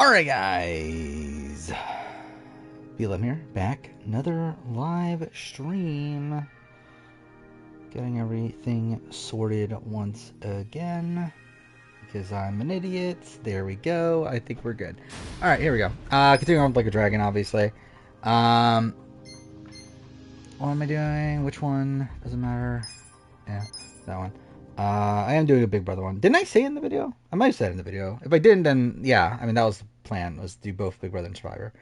Alright guys, BLM here, back, another live stream, getting everything sorted once again, because I'm an idiot. There we go, I think we're good. Alright, here we go, continuing on with Like a Dragon, obviously. What am I doing, which one, doesn't matter, yeah, that one. I am doing a Big Brother one. Didn't I say it in the video? I might have said it in the video. If I didn't, then yeah, I mean, that was the plan, was to do both Big Brother and Survivor.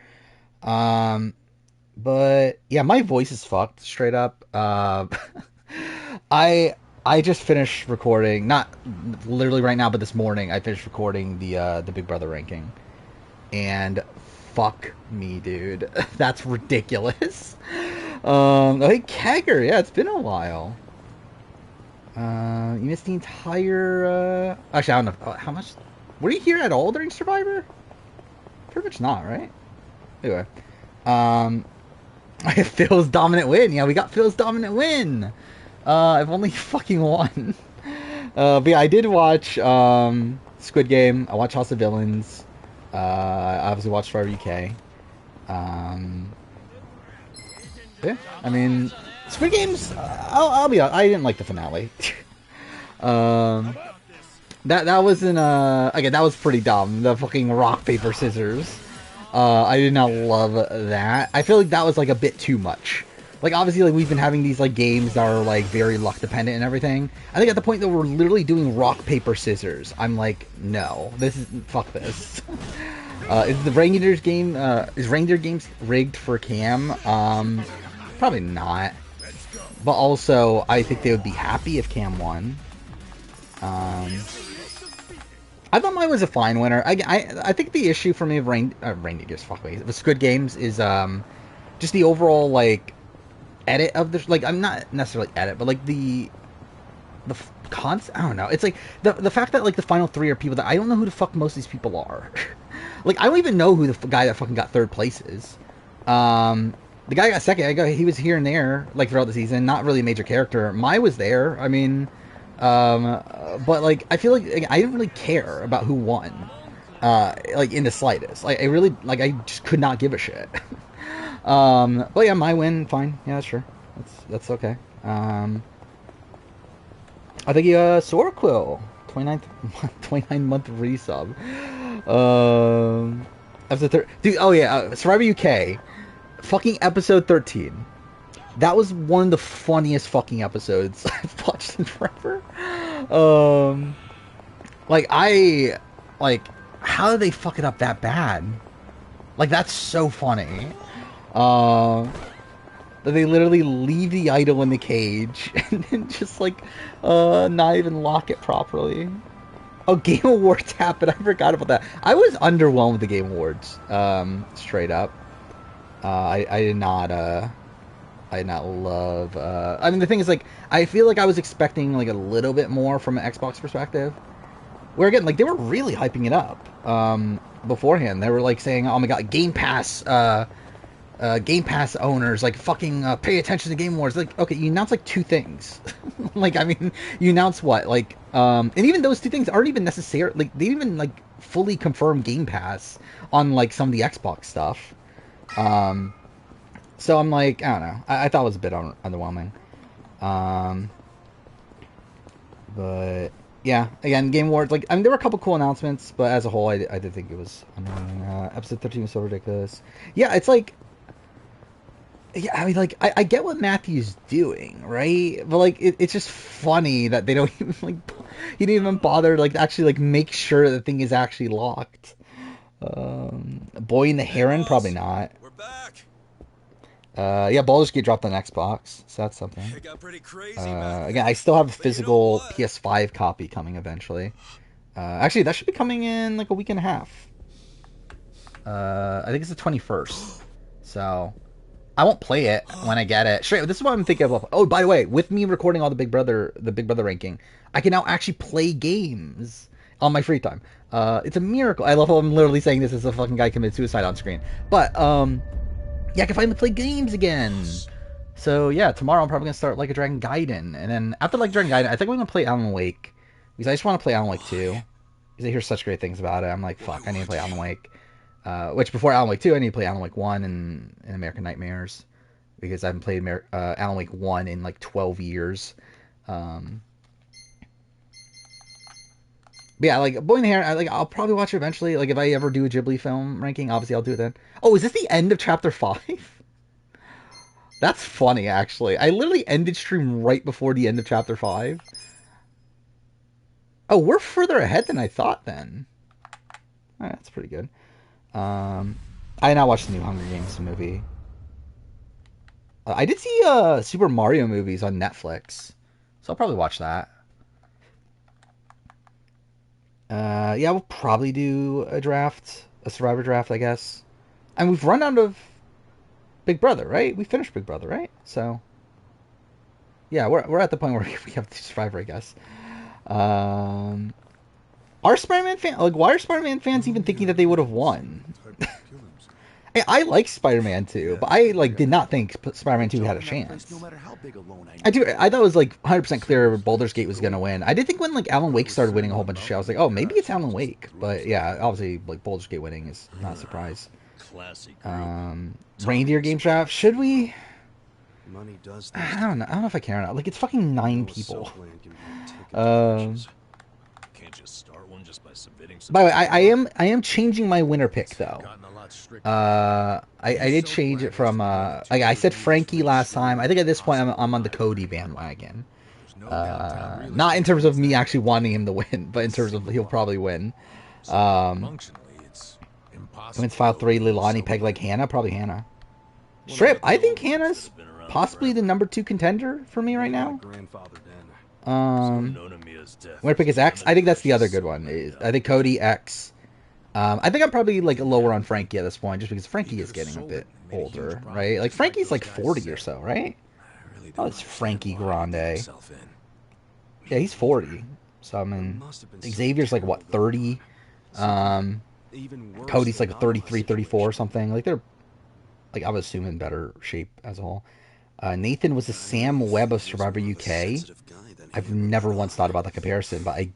But yeah, my voice is fucked, straight up. I just finished recording, not literally right now, but this morning, I finished recording the Big Brother ranking. And fuck me, dude. That's ridiculous. Oh, hey, Kegger, yeah, it's been a while. You missed the entire, actually, I don't know, how much, were you here at all during Survivor? Pretty much not, right? Anyway, Phil's dominant win, yeah, we got Phil's dominant win! I've only fucking won. But yeah, I did watch, Squid Game, I watched House of Villains, I obviously watched Survivor UK, yeah, I mean, Squid Game's, I'll be honest, I didn't like the finale. That wasn't, again, that was pretty dumb, the fucking rock, paper, scissors. I did not love that. I feel like that was, like, a bit too much. Like, obviously, like, we've been having these, like, games that are, like, very luck dependent and everything. I think at the point that we're literally doing rock, paper, scissors, I'm like, no, this is, fuck this. Is the Reindeer game, is Reindeer Games rigged for Cam? Probably not. But also, I think they would be happy if Cam won. I thought mine was a fine winner. I think the issue for me of Reindeer, fuck me, the Squid Games is just the overall, like, edit of the, like, I'm not necessarily edit, but like the concept, I don't know. It's like the fact that like the final three are people that I don't know who the fuck most of these people are. Like, I don't even know who the guy that fucking got third place is. The guy got second. He was here and there, like, throughout the season. Not really a major character. Mai was there. I mean, but, like, I feel like I didn't really care about who won, like, in the slightest. Like, I really, like, I just could not give a shit. But yeah, Mai win, fine. Yeah, sure. That's okay. I think Soraquill, 29-month resub. Dude, oh yeah, Survivor UK. Fucking episode 13. That was one of the funniest fucking episodes I've watched in forever. Like, how did they fuck it up that bad? Like, that's so funny. That they literally leave the idol in the cage and then just, like, not even lock it properly. Oh, Game Awards happened. I forgot about that. I was underwhelmed with the Game Awards, straight up. I did not love, I mean, the thing is, like, I feel like I was expecting, like, a little bit more from an Xbox perspective. Where, again, like, they were really hyping it up, beforehand. They were, like, saying, oh my god, Game Pass owners, like, fucking, pay attention to Game Awards. Like, okay, you announced, like, two things. Like, I mean, you announced what? Like, and even those two things aren't even necessary, like, they didn't even, like, fully confirm Game Pass on, like, some of the Xbox stuff. So I'm like, I don't know. I thought it was a bit underwhelming. But yeah, again, Game Awards, like, I mean, there were a couple cool announcements, but as a whole, I did think it was annoying. Episode 13 was so ridiculous. Yeah, it's like, yeah, I mean, like, I get what Matthew's doing, right? But, like, it's just funny that they don't even, like, he didn't even bother, like, actually, like, make sure the thing is actually locked. Boy and the Heron, probably not. We're back. Yeah, Baldur's Gate dropped on Xbox, so that's something. It got pretty crazy, man. Again, I still have a physical PS5 copy coming eventually. Actually, that should be coming in like a week and a half. I think it's the 21st. So, I won't play it when I get it. Straight, this is what I'm thinking of. Oh, by the way, with me recording all the Big Brother ranking, I can now actually play games on my free time. It's a miracle. I love how I'm literally saying this as a fucking guy committed suicide on screen. But, yeah, I can finally play games again. So, yeah, tomorrow I'm probably going to start Like a Dragon Gaiden. And then after Like a Dragon Gaiden, I think I'm going to play Alan Wake. Because I just want to play Alan Wake 2. Because I hear such great things about it. I'm like, fuck, I need to play Alan Wake. Which before Alan Wake 2, I need to play Alan Wake 1 and American Nightmares because I haven't played Alan Wake 1 in like 12 years. But yeah, like Boy in the Heron, I'll probably watch it eventually. Like if I ever do a Ghibli film ranking, obviously I'll do it then. Oh, is this the end of chapter 5? That's funny, actually. I literally ended stream right before the end of chapter 5. Oh, we're further ahead than I thought then. Alright, that's pretty good. I now watched the new Hunger Games movie. I did see Super Mario movies on Netflix, so I'll probably watch that. Yeah, we'll probably do a Survivor draft, I guess. And we've run out of Big Brother, right? We finished Big Brother, right? So, yeah, we're at the point where we have to do Survivor, I guess. Are Spider-Man fans, like, why are Spider-Man fans even thinking that they would have won? I like Spider-Man 2, but I like did not think Spider-Man 2 had a chance. I thought it was like 100% clear Baldur's Gate was gonna win. I did think when like Alan Wake started winning a whole bunch of shit, I was like, oh, maybe it's Alan Wake. But yeah, obviously like Baldur's Gate winning is not a surprise. Reindeer Games draft, should we? I don't know. I don't know if I care or not. Like it's fucking 9 people. By the way, I am changing my winner pick though. I did change it from like I said Frankie last time. I think at this point I'm on the Cody bandwagon. Not in terms of me actually wanting him to win, but in terms of he'll probably win. Wins file 3, Lilani, Peg like Hannah, probably Hannah. Strip, I think Hannah's possibly the number 2 contender for me right now. Winner pick is X. I think that's the other good one. I think Cody X. I think I'm probably like lower on Frankie at this point, just because Frankie is getting a bit older, right? Like Frankie's like 40 or so, right? Oh, it's Frankie Grande. Yeah, he's 40. So I mean, Xavier's like what 30. Cody's like 33, 34 or something. Like they're like I would assume in better shape as a whole. Nathan was the Sam Webb of Survivor UK. I've never once thought about the comparison, but I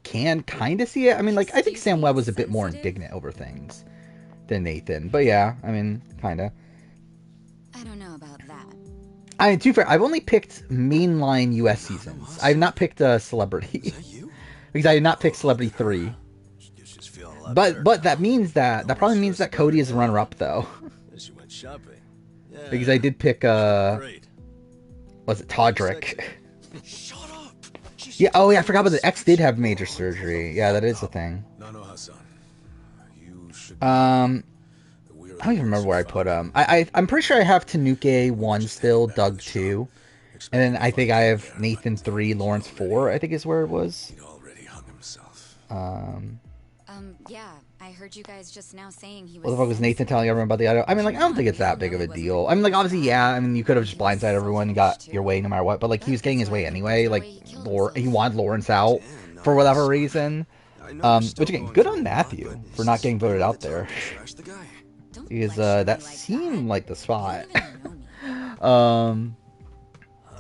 can kind of see it. I mean, like, I think Sam Webb was a bit more indignant over things than Nathan. But yeah, I mean, kind of. I don't know about that. I mean, to be fair, I've only picked mainline US seasons. I have not picked a Celebrity. Because I did not pick Celebrity 3. But that means that probably means that Cody is the runner-up, though. Because I did pick, was it Todrick? Yeah, oh yeah, I forgot about the X did have major surgery. Yeah, that is the thing. I don't even remember where I put him. I'm pretty sure I have Tanuke 1 still, Doug 2. And then I think I have Nathan 3, Lawrence 4, I think is where it was. Yeah, I heard you guys just now saying he was... What the fuck was Nathan telling everyone about the auto? I mean, like, I don't think it's that big of a deal. I mean, like, obviously, yeah, I mean, you could have just blindsided everyone and got your way no matter what, but, like, he was getting his way anyway. Like, he wanted Lawrence out for whatever reason. Which, again, good on Matthew for not getting voted out there. Because, that seemed like the spot. Who I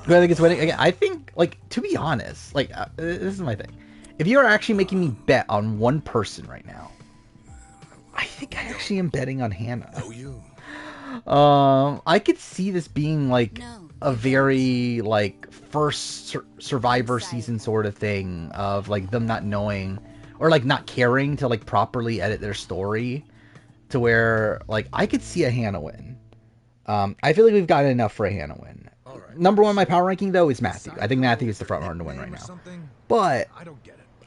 think is winning? Again, I think, like, to be honest, like, this is my thing. If you're actually making me bet on one person right now, I think I actually am betting on Hannah. I could see this being like a very like first Survivor season sort of thing of like them not knowing or like not caring to like properly edit their story to where like I could see a Hannah win. I feel like we've gotten enough for a Hannah win. Number 1 in my power ranking though is Matthew. I think Matthew is the front runner to win right now. But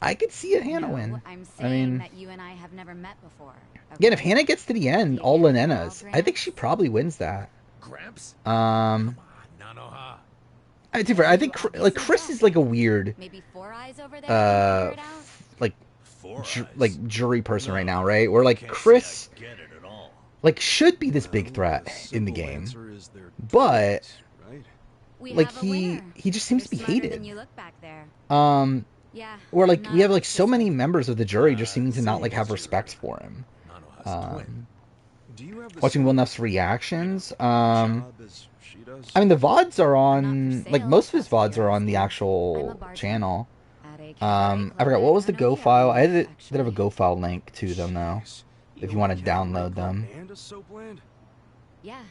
I could see a Hannah win. I mean, that you and I have never met before. Okay. Again, if Hannah gets to the end, all Lenena's, I think she probably wins that. I think like Chris is like a weird, Maybe Four Eyes over there. like jury person right now, right? Where like Chris, like should be this big threat in the game, but like he just seems to be hated. Yeah, or like we have like so many members of the jury just seeming to not like have respect for him. Watching Will Nuff's reactions. I mean the VODs are on like most of his VODs are on the actual channel. I forgot what was the Go file. I did have a Go file link to them though. if you want to download them. And so bland. Yeah,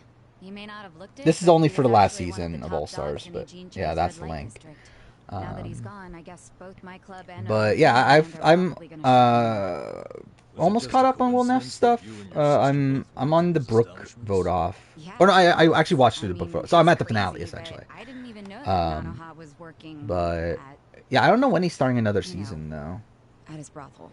you may not have looked it. This is but only he for was the last actually one of season the of top All Stars, dogs in but Eugene yeah, Cho's that's red the light link. district. Now that he's gone, I guess both my club and But our yeah, band are I'm probably gonna shut down. almost caught up on Will Neff's stuff. I'm on the Brooke vote off. Yeah. Or no, I actually watched through I the book mean, vote, so I'm it's at the finale crazy, essentially. but I didn't even know that Um, Nanoha was working but at, yeah, I don't know when he's starting another you know, season though. at his brothel.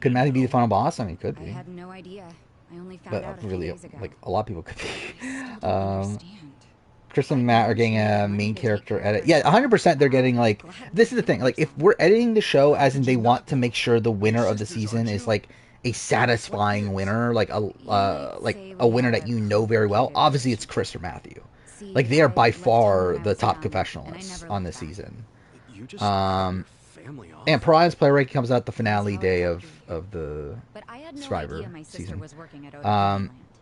Could Matty be the final boss? I mean, could I be. had no idea. I only found But out a few really, days ago. like a lot of people could I be. still don't understand. Chris and I Matt know are getting she made a money main to take character care of edit. Yeah, herself. 100% they're getting I'm like. glad This is the to thing. hear Like, if something. we're editing the show as in Did they you want not, to though? make sure the winner of the Sisters, season aren't is you? like a satisfying winner, like You might say a we winner have that a you know very well. complicated Obviously, it's relationship. Chris or Matthew. See, Like they are I by left town far when I the was top young, and I professionals never on looked this back. season. You just cut your family off. And Prize Play Rate comes out the That's finale how it day got of here. the But I had no Survivor idea my sister season. was working at Oda Um, Candyland.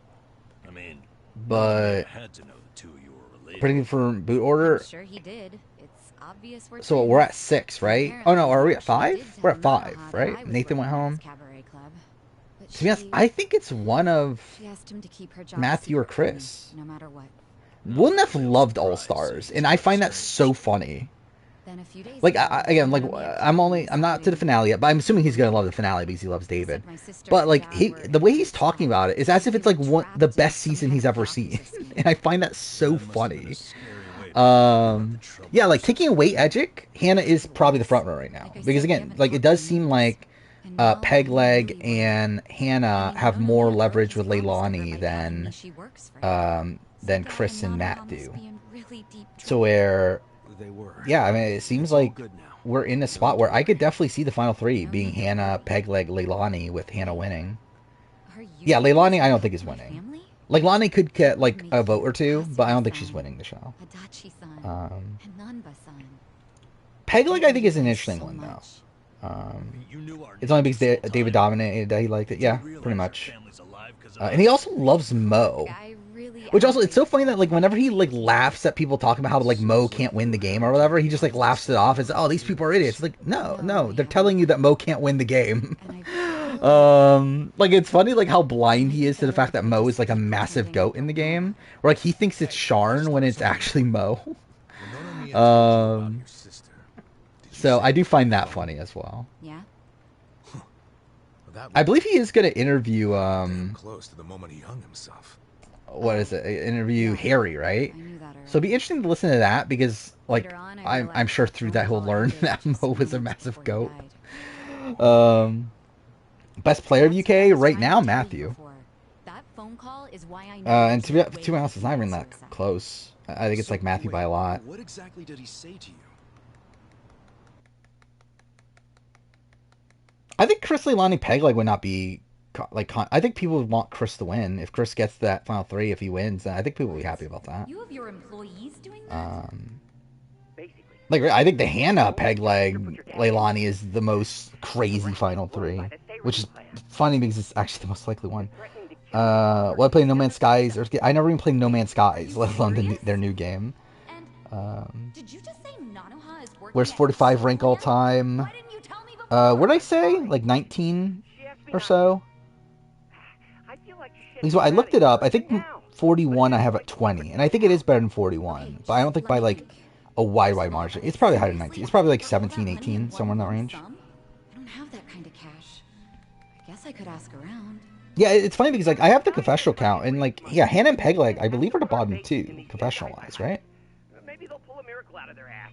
I mean, but had to know the two of you were related. predicting for boot I'm order. sure he did. It's obvious we're So we're at twins. 6, right? Apparently, Oh no, are we at she 5? did We're tell at 5, Nanoha that right? I was Nathan went working at his home. cabaret club. But To be honest, I think it's one of she asked him to keep her job Matthew or secret from me, Chris. no matter what. Will Neff loved All Stars, and I find that so funny. Then a few days Like ago, again, he like met me at I'm Coffee not to the Saturday. finale yet, but I'm assuming he's gonna love the finale because he loves He David. said my sister But and like dad were the way in he's a talking tunnel. about it is as if We it's were like the trapped in best some season kind he's of ever seen, Yakuza scheme. and I find that so funny. Um, Yeah, like taking away Edgic, Hannah is probably the front runner right now Like I because said, we again, haven't like it talked does in seem years. like And now I Pegleg really worry. and Hannah I mean, have not only more had Brooke, leverage he's with promised to hurt Leilani my dad and me she works for him. So than God Chris and Nanoha Matt must do. be in really deep So trouble. where they were. yeah, I mean, it seems It's all like good now. we're in a No spot need where to I could worry. definitely see the final 3 No being need to Hannah, worry. Pegleg, Leilani, with Hannah winning. Are you Yeah, the Leilani, I reason don't think is my winning. family? Like, Lonnie could get like a Miki, vote or two, but I don't think she's Hasumi-san, winning the show. Adachi-san, Um, and Nanba-san. Pegleg, I think, is an Guys interesting so one though. much. You knew our It's only names because this whole David time. dominated that he liked it. Did you Yeah, realize pretty our much. family's alive 'cause of And he us? also loves Mo. I really Which am also, it's so grateful. funny that like whenever he like laughs at people talking about how like Mo can't win the game or whatever, he just like laughs it off as, oh, these people are idiots. It's like, no, they're telling you that Mo can't win the game. And I really Like it's funny like how blind he is to the better fact that if I Mo just is like a keep massive pretending I goat in the don't know. game, where like he thinks it's Sharn when it's actually Mo. Winona Mia told you Um, about your sister. Did you So say I do find you that told funny as well. Yeah. Well, that I was believe he is going to interview damn close to the moment he hung himself. what is it? Interview Yeah, Harry, right? I knew that So it'd be earlier. interesting to listen to that because like Later on, I I'm realized sure through it that he'll all learn ended that just Mo was a moments massive before goat. he died. Best player of That's what I UK was right trying now, to tell you Matthew. before. That phone call is why I know And there's to no be way honest, he it's not even committed that suicide. close. I think it's like Matthew by a lot. What exactly did he say to you? I think Chris Leilani Pegleg would not be I think people would want Chris to win if Chris gets that final 3. If he wins, then I think people will be happy about that. You have your employees doing that? Like I think the Hannah Pegleg Leilani is the most crazy final 3, which is funny because it's actually the most likely one. Well, I play No Man's Skies, I never even played No Man's Skies, let alone their new game. And did you just say Nanoha is working Where's at 45 rank all Soulland? time? Why didn't you tell me before? What did I say? Like 19 or so? Because I looked it up. I think 41 I have at 20, and I think it is better than 41, but I don't think by like a wide margin. It's probably higher than 19. It's probably like 17, 18, somewhere in that range. I don't have that kind of cash. I guess I could ask around. Yeah, it's funny because like I have the confessional count, and like yeah, Hannah and Pegleg, I believe are the bottom 2 confessional wise, right? Maybe they'll pull a miracle out of their ass.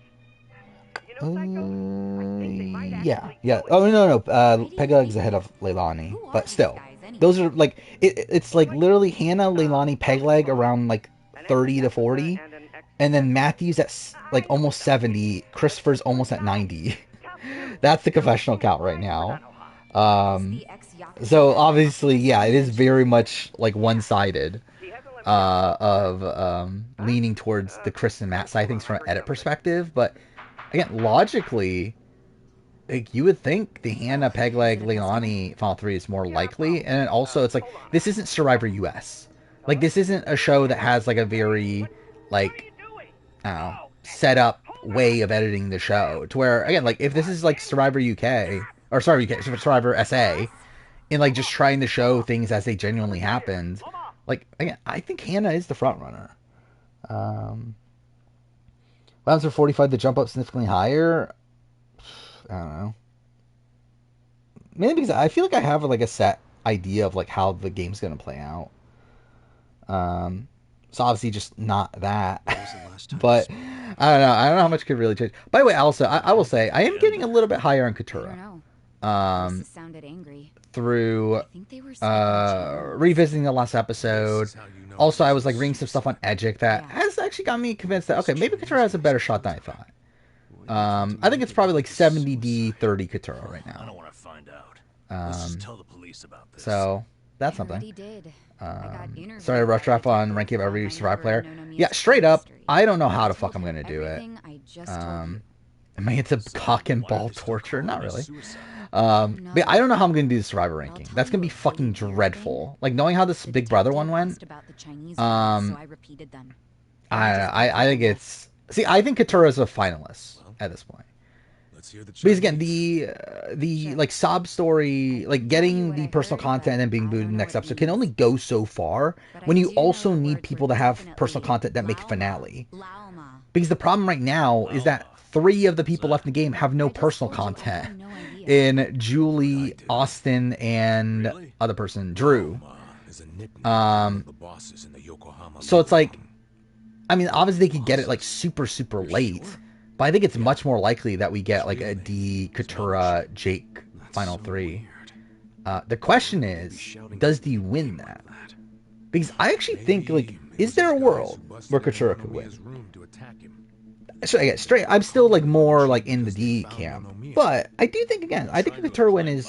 You know, Psycho? I think they might Yeah. actually Yeah. do it. Oh no. Pegleg's ahead of Leilani, but still, those are like it's like literally Hannah, Leilani, Pegleg around like 30 to 40, and then Matthew's at like almost 70. Christopher's almost at 90. That's the confessional count right now. So obviously, yeah, it is very much like one-sided. Of leaning towards the Chris and Matt side things from an edit perspective, but again, logically, like you would think the Hannah Pegleg Leilani final 3 is more likely, and also it's like this isn't Survivor US, like this isn't a show that has like a very like I don't know set up way of editing the show to where again like if this is like Survivor UK or Survivor SA, in like just trying to show things as they genuinely happened. Like again, I think Hannah is the front runner. What happens for 45 to jump up significantly higher? I don't know. Mainly because I feel like I have like a set idea of like how the game's gonna play out. So obviously just not that. But I don't know. I don't know how much could really change. By the way, also I will say I am getting a little bit higher on I don't Katura. know. Voices sounded angry. Through I think they were speaking revisiting the last episode. This is how you know Also, I this was like is reading some stuff on Edgic that Yeah. has actually got me convinced that okay, maybe Katura has a better shot than I thought. I think it's probably like 70D 30 Katura right I now. don't want to find out. Let's just Um, tell the police about this. so that's I something. already did. I got interviewed Sorry, rush by draft on detectives ranking of every on survive my player. never-no-no Yeah, music straight up, history. I don't know how I the fuck told I'm him gonna do it. everything I just told you. I mean, it's a So, cock and why are ball they still torture. calling Not this really. suicide? But yeah, I don't know how I'm gonna do the survivor I'll ranking. tell That's gonna you be a fucking really weird dreadful. thing. Like knowing how this The Big Brother one detective went. asked about the Chinese words, so I repeated them. I think it's. See, I think Katura's a finalist at this point. Let's hear the Because again, Chinese. the Sure. like sob story, like Tell you getting what the I personal heard, content but and then being I booed don't in the know next what it episode can only means. go so far But when I you do know also the need words people were to have definitely personal content that make Laoma, finale. Laoma. Because the problem right now is that 3 of the people left in the game have no I just personal told you I content had no idea. in Julie, do. Austin, and Really? other person, Drew. Is a nickname Um, of the bosses in the Yokohama So it's like, Lowdown. I mean, obviously they could get it like super, super late, but I think it's much more likely that we get like a D, Katura, Jake final 3. The question is, does D win that? Because I actually think, like, Maybe it is was there a his guys world who busted where into Katura could Monomiya's win? room to attack him. So I get straight. I'm still like more like in the D camp, but I do think again. I think a Katura win is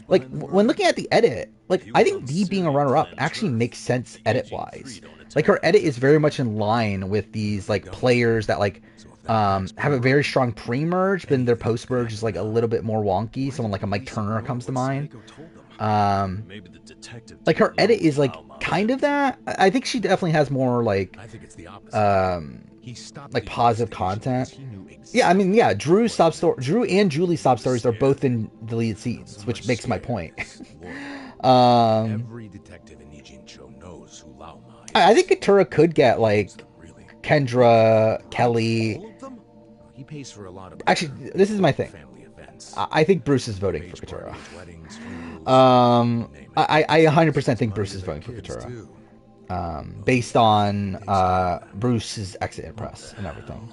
like when looking at the edit. Like I think D being a runner-up actually makes sense edit-wise. Like her edit is very much in line with these like players that like have a very strong pre-merge, but then their post-merge is like a little bit more wonky. Someone like a Mike Turner comes to mind. Maybe the detective Like her didn't edit know is like Laoma. kind of that. I think she definitely has more like I think it's the opposite. He stopped like the positive investigation because content. he knew Yeah, I mean, yeah, exactly Drew's what sob he story, was Drew and Julie's sob stories are both in deleted scenes, so which much makes my scared point. is loyal. um, Every detective in Nijincho knows who Laoma is. I think Katura could get like Really. Kendra, Kelly. All of them? He pays for a lot of Actually, this is my thing. family events. I think Bruce is voting for Age Katura. parties, weddings, funerals, Um, you name it. I 100% think Money Bruce to is the voting for kids, Katura. too. Based on Bruce's exit in press and everything.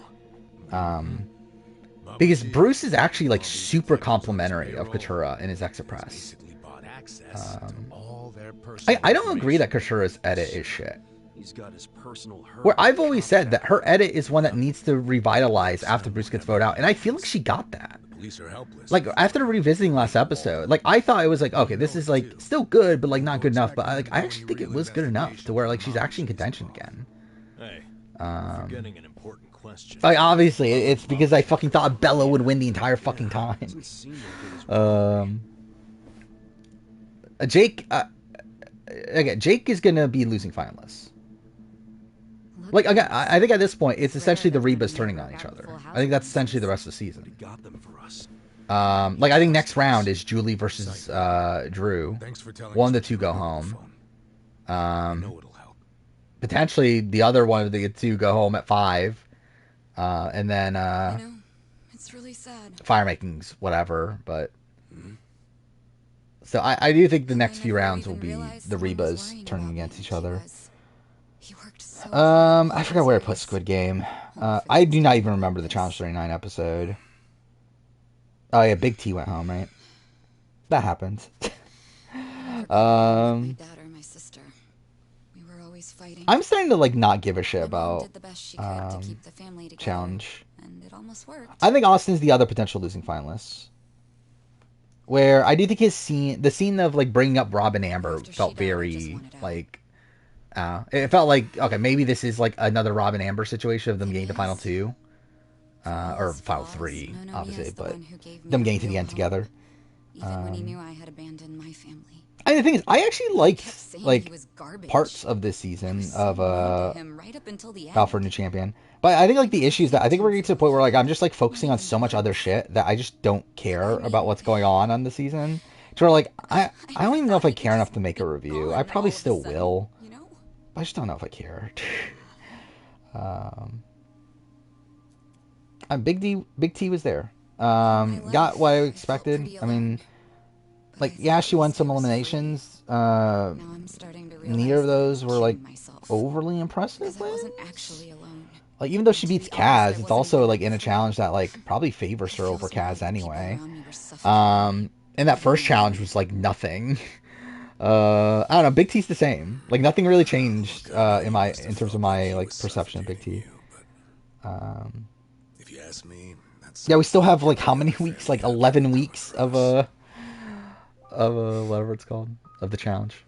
Because Bruce is actually like super complimentary of Katura in his exit press. Basically bought access to all their I personal don't agree that Katura's edit is shit. He's got his personal herd Where I've of always said that contract. her edit is one that needs to revitalize after Bruce gets voted out, and I feel like she got that. Police are helpless. Like after revisiting last episode, like I thought it was like okay, this is like still good, but like not good enough. But I actually think it was good enough to where like she's actually in contention again. Hey, you're forgetting an important question. Like obviously, it's because I fucking thought Bella would win the entire fucking time. Doesn't seem like it was Jake, again, Jake is gonna be losing finalists. Like again, I think at this point it's essentially the Rebas turning on each other. I think that's essentially the rest of the season. got them for us. Like I think next round is Julie versus Drew. Thanks for telling One us of the two what go you heard on home. the phone. I know it'll help. Potentially the other one of the two go home at 5, and then I know. It's really sad. fire makings, whatever. But so I do think the next few rounds will be the Rebas turning against each other. He worked so I forgot where I put Squid Game. I do not even remember the Challenge 39 episode. Oh yeah, Big T went home, right? That happened. my dad or my sister. We were always fighting. I'm starting to like not give a shit My mom about did the best she could to keep the family together, Challenge. and it almost worked. I think Austin's the other potential losing finalist. Where I do think the scene of like bringing up Rob and Amber After she felt died, I just very wanted out. like, it felt like okay, maybe this is like another Rob and Amber situation of them getting to final 2, or final 3, obviously, but them getting to the end together. Even when he knew I had abandoned my family. And the thing is, I actually He kept liked saying like he was garbage. parts of this I season was so of mean to him right up until the end. Battle for New Champion. But I think like the issue is that I think we're getting to the point where like I'm just like focusing on so much other shit that I just don't care about what's going on the season. So like, I don't even know if I care enough to make a review. I probably still will. You know? I just don't know if I care. Big T was there. Got what I expected. I mean, like, yeah, she won some eliminations. Now I'm starting to realize Neither of those were like myself. overly impressive. Because I wasn't actually alone. Like, even though she And to beats be honest, Kaz, I it's wasn't also even like ready in a for challenge that like probably favors it. her It over feels more like Kaz the people anyway. around me were suffocating. And that first challenge was like nothing. I don't know. Big T's the same. Like nothing really changed in terms of my like perception of Big T. If you ask me, that's Yeah, we still have like how many weeks? Like 11 weeks of whatever it's called, of the challenge.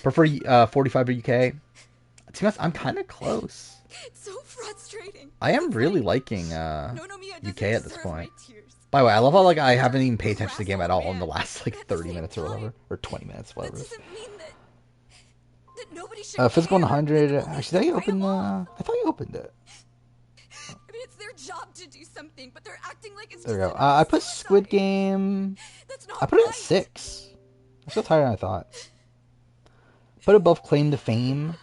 Prefer 45 or UK. To be honest, I'm kind of close. It's so frustrating. I am It's really like, liking No, Mia UK doesn't at this deserve point. my tears. By the way, I love how like I You're haven't a even paid attention to the game at all in the crass last like old man. 30 minutes or At the whatever, same or 20 minutes, That whatever. doesn't mean that nobody should Physical care. 100. That the police Actually, did I should write open 'em the? off. I thought you opened it. I mean, it's their job to do something, but they're acting like it's There we just go. another I put suicide. Squid Game. That's I not put it right. at 6. I'm still higher than I thought. Put above Claim to Fame.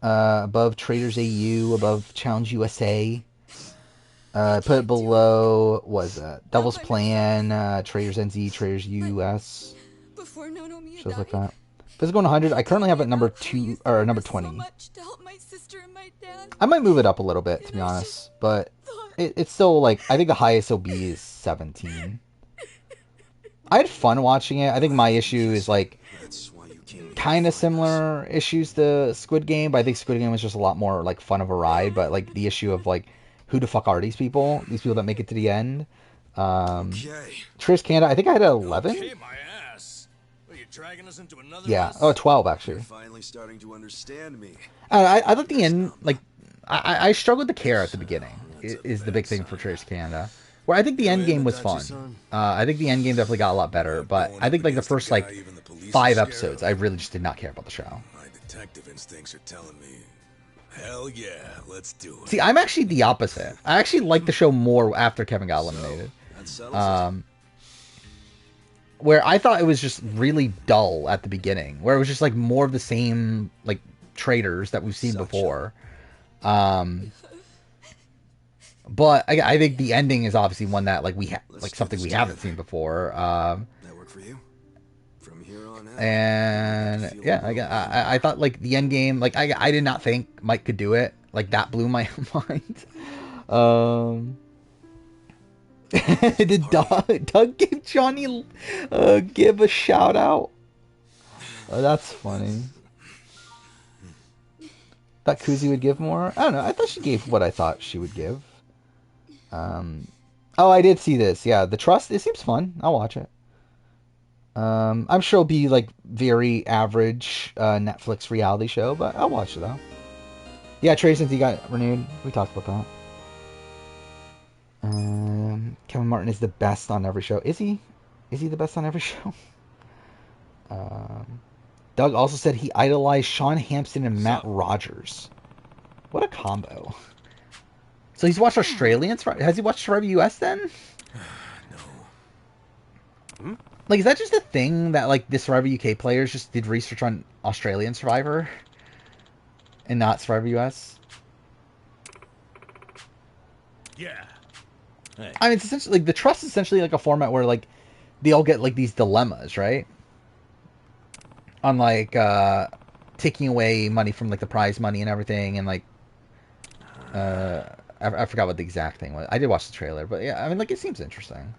Above Traders AU. Above Challenge USA. Put it below. What was that? Devil's Plan. Traders NZ. Traders US. Before Mia Shows like died, that. Physical 100. I currently have it number about how you 2 used or to number do 20. So much to help my sister and my dad. I might move it up a little bit, to be And I honest, just but thought- it's still like I think the highest will be is 17. I had fun watching it. I think my issue is like that's why you came here kind to of find us. similar issues to Squid Game, but I think Squid Game was just a lot more like fun of a ride. But like the issue of like who the fuck are these people? These people that make it to the end. Okay. Trish Canada, I think I had 11. Okay, my ass. Are you dragging us into another Yeah, mess? oh 12 You're actually. finally starting to understand me. I thought the end like I struggled to care at the beginning. Is the big thing for Trish Canada. Where I think the end game was fun. I think the end game definitely got a lot better, but I think like the first like 5 episodes, I really just did not care about the show. My detective instincts are telling me, hell yeah, let's do it. See, I'm actually the opposite. I actually like the show more after Kevin got eliminated. That settles it. Where I thought it was just really dull at the beginning, where it was just like more of the same like traders that we've seen before. But I think the ending is obviously one that like like something we haven't seen before. That work for you? From here on out. And yeah, I thought like the end game, like I did not think Mike could do it. Like that blew my mind. Did Doug give Johnny give a shout out? Oh, that's funny. Thought Kuzi would give more. I don't know. I thought she gave what I thought she would give. Oh, I did see this. Yeah, The Trust. It seems fun. I'll watch it. I'm sure it'll be like very average Netflix reality show, but I'll watch it though. Yeah, Trey, since he got renewed, we talked about that. Kevin Martin is the best on every show. Is he? Is he the best on every show? Doug also said he idolized Sean Hampton and Matt Rogers. What a combo. So he's watched Australians? Has he watched Survivor US then? No. Like, is that just a thing that, like, the Survivor UK players just did research on Australian Survivor? And not Survivor US? Yeah. Hey. I mean, it's essentially, like, the Trust is essentially like a format where, like, they all get, like, these dilemmas, right? On, like, taking away money from, like, the prize money and everything, and, like, I forgot what the exact thing was. I did watch the trailer, but yeah, I mean, like, it seems interesting.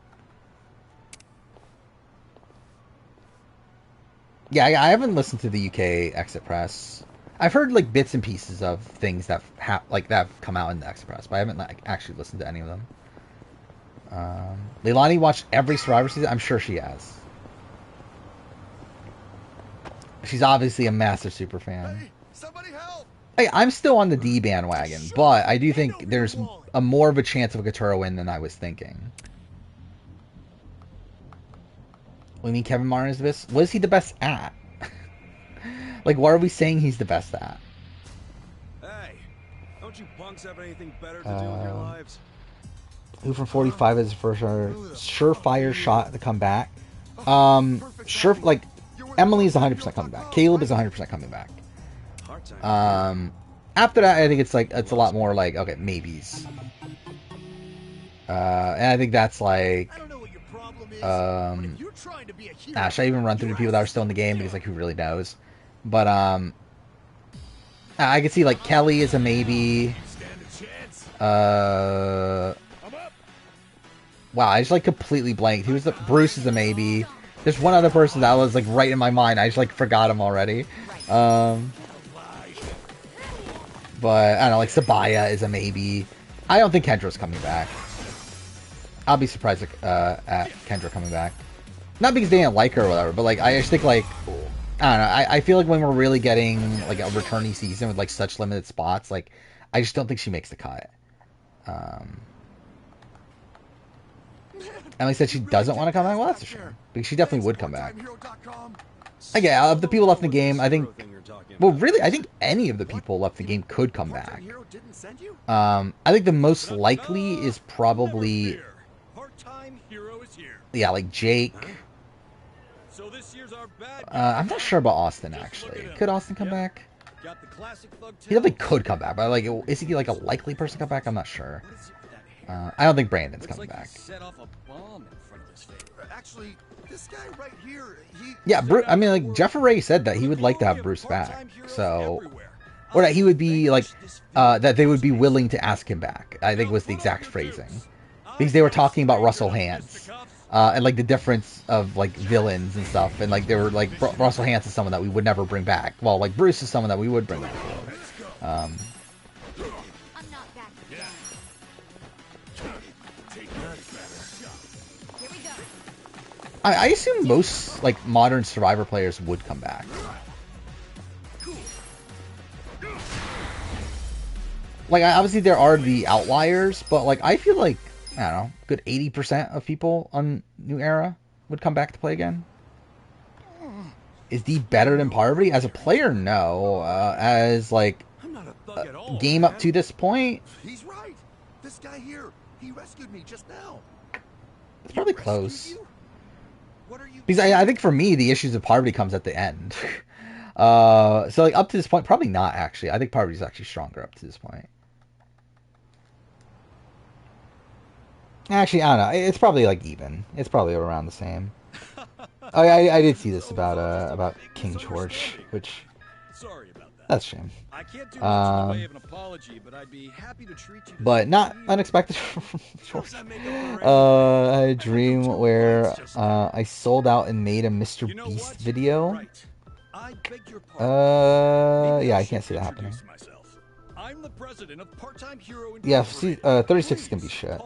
Yeah, I haven't listened to the UK Exit Press. I've heard like bits and pieces of things that that have come out in the Exit Press, but I haven't like actually listened to any of them. Leilani watched every Survivor season. I'm sure she has. She's obviously a massive super fan. Hey, somebody help! Hey, I'm still on the D bandwagon, but I do think there's a more of a chance of a Katurah win than I was thinking. What do you mean Kevin Martin is the best? What is he the best at? Like, what are we saying he's the best at? Hey, don't you punks have anything better to do with your lives? Who from 45 is the first surefire shot to come back? Sure, like, Emily is 100% coming back. Caleb is 100% coming back. After that, I think it's like, it's a lot more like, okay, maybes. And I think that's like, should I even run through the people that are still in the game? Because, like, who really knows? But, I could see, like, Kelly is a maybe. Wow, I just, like, completely blanked. Who's the... Bruce is a maybe. There's one other person that was, like, right in my mind. I just, like, forgot him already. But, I don't know, like, Sabaya is a maybe. I don't think Kendra's coming back. I'll be surprised at Kendra coming back. Not because they didn't like her or whatever, but, like, I just think, like... I don't know, I feel like when we're really getting, like, a returning season with, like, such limited spots, like, I just don't think she makes the cut. Emily said she doesn't want to come back. Well, that's a shame. Because she definitely would come back. Again, of the people left in the game, I think... Well, really, I think any of the people left in the game could come back. I think the most likely is probably... Yeah, like Jake. I'm not sure about Austin, actually. Could Austin come back? He definitely could come back, but, like, is he, like, a likely person to come back? I'm not sure. I don't think Brandon's coming back. Actually, this guy right here, Yeah, I mean, like, Jeff Ray said that he would like to have Bruce back. So, or that he would be, like, that they would be willing to ask him back, I think was the exact phrasing. Because they were talking about Russell Hantz. And, like, the difference of, like, villains and stuff. And, like, they were, like, Russell Hantz is someone that we would never bring back. Well, like, Bruce is someone that we would bring back. I assume most, like, modern Survivor players would come back. Like, obviously there are the outliers, but, like, I feel like, I don't know, good 80% of people on New Era would come back to play again. Is D better than Parvati? As a player, no. As, like, a game up to this point, he's right. This guy here, he rescued me just now. it's probably close. Because I think for me, the issues of Parvati comes at the end. So, like, up to this point, probably not, actually. I think Parvati's actually stronger up to this point. Actually, I don't know. It's probably, like, even. It's probably around the same. Oh, yeah, I did see this about King George, which... Sorry about that. That's a shame. I can't do much in the way of an apology, but I'd be happy to treat you. But not unexpected from George. I had a dream where I sold out and made a Mr. Beast video. Yeah, I can't see that happening. I'm the president of Part-Time Hero. Yeah, see, 36 is gonna be shit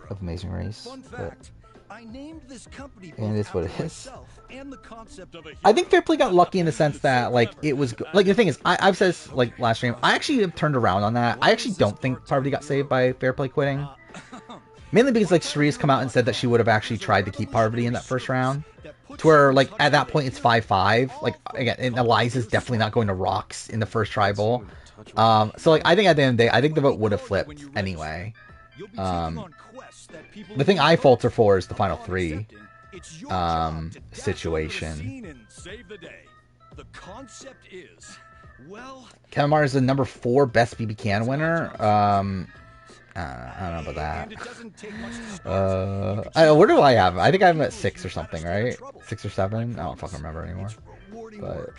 of Amazing Race. But... I named this company and it's what it is. and the concept of a I think Fairplay got lucky in the sense that, like, it was... Like, the thing is, I've said this, like, last stream, I actually have turned around on that. I actually don't think Parvati got saved by Fairplay quitting. Mainly because, like, Shree's come out and said that she would have actually tried to keep Parvati in that first round. To where, like, at that point, it's 5-5. Like, again, and Eliza's definitely not going to Rocks in the first tribal. So, like, I think at the end of the day, I think the vote would have flipped anyway. The thing I falter for is the final three situation. Kevin Martin is the number 4 best BB Can winner. I don't know about that. Where do I have him? I think I have him at 6 or something, right? 6 or 7? I don't fucking remember anymore. But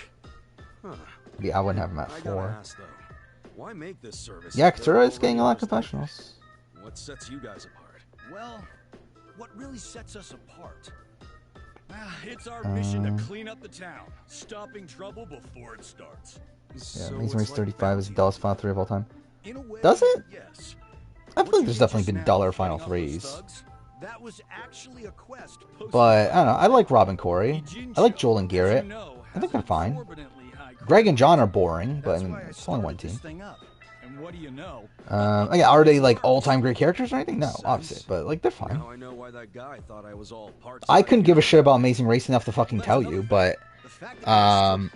yeah, I wouldn't have him at 4. Yeah, Katsura is getting a lot of professionals. What sets you guys apart? Well, what really sets us apart? It's our mission to clean up the town, stopping trouble before it starts. Yeah, Amazing Race 35 is the dullest Final 3 of all time. Does it? Yes. I feel like there's definitely been duller Final 3s. But, I don't know, I like Rob and Corey. I like Joel and Garrett. I think they're fine. Greg and John are boring, but I mean, it's only one team. Yeah, are they, like, all-time great characters or anything? No, obviously, but, like, they're fine. I couldn't give a shit about Amazing Race enough to fucking tell you, but, I don't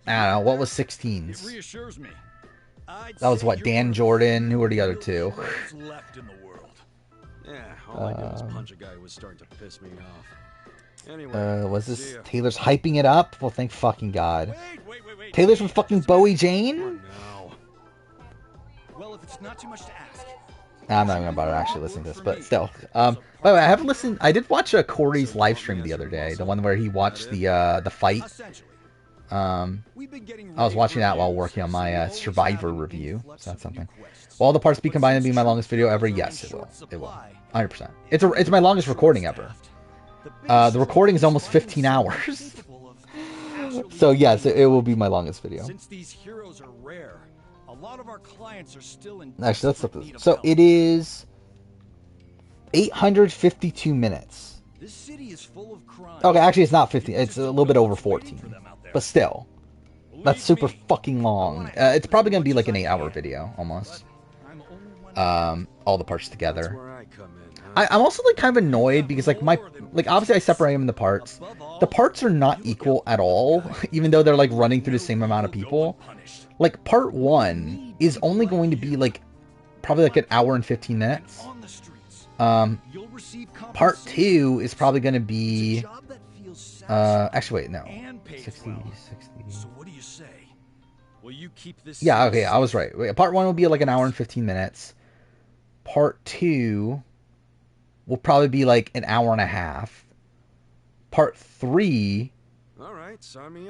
know, what was 16s? That was, what, Dan Jordan? Who were the other two? Yeah, all I did was punch a guy who was starting to piss me off. Anyway, Was see this ya. Taylor's hyping it up? Well, thank fucking God. Wait. Taylor's from fucking Bowie Come Jane? on now. Well, if it's not too much to ask. I'm not even gonna bother actually listening to this, but still. By the way, I haven't listened. I did watch Corey's live stream the other day, the one where he watched the fight. Essentially, I was watching that while working on my Survivor review, so that's something. Will all the parts be combined and be my longest video ever? Yes, it will. It will. 100%. It's my longest recording ever. The recording is almost 15 hours. So yes, it will be my longest video. Since these heroes are rare, a lot of our clients are still in Actually, let's look at this. So it is 852 minutes. This city is full of crime. Okay, actually it's not 15. It's a little bit over 14. But still, that's super fucking long. It's probably gonna be like an 8-hour video almost. All the parts together. I'm also like kind of annoyed because like obviously I separate them in the parts. The parts are not equal at all, even though they're like running through the same amount of people. Like part 1 is only going to be like probably like an hour and 15 minutes. Part 2 is probably going to be actually wait, no. 60. So what do you say? Will you keep this? Yeah, okay, I was right. Wait, part 1 will be like an hour and 15 minutes. Part 2 will probably be like an hour and a half. Part 3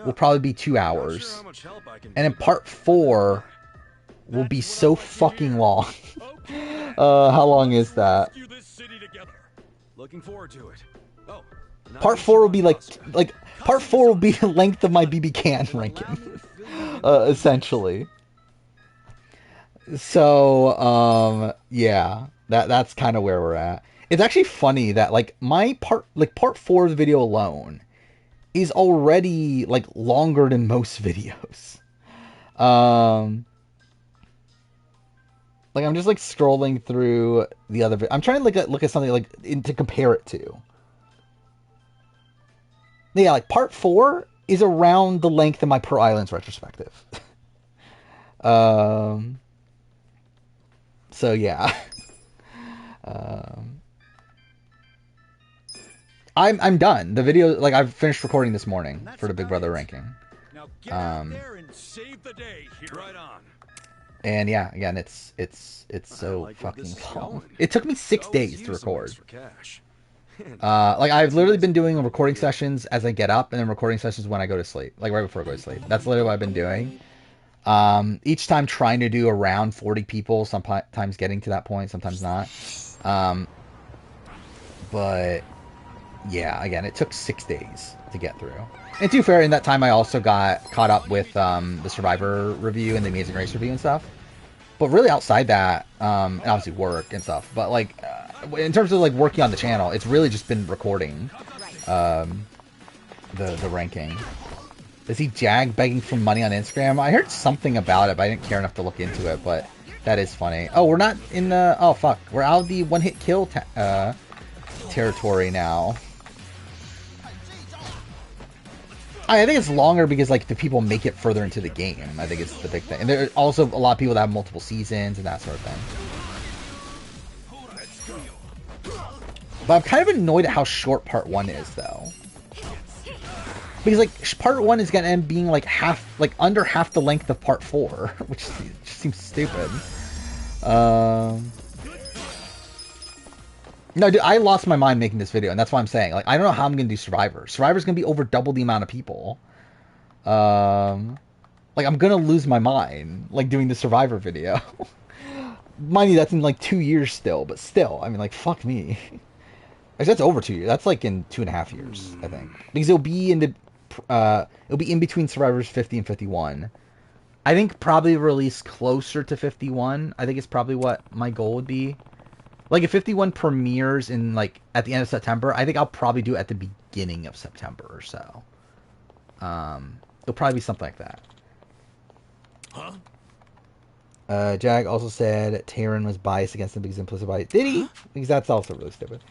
will probably be 2 hours. And then part 4 will be so fucking long. How long is that? Looking forward to it. Oh, part 4 will be like part 4 will be the length of my BB can ranking. Essentially. So, yeah, that's kind of where we're at. It's actually funny that like part 4 of the video alone is already like longer than most videos. Like I'm just like scrolling through the other. I'm trying to look at something like to compare it to. Yeah, like part 4 is around the length of my Pearl Islands retrospective. So yeah. I'm done. The video, like I've finished recording this morning for the Big Brother ranking. Now get out there and save the day. Right on. And yeah, again, it's so fucking long. It took me 6 days to record. Like I've literally been doing recording sessions as I get up, and then recording sessions when I go to sleep, like right before I go to sleep. That's literally what I've been doing. Each time trying to do around 40 people, sometimes getting to that point, sometimes not. But yeah, again, it took 6 days to get through. And to be fair, in that time I also got caught up with the Survivor review and the Amazing Race review and stuff. But really outside that, and obviously work and stuff, but like in terms of like working on the channel, it's really just been recording the ranking. Is he Jag begging for money on Instagram? I heard something about it, but I didn't care enough to look into it, but that is funny. Oh, we're not in the... Oh, fuck. We're out of the one-hit kill territory now. I think it's longer because, like, the people make it further into the game. I think it's the big thing. And there are also a lot of people that have multiple seasons and that sort of thing. But I'm kind of annoyed at how short part 1 is, though. Because, like, part 1 is going to end up being, like, under half the length of part 4. Which just seems stupid. No, dude, I lost my mind making this video, and that's why I'm saying, like, I don't know how I'm going to do Survivor. Survivor's going to be over double the amount of people. Like, I'm going to lose my mind, like, doing the Survivor video. Mind you, that's in, like, 2 years still, but still, I mean, like, fuck me. Actually, that's over 2 years. That's, like, in 2.5 years, I think. Because it'll be in between Survivors 50 and 51. I think probably release closer to 51. I think it's probably what my goal would be. Like, if 51 premieres in, like, at the end of September, I think I'll probably do it at the beginning of September or so. It'll probably be something like that. Huh? Jag also said Taron was biased against him because implicit bias. Did he? Because that's also really stupid.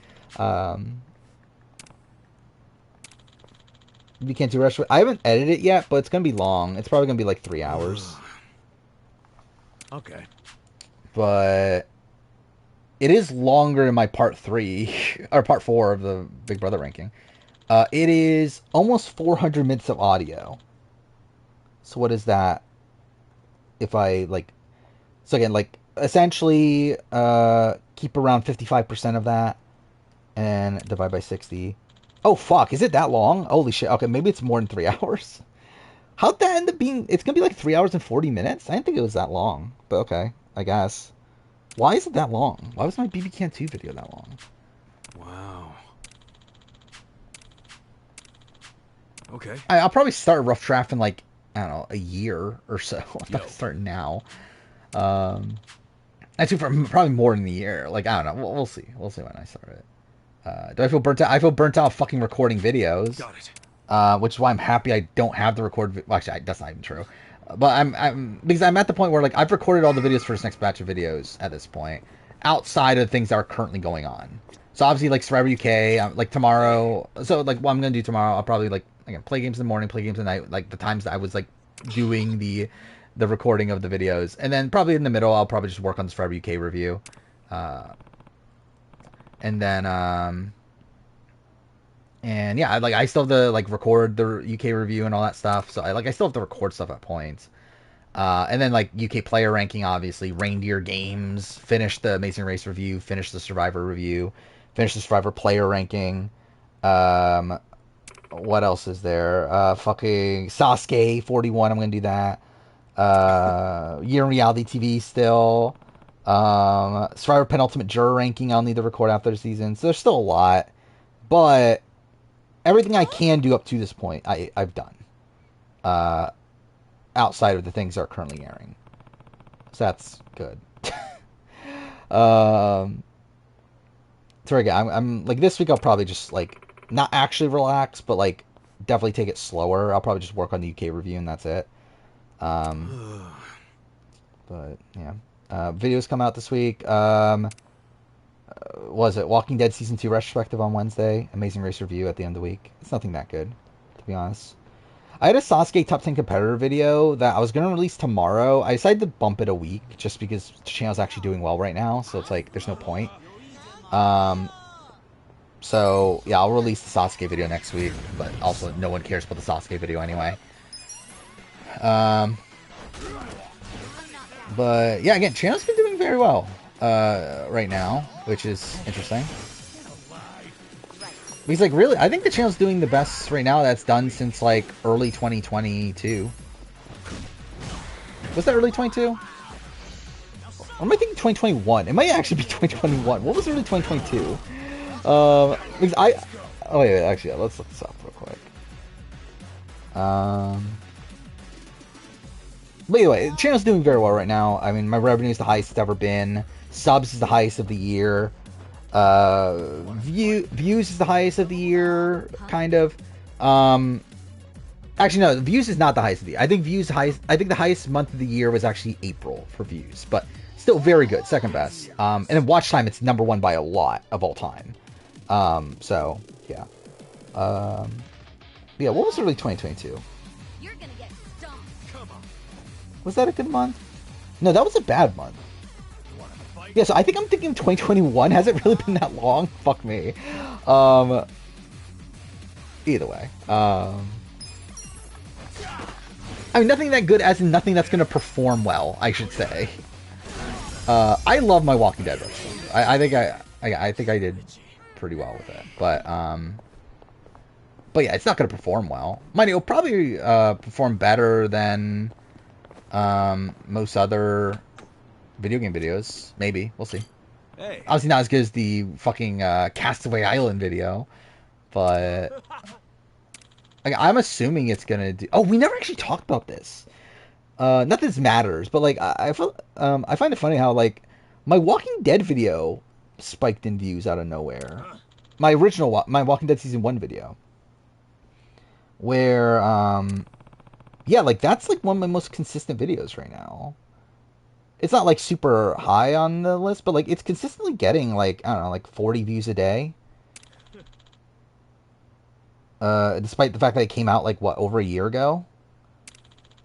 We can't do rush. I haven't edited it yet, but it's going to be long. It's probably going to be, like, 3 hours. Okay. But... it is longer than my part 3 or part 4 of the Big Brother ranking. It is almost 400 minutes of audio. So what is that? If I like, so again, like essentially, keep around 55% of that and divide by 60. Oh fuck, is it that long? Holy shit. Okay, maybe it's more than 3 hours. How'd that end up being? It's gonna be like 3 hours and 40 minutes? I didn't think it was that long, but okay, I guess. Why is it that long? Why was my BB Can 2 video that long? Wow. Okay. I'll probably start rough draft in like, I don't know, a year or so. I'm Yo. not starting now. Actually, for probably more than a year. Like, I don't know. We'll see. We'll see when I start it. Do I feel burnt out? I feel burnt out fucking recording videos. Got it. Which is why I'm happy I don't have to record. Well, actually, that's not even true. But because I'm at the point where like I've recorded all the videos for this next batch of videos at this point, outside of the things that are currently going on. So obviously, like Survivor UK, like tomorrow. So like what I'm gonna do tomorrow, I'll probably like again play games in the morning, play games at night. Like the times that I was like doing the recording of the videos, and then probably in the middle, I'll probably just work on the Survivor UK review, and then and yeah, like I still have to like record the UK review and all that stuff. So I still have to record stuff at points. And then like UK player ranking, obviously, reindeer games, finish the Amazing Race review, finish the Survivor review, finish the Survivor player ranking. What else is there? Fucking Sasuke 41. I'm gonna do that. Year in Reality TV still. Survivor penultimate juror ranking. I'll need to record after the season. So there's still a lot, but everything I can do up to this point, I've done. Outside of the things that are currently airing. So that's good. So again, I'm like this week I'll probably just like not actually relax, but like definitely take it slower. I'll probably just work on the UK review and that's it. But yeah. Videos come out this week. Was it Walking Dead Season 2 retrospective on Wednesday? Amazing Race review at the end of the week. It's nothing that good, to be honest. I had a Sasuke Top 10 competitor video that I was going to release tomorrow. I decided to bump it a week just because the channel's actually doing well right now. So it's like, there's no point. So yeah, I'll release the Sasuke video next week. But also, no one cares about the Sasuke video anyway. But yeah, again, channel's been doing very well right now, which is interesting. He's like, really? I think the channel's doing the best right now that's done since, like, early 2022. Was that early 22? Or am I thinking 2021? It might actually be 2021. What was early 2022? Because oh, wait, actually, yeah, let's look this up real quick. But anyway, the channel's doing very well right now. I mean, my revenue is the highest it's ever been. Subs is the highest of the year. Views is the highest of the year, kind of. Actually, no, views is not the highest of the year. I think the highest month of the year was actually April for views, but still very good, second best. And in watch time, it's number one by a lot of all time. So yeah. Yeah, what was early 2022? You're gonna get stomped. Was that a good month? No, that was a bad month. Yeah, so I think I'm thinking 2021. Has it really been that long? Fuck me. Either way. I mean, nothing that good as in nothing that's going to perform well, I should say. I love my Walking Dead episode. I think I did pretty well with it. But yeah, it's not going to perform well. Mind you, it'll probably perform better than most other video game videos. Maybe. We'll see. Hey. Obviously not as good as the fucking Castaway Island video. But like, I'm assuming it's gonna do... Oh, we never actually talked about this. Not that this matters, but like I find it funny how like my Walking Dead video spiked in views out of nowhere. My original my Walking Dead Season 1 video. Where yeah, like that's like one of my most consistent videos right now. It's not like super high on the list, but like it's consistently getting like, I don't know, like 40 views a day. Despite the fact that it came out like what, over a year ago.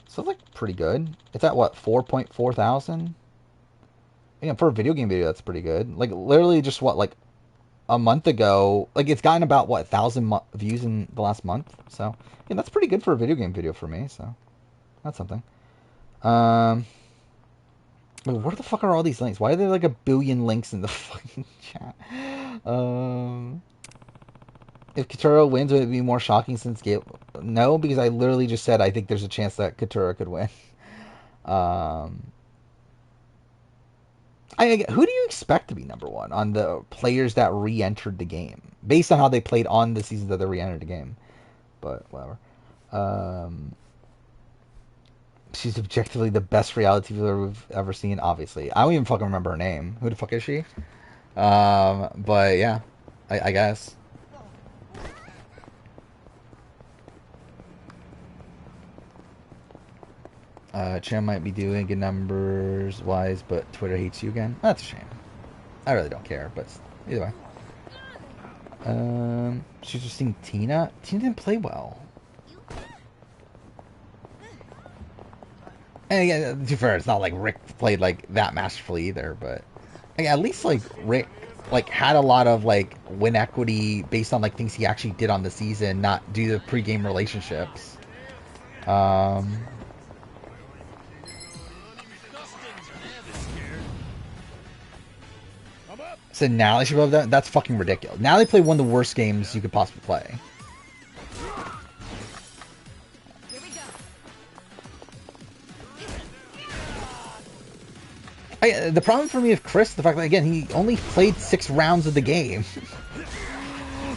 So like pretty good. It's at what, 4.4 thousand? Yeah, for a video game video that's pretty good. Like literally just what, like a month ago. Like, it's gotten about, what, 1,000 views in the last month? So, yeah, that's pretty good for a video game video for me, so that's something. Where the fuck are all these links? Why are there like a billion links in the fucking chat? If Katura wins, would it be more shocking since Gale? No, because I literally just said I think there's a chance that Katura could win. Who do you expect to be number one on the players that re-entered the game, based on how they played on the seasons that they re-entered the game? But whatever. She's objectively the best reality TV we've ever seen, obviously. I don't even fucking remember her name. Who the fuck is she? But yeah, I guess. Chan might be doing good numbers wise, but Twitter hates you again. That's a shame. I really don't care, but either way. She's just seeing Tina. Tina didn't play well. And again, to be fair, it's not like Rick played like that masterfully either, but at least like Rick like had a lot of like win equity based on like things he actually did on the season, not due to pre-game relationships. So now they should above that. That's fucking ridiculous. Now they play one of the worst games you could possibly play. The problem for me with Chris, the fact that, again, he only played 6 rounds of the game.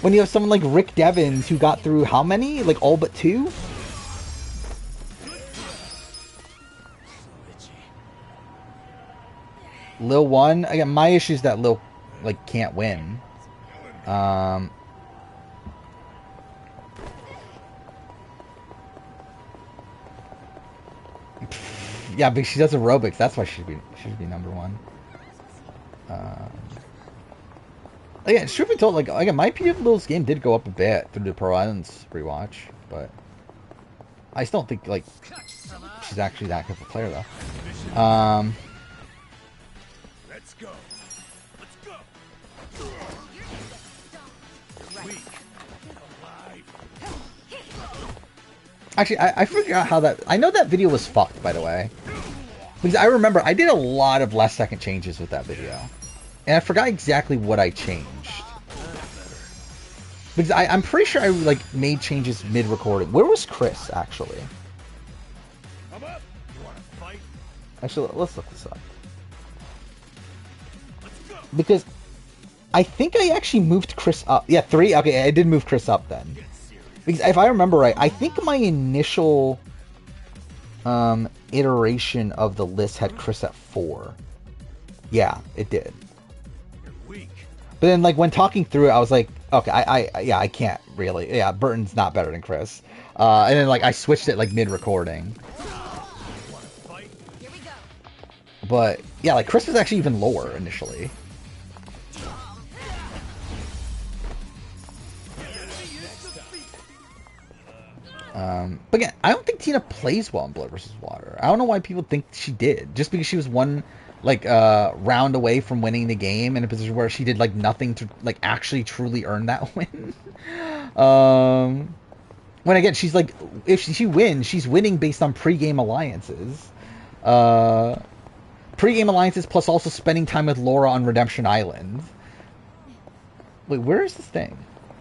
When you have someone like Rick Devens who got through how many? Like all but 2? Lil 1? Again, my issue is that Lil, like, can't win. Yeah, but she does aerobics. That's why she should be number 1. Again, truth be told, like, again, my opinion of Lil's game did go up a bit through the Pro Islands rewatch, but I still don't think like she's actually that good of a player though. Let's go. Let's go. Actually, I forgot how that... I know that video was fucked, by the way. Because I remember I did a lot of last second changes with that video. And I forgot exactly what I changed. Because I'm pretty sure I like made changes mid-recording. Where was Chris, actually? Actually, let's look this up. Because I think I actually moved Chris up. Yeah, 3? Okay, I did move Chris up then. Because if I remember right, I think my initial iteration of the list had Chris at 4. Yeah, it did. But then, like, when talking through it, I was like, okay, I can't really. Yeah, Burton's not better than Chris. And then, like, I switched it, like, mid-recording. But, yeah, like, Chris was actually even lower initially. But again, I don't think Tina plays well in Blood vs. Water. I don't know why people think she did. Just because she was one, like, round away from winning the game in a position where she did, like, nothing to, like, actually truly earn that win. When, again, she's, like, if she wins, she's winning based on pre-game alliances. Pre-game alliances plus also spending time with Laura on Redemption Island. Wait, where is this thing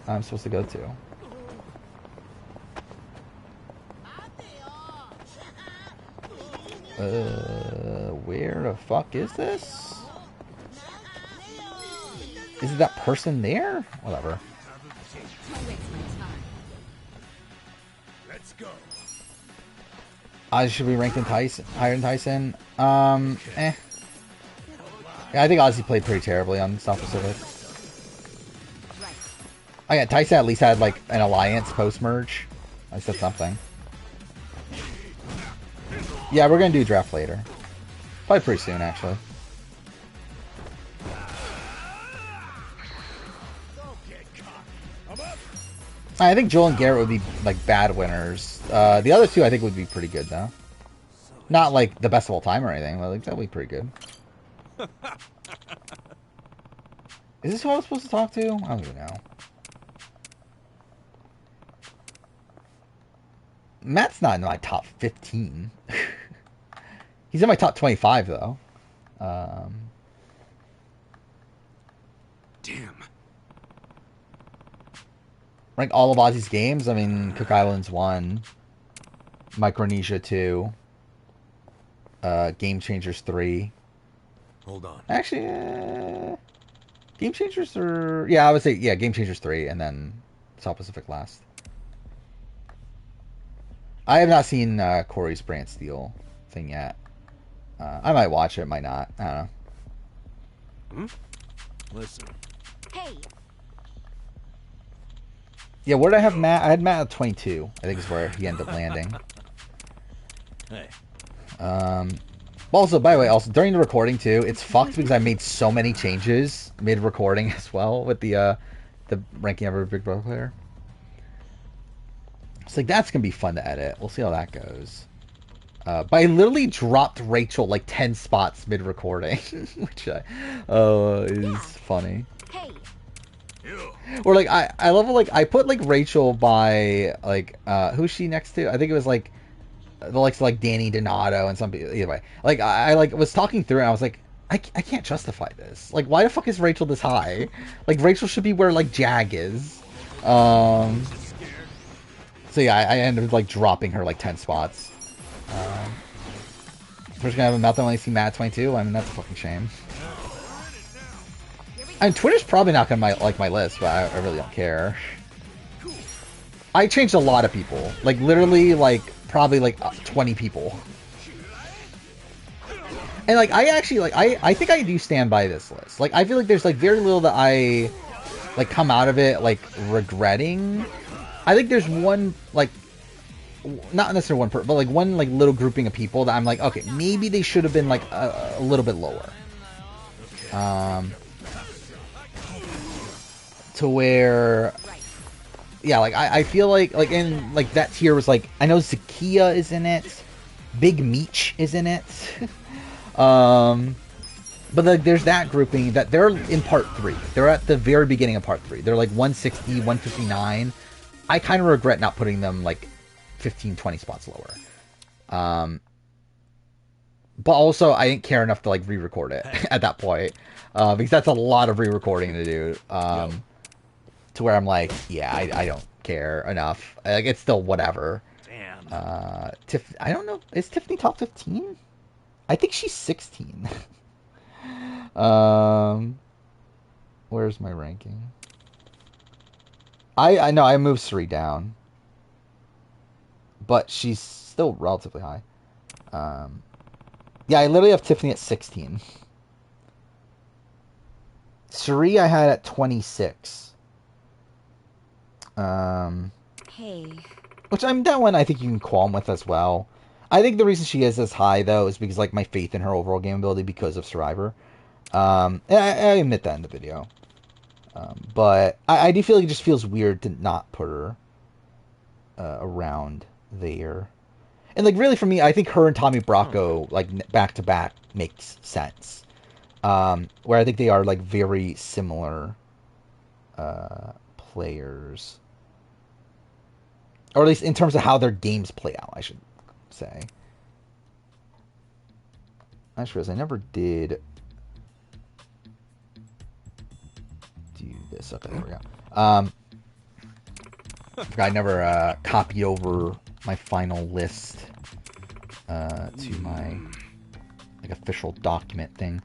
I'm supposed to go to? Where the fuck is this? Is it that person there? Whatever. Let's go. I should be ranked in Tyson, higher than Tyson. Yeah, I think Ozzy played pretty terribly on South Pacific. Oh yeah, Tyson at least had like an alliance post-merge. I said something. Yeah, we're gonna do a draft later. Probably pretty soon, actually. I think Joel and Garrett would be like bad winners. The other two I think would be pretty good though. Not like the best of all time or anything, but like that would be pretty good. Is this who I was supposed to talk to? I don't even know. Matt's not in my top 15. He's in my top 25, though. Damn. Rank all of Ozzy's games. I mean, Cook Islands 1. Micronesia 2. Game Changers 3. Hold on. Actually, Game Changers are... Yeah, I would say, yeah, Game Changers 3, and then South Pacific last. I have not seen Corey's Brand Steel thing yet. I might watch it, might not. I don't know. Listen. Hey. Yeah, where did I have Matt? I had Matt at 22. I think is where he ended up landing. Hey. Also, by the way, also during the recording too, it's fucked because I made so many changes mid-recording as well with the ranking of every Big Brother player. It's like that's gonna be fun to edit. We'll see how that goes. But I literally dropped Rachel like 10 spots mid-recording, which is funny. Hey. Or like I love like I put like Rachel by like who's she next to? I think it was like the likes of like Danny Donato and some people. Either way, like I like was talking through and I was like I can't justify this. Like why the fuck is Rachel this high? Like Rachel should be where like Jag is. So yeah, I ended up like dropping her like 10 spots. Twitter's gonna have a meltdown when they see Matt 22. I mean that's a fucking shame. And Twitter's probably not gonna like my list, but I really don't care. I changed a lot of people, like literally, like probably like 20 people. And like I actually like I think I do stand by this list. Like I feel like there's like very little that I like come out of it like regretting. I think there's one like not necessarily one but like one like little grouping of people that I'm like okay maybe they should have been like a little bit lower. To where, yeah, like I feel like in like that tier was like I know Zakia is in it, Big Meech is in it, but like there's that grouping that they're in part 3. They're at the very beginning of part 3. They're like 160, 159. I kind of regret not putting them like 15, 20 spots lower. But also I didn't care enough to like re-record it at that point, because that's a lot of re-recording to do. To where I'm like, yeah, I don't care enough. Like, it's still whatever. Damn. I don't know. Is Tiffany top 15? I think she's 16. Where's my ranking? I know I moved Suri down, but she's still relatively high. Yeah, I literally have Tiffany at 16. Suri I had at 26. Hey. Which I'm that one I think you can qualm with as well. I think the reason she is as high though is because like my faith in her overall game ability because of Survivor. And I admit that in the video. But I do feel like it just feels weird to not put her around there. And like really for me, I think her and Tommy Bracco like back to back makes sense. Where I think they are like very similar players. Or at least in terms of how their games play out, I should say. I just realized I never did do this. Okay, there we go. I never copied over my final list to my like official document thing.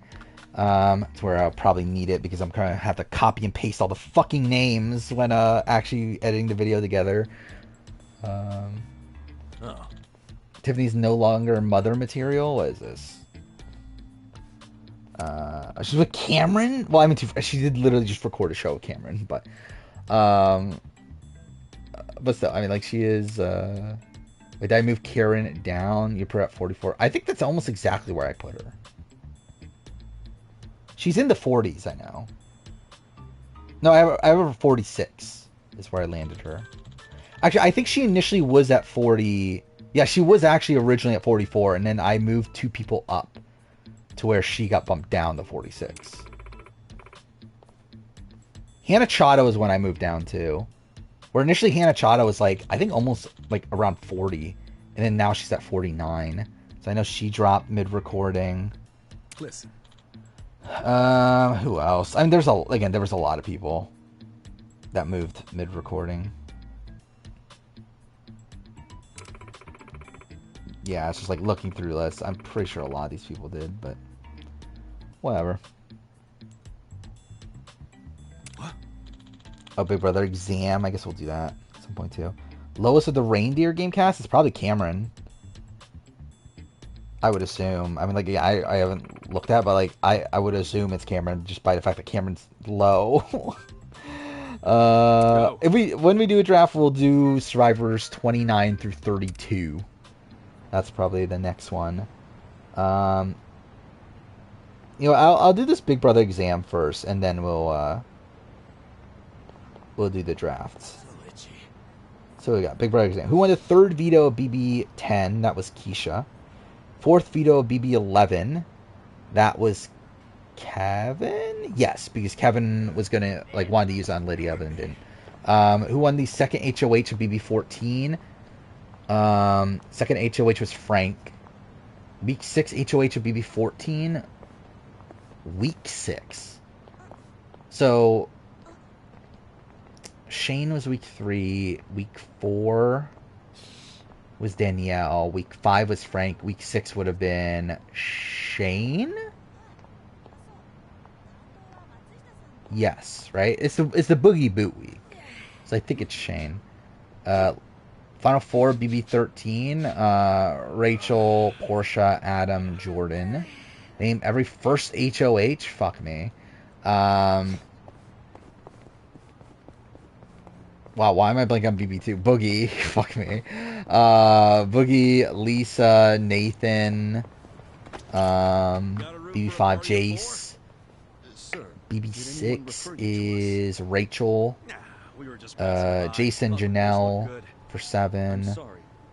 It's where I'll probably need it because I'm gonna have to copy and paste all the fucking names when actually editing the video together. Tiffany's no longer mother material. What is this? She's with Cameron. Well, I mean, she did literally just record a show with Cameron, but still, I mean, like she is. Wait, did I move Karen down? You put her at 44. I think that's almost exactly where I put her. She's in the 40s, I know. No, I have her 46 is where I landed her. Actually, I think she initially was at 40. Yeah, she was actually originally at 44, and then I moved 2 people up to where she got bumped down to 46. Hanachata was when I moved down to. Where initially Hanachata was like, I think almost like around 40. And then now she's at 49. So I know she dropped mid-recording. Listen. Who else? I mean, there was a lot of people that moved mid-recording. Yeah, it's just like looking through lists. I'm pretty sure a lot of these people did, but whatever. What? Oh, Big Brother exam. I guess we'll do that at some point too. Lowest of the reindeer game cast is probably Cameron. I would assume. I mean, like, yeah, I haven't looked at, but like, I would assume it's Cameron just by the fact that Cameron's low. When we do a draft, we'll do survivors 29 through 32. That's probably the next one. I'll do this Big Brother exam first, and then we'll do the drafts. So we got Big Brother exam. Who won the third veto of BB10? That was Keisha. Fourth veto of BB11. That was Kevin? Yes, because Kevin was gonna wanted to use it on Lydia, but didn't. Who won the second HOH of BB14? Second HOH was Frank. Week 6 HOH of BB14. Week 6. So Shane was week 3. Week 4 was Danielle. Week 5 was Frank. Week 6 would have been Shane? Yes, right? It's the Boogie Boot week. So I think it's Shane. Final 4, BB13. Rachel, Portia, Adam, Jordan. Name every first HOH. Fuck me. Wow, why am I blanking on BB2? Boogie. Fuck me. Boogie, Lisa, Nathan, BB5, Jace. BB6 is Rachel. Jason, Janelle for 7.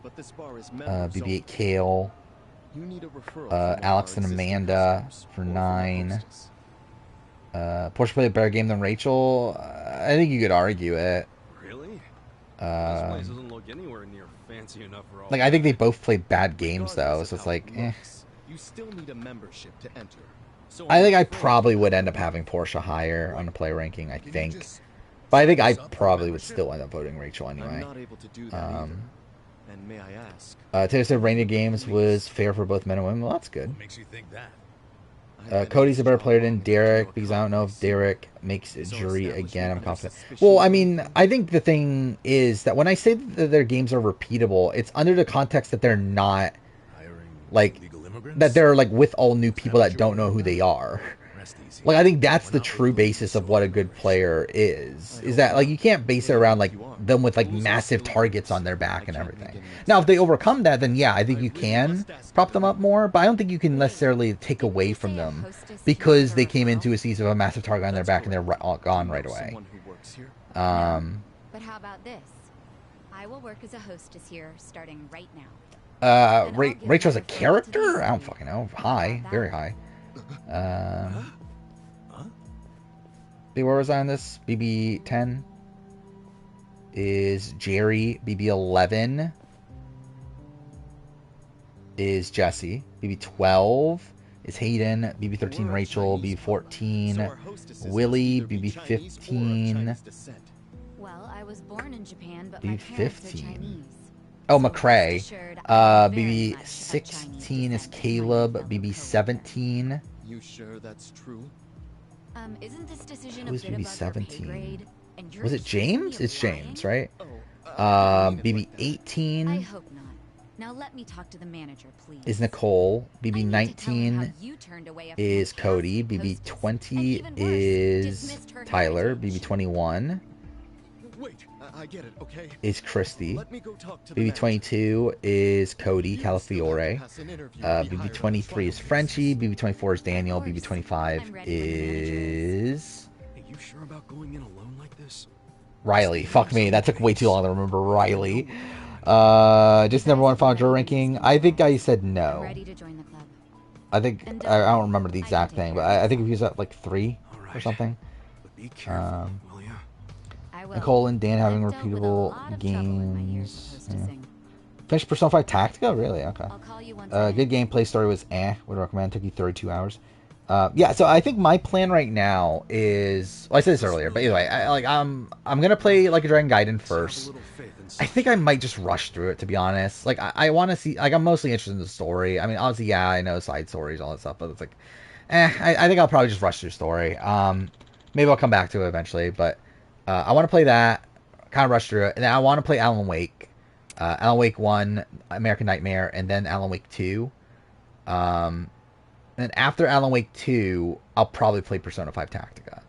BB8, Kale. Alex and Amanda for 9. Portia played a better game than Rachel. I think you could argue it. Really? This place doesn't look anywhere near fancy enough for all I think they both played bad games though, so it's like, eh. You still need a membership to enter. So I think I probably would end up having Portia higher on the play ranking, I think. But I think I probably would still end up voting Rachel anyway. And may I ask? Taylor said Reindeer Games was fair for both men and women. Well, that's good. What makes you think that? Cody's a better player than Derek because I don't know if Derek makes a jury again. I'm confident. Well, I mean, I think the thing is that when I say that their games are repeatable, it's under the context that they're not that they're with all new people that don't know who they are. I think that's the true basis of what a good player is that you can't base it around them with massive targets on their back and everything. Now, if they overcome that, then yeah, I think you can prop them up more, but I don't think you can necessarily take away from them because they came into a season of a massive target on their back and they're gone right away. But how about this? I will work as a hostess here starting right now. Rachel's a character? I don't fucking know. High. Very high. Where was I on this? BB10 is Jerry. BB11 is Jesse. BB12 is Hayden. BB13 Rachel. BB14 Willie. BB15. Well, I was born in Japan, but my parents are Chinese. Oh, McCrae. BB16 is Caleb. BB17. You sure that's true? Isn't this decision Who's a bit above your pay BB17? grade? And you're Was it James? accusing It's me of James, lying? right? BB18 I hope not. Now let me talk to the manager, please. is Nicole. I need to tell him BB19 how you turned away a is Cody. fantastic hostess, and BB20 even worse, is dismissed her Tyler. heritage. BB21 Wait, I get it, okay? is Christy. Let me go talk to the BB22 is Cody manager. You still have to Calafiore. pass an interview to be hired on BB23 is trial Frenchie. basis. BB24 is Daniel. Of course. I'm BB25 ready when the manager is Hey, you sure about going in alone like this? Riley. Fuck me, that took way too long to remember Riley. Just number one final draw ranking. I think I said I'm no. ready to join the club. I think I don't remember the exact thing, but I think he was at 3 or something. But be careful, will ya? I will. Nicole and Dan having I've dealt with a repeatable lot of trouble in my years games. of hostessing. Finished Persona 5 Tactica? Really? Okay. I'll call you once I Good gameplay. Story was Would recommend. Took you 32 hours. Yeah, so I think my plan right now is... Well, I said this earlier, but either way, I'm gonna play Like a Dragon Gaiden first. I think I might just rush through it, to be honest. Like, I want to see... Like, I'm mostly interested in the story. I mean, obviously, yeah, I know side stories, all that stuff, but it's like... I think I'll probably just rush through story. Maybe I'll come back to it eventually, but I want to play that, kind of rush through it, and then I want to play Alan Wake. Alan Wake 1, American Nightmare, and then Alan Wake 2. And after Alan Wake 2, I'll probably play Persona 5 Tactica.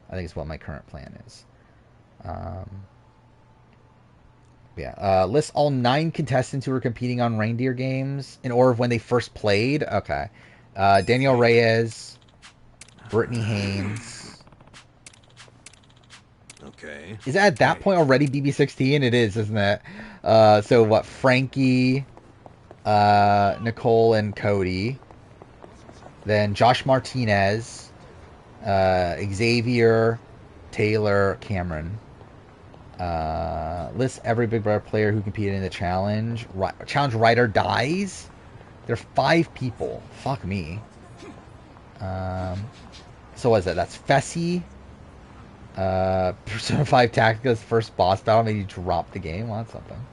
I think it's what my current plan is. List all 9 contestants who were competing on reindeer games in order of when they first played. Okay. Daniel Reyes, Brittany Haynes. Okay. Is it at that point already BB16? It is, isn't it? So what? Frankie, Nicole, and Cody. Then Josh Martinez, Xavier, Taylor, Cameron. List every Big Brother player who competed in the challenge. Challenge Rider dies. There are 5 people. Fuck me. So what is that? That's Fessy. Persona 5 Tactica's first boss battle made you drop the game. Well, that's something.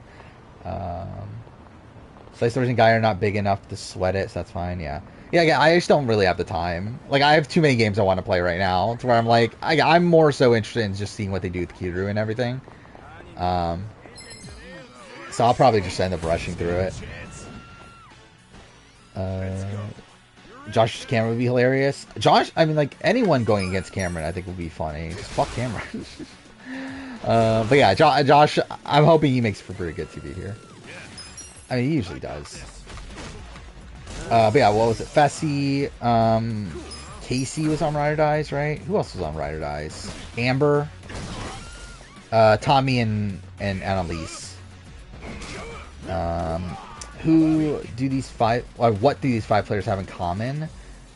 Slice Stories and Guy are not big enough to sweat it, so that's fine, yeah. Yeah, I just don't really have the time. Like, I have too many games I want to play right now, to where I'm like, I'm more so interested in just seeing what they do with Kiryu and everything. So I'll probably just end up rushing through it. Josh's Cameron would be hilarious. Josh, I mean, like, anyone going against Cameron I think would be funny. Just fuck Cameron. But yeah, Josh, I'm hoping he makes for pretty good TV here. I mean, he usually does. But yeah, what was it? Fessy, Casey was on Ride or Dies, right? Who else was on Ride or Dies? Amber, Tommy, and Annalise. Who do these 5? Or what do these 5 players have in common?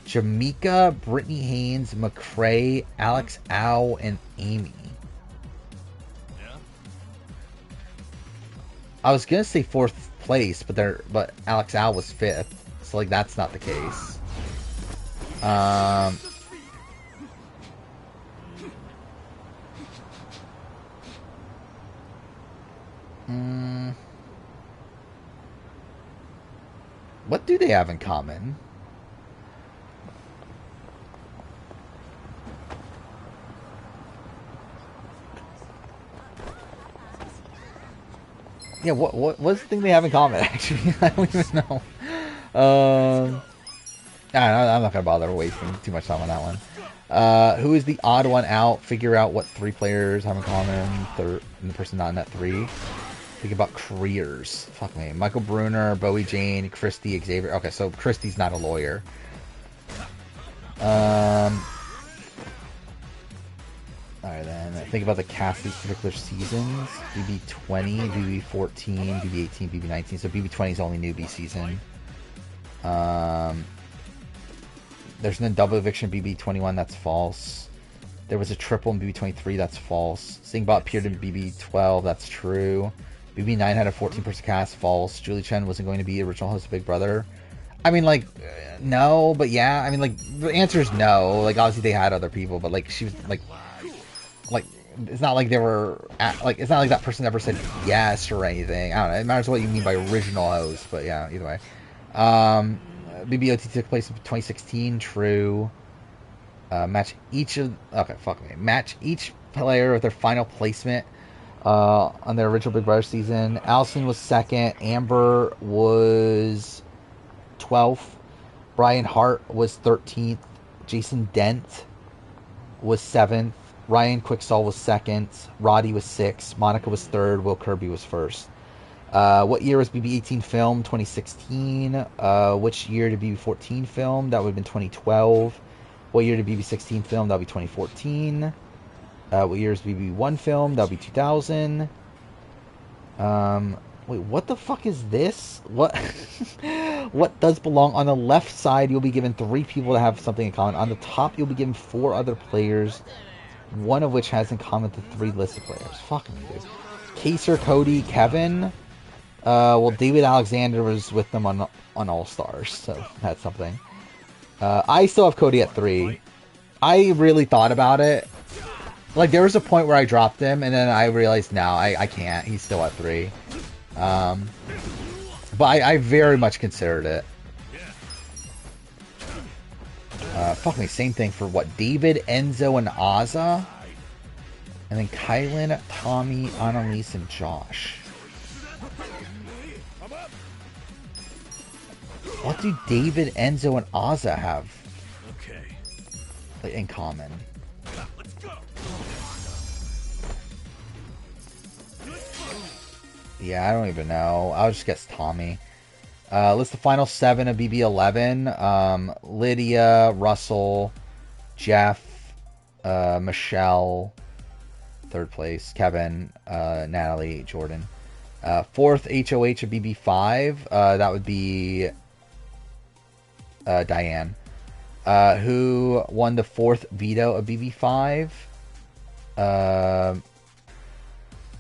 Jamaica, Brittany Haynes, McCrae, Alex Au, and Amy. I was gonna say 4th place, but Alex Au was 5th, so like that's not the case. What do they have in common? Yeah, what's the thing they have in common, actually? I don't even know. I'm not gonna bother wasting too much time on that one. Who is the odd one out? Figure out what 3 players have in common. And the person not in that 3. Think about careers. Fuck me. Michael Bruner, Bowie Jane, Christy, Xavier. Okay, so Christy's not a lawyer. Alright then, think about the cast of these particular seasons. BB20, BB14, BB18, BB19. So BB20 is the only newbie season. There's no double eviction in BB21, that's false. There was a triple in BB23, that's false. Singbot appeared in BB12, that's true. BB9 had a 14-person cast, false. Julie Chen wasn't going to be the original host of Big Brother. I mean, like, no, but yeah. I mean, like, the answer is no. Like, obviously they had other people, but, like, she was, like, it's not like they were, it's not like that person ever said yes or anything. I don't know. It matters what you mean by original host, but yeah, either way. BBOT took place in 2016, true. Match each player with their final placement on their original Big Brother season. Allison was 2nd. Amber was 12th. Brian Hart was 13th. Jason Dent was 7th. Ryan Quicksall was 2nd. Roddy was 6th. Monica was 3rd. Will Kirby was 1st. What year was BB18 filmed? 2016. Which year did BB14 film? That would have been 2012. What year did BB16 film? That would be 2014. What year is BB1 film? That would be 2000. Wait, what the fuck is this? What what does belong? On the left side, you'll be given 3 people to have something in common. On the top, you'll be given 4 other players one of which has in common the 3 listed players. Fuck me, dude. Kaser, Cody, Kevin. Well, David Alexander was with them on All Stars, so that's something. I still have Cody at 3. I really thought about it. Like, there was a point where I dropped him, and then I realized, no, I can't. He's still at 3. But I very much considered it. Fuck me, same thing for what? David, Enzo, and Azza? And then Kylan, Tommy, Annalise, and Josh. What do David, Enzo, and Azza have in common? Yeah, I don't even know. I'll just guess Tommy. List the final 7 of BB11. Lydia, Russell, Jeff, Michelle, 3rd place, Kevin, Natalie, Jordan. 4th HOH of BB5, that would be Diane. Who won the 4th veto of BB5?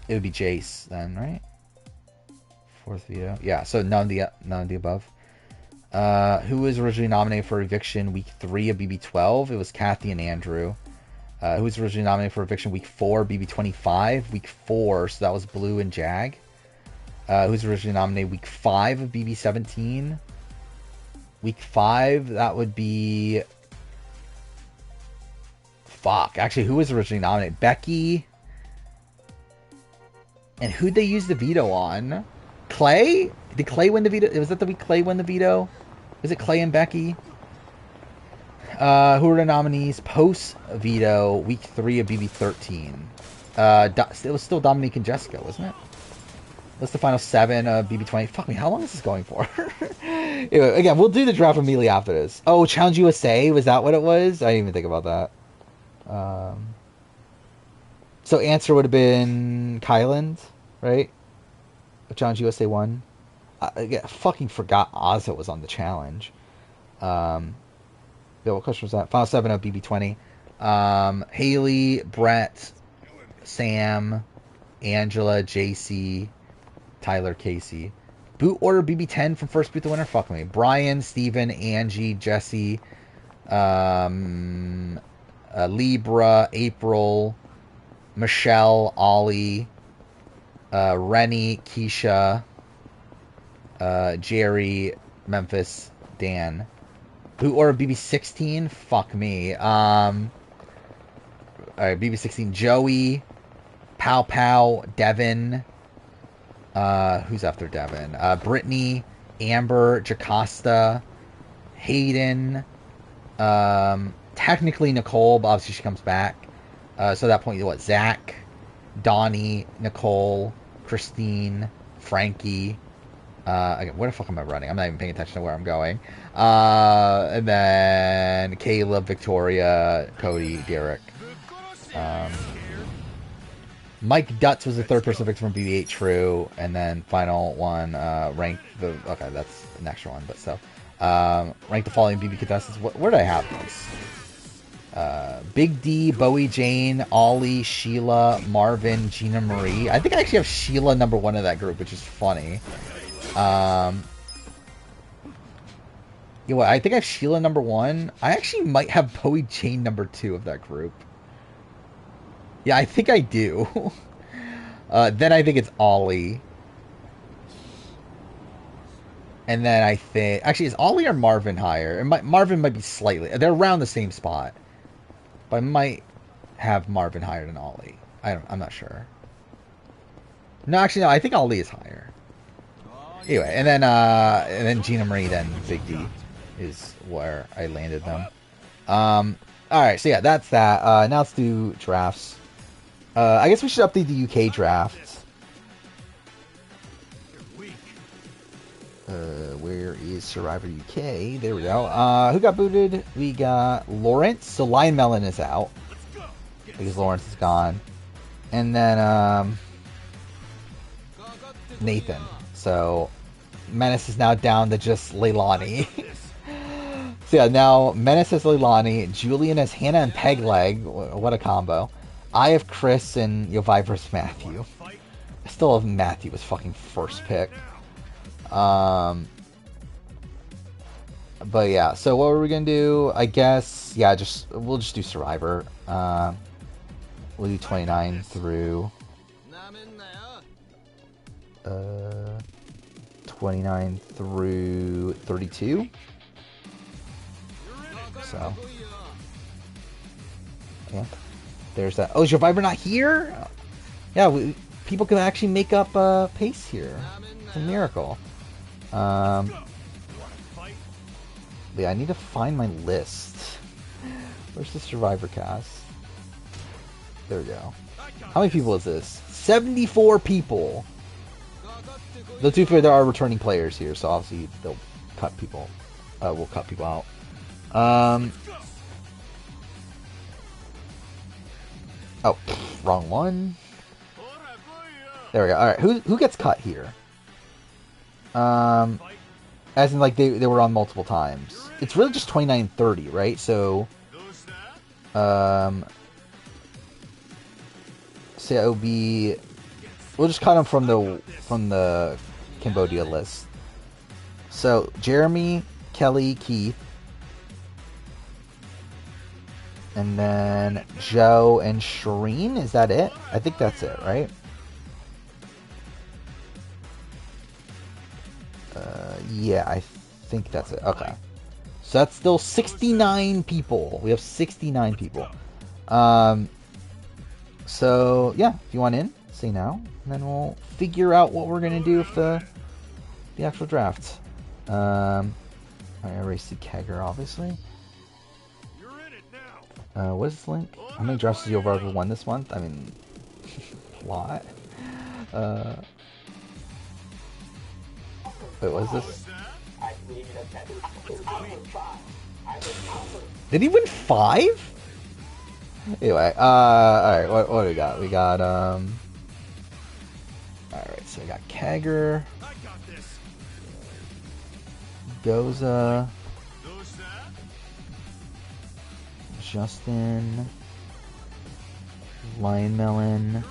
It would be Jace then, right? 4th veto. Yeah, so none of the above. Who was originally nominated for eviction week 3 of BB12? It was Kathy and Andrew. Who was originally nominated for eviction week 4, BB25, week 4, so that was Blue and Jag. Who was originally nominated week 5 of BB17. Week 5, that would be... Fuck, actually, who was originally nominated? Becky. And who'd they use the veto on? Clay? Did Clay win the veto? Was that the week Clay won the veto? Was it Clay and Becky? Who were the nominees? Post veto, week 3 of BB13. It was still Dominique and Jessica, wasn't it? That's the final 7 of BB20. Fuck me, how long is this going for? Anyway, again, we'll do the draft immediately after this. Oh, Challenge USA, was that what it was? I didn't even think about that. So answer would have been Kyland, right? Challenge USA 1. I fucking forgot Ozza was on the challenge. Yeah, what question was that? Final 7 of BB20. Haley, Brett, Sam, Angela, JC, Tyler, Casey. Boot order BB10 from first boot to winner? Fuck me. Brian, Steven, Angie, Jesse, Libra, April, Michelle, Ollie, Rennie, Keisha, Jerry, Memphis, Dan. Boot order BB16? Fuck me. Alright, BB16, Joey, Pow Pow, Devin. Who's after Devin? Brittany, Amber, Jocasta, Hayden, technically Nicole, but obviously she comes back. So at that point, what? Zach, Donnie, Nicole, Christine, Frankie. Again, where the fuck am I running? I'm not even paying attention to where I'm going. And then Caleb, Victoria, Cody, Derek. Mike Dutz was the 3rd person picked from BB8, true. And then final one, rank the... Okay, that's an extra one, but so. Rank the following BB contestants. Where did I have those? Big D, Bowie Jane, Ollie, Sheila, Marvin, Gina Marie. I think I actually have Sheila number 1 of that group, which is funny. You know what? I think I have Sheila number 1. I actually might have Bowie Jane number 2 of that group. Yeah, I think I do. Then I think it's Ollie. And then I think... Actually, is Ollie or Marvin higher? Marvin might be slightly... They're around the same spot. But I might have Marvin higher than Ollie. I'm not sure. No, actually, no. I think Ollie is higher. Anyway, and then Gina Marie, then Big D is where I landed them. Alright, so yeah, that's that. Now let's do drafts. I guess we should update the UK draft. Where is Survivor UK? There we go. Who got booted? We got Lawrence. So Lion Melon is out because Lawrence is gone. And then Nathan. So Menace is now down to just Leilani. So yeah, now Menace has Leilani. Julian has Hannah and Pegleg. What a combo. I have Chris and Yovi versus Matthew. I still have Matthew as fucking first pick. But yeah, so what were we gonna do? I guess, yeah, we'll just do Survivor. We'll do 29 through 29 through 32. So yeah, there's that. Oh, is Survivor not here? Yeah, people can actually make up pace here. It's a miracle. Yeah, I need to find my list. Where's the Survivor cast? There we go. How many people is this? 74 people. The two fair, there are returning players here, so obviously they'll cut people. We'll cut people out. Oh, wrong one. There we go. All right, who gets cut here? As in, like, they were on multiple times. It's really just 29 and 30, right? So, so it will be. We'll just cut them from the Cambodia list. So Jeremy, Kelly, Keith, and then Joe and Shireen. Is that it? I think that's it, right? Yeah, I think that's it. Okay. So that's still 69 people. We have 69 people. So, yeah, if you want in, say now. And then we'll figure out what we're going to do with the actual draft. I erased the Kegger, obviously. What is this link? How many drafts has Yovar won this month? I mean, a lot. Wait, what is this? Did he win 5? Anyway, alright, what do we got? We got, alright, so we got Kagger, Goza, Justin, Lion Melon,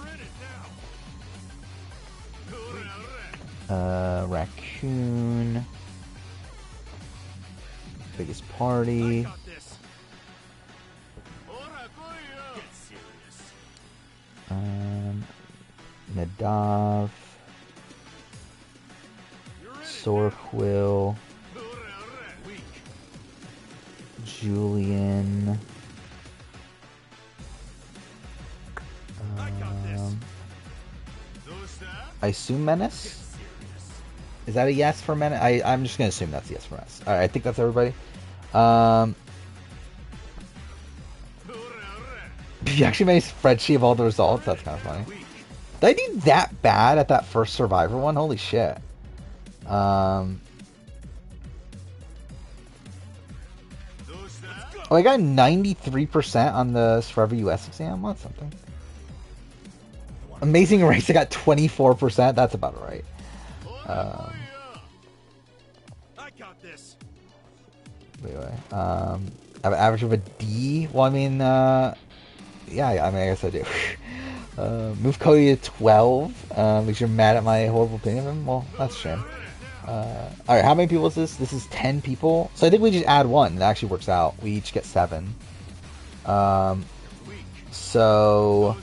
Raccoon, Biggest Party, Nadav, Sorquill, Julian, I assume Menace? Is that a yes for Menace? I'm just going to assume that's a yes for Menace. Alright, I think that's everybody. You actually made a spreadsheet of all the results? That's kind of funny. Did I do that bad at that first Survivor one? Holy shit. Oh, I got 93% on the Survivor US exam. That's something. Amazing Race, I got 24%. That's about right. I got this. Anyway, I have an average of a D. Well, I mean, yeah, I mean, I guess I do. Move Cody to 12 because you're mad at my horrible opinion of him. Well, that's a shame. Alright, how many people is this? This is 10 people. So I think we just add 1. It actually works out. We each get 7. So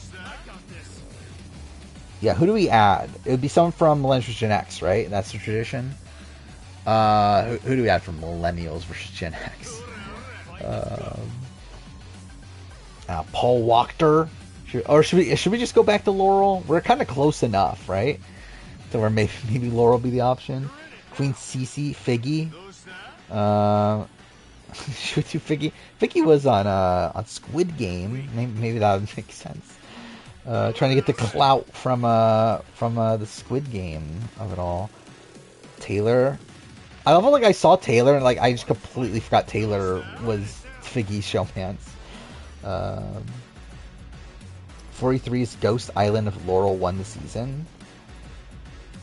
yeah, who do we add? It would be someone from Millennials vs. Gen X, right? That's the tradition. Who do we add from Millennials versus Gen X? Paul Wachter. Should we just go back to Laurel? We're kind of close enough, right? So where maybe Laurel will be the option. Queen Cece, Figgy. Should we do Figgy? Figgy was on Squid Game. Maybe that would make sense. Trying to get the clout from the Squid Game of it all. Taylor. I love how, like, I saw Taylor and, like, I just completely forgot Taylor was Figgy's showmance. 43's Ghost Island of Laurel won the season.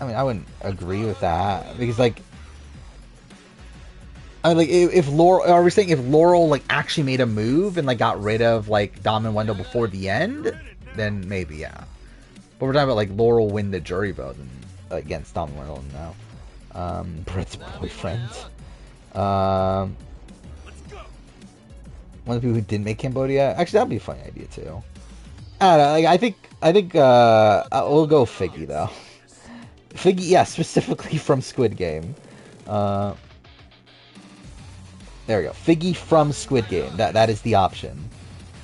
I mean, I wouldn't agree with that because, like, if Laurel, are we saying if Laurel, like, actually made a move and, like, got rid of, like, Dom and Wendell before the end, then maybe, yeah. But we're talking about like Laurel win the jury vote and, against Tom Riddle now. Brett's boyfriend. One of the people who didn't make Cambodia. Actually, that'd be a funny idea too. I don't know. Like, I think we'll go Figgy though. Figgy, yeah, specifically from Squid Game. There we go. Figgy from Squid Game. That is the option.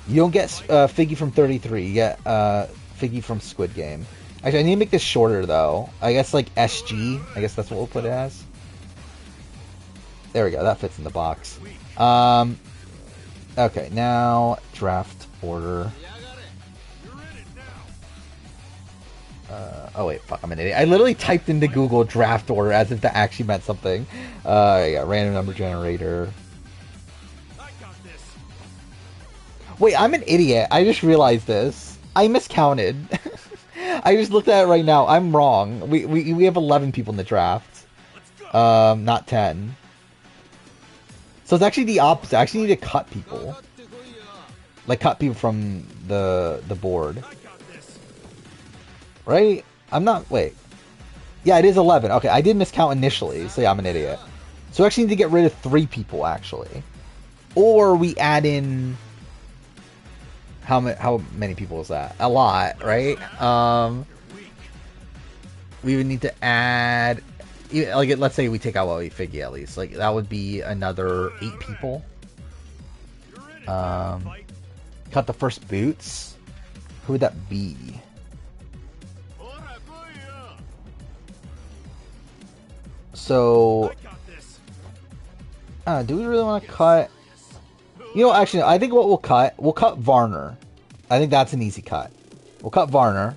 You don't get Figgy from 33. You get Figgy from Squid Game. Actually, I need to make this shorter though. I guess like SG. I guess that's what we'll put it as. There we go. That fits in the box. Okay, now draft order. Oh wait, fuck, I'm an idiot. I literally typed into Google draft order as if that actually meant something. Yeah, random number generator. Wait, I'm an idiot. I just realized this. I miscounted. I just looked at it right now. I'm wrong. We have 11 people in the draft. Not 10. So it's actually the opposite. I actually need to cut people. Like, cut people from the board. Right? I'm not... Wait. Yeah, it is 11. Okay, I did miscount initially. So yeah, I'm an idiot. So we actually need to get rid of 3 people, actually. Or we add in... How many people is that? A lot, right? We would need to add... Like, let's say we take out Wally Figgy at least. Like, that would be another 8 people. Cut the first boots. Who would that be? So... do we really want to cut... You know, actually, I think what we'll cut Varner. I think that's an easy cut. We'll cut Varner.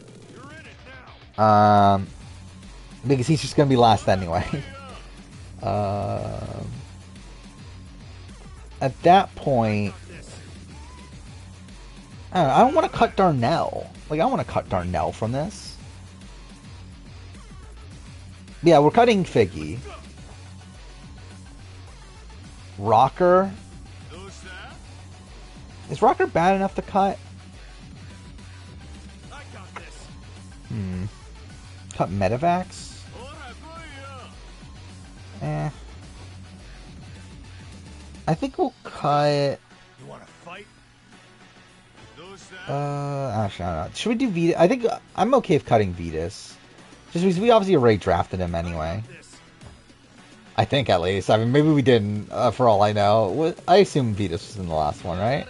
Because he's just going to be last anyway. At that point... I don't want to cut Darnell. Like, I want to cut Darnell from this. Yeah, we're cutting Figgy. Rocker. Is Rocker bad enough to cut? Cut Medivacs? I think we'll cut... You want to fight? Actually, I don't know. Should we do Vetus? I think I'm okay with cutting Vetus. Just because we obviously already drafted him anyway. I think, at least. I mean, maybe we didn't, for all I know. I assume Vetus was in the last one, right?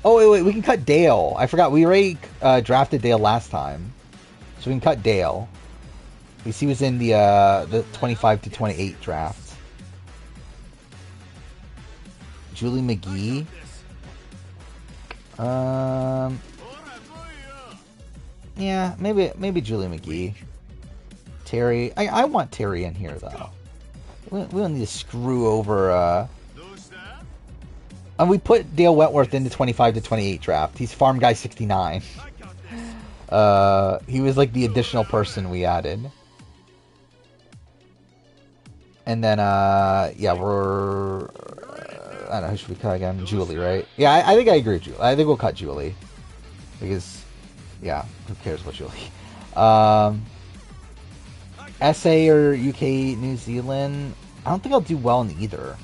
Oh, wait, we can cut Dale. I forgot, we already drafted Dale last time. So we can cut Dale. We see he was in the 25 to 28 draft. Julie McGee. Yeah, maybe Julie McGee. Terry. I want Terry in here, though. We don't need to screw over... And we put Dale Wentworth in the 25 to 28 draft. He's Farm Guy 69. He was like the additional person we added. And then, yeah, we're... I don't know, who should we cut again? Julie, right? Yeah, I think I agree with Julie. I think we'll cut Julie. Because, yeah, who cares about Julie? SA or UK, New Zealand? I don't think I'll do well in either.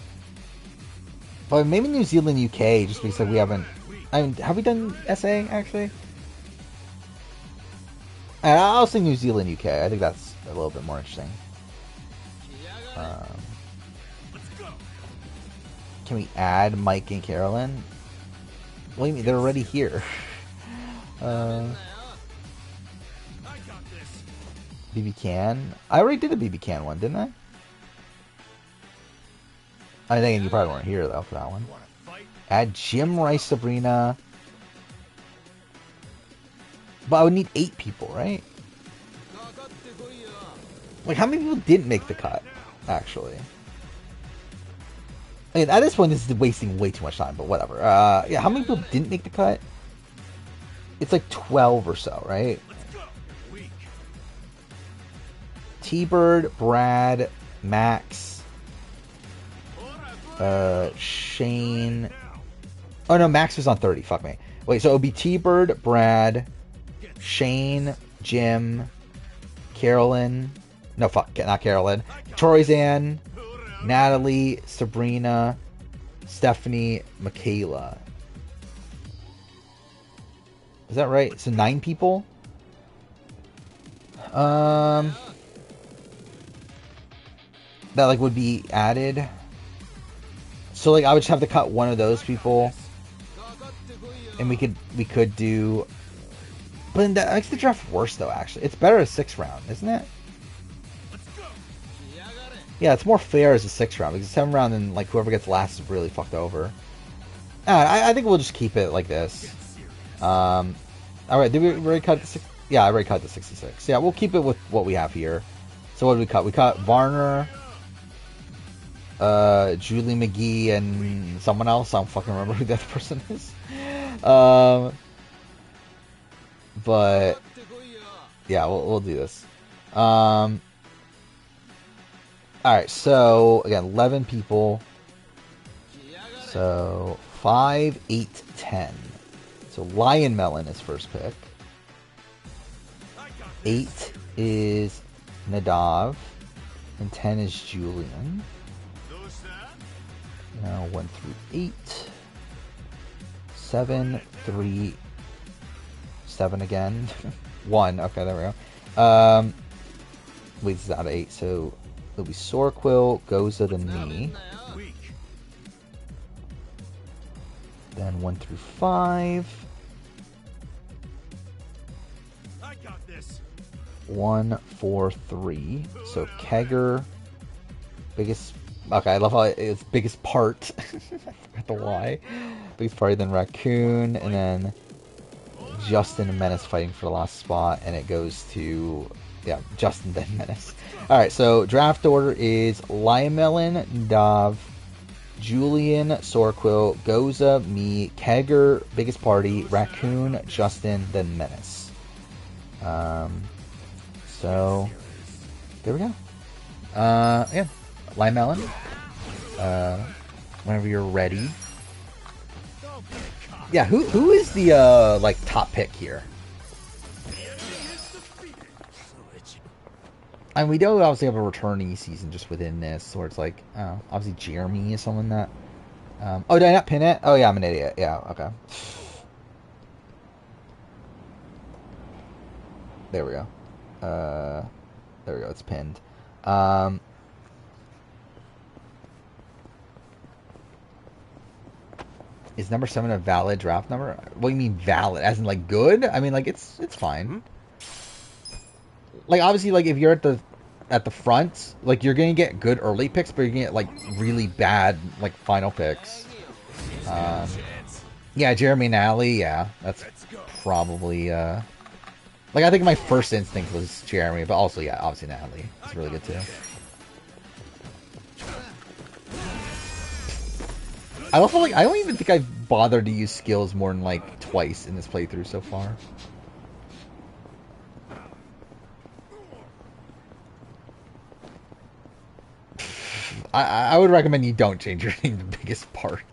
But maybe New Zealand, UK, just because like, we haven't... I mean, have we done SA, actually? I'll say New Zealand, UK. I think that's a little bit more interesting. Can we add Mike and Carolyn? What do you mean? They're already here. BB Can? I already did a BB Can one, didn't I? I think you probably weren't here, though, for that one. Add Jim Rice, Sabrina. But I would need 8 people, right? Like, how many people didn't make the cut, actually? I mean, at this point, this is wasting way too much time, but whatever. Yeah, how many people didn't make the cut? It's like 12 or so, right? T-Bird, Brad, Max, Shane. Oh no, Max was on 30. Fuck me. Wait, so it would be T-Bird, Brad, Shane, Jim, Carolyn. No, fuck, not Carolyn. Troyzan, Natalie, Sabrina, Stephanie, Michaela. Is that right? So 9 people? That like would be added. So like I would just have to cut one of those people, and we could do. But then that makes the draft worse though. Actually, it's better as 6th round, isn't it? Yeah, it's more fair as a 6th round because 7th round and like whoever gets last is really fucked over. I think we'll just keep it like this. All right, did we already cut the 6? Yeah, I already cut the 66. Yeah, we'll keep it with what we have here. So what did we cut? We cut Varner, Julie McGee, and someone else. I don't fucking remember who that person is. But yeah, we'll do this. All right, so again, 11 people. So 5, 8, 10. So Lion Melon is first pick. 8 is Nadav, and 10 is Julian. Now 1 through 8. 7, 3, 7 again. 1. Okay, there we go. Wait, this is out of 8, so it'll be Sorquill, Goza, then me. Then 1 through 5. 1, 4, 3. So Kegger, biggest. Okay, I love how it's biggest part. I forgot the Y. Biggest part, then Raccoon, and then Justin and Menace fighting for the last spot, and it goes to Justin then Menace. All right, so draft order is Lion Melon, Dav, Julian, Sorquill, Goza, me, Kegger, biggest party, Raccoon, Justin, then Menace. So there we go. Yeah, Lion Melon. Whenever you're ready. Yeah, who is the like top pick here? And we do obviously have a returning season just within this, where it's like, obviously Jeremy is someone that. Oh, did I not pin it? Oh yeah, I'm an idiot. Yeah, okay. There we go. There we go. It's pinned. Is number 7 a valid draft number? What do you mean valid? As in like good? I mean like it's fine. Like obviously like if you're at the front, like you're gonna get good early picks, but you're gonna get like really bad like final picks. Yeah, Jeremy and Natalie, yeah, that's probably like I think my first instinct was Jeremy, but also yeah, obviously Natalie. It's really good too. I also like I don't even think I've bothered to use skills more than like twice in this playthrough so far. I would recommend you don't change your name to biggest part.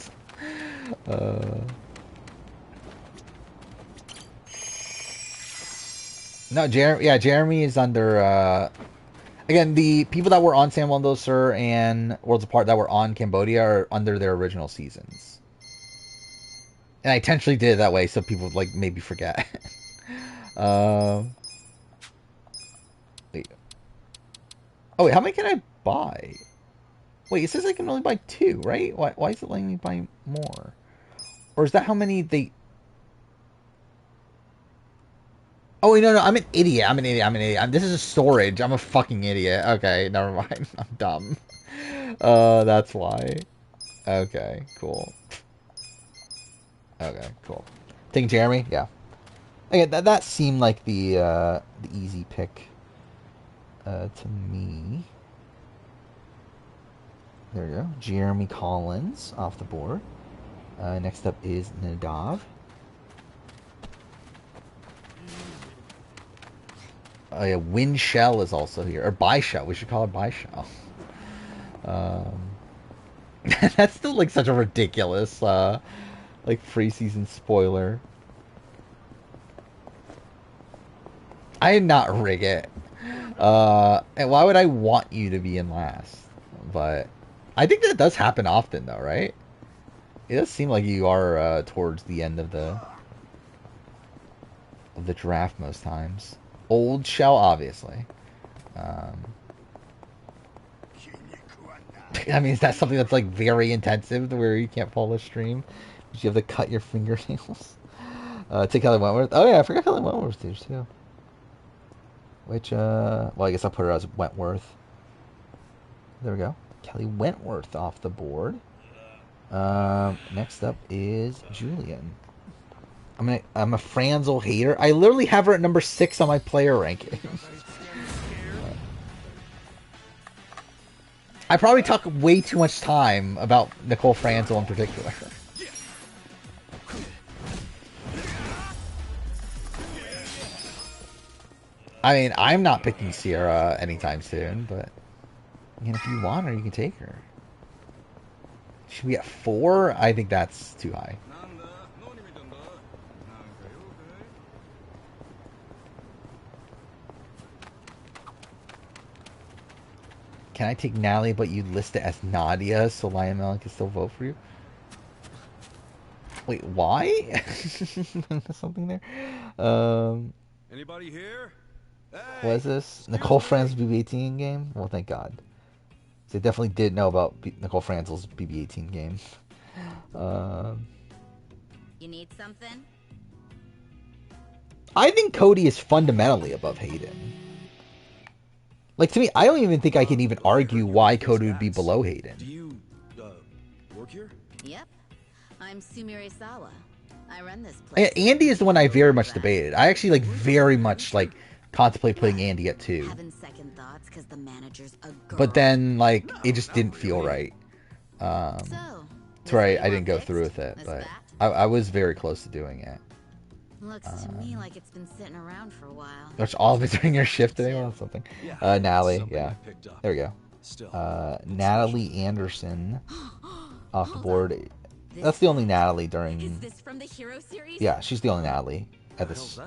No, Jeremy is under again, the people that were on San Juan del Sur and Worlds Apart that were on Cambodia are under their original seasons. And I intentionally did it that way so people like maybe forget. Wait. Oh wait, how many can I buy? Wait, it says I can only buy 2, right? Why is it letting me buy more? Or is that how many they... Oh, wait, no, I'm an idiot. This is a storage. I'm a fucking idiot. Okay, never mind. I'm dumb. That's why. Okay, cool. Okay, cool. Taking Jeremy? Yeah. Okay, that seemed like the easy pick to me. There we go. Jeremy Collins off the board. Next up is Nadav. Oh yeah, Wind Shell is also here. Or By Shell. We should call it By Shell. That's still like such a ridiculous like preseason spoiler. I did not rig it. And why would I want you to be in last? But I think that does happen often, though, right? It does seem like you are towards the end of the draft most times. Old shell, obviously. I mean, is that something that's like very intensive to where you can't follow the stream? Because you have to cut your fingernails. Take Kelly Wentworth. Oh yeah, I forgot Kelly Wentworth did too. Which, well, I guess I'll put her as Wentworth. There we go. Kelly Wentworth off the board. Next up is Julian. I'm a Franzel hater. I literally have her at number 6 on my player ranking. I probably talk way too much time about Nicole Franzel in particular. I mean, I'm not picking Sierra anytime soon, but you know, if you want her, you can take her. Should we get 4? I think that's too high. Can I take Natalie, but you list it as Nadia, so Lionel can still vote for you? Wait, why? Something there? Anybody here? Hey, what is this? Nicole Franzel's BB-18 game? Well, thank God. They definitely did know about Nicole Franzel's BB-18 game. You need something? I think Cody is fundamentally above Hayden. Like, to me, I don't even think I can even argue why Cody would be below Hayden. Do you, work here? Yep. I'm Sumire Sawa. I run this place. Andy is the one I very much debated. I actually, like, very much, like, contemplate putting Andy at 2. Having second thoughts 'cause the manager's a girl. But then, like, it just didn't feel right. That's right, I didn't go through with it, but I was very close to doing it. Looks to me like it's been sitting around for a while. That's all of it during your shift today or something. Natalie, yeah. There we go. Natalie Anderson off the board. That's the only Natalie during. Is this from the Hero series? Yeah, she's the only Natalie at this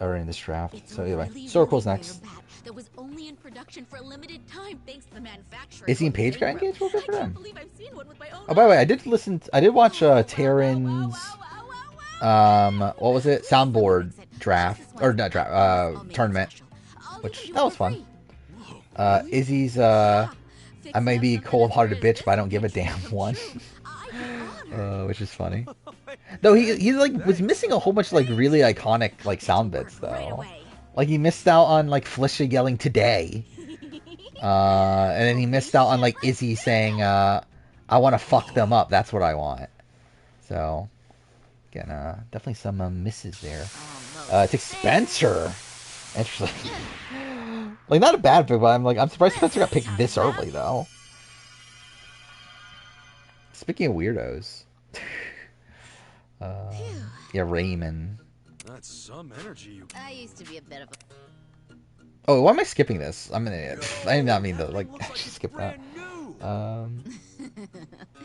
or in this draft. So anyway, Circle's next. That was only in production for a limited time thanks to the manufacturer. Is he and Paige got engaged? Well, good for them. Oh, by the way, I did watch Taryn's what was it? Soundboard draft or not draft tournament, which that was fun. Izzy's I may be a cold-hearted bitch, but I don't give a damn one. Which is funny. Though he like was missing a whole bunch of like really iconic like sound bits though. Like he missed out on like Felicia yelling today. And then he missed out on like Izzy saying I want to fuck them up. That's what I want. So again, definitely some misses there. Take Spencer. Interesting. Like not a bad pick, but I'm surprised Spencer got picked this early though. Speaking of weirdos, yeah, Raymond. That's some energy. I used to be a bit of a... Oh, why am I skipping this? I'm an idiot. I did not mean to like actually skip that. But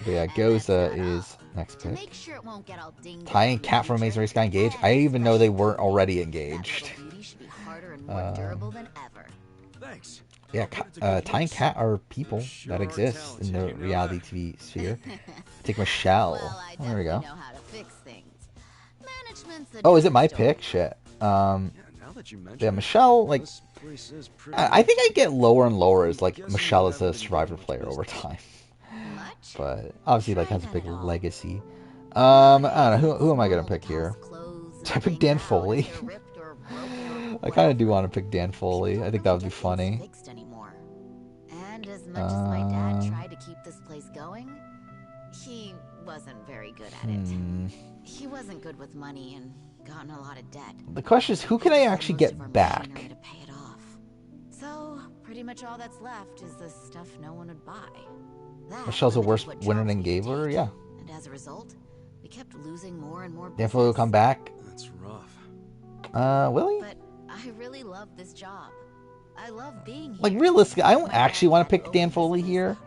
yeah, Goza is next pick. Make sure it won't get all dinged Ty and Kat from Amazing Race got engaged. I didn't even know they weren't already engaged. Thanks. Yeah, Ty and Kat are people that exist in the reality TV sphere. Take Michelle. Oh, there we go. Oh, is it my pick? Shit. Yeah, Michelle, like, I think I get lower and lower as, like, Michelle is a Survivor player over time. But, obviously, like, has a big legacy. I don't know, who am I gonna pick here? Should I pick Dan Foley? I kind of do want to pick Dan Foley. I think that would be funny. And as much as my dad tried to keep this place going, he wasn't very good at it. He wasn't good with money and got in a lot of debt. The question is, who can I actually get back? To pay it off. So, pretty much all that's left is the stuff no one would buy. Michelle's a worse winner than Gabler? Yeah. And as a result, we kept losing more and more business. Dan Foley will come back? That's rough. Will he? But I really love this job. I love being here. Like, realistically, I don't actually want to pick Dan Foley here.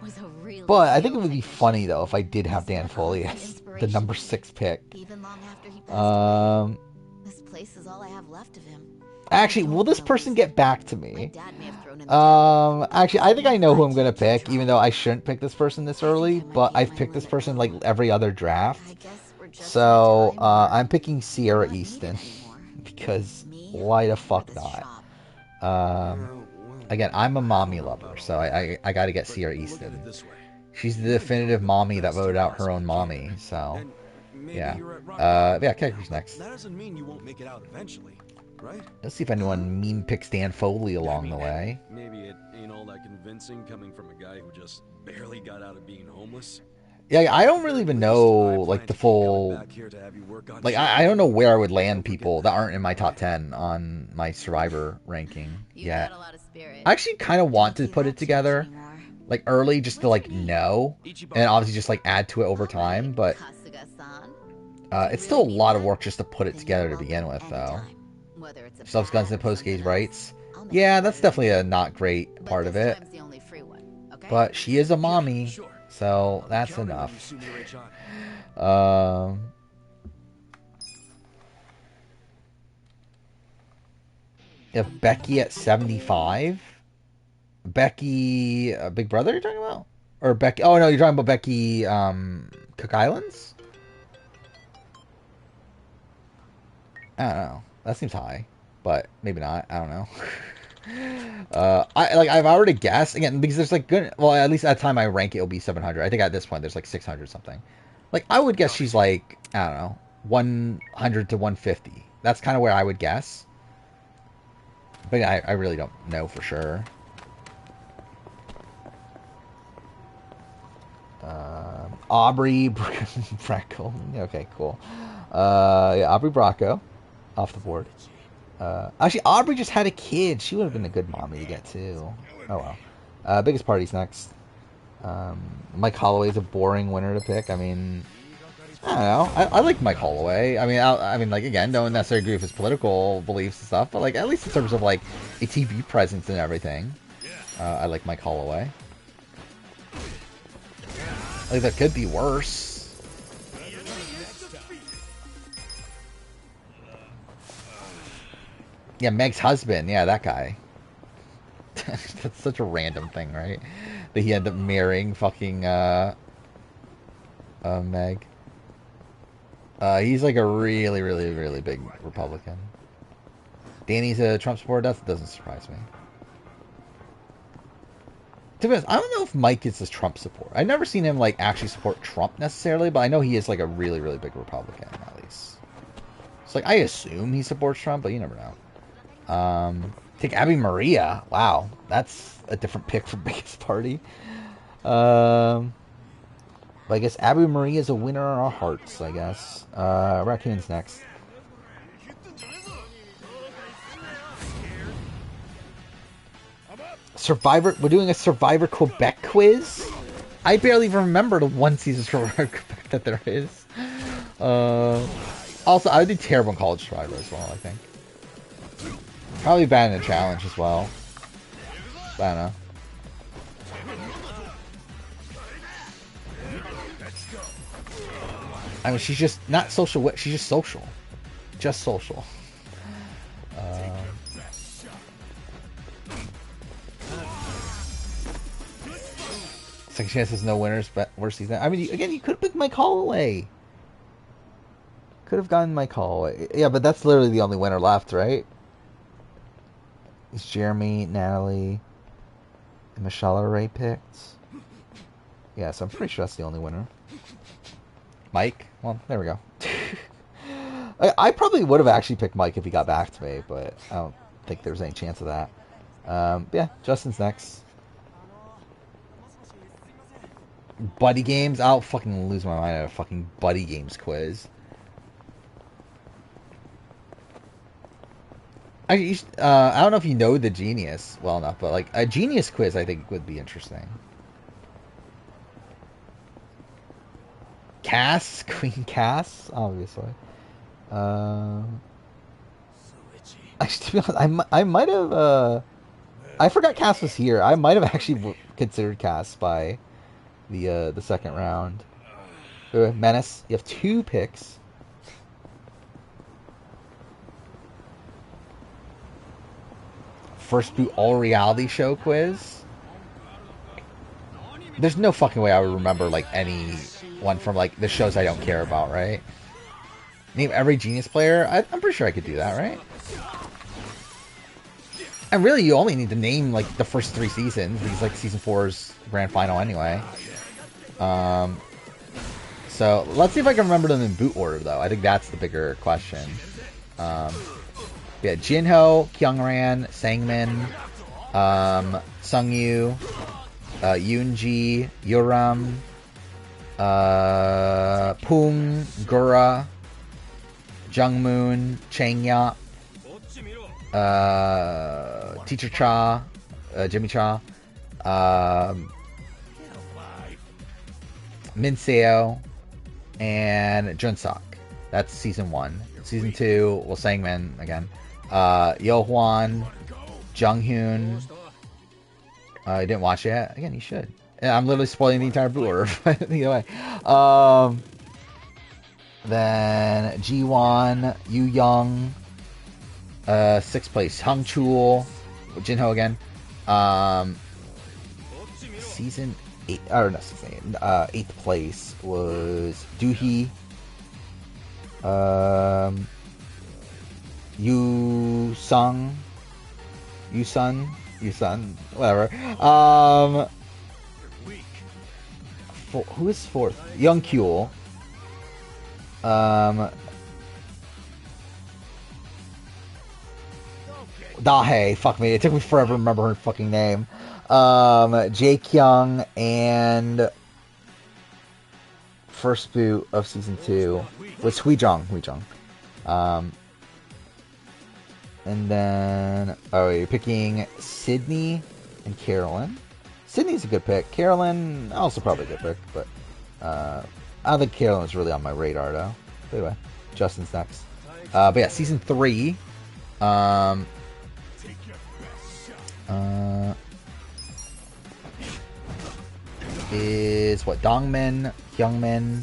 But I think it would be funny, though, if I did have Dan Foley as the number 6 pick. Even long after he passed away. This place is all I have left of him. Actually, will this person get back to My me? dad may have thrown in the Actually, I think I know who I'm gonna pick, even though I shouldn't pick this person this early, I might but be at I've my picked this limit person now. like every other I draft. guess we're just So, in a time where I'm picking Sierra we're not needed Easton. anymore. Because Me why the or fuck this not? shop. Again, I'm a mommy lover, so I gotta get But Sierra look at Easton. it this way. She's the You and definitive Young are the mommy that best voted you out her own possibly mommy, can. so... And maybe Yeah. you're at rock bottom. Yeah, Kegger's next. That doesn't mean you won't make it out eventually, right? Let's see if anyone meme picks Dan Foley along the way. Maybe it ain't all that convincing coming from a guy who just barely got out of being homeless. Yeah, I don't really even know, like, the full... Like, I don't know where I would land people that aren't in my top 10 on my Survivor ranking yet. A lot of spirit. I actually kind of want to put it together, like, early, just to, like, know, and obviously just, like, add to it over time, but it's still a lot of work just to put it together to begin with, though. Subs, guns, and post-gauge rights. Yeah, that's definitely a not great part of it. But she is a mommy, so that's enough. If Becky at 75? Becky, Big Brother you're talking about? Or Becky, oh no, you're talking about Becky, Cook Islands? I don't know. That seems high, but maybe not. I don't know. I've already guessed again because there's like good. Well, at least at the time I rank it will be 700. I think at this point there's like 600 something. Like I would guess she's like I don't know 100 to 150. That's kind of where I would guess. But I really don't know for sure. Aubrey Bracco. Okay, cool. Yeah, Aubrey Bracco off the board. Actually, Aubrey just had a kid. She would have been a good mommy to get too. Oh well. Biggest party's next. Mike Holloway's a boring winner to pick. I mean, I don't know. I like Mike Holloway. I mean, like again, don't necessarily agree with his political beliefs and stuff, but like at least in terms of like a TV presence and everything, I like Mike Holloway. Like that could be worse. Yeah, Meg's husband. Yeah, that guy. That's such a random thing, right? That he ended up marrying fucking Meg. He's like a really, really, really big Republican. Danny's a Trump supporter. That doesn't surprise me. To be honest, I don't know if Mike is a Trump supporter. I've never seen him like actually support Trump necessarily, but I know he is like a really, really big Republican at least. It's like I assume he supports Trump, but you never know. Take Abby Maria. Wow, that's a different pick from biggest party. But I guess Abby Maria is a winner in our hearts. I guess. Raccoon's next. Survivor. We're doing a Survivor Quebec quiz. I barely even remember the one season Survivor Quebec that there is. Also, I would do terrible in College Survivor as well. I think. Probably bad in a challenge as well. But I don't know. I mean, she's just not social. She's just social. Just social. Second chance has no winners, but worst season. I mean, again, you could have picked Mike Holloway. Could have gotten Mike Holloway. Yeah, but that's literally the only winner left, right? It's Jeremy, Natalie, and Michelle Ray picked. Yeah, so I'm pretty sure that's the only winner. Mike? Well, there we go. I probably would have actually picked Mike if he got back to me, but I don't think there's any chance of that. Yeah, Justin's next. Buddy games? I'll fucking lose my mind at a fucking buddy games quiz. I don't know if you know the Genius well enough, but like a Genius quiz I think would be interesting. Cass? Queen Cass? Obviously. Actually, to be honest, I might have, I forgot Cass was here. I might have actually considered Cass by the second round. Menace, you have 2 picks. first boot all reality show quiz. There's no fucking way I would remember like any one from like the shows I don't care about, right? Name every Genius player. I'm pretty sure I could do that, right? And really, you only need to name like the first 3 seasons because like season 4's grand final anyway. So let's see if I can remember them in boot order, though. I think that's the bigger question. Yeah, Jinho, Kyungran, Sangmin, Sungyu, Yoonji, Yoram, Pung, Gura, Jungmoon, Changya, Teacher Cha, Jimmy Cha, Min Seo, and Junsock. That's season 1. Season 2, well, Sangmin again. Yo Hwan, Jung Hoon. You didn't watch it yet? Again, you should. Yeah, I'm literally spoiling the entire boot order. Either way. Then Ji-won, Yu Young, 6th place, Hung Chul, Jinho again. Season 8, or no, season 8, 8th place was Doohee, Yusun, whatever. Who is 4th? Young Kyul. Dahae, fuck me, it took me forever to remember her fucking name. Jae Kyung, and first boot of season 2 was Huijong. And then, you're picking Sydney and Carolyn. Sydney's a good pick. Carolyn, also probably a good pick, but I don't think Carolyn's really on my radar, though. But anyway, Justin's next. But yeah, season 3. Is what? Dongmin, Hyungmin,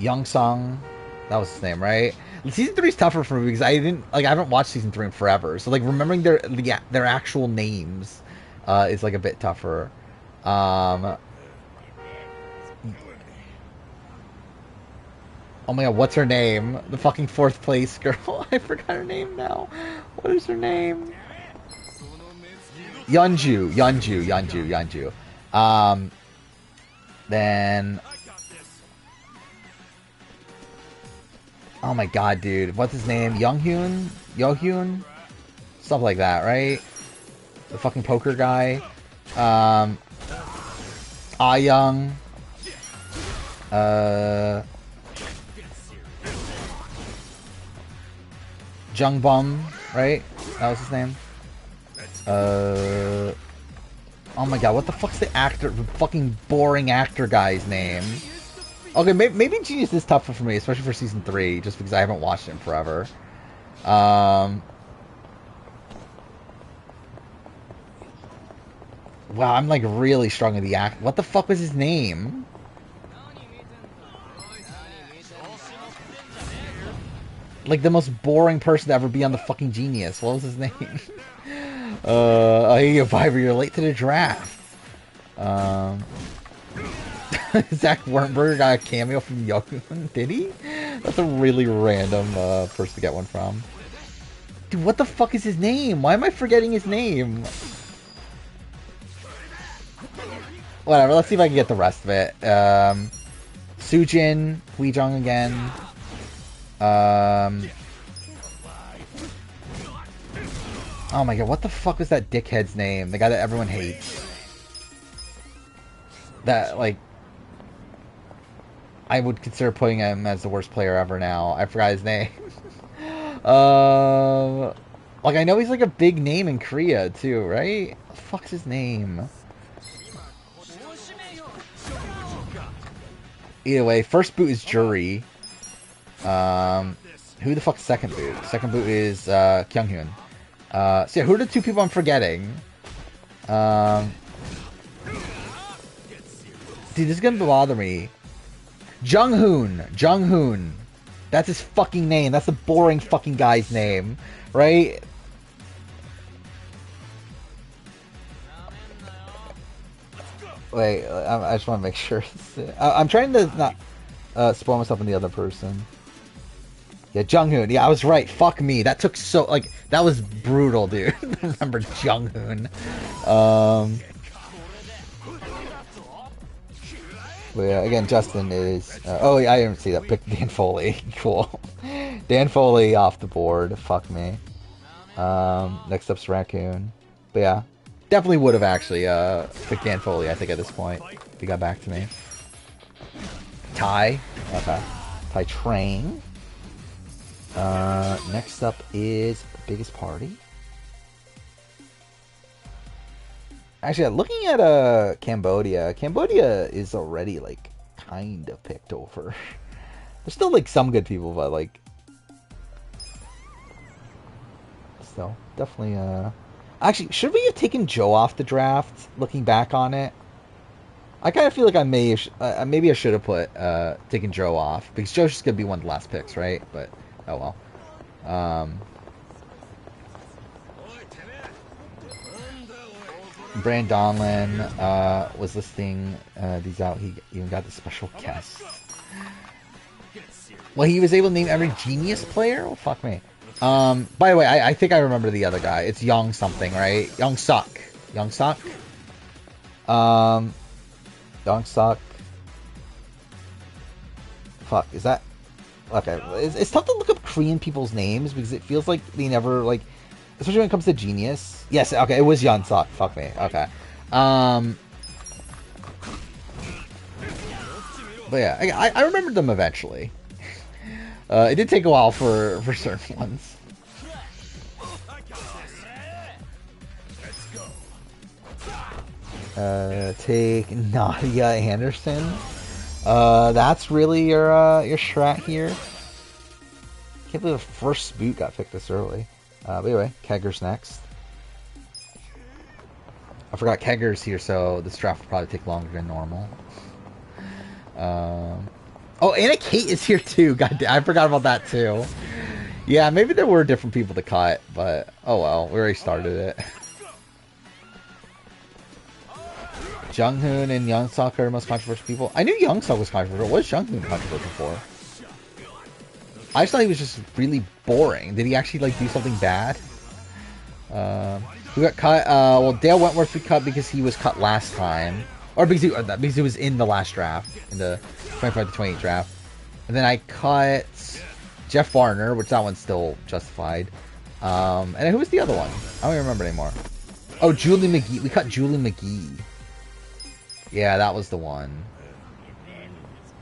Youngsung. That was his name, right? Season 3 is tougher for me because I haven't watched season 3 in forever. So like remembering their actual names is like a bit tougher. Oh my god, what's her name? The fucking 4th place girl. I forgot her name now. What is her name? Yeonju. Then, oh my god, dude, what's his name? Yohyun, stuff like that, right? The fucking poker guy. Young. Jungbum, right? That was his name. Oh my god, what the fuck's the fucking boring actor guy's name? Okay, maybe Genius is tougher for me, especially for season 3, just because I haven't watched it in forever. Wow, I'm like really strong in the act. What the fuck was his name? Like the most boring person to ever be on the fucking Genius. What was his name? Hey, Viber, you're late to the draft. Zach Wernberger got a cameo from Yakuza. Did he? That's a really random person to get one from. Dude, what the fuck is his name? Why am I forgetting his name? Whatever, let's see if I can get the rest of it. Sujin, Huijong again. Oh my god, what the fuck was that dickhead's name? The guy that everyone hates. That, like, I would consider putting him as the worst player ever now. I forgot his name. Like, I know he's like a big name in Korea, too, right? What the fuck's his name? Either way, first boot is Jury. Who the fuck's second boot? Second boot is Kyunghoon. So yeah, who are the 2 people I'm forgetting? Dude, this is gonna bother me. Jung Hoon. That's his fucking name. That's the boring fucking guy's name, right? Wait, I just want to make sure. I'm trying to not spoil myself in the other person. Yeah, Jung-hoon. Yeah, I was right. Fuck me. That took so... Like, that was brutal, dude. I remember Jung-hoon. But yeah, again, Justin is... oh, yeah, I didn't see that. Pick Dan Foley. Cool. Dan Foley off the board. Fuck me. Next up's Raccoon. But yeah, definitely would have actually picked Dan Foley, I think, at this point. If he got back to me. Ty. Okay. Ty Train. Next up is Biggest Party. Actually, looking at Cambodia is already like kind of picked over. There's still like some good people, but like still definitely actually, should we have taken Joe off the draft? Looking back on it, I kind of feel like I maybe I should have put taken Joe off, because Joe's just gonna be one of the last picks, right? But oh well. Brand Donlin was listing these out. He even got the special guest. Well, he was able to name every Genius player? Well, fuck me. By the way, I think I remember the other guy. It's Young something, right? Young Suk. Young Suk? Young Suk. Fuck, is that... Okay, it's tough to look up Korean people's names, because it feels like they never, like... Especially when it comes to Genius. Yes, okay, it was Young Suk. Fuck me. Okay. But yeah, I remembered them eventually. It did take a while for certain ones. Take Nadia Anderson. That's really your strat here. Can't believe the first boot got picked this early. But anyway, Kegger's next. I forgot Kegger's here, so this draft will probably take longer than normal. Oh, Anna Kate is here too. God damn, I forgot about that too. Yeah, maybe there were different people to cut, but oh well, we already started it. Jung-hoon and Young Suk are the most controversial people. I knew Young Suk was controversial. What is Jung-hoon controversial for? I just thought he was just really boring. Did he actually like do something bad? Who got cut? Well, Dale Wentworth we cut because he was cut last time, or because he was in the last draft, in the 25-28 draft. And then I cut Jeff Varner, which that one's still justified. And then who was the other one? I don't even remember anymore. Oh, Julie McGee. We cut Julie McGee. Yeah, that was the one.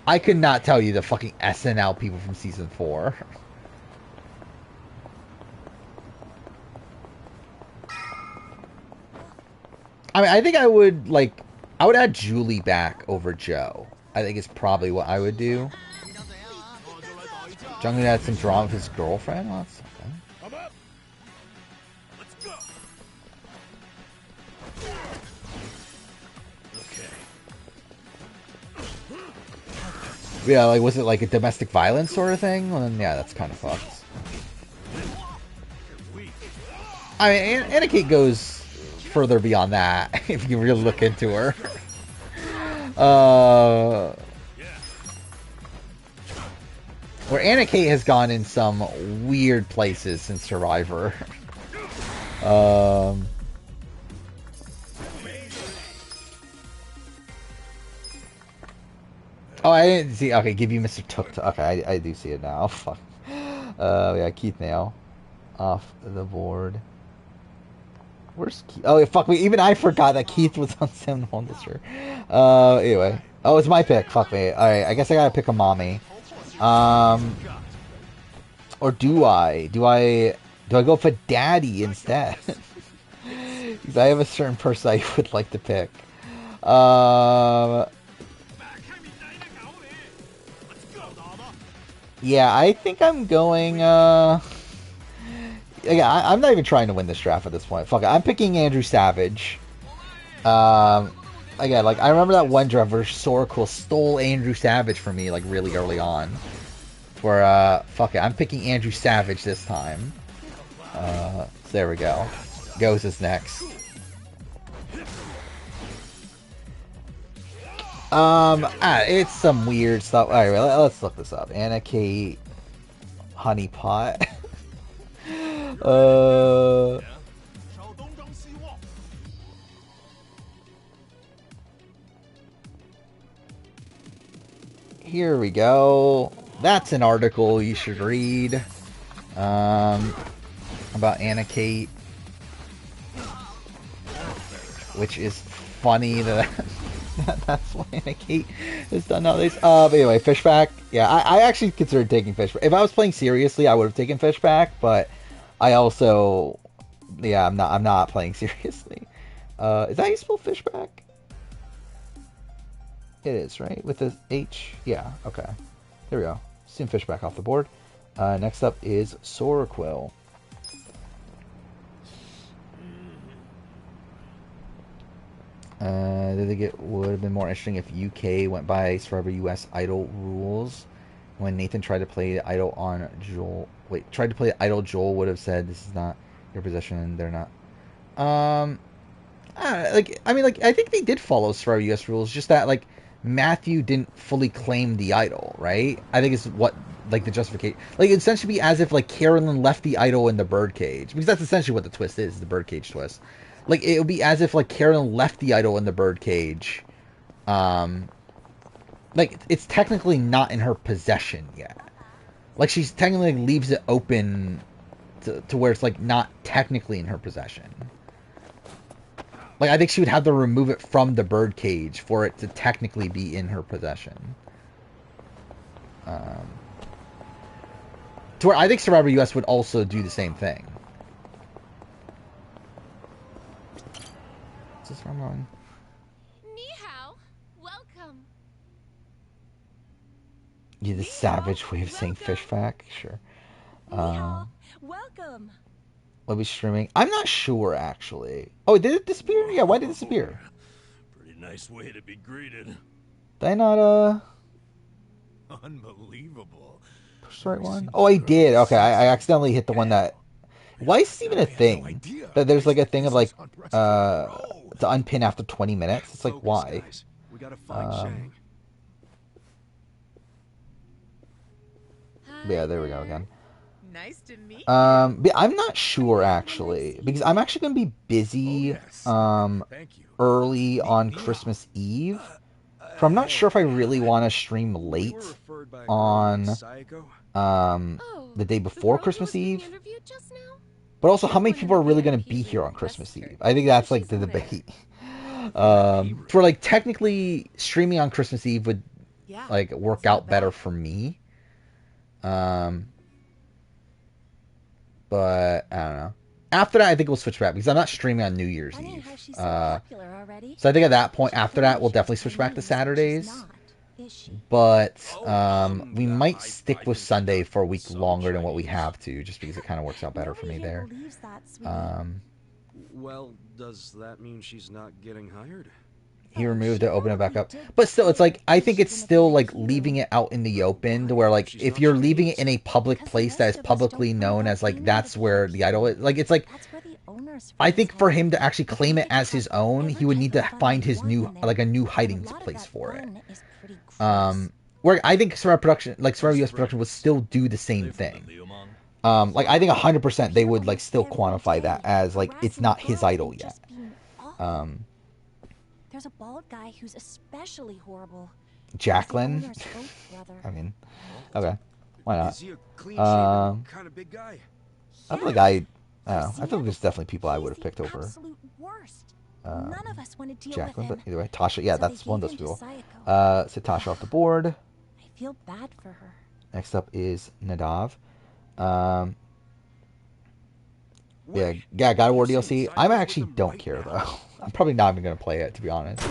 I could not tell you the fucking SNL people from season 4. I mean, I think I would add Julie back over Joe. I think it's probably what I would do. Jung-hoon had some drama with his girlfriend. Well, that's something. Yeah, like, was it like a domestic violence sort of thing? Well, then, yeah, that's kind of fucked. I mean, Anna Kate goes further beyond that, if you really look into her. Where Anna Kate has gone in some weird places since Survivor. Oh, I didn't see. Okay, give you Mr. Tuk. Okay, I do see it now. Fuck. Yeah, Keith Nail off the board. Where's Keith? Oh, yeah, fuck me. Even I forgot that Keith was on Sim on this year. Anyway. Oh, it's my pick. Fuck me. Alright, I guess I gotta pick a mommy. Or do I? Do I go for daddy instead? Because I have a certain person I would like to pick. Yeah, I think I'm going, yeah, I'm not even trying to win this draft at this point. Fuck it, I'm picking Andrew Savage. Again, I remember that one draft where Soracool stole Andrew Savage from me, really early on. For, fuck it, I'm picking Andrew Savage this time. So there we go. Goes is next. It's some weird stuff. Alright, let's look this up. Anna Kate Honeypot. Here we go. That's an article you should read. About Anna Kate. Which is funny that that's why Anna Kate has done nowadays. But anyway, Fishback. Yeah, I actually considered taking Fishback. If I was playing seriously, I would have taken Fishback, but I also, yeah, I'm not playing seriously. Is that how you spell Fishback? It is, right? With the H? Yeah, okay. There we go. Assume Fishback off the board. Next up is Soraquill. Did they get would have been more interesting if UK went by Survivor US Idol rules. When Nathan tried to play the idol on Joel, tried to play the idol, Joel would have said, "This is not your possession." They're not. I think they did follow Survivor US rules. Just that like Matthew didn't fully claim the idol, right? I think it's what like the justification. Like it'd essentially be as if like Carolyn left the idol in the birdcage, because that's essentially what the twist is, the birdcage twist. Like, it would be as if, like, Carolyn left the idol in the birdcage. Like, it's technically not in her possession yet. Like, she's technically like, leaves it open to where it's, like, not technically in her possession. Like, I think she would have to remove it from the birdcage for it to technically be in her possession. To where I think Survivor US would also do the same thing. Is this wrong one? Ni hao, welcome. Yeah, the savage way of saying Fishback? Sure. Welcome. Will be streaming. I'm not sure, actually. Oh, did it disappear? Yeah, why did it disappear? Pretty nice way to be greeted. Did I not, Unbelievable. push the right one? Oh, I did. Okay, I accidentally hit the one that... Why is this even a thing? That there's like a thing of like, to unpin after 20 minutes? It's like, why? We gotta find Shang. Yeah, there we go again. Nice to meet you. But I'm not sure, actually. Because I'm actually going to be busy, early on Christmas Eve. So I'm not sure if I really want to stream late on, the day before Christmas Eve. But also, how many people are really going to be here on Christmas Eve? I think that's, like, the debate. For, like, technically, streaming on Christmas Eve would, like, work out better for me. But, I don't know. After that, I think we'll switch back, because I'm not streaming on New Year's Eve. So I think at that point, after that, we'll definitely switch back to Saturdays. But we might stick with Sunday for a week longer than what we have to, just because it kind of works out better for me there. Well, does that mean she's not getting hired? He removed it, opened it back up. But still, it's like, I think it's still like leaving it out in the open, to where like, if you're leaving it in a public place that is publicly known as like, that's where the idol is, like, it's like, I think for him to actually claim it as his own, he would need to find his new, like a new hiding place for it. Where I think Survivor US production would still do the same thing. Like, I think 100% they would like still quantify that as like, it's not his idol yet. There's a bald guy who's especially horrible. Jacqueline? I mean, okay. Why not? Is he a clean-shaven kind of big guy? I feel like I don't know. I feel like there's definitely people I would have picked over. None of us want to deal Jacqueline, with but him. either way, Tasha, yeah, that's one of those people. So Tasha off the board. I feel bad for her. Next up is Nadav. Yeah, God of War DLC. I actually don't care though. I'm probably not even gonna play it, to be honest.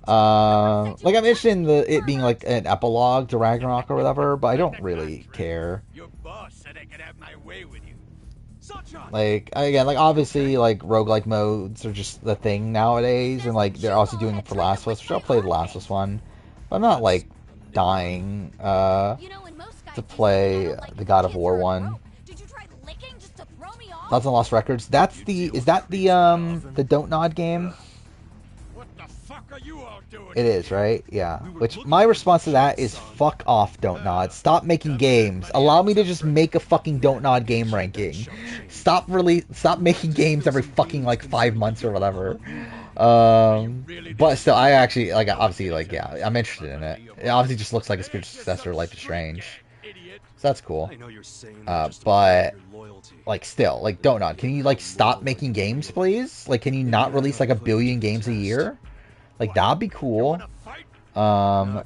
Like I'm interested in it being like an epilogue to Ragnarok or whatever, but I don't really care. Your boss said I could have my way with you. Like again, like obviously, like roguelike modes are just the thing nowadays, and like they're also doing it for Last of Us, which I'll play the Last of Us one. But I'm not like dying. to play the God of War one. Did you try licking just to throw me off? Thoughts on Lost Records. That's the is that the Don't Nod game? What the fuck are you all doing? It is, right? Yeah. Which my response to that is fuck off, Don't Nod. Stop making games. Allow me to just make a fucking Don't Nod game ranking. Stop making games every fucking like 5 months or whatever. But still, I actually like obviously like yeah, I'm interested in it. It obviously just looks like a spiritual successor to Life is Strange, so that's cool. But like still, like Don't Nod, can you like stop making games, please? Like, can you not release like 1 billion games a year? Like that'd be cool. Because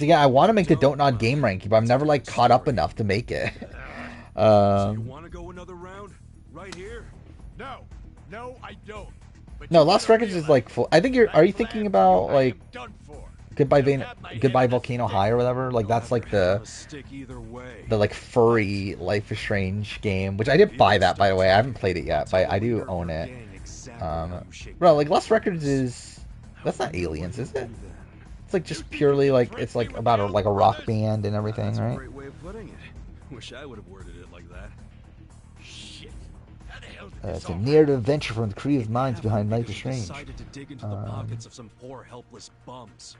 again, I want to make the Don't Nod game ranking, but I'm never like caught up enough to make it. So you want to go another round? Right here? No, I don't. No, Lost Records is like full. I think are you thinking about like Goodbye Volcano High or whatever? Like that's like the like furry Life is Strange game, which I did buy that, by the way. I haven't played it yet, but I do own it. Bro, like Lost Records that's not Aliens, is it? It's like just purely like it's like about a rock band and everything, That's right? a great way of putting it. Wish I would have worded it like that. Shit. How the hell did this It's a all narrative venture from the creative minds behind Life is Strange. decided to dig into the pockets of some poor helpless bums?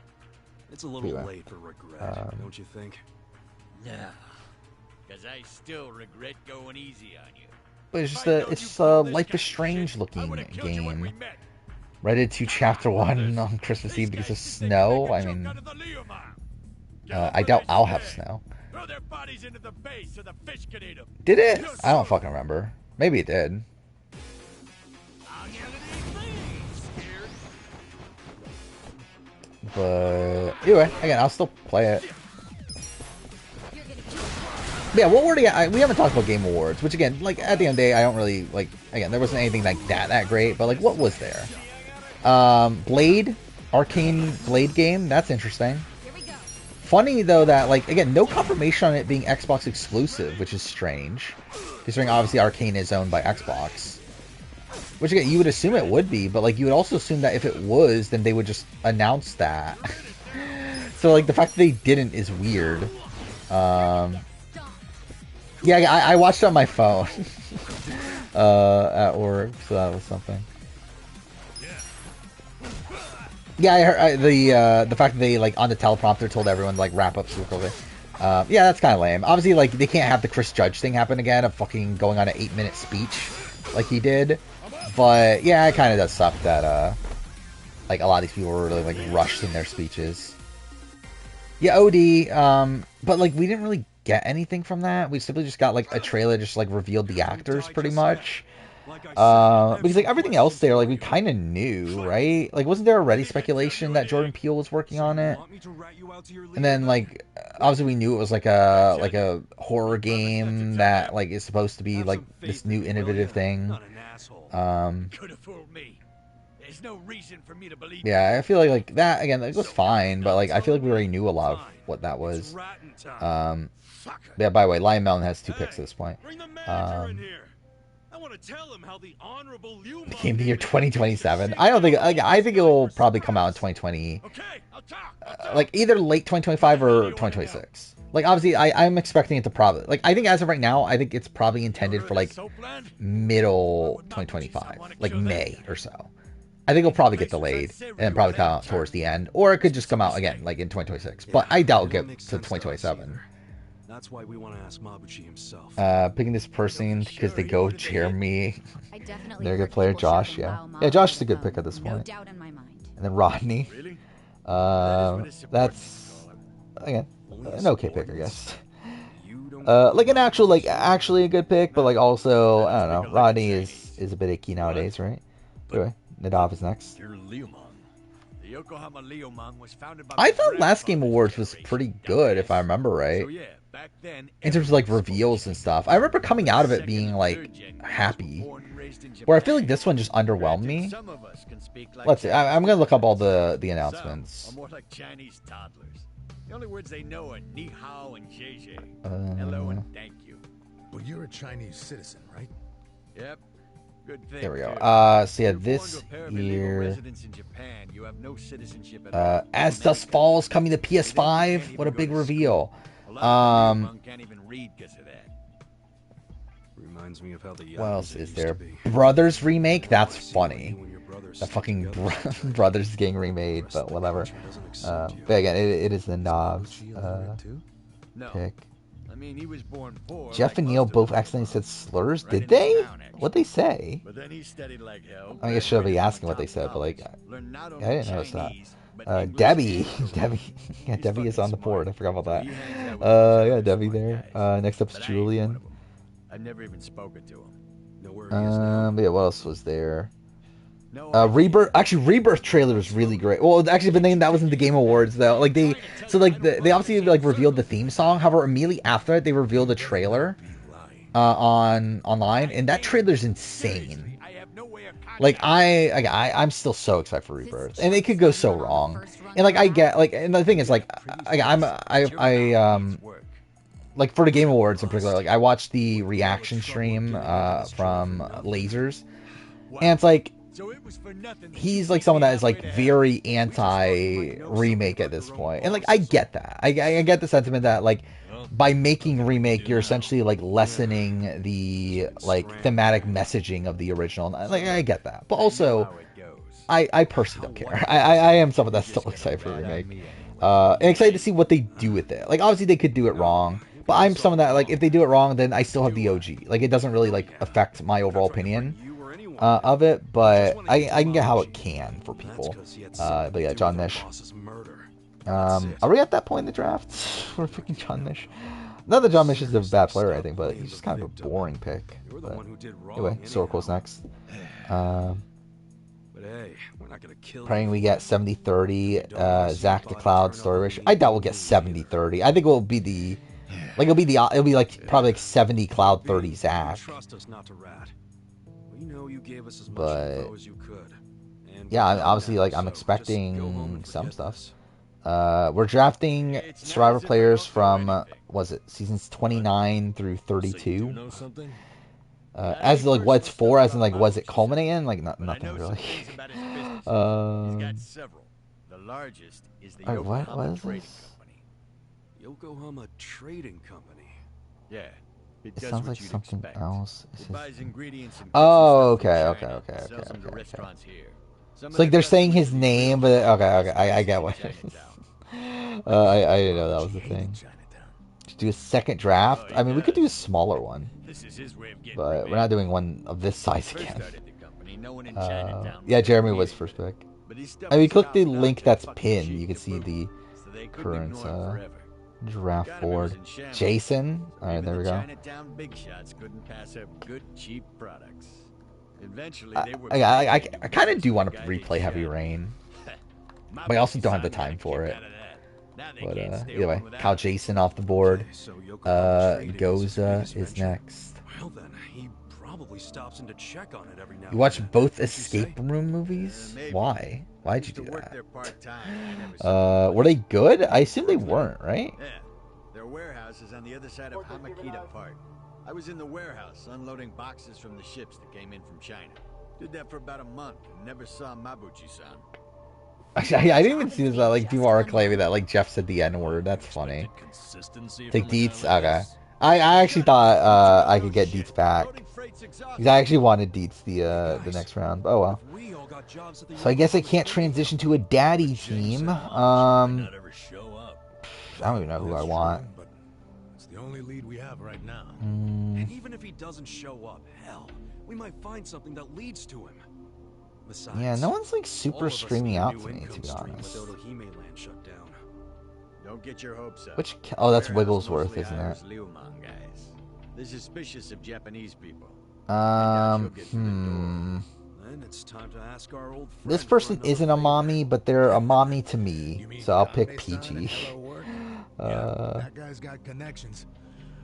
It's a little anyway, late for regret, don't you think? No, because I still regret going easy on you. But it's a Life is Strange looking game. Reddit 2 Chapter 1 on Christmas Eve because of snow. I mean, I doubt I'll have snow. Throw their bodies into the bay so the fish can eat them. Did it? I don't fucking remember. Maybe it did. But anyway, again, I'll still play it. But yeah, what were we haven't talked about Game Awards, which again, like at the end of the day, I don't really like. Again, there wasn't anything like that great, but like, what was there? Blade, Arcane Blade game. That's interesting. Funny though that like again, no confirmation on it being Xbox exclusive, which is strange, considering obviously Arcane is owned by Xbox. Which again, you would assume it would be, but like you would also assume that if it was, then they would just announce that. So like the fact that they didn't is weird. Yeah, I watched it on my phone at work, so that was something. Yeah, I heard the fact that they like on the teleprompter told everyone to like wrap up super quickly. Yeah, that's kind of lame. Obviously, like they can't have the Chris Judge thing happen again of fucking going on an 8-minute speech like he did. But yeah, it kind of does suck that like a lot of these people were really like rushed in their speeches. Yeah, OD. But like we didn't really get anything from that. We simply just got like a trailer, just like revealed the actors pretty much. Because like everything else there, like we kind of knew, right? Like wasn't there already speculation that Jordan Peele was working on it? And then like obviously we knew it was like a horror game that like is supposed to be like this new innovative thing. Yeah, I feel like that again. It was fine, but like I feel like we already knew a lot of what that was. Yeah. By the way, Lion Melon has 2 picks at this point. The game of the year 2027. I don't think. I think it will probably come out in 2020. Like either late 2025 or 2026. Like obviously, I'm expecting it to probably like I think as of right now, I think it's probably intended for like middle 2025, like May or so. I think it'll probably get delayed and probably come out towards the end, or it could just come out again like in 2026. But I doubt it'll get to 2027. That's why we want to ask Mabuchi himself. Picking this person because they go Jeremy. They're a good player. Josh, yeah. Yeah, Josh is a good pick at this point. And then Rodney. That's, again, an okay pick, I guess. Like an actually a good pick, but like also, I don't know, Rodney is a bit icky nowadays, right? Anyway, Nadav is next. I thought last Game Awards was pretty good, if I remember right. In terms of like reveals and stuff. I remember coming out of it being like happy. Where I feel like this one just underwhelmed me. Let's see. I'm gonna look up all the announcements. More like Chinese toddlers. The only words they know are ni hao and JJ. Hello and thank you. But you're a Chinese citizen, right? Yep. Good thing. There we go. So yeah, this year. You have no citizenship at all. As Dust Falls coming to PS5. What a big reveal. Can't even read 'cause of that. Reminds me of how the What else Yakuza is used there? to be. Brothers remake? That's funny. You and your brothers The stick fucking together for each other. Brothers is getting remade, The rest but of the whatever. country doesn't accept you. But again, it is the Knobs Gucci illiterate too? No. pick. I mean, he was born poor. Jeff like and Neil most of both them. accidentally said slurs. Right Did in the they? town, actually. What'd they say? But then he studied like hell. I guess should be graduated asking from what they top said, but like, college, learned not I only didn't notice that. Chinese, but English Debbie, and Debbie, yeah, He's Debbie is fucking on the board. I smart. forgot about He hangs out that. with those Yeah, other Debbie smart there. guys. Next up's But I ain't one Julian. of 'em. I've never even spoken to him. Know where he is now? But yeah, what else was there? No idea. Rebirth. Actually, Rebirth trailer was really great. Well, actually, but then that was in the Game Awards though. Like they obviously like revealed the theme song. However, immediately after it, they revealed a trailer online, and that trailer's insane. I have no way of Like I'm still so excited for Rebirth, and it could go so wrong. And like I get like, and the thing is like like for the Game Awards in particular, like I watched the reaction stream from Lasers, and it's like he's like someone that is like very anti remake at this point, and like I get that. I get the sentiment that like by making remake you're essentially like lessening the like thematic messaging of the original. Like I get that, but also I personally don't care. I am someone that's still excited for remake, and excited to see what they do with it. Like obviously they could do it wrong, but I'm someone that like if they do it wrong, then I still have the OG. Like it doesn't really like affect my overall opinion of it, but I can get how it can for people. But yeah, John Nish. Are we at that point in the draft? We're picking John Nish. Not that John Nish is a bad player, I think, but he's just kind of a boring pick. But anyway, Sorkel's next. Praying we get 70-30. Zach the Cloud story ratio. I doubt we'll get 70-30. I think it'll be the like it'll be like probably like 70 Cloud 30 Zach. But yeah, obviously like I'm expecting some stuff. We're drafting Survivor players from was it seasons 29 through 32. As like what's for, as in like was it culminating? Like nothing really. He's got several. The largest is the what is Trading this? Company. Yokohama Trading Company. Yeah. It sounds like something else. It buys ingredients and Oh, cooks and okay, stuff from okay, China, okay, sells them to okay. restaurants here. Some It's of like the they're best saying his food is name, in but okay, I get what. Chinatown. I didn't know that was the thing. To do a second draft. I mean, we could do a smaller one, This is his way of getting but we're not doing one of this size First again. started the company, no one in Chinatown Yeah, was Jeremy ever was needed. first pick. But he I mean, click the stuff link out that's that fucking pinned. cheap You can see the kaboom, so they couldn't current ignore him forever. draft Economy board. was in shambles. Jason. All right, Even there we the go. Chinatown big shots couldn't pass up good, cheap products. Eventually, they were I kind of do want to replay Heavy Rain, but I also don't have the time for it. But either way, Kyle Jason off the board. Goza is next. Well then, he probably stops in to check on it every now. You watch and then. both What'd you say? escape room movies? maybe. Why? Why'd you Used to do work that? there part-time, I never saw them. Were they good? I assume they weren't, right? Yeah, their warehouse is on the other side of Hamakita Park. I was in the warehouse unloading boxes from the ships that came in from China. Did that for about a month and never saw Mabuchi-san. Actually, I didn't even see this. Like people are claiming that like Jeff said the N word. That's funny. Take Dietz. Okay. I actually thought I could get Dietz back. Because I actually wanted Dietz the next round. Oh well. So I guess I can't transition to a daddy team. I don't even know who I want. It's the only lead we have right now. Mm, Even if he doesn't show up, hell, we might find something that leads to him. Besides, yeah, no one's like all super of us screaming need a out new to me, to income be stream honest. with Otohime Land shut down. Don't get your hopes up. Which? Oh, that's Warehouse Wigglesworth, mostly isn't it? hires Liuman guys. They're suspicious of Japanese people. You'll get through the door. Then it's time to ask our old friend This for person another isn't a favor. mommy, but they're a mommy to You me, mean so I'll pick Kabe-san PG. and Hello Work? Yeah, that guy's got connections.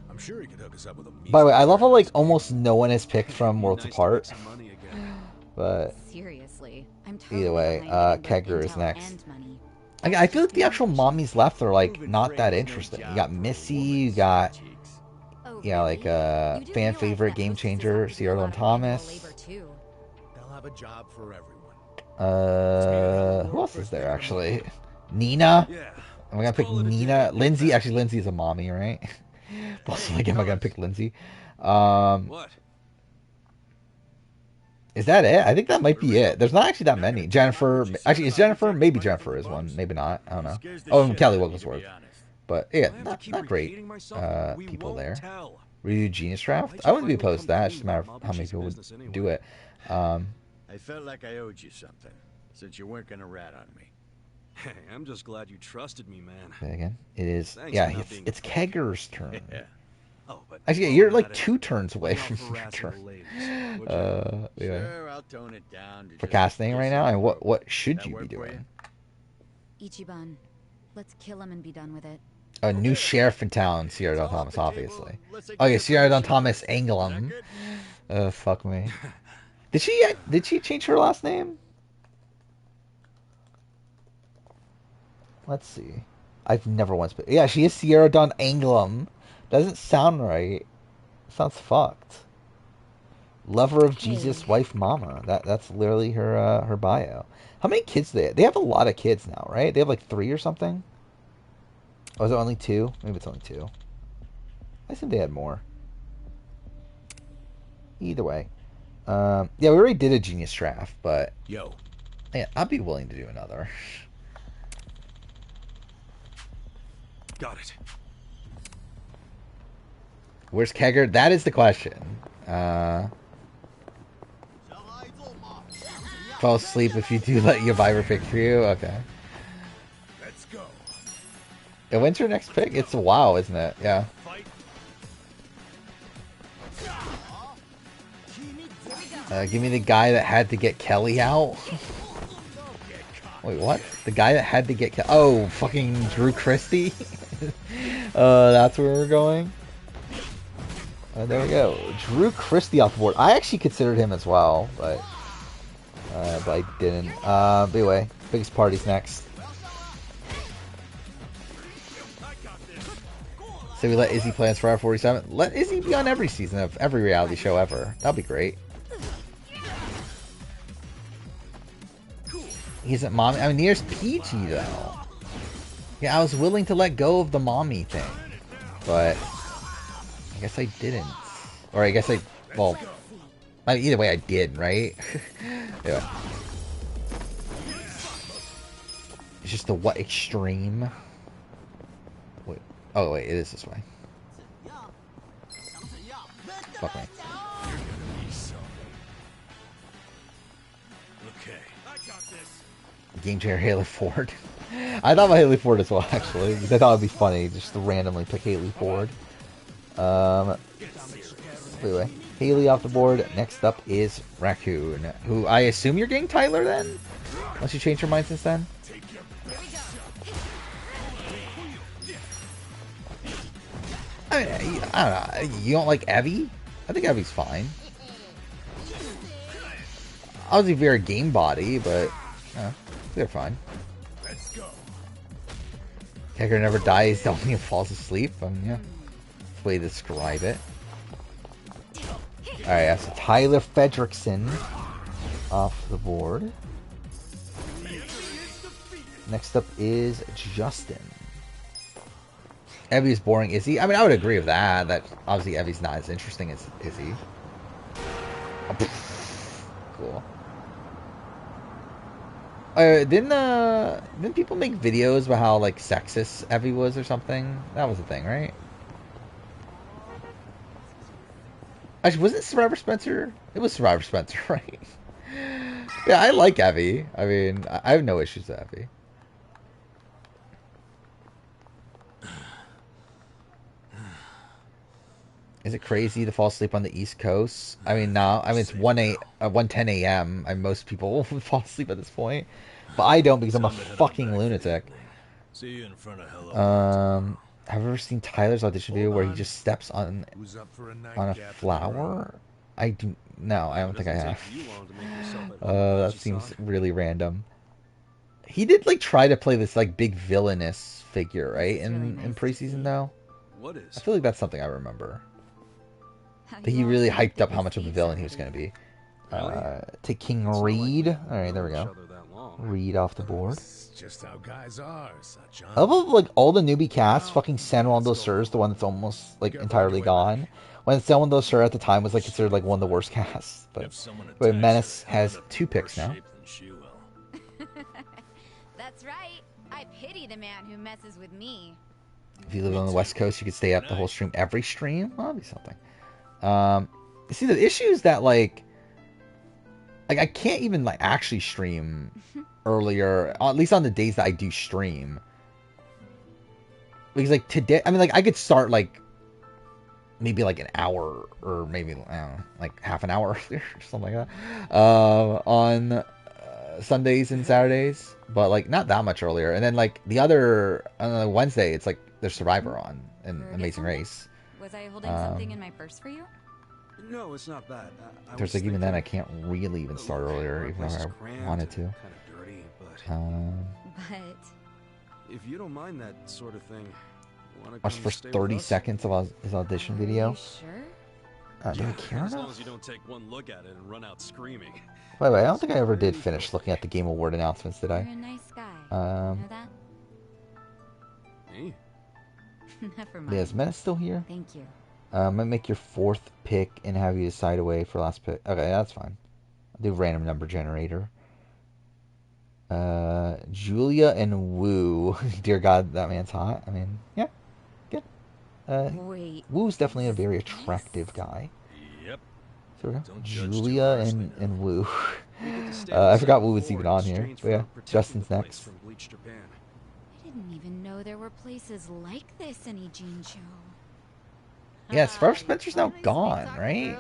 I'm sure he could hook us up with a By the way, I love how like measly almost no one has picked from Nice Worlds to make Apart, some money again. but Seriously, I'm totally either way, behind getting both Kegger is intel next. and money. I feel like the actual mommies left are like not that interesting. You got Missy, you got Oh, yeah, like really? You do fan realize favorite that game hostesses changer have to do a Sierra lot Lone of manual Thomas. labor, too. They'll have a job for everyone. Who else is there actually? Nina. Yeah, Am I gonna pick Nina? Lindsay? Actually, Lindsay is a mommy, right? Also, like, am I gonna pick Lindsay? What? Is that it? I think that might be it. There's not actually that many. Jennifer, actually, is Jennifer? Maybe Jennifer is one. Maybe not. I don't know. Oh, and Kelly Wigglesworth. But yeah, not great people there. Redo Genius Draft? I wouldn't be opposed to that. It's just a matter of how many people would do it. I felt like I owed you something, since you weren't gonna rat on me. Hey, I'm just glad you trusted me, man. Okay, again, it is. Thanks Yeah, for not being it's a Kegger's turn. Yeah. Oh, but Actually, you're like 2 turns away from your turn. Sure, Anyway. I'll tone it down to Procrastinating just right now, and what that should you be work for doing? Ichiban, let's kill him and be done with it. A new sheriff in town, Sierra Don Thomas, obviously. Oh yeah, Sierra Don Thomas Anglum. Fuck me. Did she change her last name? Let's see. I've never once been. Yeah, she is Sierra Don Anglum. Doesn't sound right. Sounds fucked. Lover of Jesus, wife, mama. That's literally her bio. How many kids do they have? They have a lot of kids now, right? They have like 3 or something. Oh, is it only 2? Maybe it's only 2. I assume they had more. Either way. Yeah, we already did a Genius Draft, but Yo. yeah, I'd be willing to do another. Got it. Where's Kegger? That is the question. Fall asleep if you do let your Viber pick for you? Okay. Let's go. Yeah, when's your next pick? It's a WoW, isn't it? Yeah. Give me the guy that had to get Kelly out. Wait, what? The guy that had to get Kelly... Oh, fucking Drew Christie? That's where we're going? There we go. Drew Christie off the board. I actually considered him as well, but I didn't. But anyway, biggest party's next. So we let Izzy play on Survivor 47. Let Izzy be on every season of every reality show ever. That'd be great. He isn't mommy. I mean, Nier's PG though. Yeah, I was willing to let go of the mommy thing, but I guess I didn't. Or I guess well, either way I did, right? Yeah. It's just the what extreme. Wait. Oh wait, it is this way. Fuck me. Okay. I got this. Game changer Haley Ford. I thought about Haley Ford as well, actually, because I thought it'd be funny just to randomly pick Haley Ford. Anyway, Haley off the board. Next up is Raccoon, who I assume you're getting Tyler then, unless you changed your mind since then. I mean, I don't know. You don't like Evie? I think Evie's fine. Obviously, very game body, but they're fine. Let's go. Kegger never dies, only falls asleep. Yeah, that's the way to describe it. Alright, so Tyler Fredrickson off the board. Next up is Justin. Evie's boring, is he? I mean, I would agree with that. That obviously Evie's not as interesting as Izzy. Oh, cool. Didn't people make videos about how like sexist Evie was or something? That was the thing, right? Actually, was it Survivor Spencer? It was Survivor Spencer, right? Yeah, I like Evie. I mean, I have no issues with Evie. Is it crazy to fall asleep on the East Coast? I mean, no. I mean, it's 1:10 a.m. And most people fall asleep at this point. But I don't because I'm a fucking lunatic. See you in front of Hello. Have you ever seen Tyler's audition video where he just steps on a flower? I do. No, I don't think I have. That seems really random. He did like try to play this like big villainous figure, right? In preseason though. What is? I feel like that's something I remember. That he really hyped up how much of a villain he was going to be. Take King Reed. All right, there we go. Read off the board. That's just how guys are, Sachan. I love like all the newbie casts. Fucking San Juan dos Sur, the one that's almost like entirely gone. When San Juan dos Sur at the time was like considered like one of the worst casts. But Menace has 2 picks now. That's right. I pity the man who messes with me. If you live on the West Coast, you could stay up the whole stream every stream. Well, that'd be something. See, the issue is that like I can't even like actually stream earlier, at least on the days that I do stream. Because like today, I mean, like I could start like maybe like an hour or maybe I don't know, like half an hour earlier or something like that on Sundays and Saturdays, but like not that much earlier. And then like the other on Wednesday, it's like there's Survivor on and Amazing Race. Was I holding something in my purse for you? No, it's not bad. There's like even then I can't really even start earlier, even though I wanted to. Kind of dirty, But if you don't mind that sort of thing, wanna watch come the first stay with 30 us? seconds of his audition video. sure? Do I care as long enough? as you don't take one look at it and run out screaming. By the way, I don't think I ever did finish looking at the Game Award announcements, did You're I? a nice guy. You know that? Me? Never mind. Yeah, is Menace still here? Thank you. I'm gonna make your 4th pick and have you decide away for last pick. Okay, that's fine. I'll do random number generator. Julia and Woo. Dear God, that man's hot. I mean, yeah, good. Wait. Woo's definitely a very attractive guy. Yep. So we go. Don't judge too Julia harshly and Woo. We get to stay I on forgot the Woo was second even floor on in here. exchange But yeah, for protecting Justin's the place next. from Bleach Japan. I didn't even know there were places like this in Ijincho. Yeah, Sparv Spencer's now gone, right?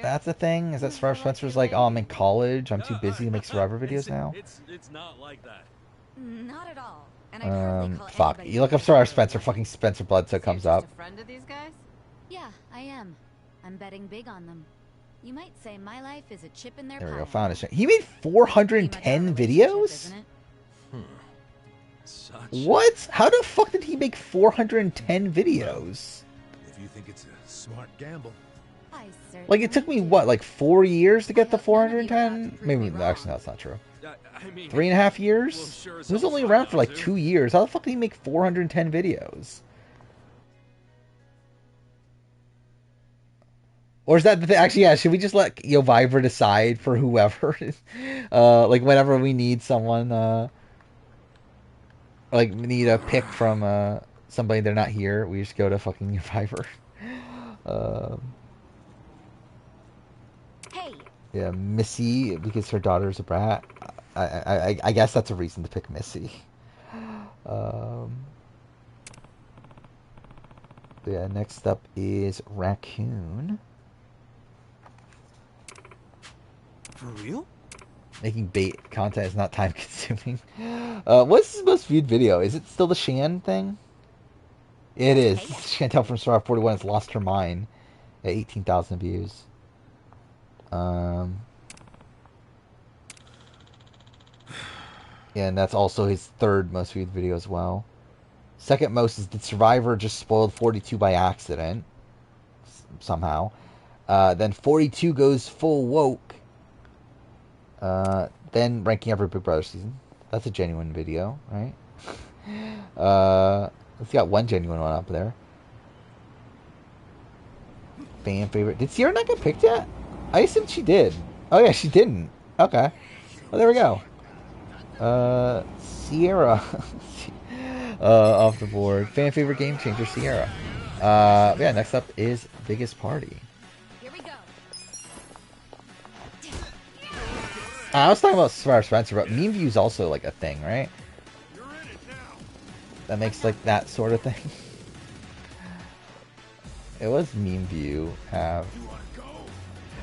That's the thing, is that Sparv Spencer's like, oh, I'm in college, I'm too busy to make Survivor videos now. It's not like that. Not at all. And I'd hardly call Fuck. anybody You look up Sparv Spencer, fucking Spencer Bledsoe comes up. A friend of these guys? Yeah, I am. I'm betting big on them. You might say my life is a chip in their There we pie. go, found it. He made 410 videos? What? How the fuck did he make 410 videos? If you think it's a smart gamble. Like, it took me, what, like 4 years to get to 410? Maybe, actually, that's not true. I mean, 3.5 years? well, sure as He was hell's only fine around now, for like too. 2 years. How the fuck did he make 410 videos? Or is that the thing? Actually, yeah, should we just let Viber decide for whoever? Like, whenever we need someone, like, we need a pick from somebody they're not here, we just go to fucking Viber. Hey. Yeah, Missy, because her daughter's a brat. I guess that's a reason to pick Missy. Yeah, next up is Raccoon. For real? Making bait content is not time consuming. What's his most viewed video? Is it still the Shan thing? It is. Chantel from Star 41 has lost her mind at 18,000 views. Yeah, and that's also his 3rd most viewed video as well. Second most is Did Survivor just spoiled 42 by accident? Somehow. Then 42 goes full woke. Then ranking every Big Brother season. That's a genuine video, right? It's got one genuine one up there. Fan favorite. Did Sierra not get picked yet? I assumed she did. Oh yeah, she didn't. Okay. Well, there we go. Sierra. Off the board. Fan favorite game changer, Sierra. Yeah, next up is Biggest Party. Here we go. I was talking about Sparv Spencer, but meme view is also like a thing, right? That makes like that sort of thing. It was meme view have.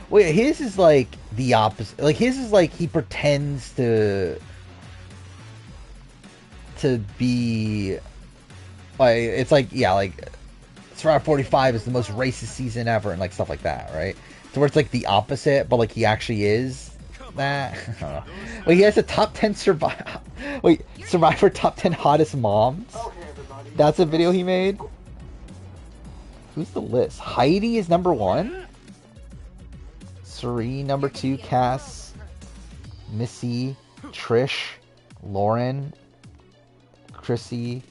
Wait, his is like the opposite. Like his is like he pretends to be. Like it's like yeah, like Survivor 45 is the most racist season ever and like stuff like that, right? So where it's like the opposite, but like he actually is that. I don't know. Wait, he has a top 10 Survivor. Wait, Survivor top 10 hottest moms. That's a video he made. Who's the list? Heidi is number 1. Suri number 2. Cass, Missy, Trish, Lauren, Chrissy,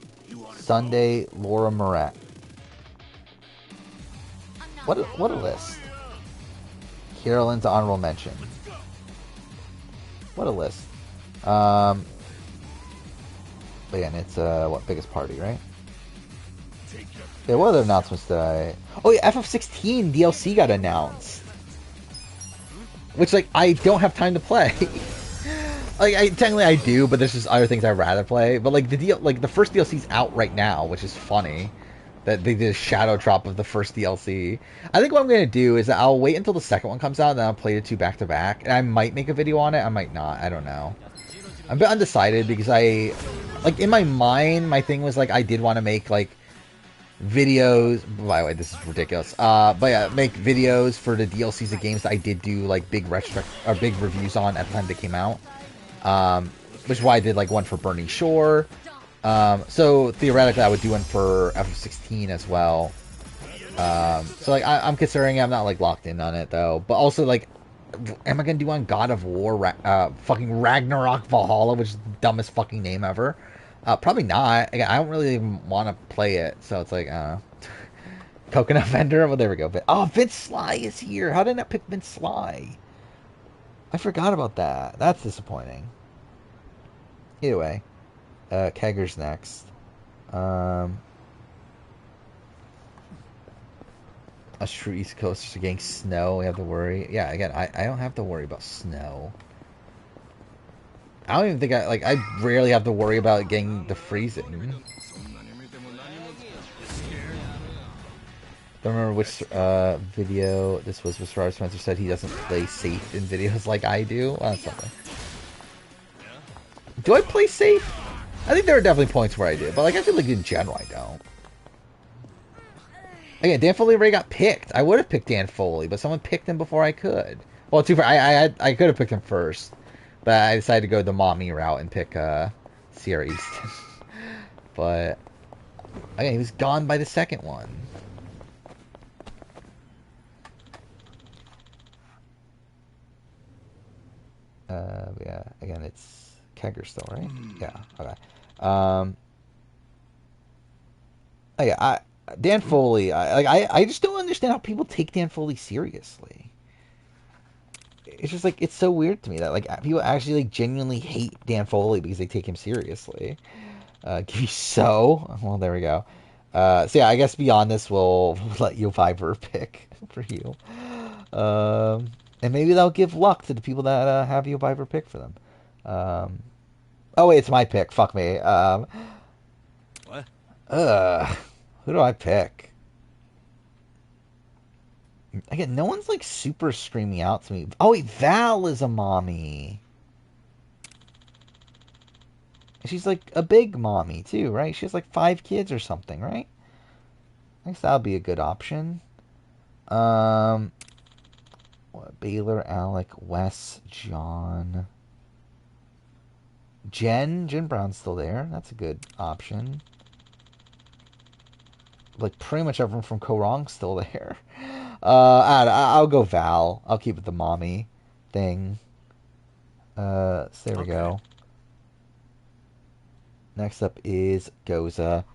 Sunday, Laura Moret. What a list. Carolyn's honorable mention. What a list. But yeah, and it's what, biggest party, right? Yeah, what other announcements did I... Oh yeah, FF16 DLC got announced. Which, like, I don't have time to play. Like, technically I do, but there's just other things I'd rather play. But like the first DLC's out right now, which is funny. That they did a shadow drop of the first DLC. I think what I'm going to do is I'll wait until the second one comes out, and then I'll play the two back to back. And I might make a video on it, I might not, I don't know. I'm a bit undecided because like, in my mind, my thing was, like, I did want to make, like, videos. By the way, this is ridiculous. But yeah, make videos for the DLCs of games that I did do, like, big reviews on at the time they came out. Which is why I did, like, one for Burning Shore. So theoretically I would do one for FF16 as well. So like I'm considering it. I'm not like locked in on it though. But also like, am I gonna do on God of War, fucking Ragnarok Valhalla, which is the dumbest fucking name ever? Probably not. Again, I don't really even want to play it, so it's like, Coconut Vendor. Well, there we go. Oh, Vince Sly is here. How did I not pick Vince Sly? I forgot about that. That's disappointing. Either way. Kegger's next. Us true East Coasters are getting snow. We have to worry. Yeah, again, I don't have to worry about snow. I don't even think I rarely have to worry about getting the freezing. Don't remember which video this was. Mr. Robert Spencer said he doesn't play safe in videos like I do. Well, that's something. Do I play safe? I think there are definitely points where I do, but like I feel like in general I don't. Again, Dan Foley already got picked. I would have picked Dan Foley, but someone picked him before I could. Well, too far. I could have picked him first, but I decided to go the mommy route and pick Sierra Easton. But again, he was gone by the second one. Yeah. Again, it's Kegger still, right? Yeah. Okay. Oh yeah, Dan Foley. I just don't understand how people take Dan Foley seriously. It's just like, it's so weird to me that like people actually like genuinely hate Dan Foley because they take him seriously. Give you so well, there we go. So yeah, I guess beyond this, we'll let you Viber pick for you. And maybe that'll give luck to the people that have you Viber pick for them. Oh wait, it's my pick. Fuck me. What? Who do I pick? Again, no one's like super screaming out to me. Oh wait, Val is a mommy. She's like a big mommy too, right? She has like 5 kids or something, right? I guess that'll be a good option. What, Baylor, Alec, Wes, John, Jen Brown's still there. That's a good option. Like pretty much everyone from Korong's still there. I'll go Val. I'll keep it the mommy thing. So there we go. Next up is Goza.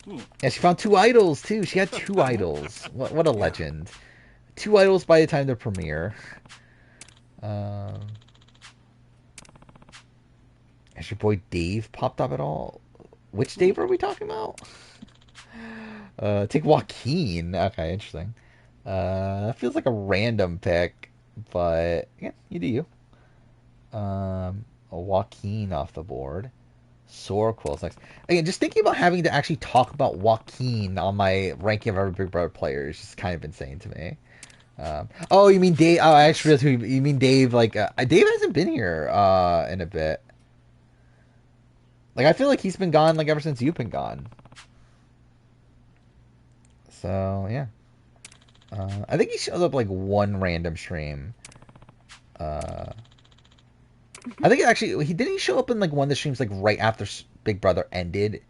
Yeah, she found 2 idols too. She had 2 idols. What a legend. 2 idols by the time the premiere. Has your boy Dave popped up at all? Which Dave are we talking about? Take Joaquin. Okay, interesting. That feels like a random pick, but yeah, you do you. A Joaquin off the board. Sorquil's next. Again, just thinking about having to actually talk about Joaquin on my ranking of every Big Brother player is just kind of insane to me. Oh, you mean Dave? Oh, I actually realized who you mean. Dave, like Dave hasn't been here in a bit. Like I feel like he's been gone like ever since you've been gone. So yeah, I think he showed up like one random stream. I think actually he show up in like one of the streams like right after Big Brother ended,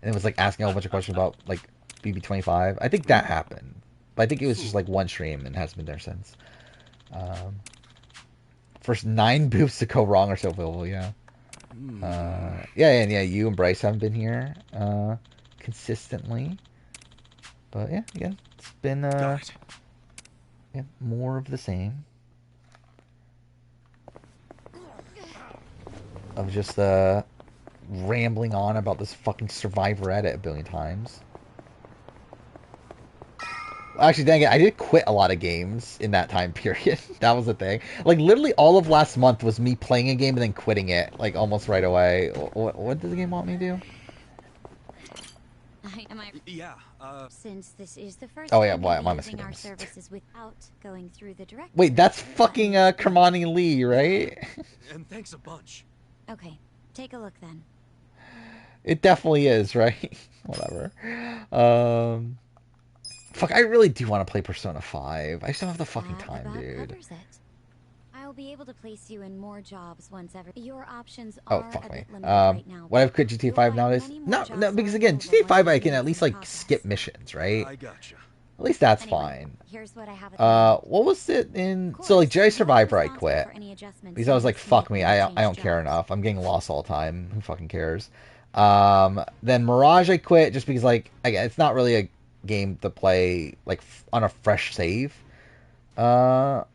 and it was like asking a whole bunch of questions about like BB25. I think that happened, but I think it was just like one stream and hasn't been there since. First 9 booths to go wrong or so available, yeah. Yeah, you and Bryce haven't been here consistently. But yeah, again, it's been yeah, more of the same. Of just rambling on about this fucking Survivor edit a billion times. Actually, dang it, I did quit a lot of games in that time period. That was the thing. Like, literally all of last month was me playing a game and then quitting it, like, almost right away. What does the game want me to do? Yeah, Since this is the first Oh, yeah, time why you'll am I be using skipping our this? services without going through the direct. Wait, that's fucking Kermani Lee, right? and thanks a bunch. Okay, take a look then. It definitely is, right? Whatever. Fuck, I really do want to play Persona 5. I just don't have the fucking time, dude. Covers it. I'll be able to place you in more jobs once ever. Your options Oh, are fuck a me. bit limited right now. Would I have quit GTA 5 nowadays? No, because again, GTA 5 I can at least, like, skip missions, right? I gotcha. At least that's Anyway, fine. Here's what I have What was it in... So, like, Jedi Survivor I quit. Because I was like, fuck me, I don't care enough. I'm getting lost all the time. Who fucking cares? Then Mirage I quit just because, like, again, it's not really a game to play, like, on a fresh save. On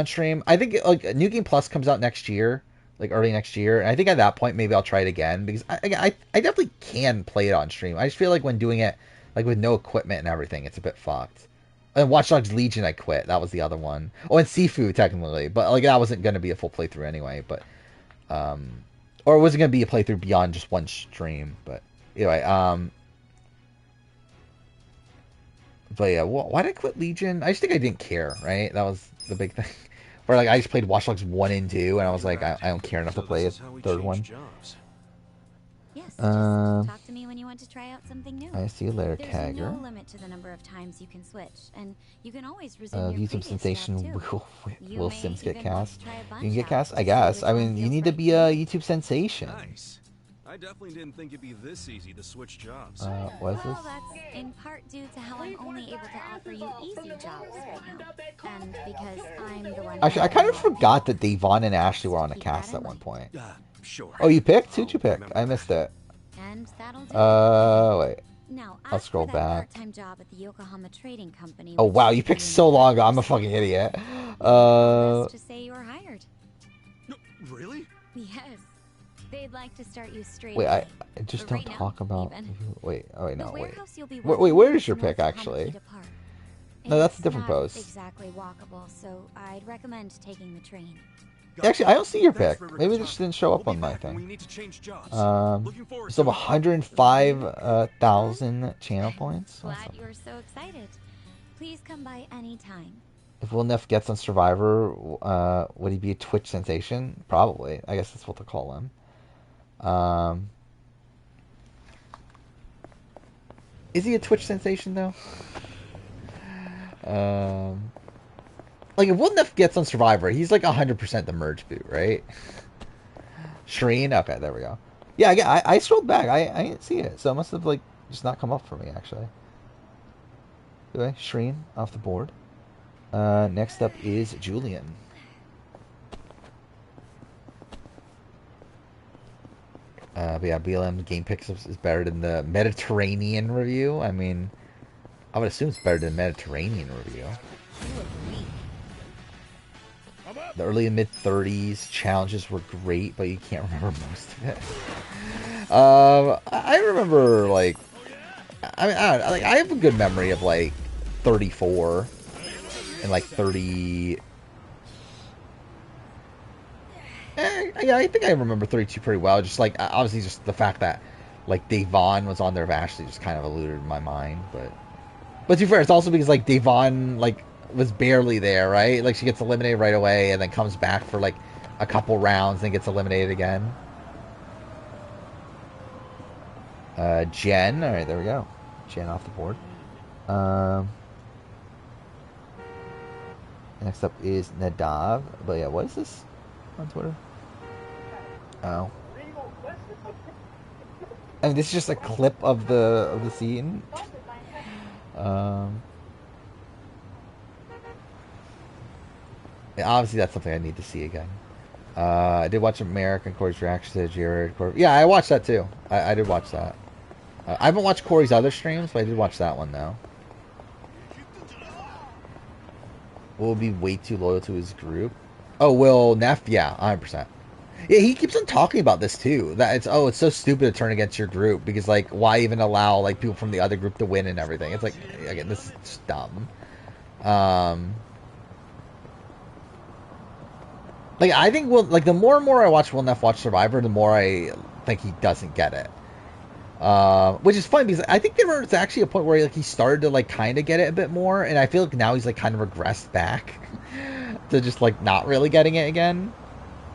stream. I think, like, New Game Plus comes out next year. Like, early next year. And I think at that point, maybe I'll try it again. Because, I definitely can play it on stream. I just feel like when doing it, like, with no equipment and everything, it's a bit fucked. And Watch Dogs Legion I quit. That was the other one. Oh, and Sifu, technically. But, like, that wasn't going to be a full playthrough anyway. But, or it wasn't going to be a playthrough beyond just one stream. But, anyway, but yeah, why did I quit Legion? I just think I didn't care, right? That was the big thing. Where, like, I just played Watch Dogs 1 and 2, and I was like, I don't care enough to play a third one. Yes, just talk to me when you want to try out something new. I see you later, There's Tagger. no limit to the number of times you can switch, and you can always resume your YouTube previous sensation job, too. will Sims get even want cast? to try a You bunch can get out cast? to I see guess. which I one mean, you feels need to right be for a you. YouTube sensation. Nice. I definitely didn't think it'd be this easy to switch jobs. What is this? Well, that's in part due to how I'm only able to offer you easy jobs right now, and because I'm the one. Actually, I kind of forgot that Devon and Ashley were on a cast at one point. Sure. Oh, you picked? Who'd you pick? I missed it. And that'll do Wait. Now, I'll scroll back. Part-time job at the Yokohama Trading Company. Oh, wow, you picked so long ago. I'm a fucking idiot. To say you were hired. No, really? Yes. They'd like to start you straight. Wait, away. I just Right don't now, talk about... even. Wait, oh, wait, no, The wait. warehouse you'll be Wait, working where in is your pick, North actually? Hamakita Park. No, that's a It's different not post. exactly walkable, so I'd recommend taking the train. Actually, I don't see your pick. Maybe it just didn't show up on my thing. So 105,000 channel points. Glad you were so excited. Please come by any time. If Will Neff gets on Survivor, would he be a Twitch sensation? Probably. I guess that's what they'll call him. Is he a Twitch sensation though? Like if Will Neff gets on Survivor, he's like 100% the merge boot, right? Shireen, okay, there we go. Yeah, I scrolled back. I didn't see it, so it must have like just not come up for me actually. Anyway, Shireen off the board. Next up is Julian. But yeah, BLM game picks is better than the Mediterranean review. I mean, I would assume it's better than Mediterranean review. The early and mid 30s challenges were great, but you can't remember most of it. I remember like, I mean, I don't know, like I have a good memory of like 34 and like 30. Yeah, I think I remember 32 pretty well. Just like obviously, just the fact that like Devon was on there actually just kind of eluded my mind. But to be fair, it's also because like Devon like was barely there, right? Like she gets eliminated right away and then comes back for like a couple rounds and gets eliminated again. Jen, all right, there we go. Jen off the board. Next up is Nadav. But yeah, what is this on Twitter? Oh. I mean, this is just a clip of the scene. Yeah, obviously, that's something I need to see again. I did watch American Corey's reaction to Jared. Corey. Yeah, I watched that too. I did watch that. I haven't watched Corey's other streams, but I did watch that one though. Will be way too loyal to his group. Oh, Will Neff? Yeah, 100%. Yeah, he keeps on talking about this too. That it's so stupid to turn against your group because like why even allow like people from the other group to win and everything? It's like again, this is just dumb. Like I think the more and more I watch Will Neff watch Survivor, the more I think he doesn't get it. Which is funny because I think there was actually a point where like he started to like kind of get it a bit more, and I feel like now he's like kind of regressed back to just like not really getting it again.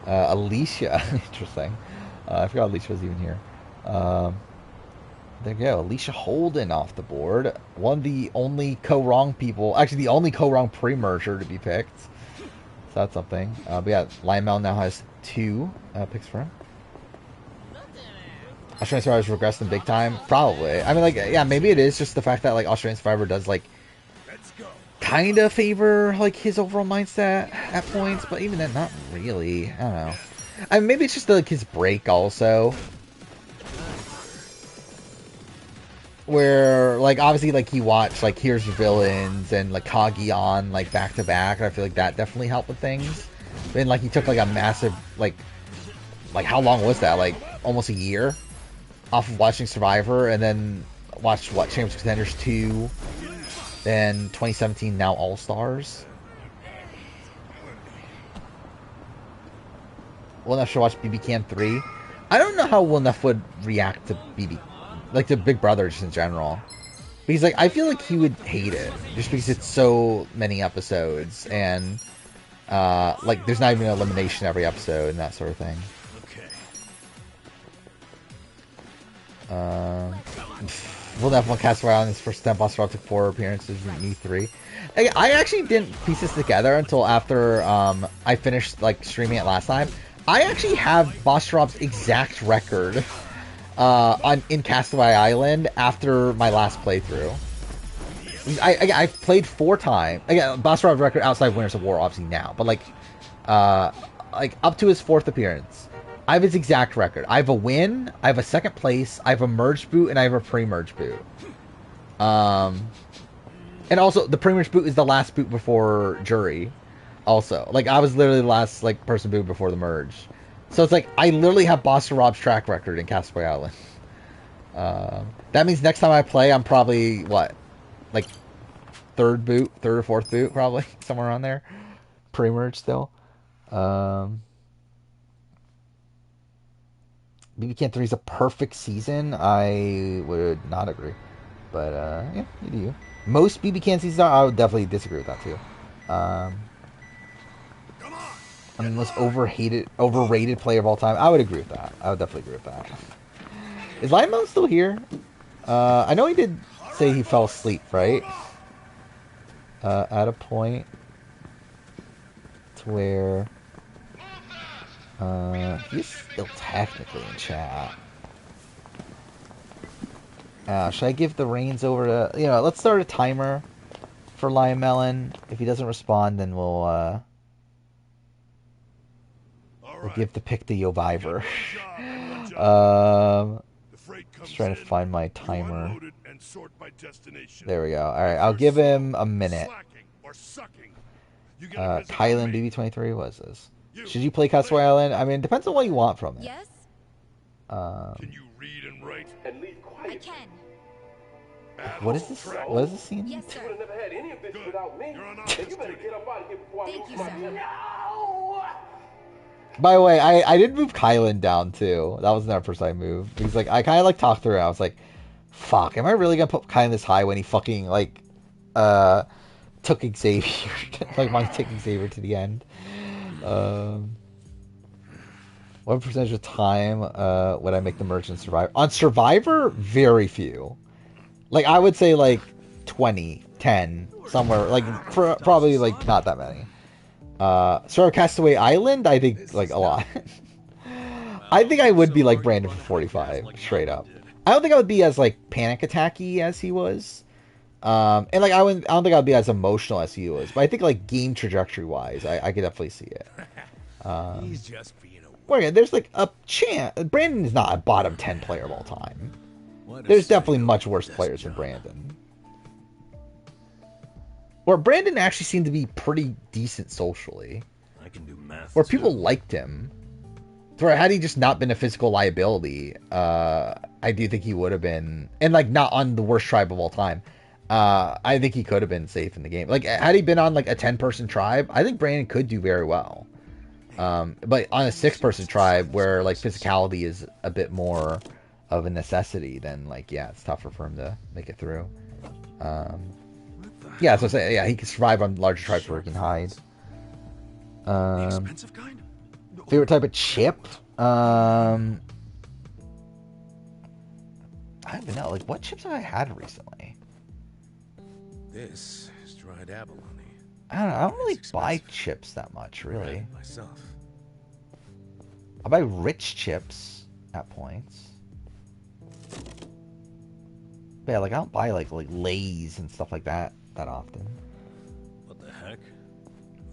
Alicia, interesting. I forgot Alicia was even here. There you go, Alicia Holden off the board. One of the only co-wrong people, actually the only co-wrong pre-merger to be picked. So that's something. But yeah, Lionel now has 2 picks for him. Australian Survivor has regressed in big time? Probably. I mean, like, yeah, maybe it is just the fact that, like, Australian Survivor does, like, kind of favor, like, his overall mindset at points, but even then, not really. I don't know. I mean, maybe it's just, like, his break also. Where, like, obviously, like, he watched, like, Here's Your Villains and, like, Kagi on, like, back-to-back, and I feel like that definitely helped with things. Then, like, he took, like, a massive, like, how long was that? Like, almost a year? Off of watching Survivor, and then watched what Championship Contenders 2, then 2017 now All Stars. Will Neff should watch BB Can 3. I don't know how Will Neff would react to to Big Brother just in general, because like I feel like he would hate it just because it's so many episodes and like there's not even an elimination every episode and that sort of thing. Will Neff won Castaway Island his first time. Boss Rob took 4 appearances in E3. I actually didn't piece this together until after I finished like streaming it last time. I actually have Boss Rob's exact record in Castaway Island after my last playthrough. I played 4 times. Again, Boss Rob's record outside Winners of War obviously now, but like up to his 4th appearance. I have his exact record. I have a win, I have a 2nd place, I have a merge boot, and I have a pre-merge boot. And also, the pre-merge boot is the last boot before jury. Also, like, I was literally the last, like, person boot before the merge. So it's like, I literally have Boss Rob's track record in Castaway Island. That means next time I play, I'm probably, what? Like, 3rd or 4th boot, probably. Somewhere around there. Pre-merge still. BB Can 3 is a perfect season. I would not agree. But, yeah, you do you. Most BB Can seasons are, I would definitely disagree with that, too. I mean, most overrated player of all time. I would agree with that. I would definitely agree with that. Is Lionel still here? I know he did say he fell asleep, right? At a point to where... he's still technically in chat. Should I give the reins over to... You know, let's start a timer for Lion Melon. If he doesn't respond, then we'll give the pick to Yoviver. Just trying to find my timer. There we go. Alright, I'll give him a minute. Kylan BB23, what is this? Should you play Castaway Island? I mean, it depends on what you want from it. Yes? Can you read and write? I can. What is this? What is this scene? Yes, sir. You would have never had any of this without me. And you better get up out of here before I Thank lose you, my... sir. No! By the way, I did move Kylan down too. That was another person I moved. Because like I kinda like talked through it. I was like, fuck, am I really gonna put Kylan this high when he fucking like took Xavier like wanted to take Xavier to the end? What percentage of time would I make the merchant Survivor? On Survivor, very few. Like I would say like 20, 10, somewhere like for probably like not that many. Sort of Castaway Island, I think like a lot. I think I would be like Brandon for 45, straight up. I don't think I would be as like panic attacky as he was. And like I don't think I'd be as emotional as he was, but I think like game trajectory wise, I could definitely see it. He's just being a... Well, yeah, there's like a chance. Brandon is not a bottom 10 player of all time. What a There's definitely psycho much worse desk players than job. Brandon. Or Brandon actually seemed to be pretty decent socially. I can do math. Or people too. liked him. Where had he just not been a physical liability, I do think he would have been, and like not on the worst tribe of all time. I think he could have been safe in the game. Like had he been on like a 10-person tribe, I think Brandon could do very well. But on a 6-person tribe where like physicality is a bit more of a necessity, then like yeah, it's tougher for him to make it through. Yeah, so say yeah, he can survive on larger tribes where he can hide. The expensive kind? Favorite type of chip? I don't even know. Like, what chips have I had recently? This is dried abalone. I don't know. I don't really buy chips that much, really. Myself. I buy rich chips at points. But yeah, like I don't buy like Lay's and stuff like that often. What the heck?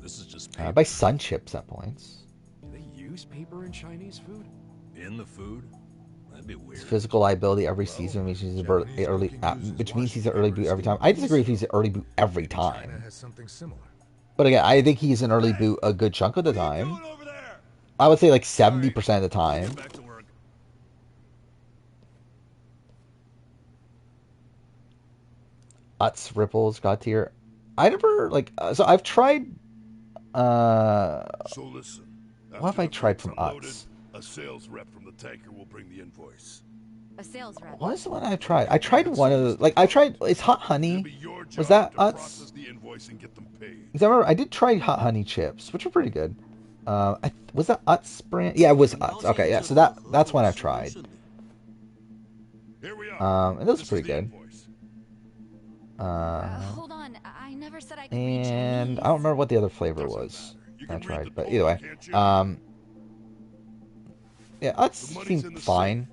This is just I paper. buy Sun chips at points. Do they use paper in Chinese food? In the food? That'd be weird. It's physical liability every season, which means he's an early boot every time. I disagree if he's an early boot every China time. has something similar. But again, I think he's an early boot a good chunk of the time. I would say like 70% of the time. Back to work. Utz, Ripples, God tier. I never like so I've tried So listen. what have I tried from Utz? A sales rep from the tanker will bring the invoice. A sales rep. What is the one I tried? I tried one of the I tried it's Hot Honey. Was that Utz? The invoice and get them paid. Because I remember I did try Hot Honey chips, which were pretty good. Was that Utz brand? Yeah, it was Utz. Okay, yeah, so that's one I've tried. Here we are. And those are pretty good. Hold on, I never said I could read And Chinese. I don't remember what the other flavor was I tried, but either way, yeah, Utz seemed fine.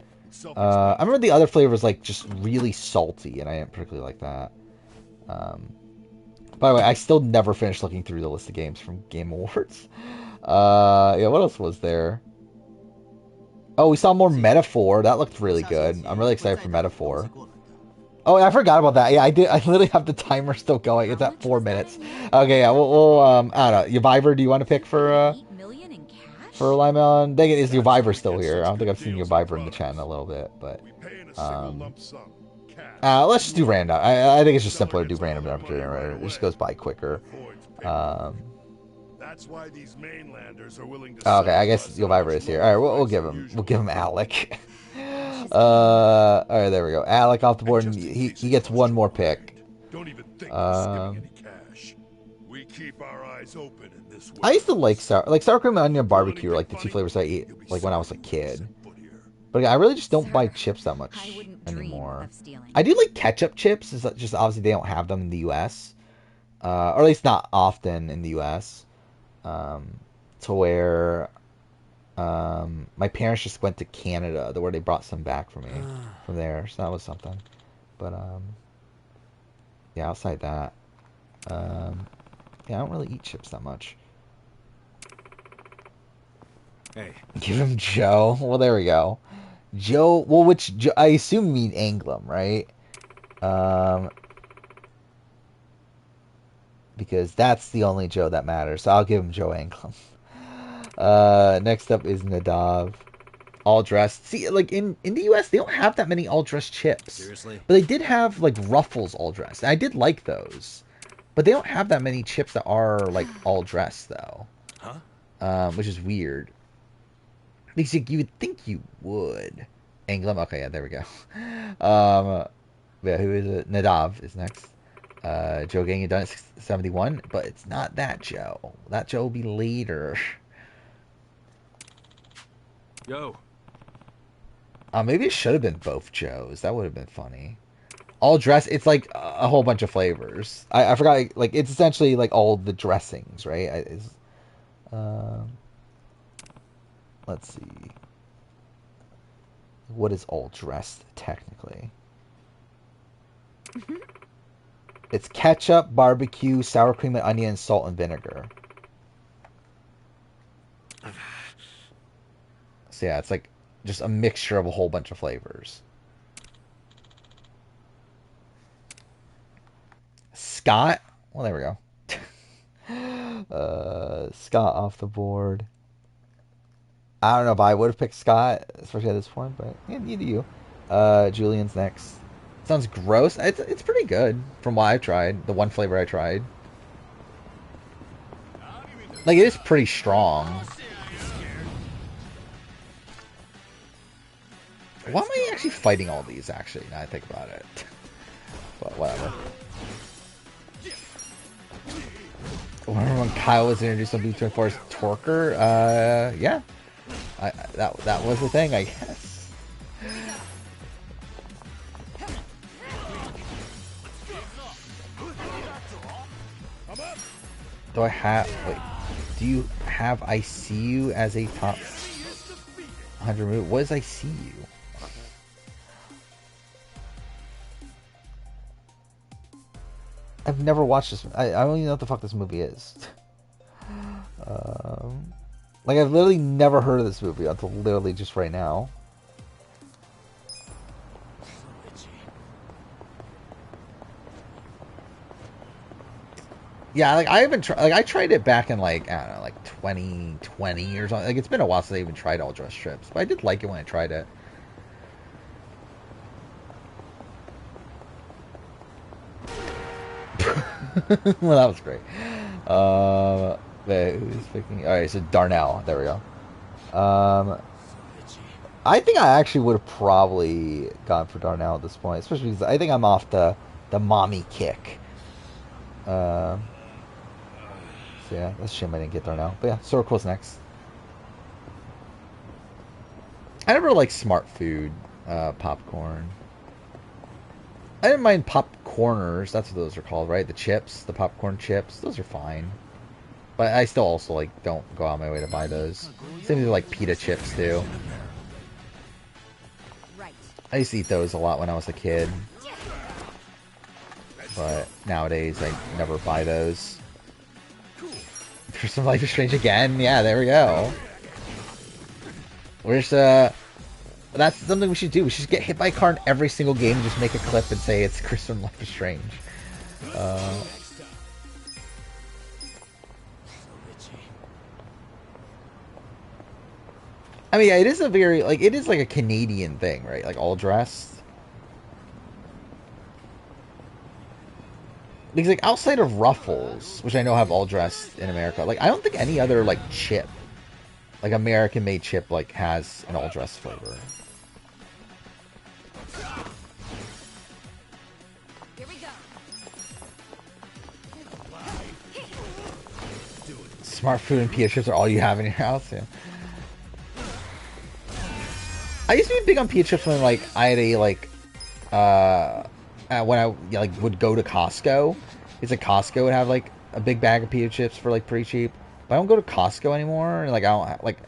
I remember the other flavor was like just really salty, and I didn't particularly like that. By the way, I still never finished looking through the list of games from Game Awards. Yeah, what else was there? Oh, we saw more Metaphor. That looked really good. I'm really excited for Metaphor. Oh, I forgot about that. Yeah, I did. I literally have the timer still going. It's at 4 minutes. Okay, yeah. We'll I don't know. Yviver, do you want to pick for Lymelon? Dang it, is Yviver still here? I don't think I've seen Yviver in the chat in a little bit, but let's just do random. I think it's just simpler to do random number generator. It just goes by quicker. That's why these mainlanders are willing to Okay, I guess Yviver is here. All right, we'll give him Alec. All right, there we go. Alec off the board, and he gets one more pick. Don't even think of any cash. We keep our eyes open in this way. I used to like sour cream and onion barbecue are like the two flavors I ate like when I was a kid. But again, I really just don't buy chips that much anymore. I do like ketchup chips. It's just obviously they don't have them in the U.S. Or at least not often in the U.S. To where my parents just went to Canada, where they brought some back for me from there. So that was something. But yeah, outside that, yeah, I don't really eat chips that much. Hey. Give him Joe. Well, there we go. Joe. Well, which Joe, I assume mean Anglem, right? Because that's the only Joe that matters. So I'll give him Joe Anglem. Next up is Nadav. All dressed. See, like in the US, they don't have that many all dressed chips. Seriously? But they did have like Ruffles all dressed. I did like those. But they don't have that many chips that are like all dressed though. Huh? Which is weird. Because you would think you would. Anglem. Okay, yeah, there we go. Yeah, who is it? Nadav is next. Joe Gang, you done at 71, but it's not that Joe. That Joe will be later. Yo. Maybe it should have been both Joes. That would have been funny. All dress. It's like a whole bunch of flavors. I forgot. Like it's essentially like all the dressings, right? Let's see. What is all dressed technically? It's ketchup, barbecue, sour cream and onion, salt and vinegar. So yeah, it's like just a mixture of a whole bunch of flavors. Scott? Well, there we go. Scott off the board. I don't know if I would have picked Scott, especially at this point, but yeah, you do you. Julian's next. Sounds gross. It's pretty good from what I tried. The one flavor I tried. Like, it is pretty strong. Why am I actually fighting all these, actually, now I think about it? But whatever. Remember when Kyle was introduced on B24's Torker? Yeah. That was the thing, I guess. Do I have... Wait. Do you have I See You as a top 100 movie? What is I See You? I've never watched this. I don't even know what the fuck this movie is. Like, I've literally never heard of this movie until literally just right now. Yeah, like I haven't tried. Like I tried it back in like I don't know, like 2020 or something. Like it's been a while since I even tried All Dress Trips, but I did like it when I tried it. Well, that was great. Who's picking? All right, so Darnell. There we go. I think I actually would have probably gone for Darnell at this point, especially because I think I'm off the mommy kick. So yeah, that's a shame I didn't get Darnell. But yeah, Circle's next. I never like smart food popcorn. I didn't mind popcorners. That's what those are called, right? The chips, the popcorn chips. Those are fine. But I still also like don't go out of my way to buy those. Same with like pita chips too. I used to eat those a lot when I was a kid. But nowadays I never buy those. For some Life is Strange again? Yeah, there we go. We're just that's something we should do. We should just get hit by a car in every single game and just make a clip and say it's Chris from Life is Strange. I mean, yeah, it is a very, like, it is like a Canadian thing, right? Like, all dressed. Because, like, outside of Ruffles, which I know have all dressed in America, like, I don't think any other, like, chip, like, American-made chip, like, has an all dressed flavor. Here we go. Smart food and pita chips are all you have in your house, yeah. I used to be big on pita chips when, like, I had a, like, when I, like, would go to Costco. It's like Costco would have, like, a big bag of pita chips for, like, pretty cheap. But I don't go to Costco anymore. And, like, I don't have, like,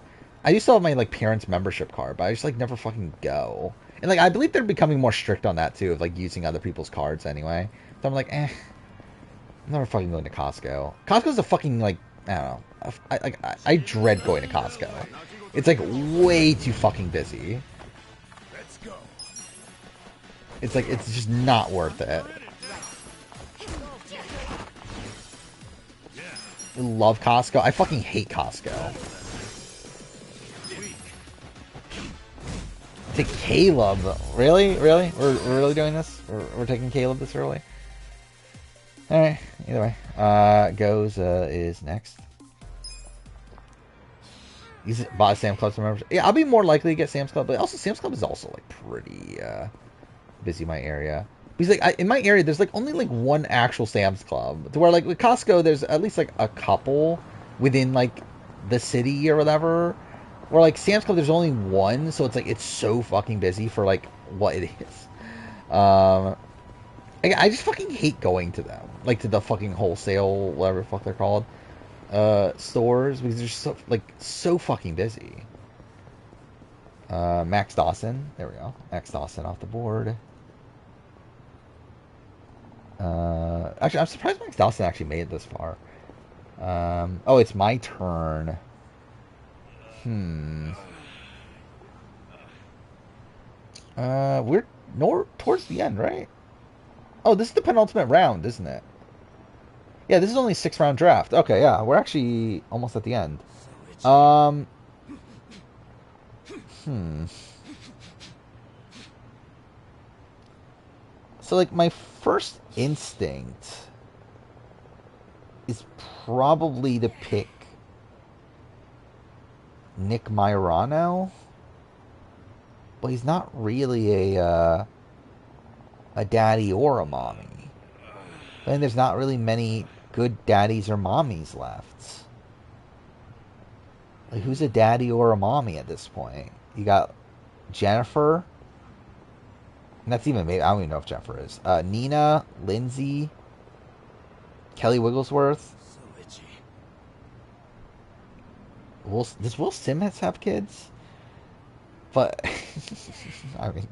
I used to have my, like, parents' membership card, but I just, like, never fucking go. And, like, I believe they're becoming more strict on that, too, of, like, using other people's cards anyway. So I'm like, I'm never fucking going to Costco. Costco's a fucking, like, I don't know. I dread going to Costco. It's, like, way too fucking busy. Let's go. It's, like, it's just not worth it. I love Costco. I fucking hate Costco. Take Caleb. Really? Really? We're really doing this? We're taking Caleb this early? Alright. Either way. Goza is next. He's bought Sam's Club members. Yeah, I'll be more likely to get Sam's Club, but also Sam's Club is also like pretty busy in my area. Because like in my area, there's like only like one actual Sam's Club. To where like with Costco, there's at least like a couple within like the city or whatever. Where like Sam's Club, there's only one, so it's like it's so fucking busy for like what it is. I just fucking hate going to them, like to the fucking wholesale, whatever the fuck they're called. Stores, because they're so fucking busy. Max Dawson, there we go. Max Dawson off the board. Actually, I'm surprised Max Dawson actually made it this far. Oh, it's my turn. We're towards the end, right? Oh, this is the penultimate round, isn't it? Yeah, this is only a 6-round draft. Okay, yeah, we're actually almost at the end. So, like, my first instinct is probably to pick Nick Myrano, but he's not really a daddy or a mommy. And there's not really many good daddies or mommies left. Like, who's a daddy or a mommy at this point? You got Jennifer. And that's even maybe I don't even know if Jennifer is. Nina, Lindsay, Kelly Wigglesworth. Does Will Simmons have kids? But I mean,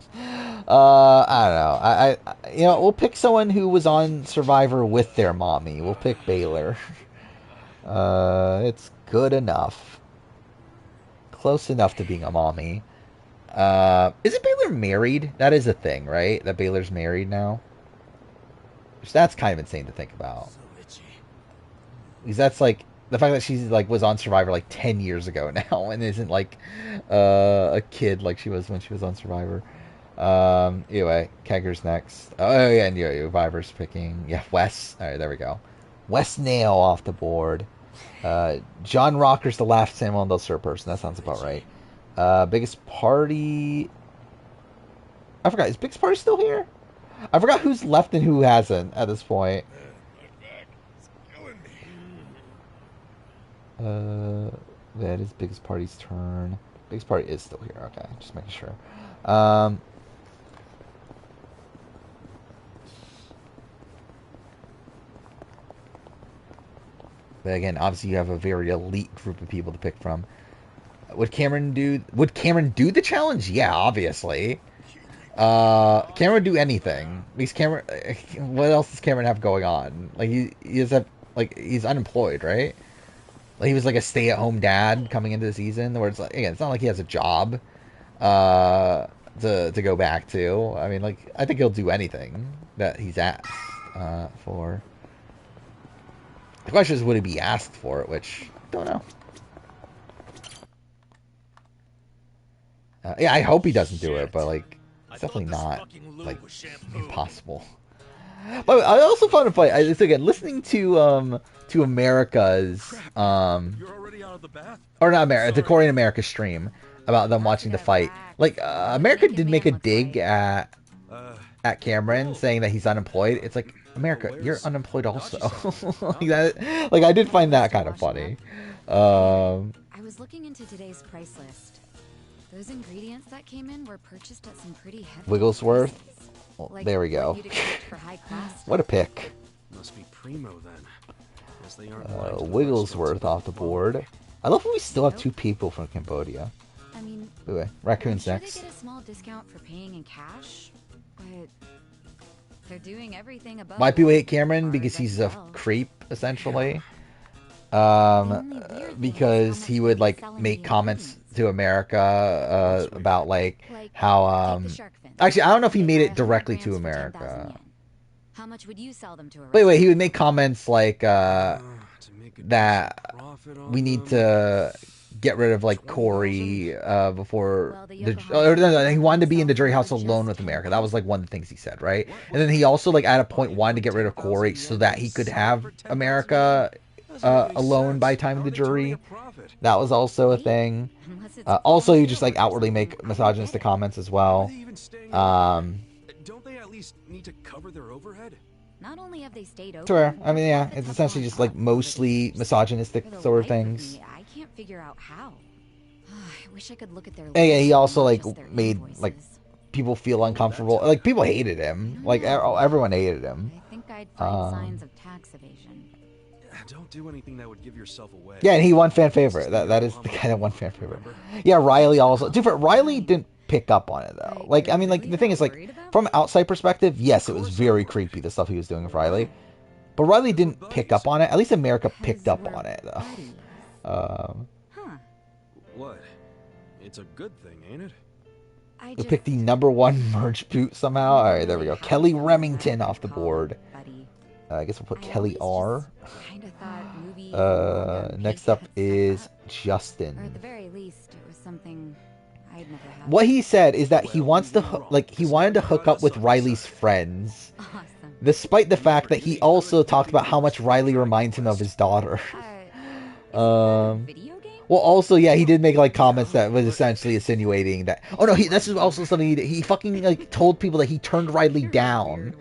I don't know. We'll pick someone who was on Survivor with their mommy. We'll pick Baylor. It's good enough, close enough to being a mommy. Isn't Baylor married? That is a thing, right? That Baylor's married now. Which that's kind of insane to think about. Because that's like the fact that she's like was on Survivor like 10 years ago now and isn't like a kid like she was when she was on Survivor. Anyway, Kegger's next. Oh yeah, and Survivor's picking. Yeah, Wes. All right, there we go. Wes Nail off the board. John Rocker's the last Samuel Del Sur person. That sounds about right. Biggest Party. I forgot. Is Biggest Party still here? I forgot who's left and who hasn't at this point. That is Biggest Party's turn. Biggest Party is still here. Okay, just making sure. But again, obviously you have a very elite group of people to pick from. Would Cameron do the challenge? Yeah, obviously. Cameron would do anything. Because Cameron, what else does Cameron have going on? Like he's unemployed, right? Like he was like a stay-at-home dad coming into the season, where it's like, again, it's not like he has a job to go back to. I mean, like, I think he'll do anything that he's asked for. The question is, would he be asked for it? Which I don't know. Yeah, I hope he doesn't do it, but like, it's definitely not like impossible. But I also found it funny. It's again listening to America's or not America, the Korean America stream about them watching the fight. Like America did make a dig at Cameron saying that he's unemployed. It's like, America, you're unemployed also. like I did find that kind of funny. I was looking into today's price list. Those ingredients that came in were purchased at some pretty heavy Wigglesworth. Well, like there we go. What a pick. Must be primo then. Guess they aren't Wigglesworth off the board. I love that we still have 2 people from Cambodia. I mean, Anyway, Raccoon's I'm sure next. they get a small discount for paying in cash, but they're doing everything above. Why people hate Cameron? Because he's a creep, essentially. Because he would like make comments to America about like how actually I don't know if he made it directly to America. How much would you sell them to a But anyway, he would make comments like that we need to get rid of like Corey before he wanted to be in the jury house alone with America. That was like one of the things he said, right? And then he also like at a point wanted to get rid of Corey so that he could have America alone by time of the jury. That was also a thing. Also, you just like outwardly make misogynistic comments as well. Don't they at least need to cover their overhead? Not only have they stayed open, Sure. I mean, yeah, it's essentially just like mostly misogynistic sort of things. I can't figure out how. I wish I could look at their. And yeah, he also like made like people feel uncomfortable. Like people hated him. Like everyone hated him. I think I'd find signs of tax evasion. Don't do anything that would give yourself away. Yeah, and he won fan favorite. That is the guy that won fan favorite. Yeah, Riley also. Different. Riley didn't pick up on it though. Like, I mean, like the thing is, like from outside perspective, yes, it was very creepy the stuff he was doing with Riley, but Riley didn't pick up on it. At least America picked up on it though. What? It's a good thing, ain't it? We picked the #1 merch boot somehow. All right, there we go. Kelly Remington off the board. I guess we'll put Kelly R. Next up is Justin. Or at the very least, it was something I'd never had. What he said is that he wants to he wanted to hook up with Riley's friends, despite the fact that he also talked about how much Riley reminds him of his daughter. Well, also, yeah, he did make like comments that was essentially insinuating that. Oh no, this is also something he fucking like told people that he turned Riley down.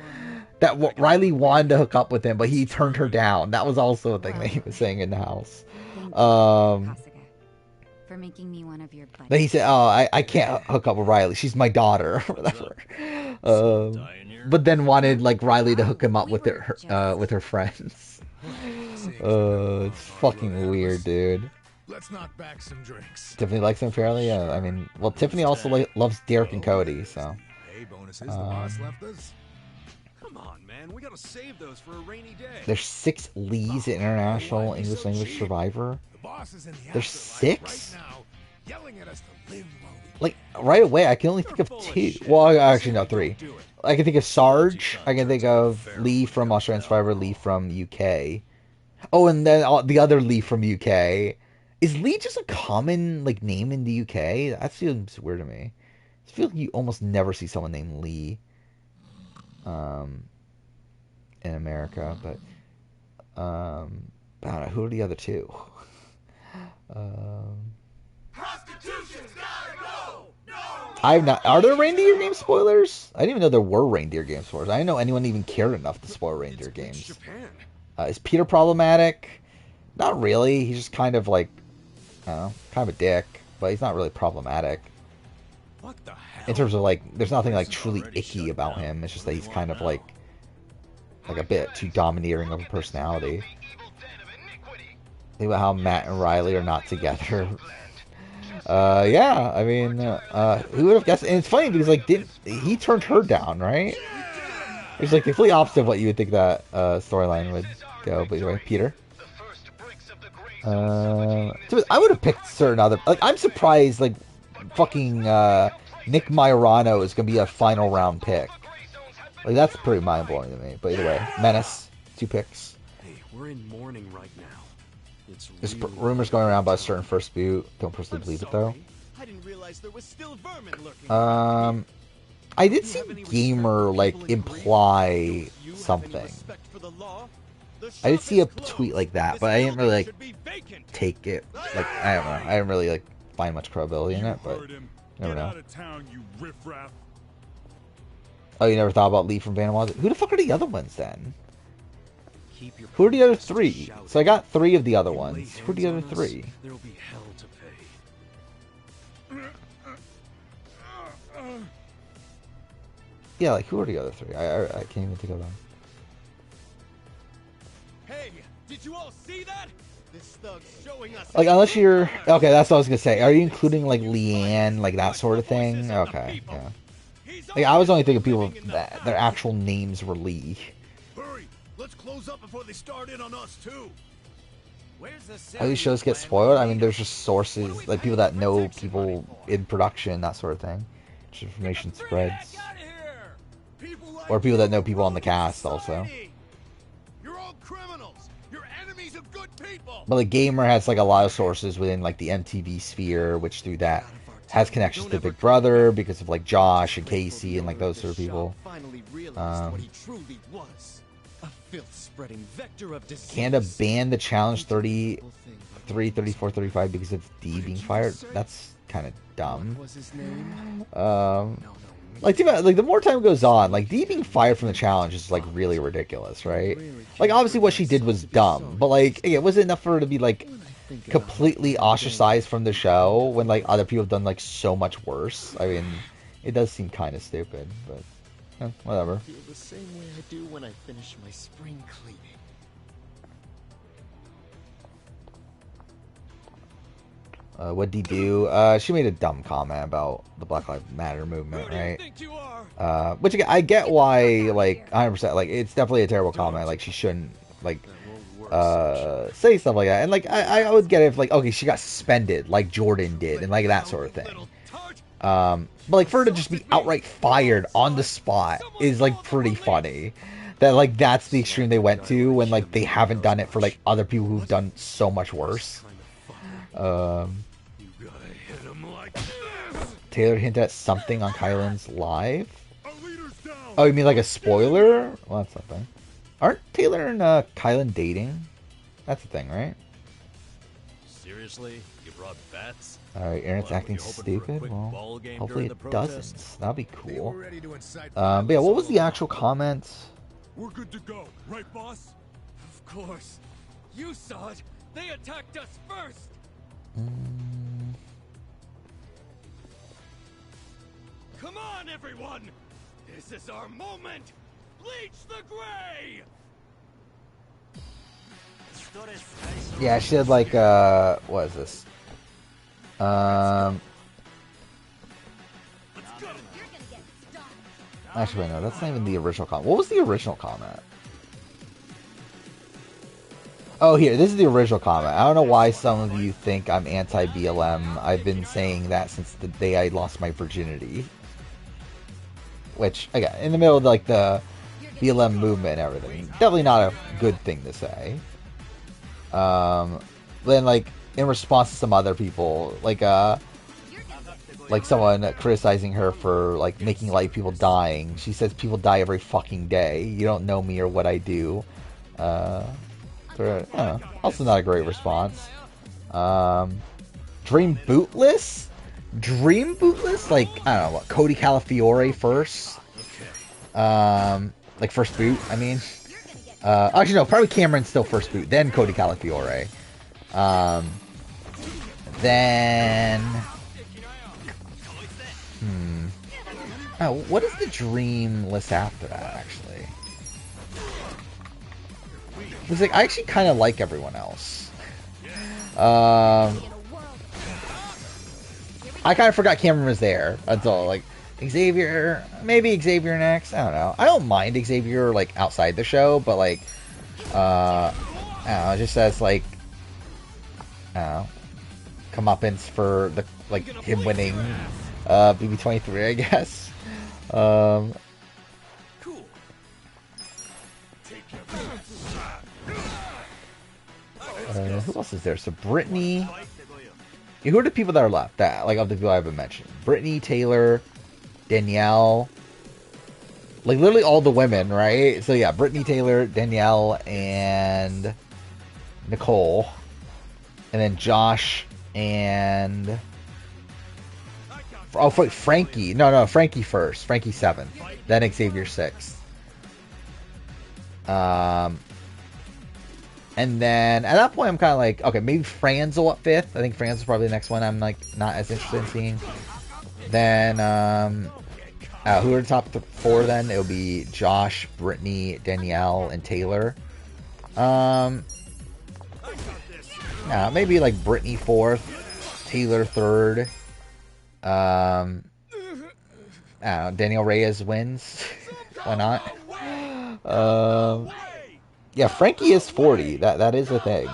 That Riley wanted to hook up with him, but he turned her down. That was also a thing that he was saying in the house. For making me one of your buddies. Then he said, "Oh, I can't hook up with Riley. She's my daughter, or whatever." But then wanted like Riley to hook him up with her friends. It's fucking weird, dude. Let's knock back some drinks. Tiffany likes him fairly. Yeah, I mean, well, Tiffany also loves Derek and Cody, so. Hey, bonuses. The boss left us. Come on, man. We gotta save those for a rainy day. There's 6 Lees at International English Language Survivor. There's 6? Yelling at us to live like right away, I can only think of 2. Well, actually no, 3. I can think of Sarge. I can think of Lee from Australian Survivor. Lee from UK. Oh, and then the other Lee from UK. Is Lee just a common like name in the UK? That seems weird to me. I feel like you almost never see someone named Lee in America, but I don't know, who are the other 2? Prostitution's gotta go! No! I've not. Are there reindeer game spoilers? I didn't even know there were reindeer game spoilers. I didn't know anyone even cared enough to spoil reindeer games. Is Peter problematic? Not really. He's just kind of like, I don't know, kind of a dick, but he's not really problematic. What the hell? In terms of like, there's nothing like truly icky about him. It's just that he's kind of like a bit too domineering of a personality. Think about how Matt and Riley are not together. Yeah, I mean, who would have guessed? And it's funny because like, he turned her down, right? It's like the complete opposite of what you would think that storyline would go. But anyway, Peter. I would have picked certain other. Like, I'm surprised. Like, fucking Nick Majorano is gonna be a final round pick. Like, that's pretty mind blowing to me. But either way, Menace, 2 picks. Hey, we're in mourning right now. There's rumors going around about a certain first boot. Don't personally believe it though. I didn't realize there was still vermin lurking. I did see Gamer like imply something. I did see a tweet like that, but I didn't really like take it. Like, I don't know. I didn't really like find much credibility in it, but never know. Oh, you never thought about Lee from Vanuatu? Who the fuck are the other ones then? Who are the other 3? So I got 3 of the other ones. Who are the other 3? There'll be hell to pay. Yeah, like who are the other 3? I can't even think of them. Hey, did you all see that? This thug's showing us. Like, unless you're okay, that's what I was gonna say. Are you including like Leanne, like that sort of thing? Okay, yeah. Like, I was only thinking people that their actual names were Lee. Hurry! Let's close up before they start in on us too. How these shows get spoiled? I mean, there's just sources, like people that know people in production, that sort of thing. Just information spreads. Or people that know people on the cast also. You're all criminals. You're enemies of good people. But like Gamer has like a lot of sources within like the MTV sphere, which through that has connections to Big Brother because of like Josh and Casey and like those sort of people. Canada banned the challenge 33, 34, 35 because of D being fired. That's kind of dumb. Like the more time goes on, like D being fired from the challenge is like really ridiculous, right? Like obviously what she did was dumb, but like again, was it enough for her to be like completely ostracized from the show when like other people have done like so much worse? I mean, it does seem kind of stupid, but whatever. Feel the same way I do when I finish my spring cleaning. What'd he do? She made a dumb comment about the Black Lives Matter movement, right? Which again, I get why, like, 100%, like, it's definitely a terrible comment. Like, she shouldn't, like, say stuff like that. And, like, I would get it if, like, okay, she got suspended, like Jordan did, and, like, that sort of thing. But, like, for her to just be outright fired on the spot is, like, pretty funny. That, like, that's the extreme they went to when, like, they haven't done it for, like, other people who've done so much worse. Taylor hinted at something on Kylan's live? Oh, you mean like a spoiler? Well, that's something. Aren't Taylor and Kylan dating? That's the thing, right? Seriously? You brought bats? Alright, Aaron's acting stupid? Well, hopefully it doesn't. That'd be cool. But yeah, what was the actual comment? We're good to go, right, boss? Of course. You saw it. They attacked us first. Come on, everyone! This is our moment! Bleach the gray! Yeah, she had like, what is this? Actually, wait, no, that's not even the original comment. What was the original comment? Oh, here, this is the original comment. I don't know why some of you think I'm anti-BLM. I've been saying that since the day I lost my virginity. Which, again, in the middle of, like, the BLM movement and everything. Definitely not a good thing to say. Then, like, in response to some other people, like someone criticizing her for, like, making light of people dying. She says people die every fucking day. You don't know me or what I do. Also not a great response. Dream Bootless? Dream Bootless? Like, I don't know, what, Cody Calafiore first? Like, first boot, I mean. Actually, no, probably Cameron's still first boot, then Cody Calafiore. Then... Oh, what is the dream list after that, actually? It's like, I actually kind of like everyone else. I kind of forgot Cameron was there until, like, Xavier, maybe Xavier next, I don't know. I don't mind Xavier, like, outside the show, but, like, I don't know, it just says, like, I don't know, comeuppance for, the, like, him winning, BB23, I guess. Who else is there? So Brittany. Who are the people that are left? That, like, of the people I haven't mentioned? Brittany, Taylor, Danielle. Like, literally all the women, right? So yeah, Brittany, Taylor, Danielle, and Nicole, and then Josh and Frankie. No, Frankie first. Frankie 7th. Then Xavier 6th. And then at that point, I'm kind of like, okay, maybe Franzel at 5th. I think Franzel's probably the next one I'm, like, not as interested in seeing. Then, who are the top 4 then? It'll be Josh, Brittany, Danielle, and Taylor. Maybe, like, Brittany 4th, Taylor 3rd. I don't know, Daniel Reyes wins. Why not? Yeah, Frankie is 40. That is a thing.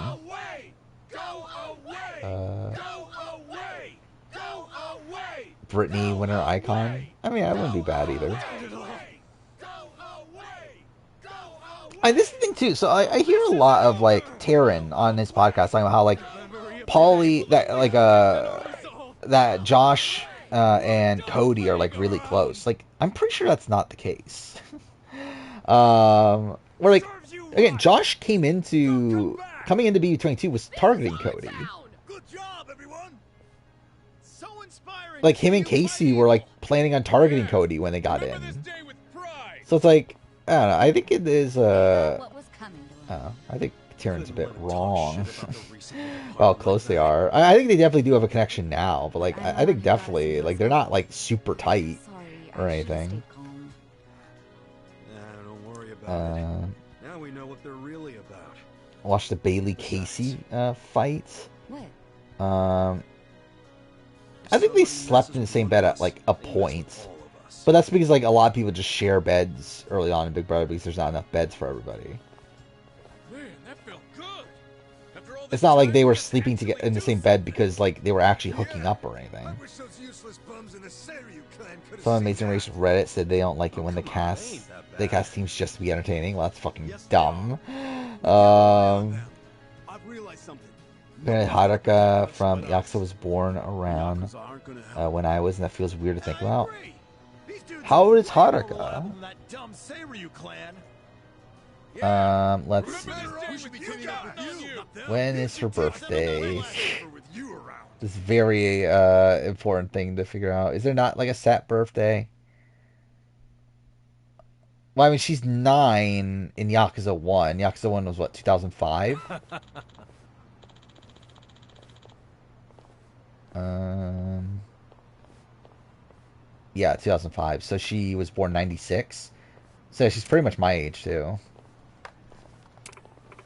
Brittany winner icon. I mean, that wouldn't be bad either. This is the thing too. So I hear a lot of, like, Taryn on his podcast talking about how, like, Paulie, that Josh and Cody are, like, really close. Like, I'm pretty sure that's not the case. Where, like, again, Josh coming into BB22 was targeting Cody. Like, him and Casey were, like, planning on targeting Cody when they got in. So it's like, I don't know, I think it is, I think Tyrion's a bit wrong. Well, how close they are. I think they definitely do have a connection now, but, like, I think definitely, like, they're not, like, super tight or anything. Don't worry about it. Now we know what they're really about. Watch the Bailey Casey fight. I think they slept in the same bed at like a point, but that's because like a lot of people just share beds early on in Big Brother because there's not enough beds for everybody. Man, that felt good. After all It's this not like time, they were we could sleeping actually together in the do same bed because like they were actually hooking up or anything. I wish those useless bums in the Seiryu clan could have Some seen Amazing that. Race Reddit said they don't like it when they cast teams just to be entertaining. Well, that's fucking dumb. I've realized something. Apparently Haruka from Yakuza was born around when I was, and that feels weird to think about. How old is Haruka? That dumb Seiryu clan. Let's see. We should be cleaning up with you. When is her birthday? This very important thing to figure out. Is there not like a set birthday? Well, I mean, she's 9 in Yakuza 1. Yakuza 1 was what, 2005? Yeah, 2005. So she was born 96. So she's pretty much my age too.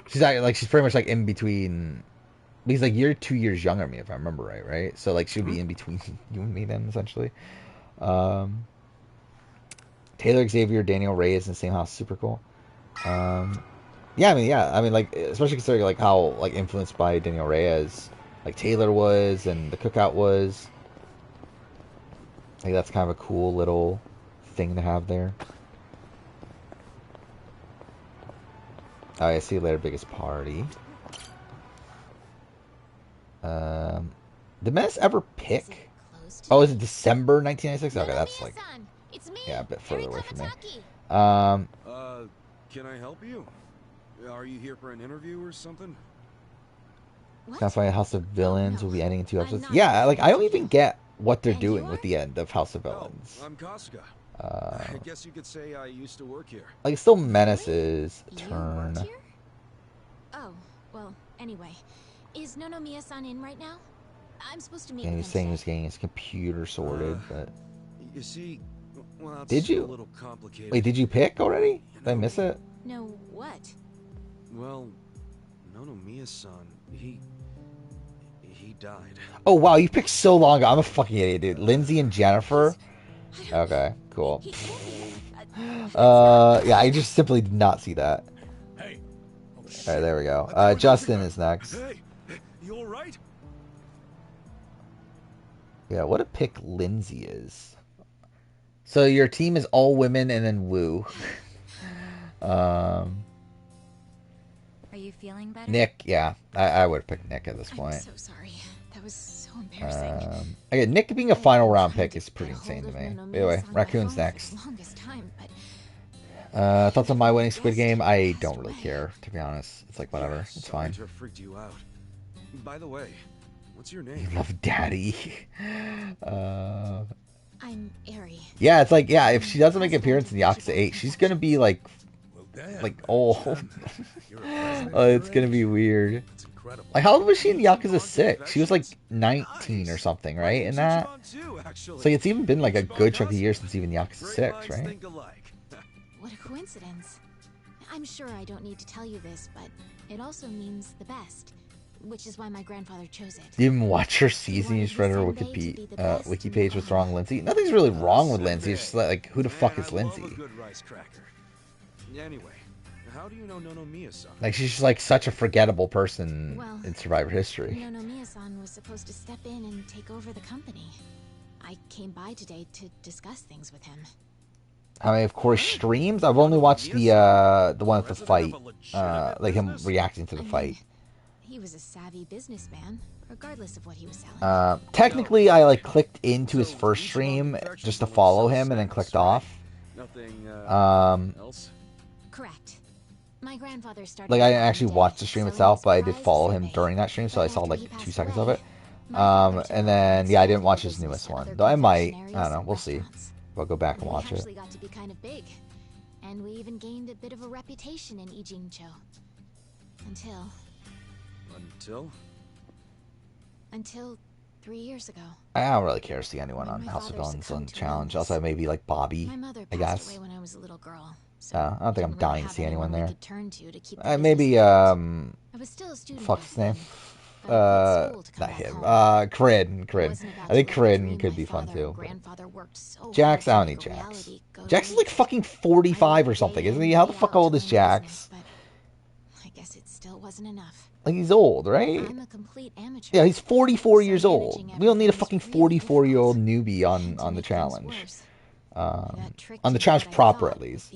She's like she's pretty much like in between, because like you're 2 years younger than me if I remember right? So like she'd be in between you and me then essentially. Taylor Xavier, Daniel Reyes in the same house, super cool. Yeah, I mean like especially considering like how like influenced by Daniel Reyes like Taylor was and the Cookout was. Like that's kind of a cool little thing to have there. Oh, yeah, see you later, biggest party. Did Menace ever pick? Oh, is it December 1996? Okay, that's like, yeah, a bit further away from me. Can I help you? Are you here for an interview or something? Can I find House of Villains will be ending in 2 episodes? Yeah, like I don't even get what they're doing with the end of House of Villains. I'm Casca. I guess you could say I used to work here. Like, it's still Menace's turn. Oh, well, anyway. Is Nonomiya-san in right now? I'm supposed to meet And with he's him saying today. he's getting his computer sorted, but... You see, well, it's Did you? a little complicated. Wait, did you pick already? Did I miss it? No, what? Well, Nonomiya-san, he died. Oh, wow, you picked so long ago. I'm a fucking idiot, dude. Lindsay and Jennifer? Okay, cool. Yeah, I just simply did not see that. Alright, there we go. Justin is next. Hey, you all right? Yeah, what a pick Lindsay is. So your team is all women and then Woo. Are you feeling better? Nick, yeah. I would have picked Nick at this point. I'm so sorry. That was so embarrassing. Again, Nick being a final round pick is pretty insane to me. Anyway, Raccoon's next. Thoughts on my winning Squid Game? I don't really care, to be honest. It's like, whatever. It's fine. To have freaked you out. By the way, what's your name? You love Daddy. I'm Eri. Yeah, it's like, yeah, if she doesn't make an appearance in Yakuza 8, she's gonna be like old. It's gonna be weird. Like, how old was she in Yakuza 6? She was like 19 or something, right? In that? So it's even been like a good chunk of years since even Yakuza 6, right? What a coincidence. I'm sure I don't need to tell you this, but it also means the best, which is why my grandfather chose it. You even watch her season, you just read her wiki page. What's wrong, Lindsay? Nothing's really wrong with Lindsay. It's just like, who the fuck is Lindsay? Anyway, how do you know Nonomiya-san? Like, she's just like such a forgettable person Well, in Survivor history. Nonomiya-san was supposed to step in and take over the company. I came by today to discuss things with him. I mean, of course, streams. I've only watched the one with the fight, like him reacting to the fight. He was a savvy businessman, regardless of what he was selling. Technically, I like clicked into his first stream just to follow him, and then clicked off. Nothing else? Correct. My grandfather started. Like, I didn't actually watch the stream itself, but I did follow him during that stream, so I saw like 2 seconds of it. And then yeah, I didn't watch his newest one, though I might. I don't know. We'll see. I'll go back and watch it. Got to be kind of big, and we even gained a bit of a reputation in Ijincho. Until 3 years ago. I don't really care to see anyone on House of Villains on Challenge. Also, maybe like Bobby, I guess. Away when I was a little girl, I don't think I'm dying to see anyone there. to Maybe I was still a student fuck's his name? Not him. Crin. I think Crin could be fun too. Jax, I don't need Jax. Jax is like fucking 45 or something, isn't he? How the fuck old is Jax? I guess it still wasn't enough. Like, he's old, right? I'm a complete amateur. Yeah, he's 44 years old. We don't need a fucking 44-year-old newbie on the challenge. On the challenge proper, at least.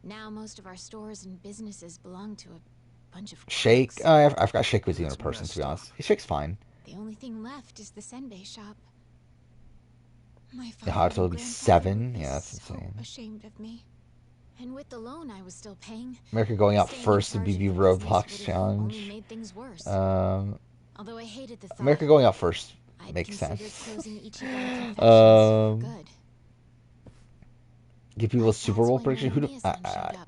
Now most of our stores and businesses belong to a bunch of Shake. I forgot Shake was even a person, to be honest. Shake's fine. The only thing left is the senbei shop. My Yeah, how to be 7? Yeah, that's insane. Ashamed of me. And with the loan I was still paying, America going out first in BB Roblox challenge. Although I hated the thought, America going out first makes sense. Give people a Super Bowl prediction. Who?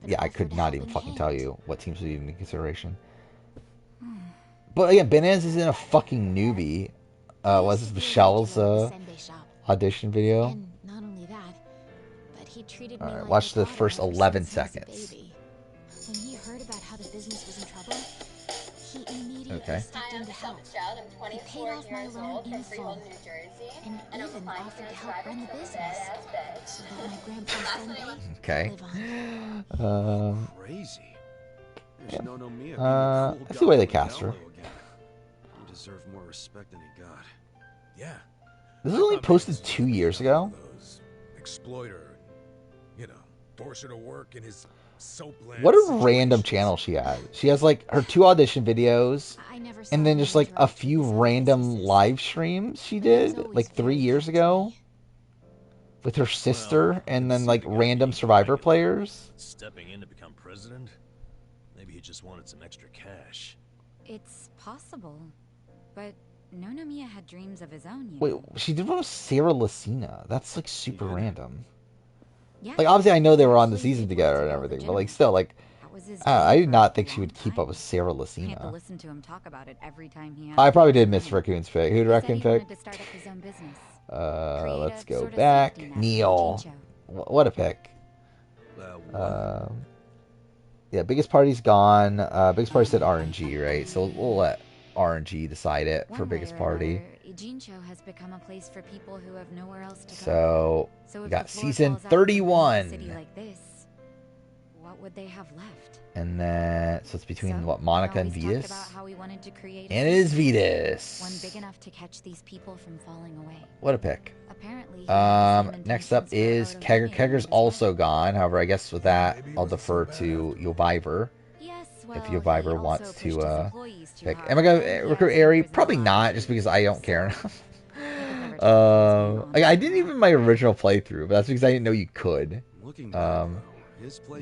Yeah, I could not even fucking tell you what teams would even in consideration. But again, Bananas isn't a fucking newbie. Was this Michelle's audition video? Alright, watch the first 11 seconds. When he heard about how the business was in trouble, he immediately stepped in to help. He paid off my loan in full, and even offered to help run the business, so that my grandpa's senbei Okay. live on. Crazy. I see why they cast her. You deserve more respect than he got. Yeah. This was only posted 2 years ago. Exploiter. You know, force her to work in his soapland. What a random channel she has. She has like her 2 audition videos, and then just like a few random live streams she did like 3 years ago with her sister, and then like random Survivor players. Stepping in to become president? Maybe he just wanted some extra cash. It's possible, but Nonomiya had dreams of his own. Wait, she did one with Sarah Lucina. That's like super random. Like, obviously I know they were on the season together and everything, but like still, like I did not think she would keep up with Sarah Lucina. Listen to him talk about it every time he I probably did miss Raccoon's pick. Who did Raccoon pick? Let's go back. Neil. What a pick. Yeah, biggest party's gone. Biggest party said RNG, right? So we'll let RNG decide it for biggest party. Jincho has become a place for people who have nowhere else to So go. we got season 31. Like this, what would they have left? And then, so it's between what, Monica and Vetus? And it is Vetus. One big enough to catch these people from falling away. What a pick. Apparently, next up is Kegger. Kegger's also gone. However, I guess with that, I'll defer to Yoviver. If Yoviver wants to pick. Am I going to recruit Ari? Probably not, just because I don't care enough. Like, I didn't even my original playthrough, but that's because I didn't know you could.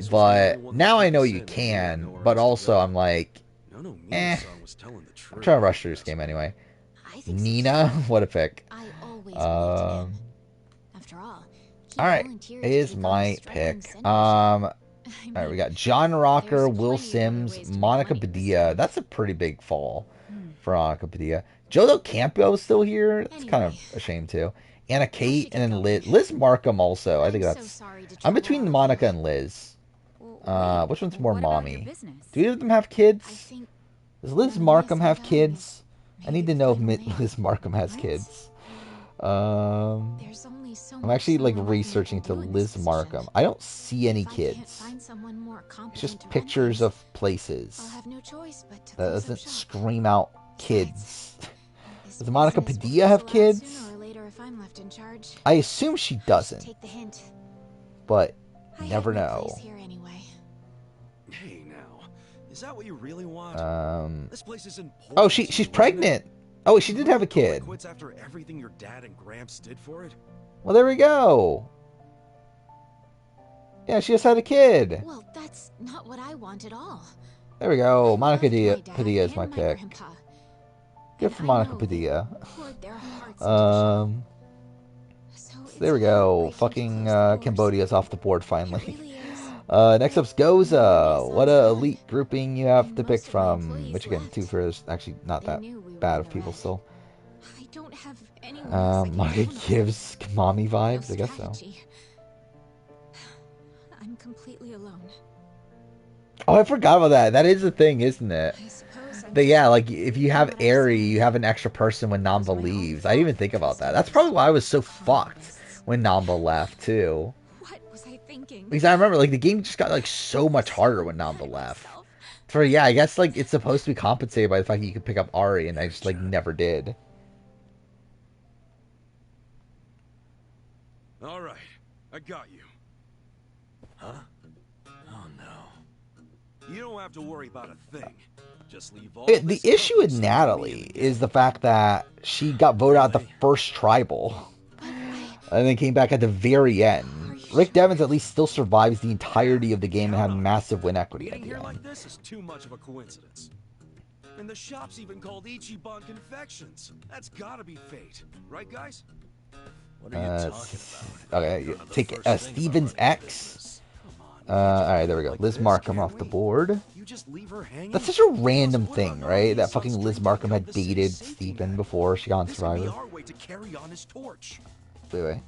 But now I know you can, but also I'm like, I'm trying to rush through this game anyway. Nina, what a pick. Alright, is my pick. Alright, we got John Rocker, Will Sims, Monica Padilla. That's a pretty big fall for Monica Padilla. Jodo Campo is still here. It's kind of a shame too. Anna Kate and then Liz Markham also. I think that's... I'm between Monica and Liz. Which one's more mommy? Do either of them have kids? Does Liz Markham have kids? I need to know if Liz Markham has kids. I'm actually like researching to Liz Markham. I don't see any kids. It's just pictures of places. That doesn't scream out kids. Does Monica Padilla have kids? I assume she doesn't. But you never know. Hey now, is that what you really want? This place is important. Oh, she's pregnant. Oh, she did have a kid. Quits after everything your dad and Gramps did for it? Well, there we go. Yeah, she just had a kid. Well, that's not what I want at all. There we go. Monica Padilla is my pick. Good for Monica Padilla. So there we go. Fucking Cambodia's off the board finally. Next up's Goza. What a elite grouping you have to pick from. Which again, 2 for actually not that bad of people still. Monica gives mommy vibes, I guess so. I'm completely alone. Oh, I forgot about that. That is a thing, isn't it? But yeah, like if you have Eri, you have an extra person when Namba leaves. I didn't even think about that. That's probably why I was so fucked when Namba left too. What was I thinking? Because I remember like the game just got like so much harder when Namba left. For yeah, I guess like it's supposed to be compensated by the fact that you could pick up Ari, and I just like never did. All right, I got you. Huh? Oh no. You don't have to worry about a thing. Just leave all The issue with Natalie is the fact that she got voted out the first tribal, and then came back at the very end. Rick Devens at least still survives the entirety of the game and had massive win equity at the end. Like this is too much of a coincidence. And the shop's even called Ichiban Confections. That's gotta be fate, right, guys? What are you talking about? Okay, take Stevens X. Alright, there we go. Liz Markham off the board. That's such a random thing, right? That fucking Liz Markham had dated Steven before she got on Survivor. Wait,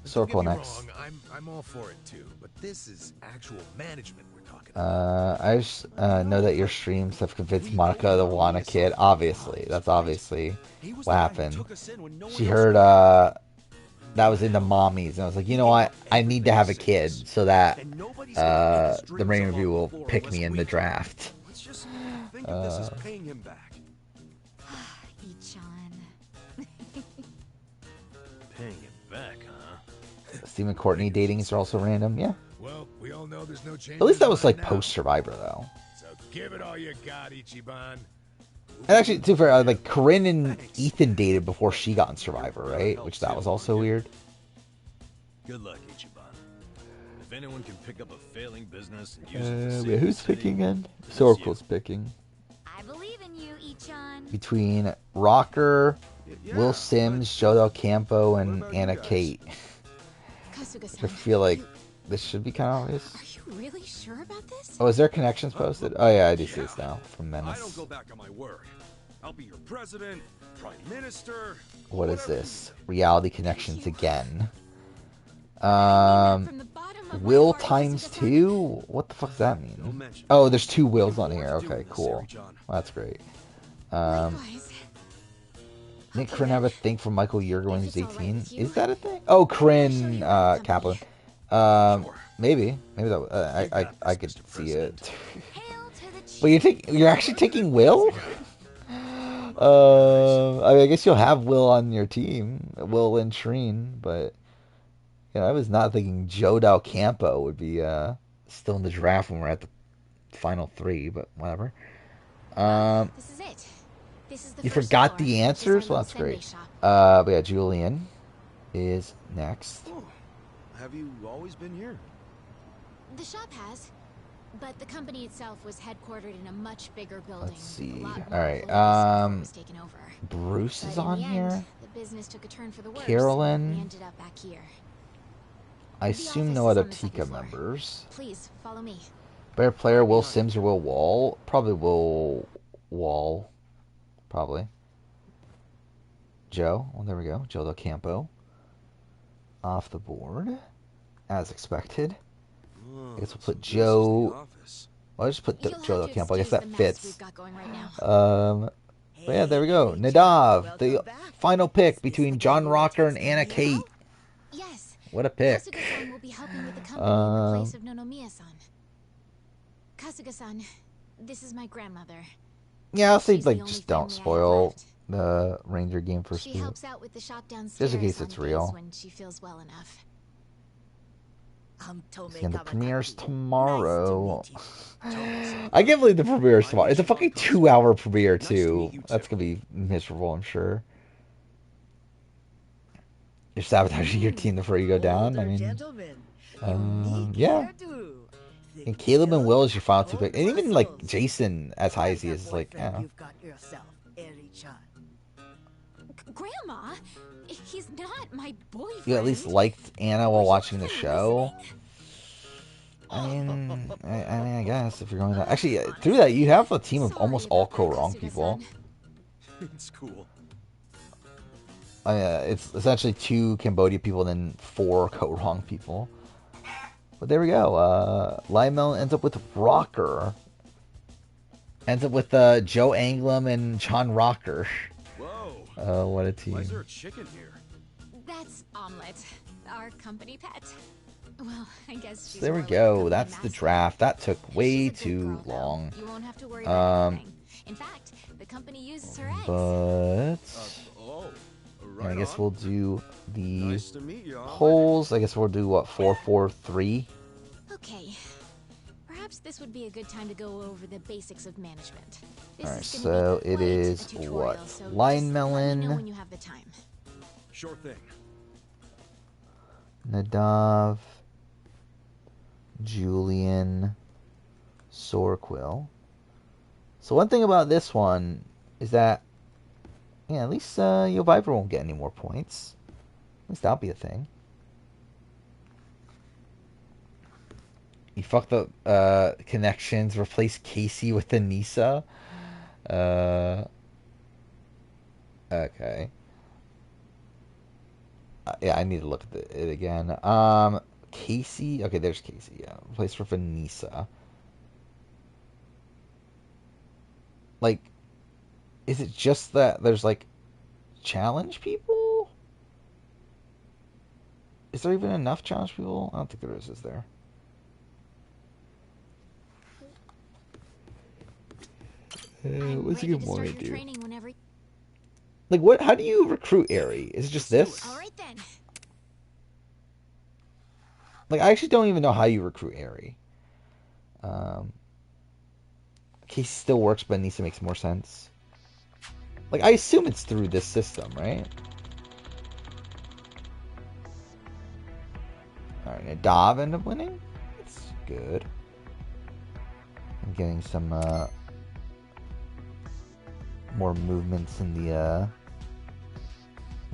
Circle next. I'm all for it too, but this is actual management we're talking I just know that your streams have convinced Monica the Wana kid. Obviously, that's obviously what happened. She heard that was into mommies, and I was like, you know what? I need to have a kid so that the Rain Review will pick me in the draft. Think of this as paying him back. Paying him back, huh? Stephen Courtney datings are also random, yeah. Well, we all know there's no change. At least that was like post-Survivor, though. So give it all you got, Ichiban. And actually, to be fair, like Corinne and Ethan dated before she got in Survivor, right? Which that was also weird. Good luck, Ichiban. If anyone can pick up a failing business and use it to Wait, who's picking again? Sorkel's picking. I believe in you, Ichan. Between Rocker, Will Sims, Joe Del Campo, and Anna Kate. I feel like this should be kind of obvious. Are you really sure about this? Oh, is there connections posted? Oh yeah, I do see this now from Menace. I don't go back on my word. I'll be your president, prime minister. What is this? Reality connections again. Will times 2? What the fuck does that mean? Oh, there's 2 Wills on here. Okay, cool. Well, that's great. Nick Corinne have a thing for Michael Yerger when he's 18? Is that a thing? Oh, Corinne Kaplan. Maybe that I could see it. But you're actually taking Will? I mean, I guess you'll have Will on your team, Will and Shreen, but I was not thinking Joe Del Campo would be still in the draft when we're at the final 3, but whatever. This is it. This is the You first forgot floor. the answers? This is our Well, that's little great. Sunday shop. But yeah, Julian is next. Have you always been here? The shop has, but the company itself was headquartered in a much bigger building. Let's see. A lot more All right. employees before it was taken over. Bruce But is in on the here. end, the business took a turn for the worse. Carolyn. We ended up back here. I assume no office is other on the second Tika floor. members. Please follow me. Better player, Will Sims or Will Wall? Probably Will Wall. Probably. Joe. Well, there we go. Joe Del Campo. Off the board. As expected. I guess we'll put Joe. Well, I just put Joe Del Campo. I guess that fits. But yeah, there we go. Nadav, the final pick between John Rocker and Anna Kate. Yes. What a pick. Kasuga-san will be helping with the company in place of Nonomiya-san. Kasuga-san, this is my grandmother. Yeah, I'll say She's the like only just don't family I have spoil left. the Ranger game for She Steve. helps out with the shop downstairs Just in case on it's days real. when she feels well enough. And the premiere's tomorrow. I can't believe the premiere's tomorrow. It's a fucking 2-hour premiere too. That's gonna be miserable, I'm sure. You're sabotaging your team before you go down. I mean, yeah. And Caleb and Will is your final 2 picks, and even like Jason, as high as he is like, yeah. Grandma, he's not my boyfriend. You at least liked Anna while watching the show. I mean, I guess if you're going that. Actually, through that, you have a team of almost all co-wrong people. It's cool. I mean, it's essentially 2 Cambodia people and then 4 co-wrong people. But there we go. Lymel ends up with Rocker. Ends up with Joe Anglim and John Rocker. Whoa. What a team. Why is there a chicken here? That's Omelette, our company pet. Well, I guess she's So there we more like go. company That's the mascot. draft. That took way She's a good too girl, though. long. You won't have to worry about anything. In fact, the company uses her eggs. But Right I guess on. we'll do the Nice to meet you, Omelette. polls. I guess we'll do what, 4-4-3. Okay. Perhaps this would be a good time to go over the basics of management. This Alright, is gonna so be it quite is a tutorial, what? so Lion just let me know Melon, when you have the time. Sure thing. Nadav, Julian, Sorquill. So one thing about this one is that, yeah, at least your Viper won't get any more points. At least that'll be a thing. You fucked up connections. Replace Casey with Anissa. Okay. Yeah, I need to look at it again. Casey. Okay, there's Casey. Yeah, replace with Anissa. Like, is it just that there's like challenge people? Is there even enough challenge people? I don't think there is there? What's a good one to do? Like, what? How do you recruit Aerie? Is it just this? All right then. Like, I actually don't even know how you recruit Aerie. Casey still works, but Anissa makes more sense. Like, I assume it's through this system, right? Alright, Nadav ended up winning. That's good. I'm getting some more movements in the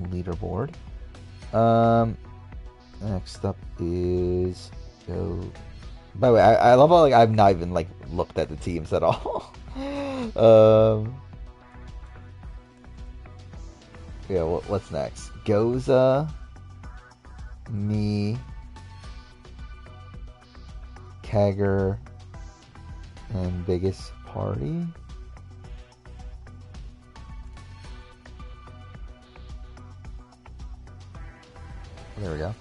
leaderboard. Next up is go. By the way, I love how like I've not even like looked at the teams at all. Yeah, what's next? Goza, me, Kagger, and biggest party. There we go.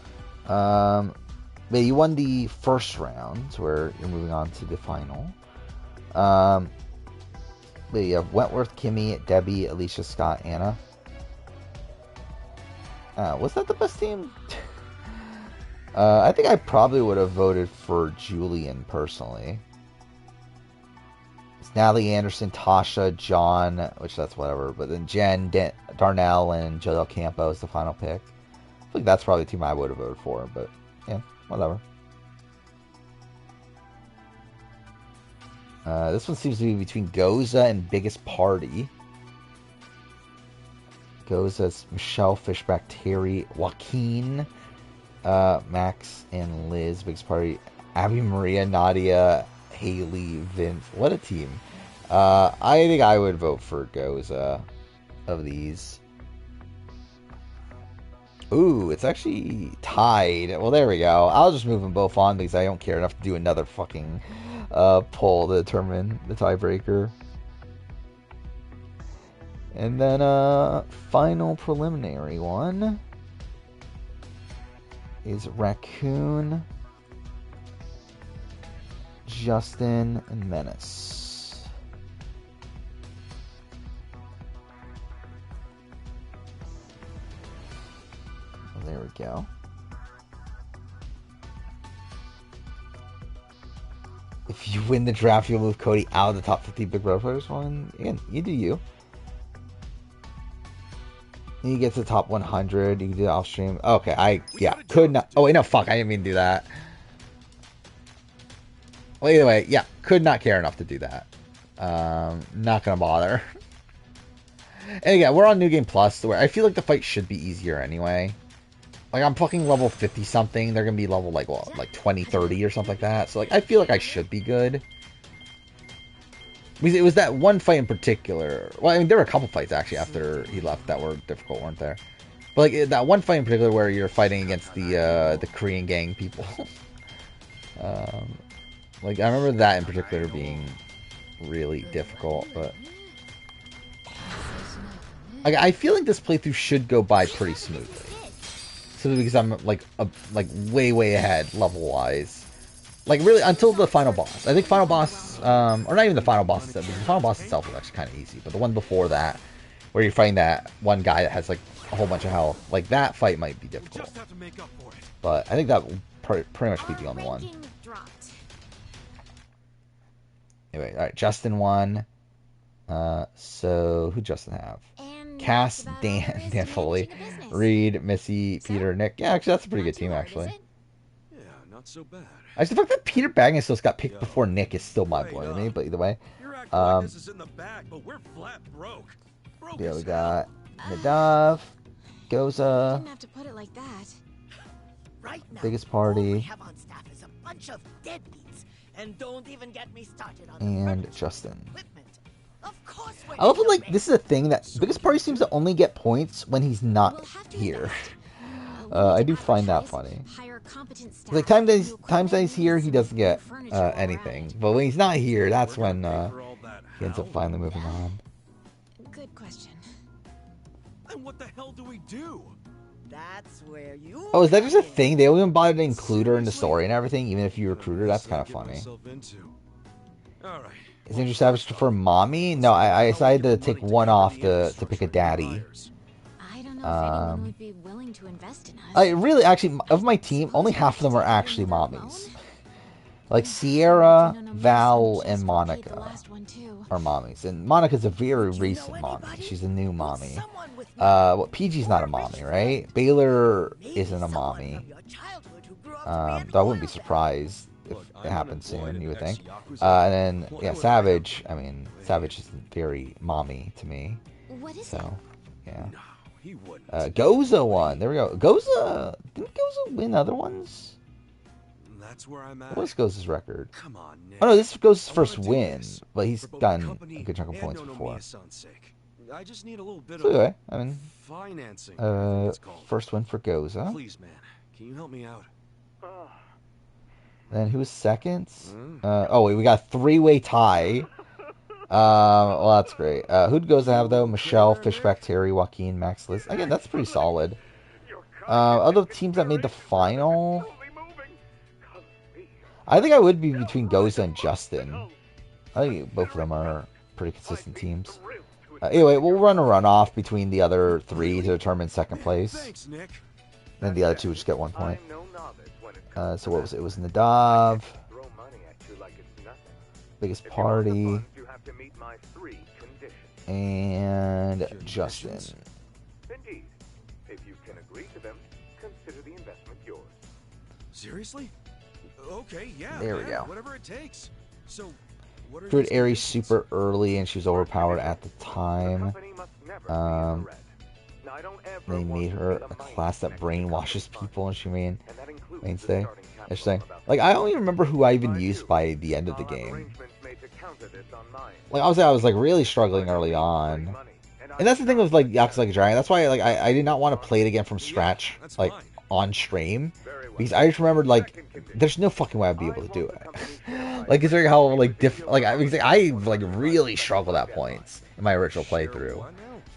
But you won the first round, where you're moving on to the final. But you have Wentworth, Kimmy, Debbie, Alicia, Scott, Anna. Was that the best team? I think I probably would have voted for Julian personally. It's Natalie Anderson, Tasha, John, which that's whatever. But then Jen, Darnell, and Joe Del Campo is the final pick. I think that's probably the team I would have voted for, but yeah, whatever. This one seems to be between Goza and Biggest Party. Goza's Michelle, Fishback, Terry, Joaquin, Max, and Liz. Biggest Party, Abby, Maria, Nadia, Haley, Vince. What a team. I think I would vote for Goza of these. Ooh, it's actually tied. Well, there we go. I'll just move them both on because I don't care enough to do another fucking poll to determine the tiebreaker. And then final preliminary one is Raccoon, Justin, and Menace. There we go. If you win the draft, you'll move Cody out of the top 50 Big Brother players. Well, again, you do you. Then you get to the top 100. You can do it off stream. Okay, could not. Oh, wait, no, fuck. I didn't mean to do that. Well, either way, yeah, could not care enough to do that. Not gonna bother. And again, we're on New Game Plus, where I feel like the fight should be easier anyway. Like, I'm fucking level 50 something. They're gonna be level, like, what, like 20, 30 or something like that. So, like, I feel like I should be good. Because it was that one fight in particular. Well, I mean, there were a couple fights, actually, after he left that were difficult, weren't there? But, like, that one fight in particular where you're fighting against the Korean gang people. Like, I remember that in particular being really difficult, but I feel like this playthrough should go by pretty smoothly. Simply because I'm like way ahead level wise. Like really until the final boss. I think final boss, or not even the final boss itself, because the final boss itself is actually kind of easy. But the one before that, where you're fighting that one guy that has like a whole bunch of health, like that fight might be difficult. But I think that will pretty much be the only one. Anyway, all right, Justin won. So who Justin have? Cass, Dan Foley, Reed, Missy, Peter, Nick. Yeah, actually, that's a pretty good team, actually. Yeah, not so bad. Actually, the fact that Peter Baggins still got picked before Nick is still mind-blowing to me, but either way. Like this is in the bag, but we're flat broke. Yeah, we got Nadav, Goza, Didn't have to put it like that. Right now, biggest all we party, have on staff is a bunch of deadbeats. And don't even get me started on and Justin. Of course I love it, like, this is a thing that biggest party seems to only get points when he's not here. I do find that funny. Like, times that he's here, he doesn't get anything. But when he's not here, that's when he ends up finally moving on. Good question. And what the hell do we do? That's where you. Oh, is that just a thing? They don't even bother to include her in the story and everything, even if you recruit her? That's kind of funny. Is Andrew Savage for mommy? No, I decided to take one off to pick a daddy. I don't know if anyone would be willing to invest in us. I really, actually, of my team, only half of them are actually mommies. Like Sierra, Val, and Monica are mommies. And Monica's a very recent mommy. She's a new mommy. Well, PG's not a mommy, right? Baylor isn't a mommy. Though I wouldn't be surprised if it happens soon, you would think. And then, yeah, Savage. I mean, Savage isn't very mommy to me. So, yeah. Goza won. There we go. Goza. Didn't Goza win other ones? That's where I'm at. What was Goza's record? Come on, Nick. Oh no, this is Goza's first win, but he's gotten a good chunk of points before. I just need a little bit So anyway, of I mean, financing. first win for Goza. Please, man, can you help me out? Then who was second? Oh wait, we got a three-way tie. Well, that's great. Who'd Goza have though? Michelle, Fishback, Terry, Joaquin, Max, Liz. Again, that's pretty solid. Other teams that made the final. I think I would be between Goza and Justin. I think both of them are pretty consistent teams. Anyway, we'll run a runoff between the other three to determine second place. Then the other two will just get 1 point. So what was it? It was Nadav, biggest party, and Justin. Indeed. If you can agree to them, consider the investment yours. Seriously? Okay, yeah. There we go. Whatever it takes. So, what are Recruited Ares super early, and she was overpowered at the time. They made her a class that brainwashes people, and she made mainstay. Interesting. Like, I don't even remember who I even used by the end of the game. Like, obviously, I was like really struggling early on, and that's the thing with like Yakuza Like a Dragon. That's why like I did not want to play it again from scratch, like on stream, because I just remembered like there's no fucking way I'd be able to do it. Like considering how like I like really struggled at points in my original playthrough.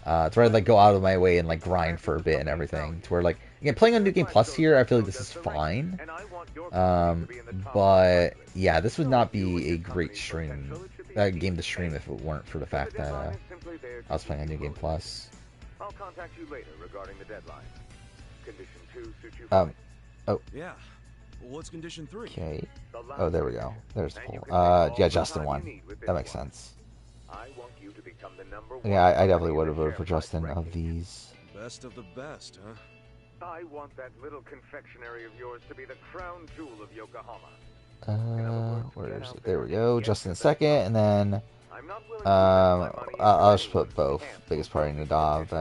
To where I'd like go out of my way and like grind for a bit and everything. To where like again playing on New Game Plus here, I feel like this is fine. But yeah, this would not be a great game to stream if it weren't for the fact that I was playing on New Game Plus. I'll contact you later regarding the deadline. Condition 2 suits you. Oh. Yeah. What's condition 3? Okay. Oh, there we go. There's the poll. Yeah, Justin won. That makes sense. Yeah, I definitely would have voted for Justin of these. Best of the best, huh? I want that little confectionery of yours to be the crown jewel of Yokohama. Where is it? There we go. Justin second, and then I'll just put both. Biggest party Nadav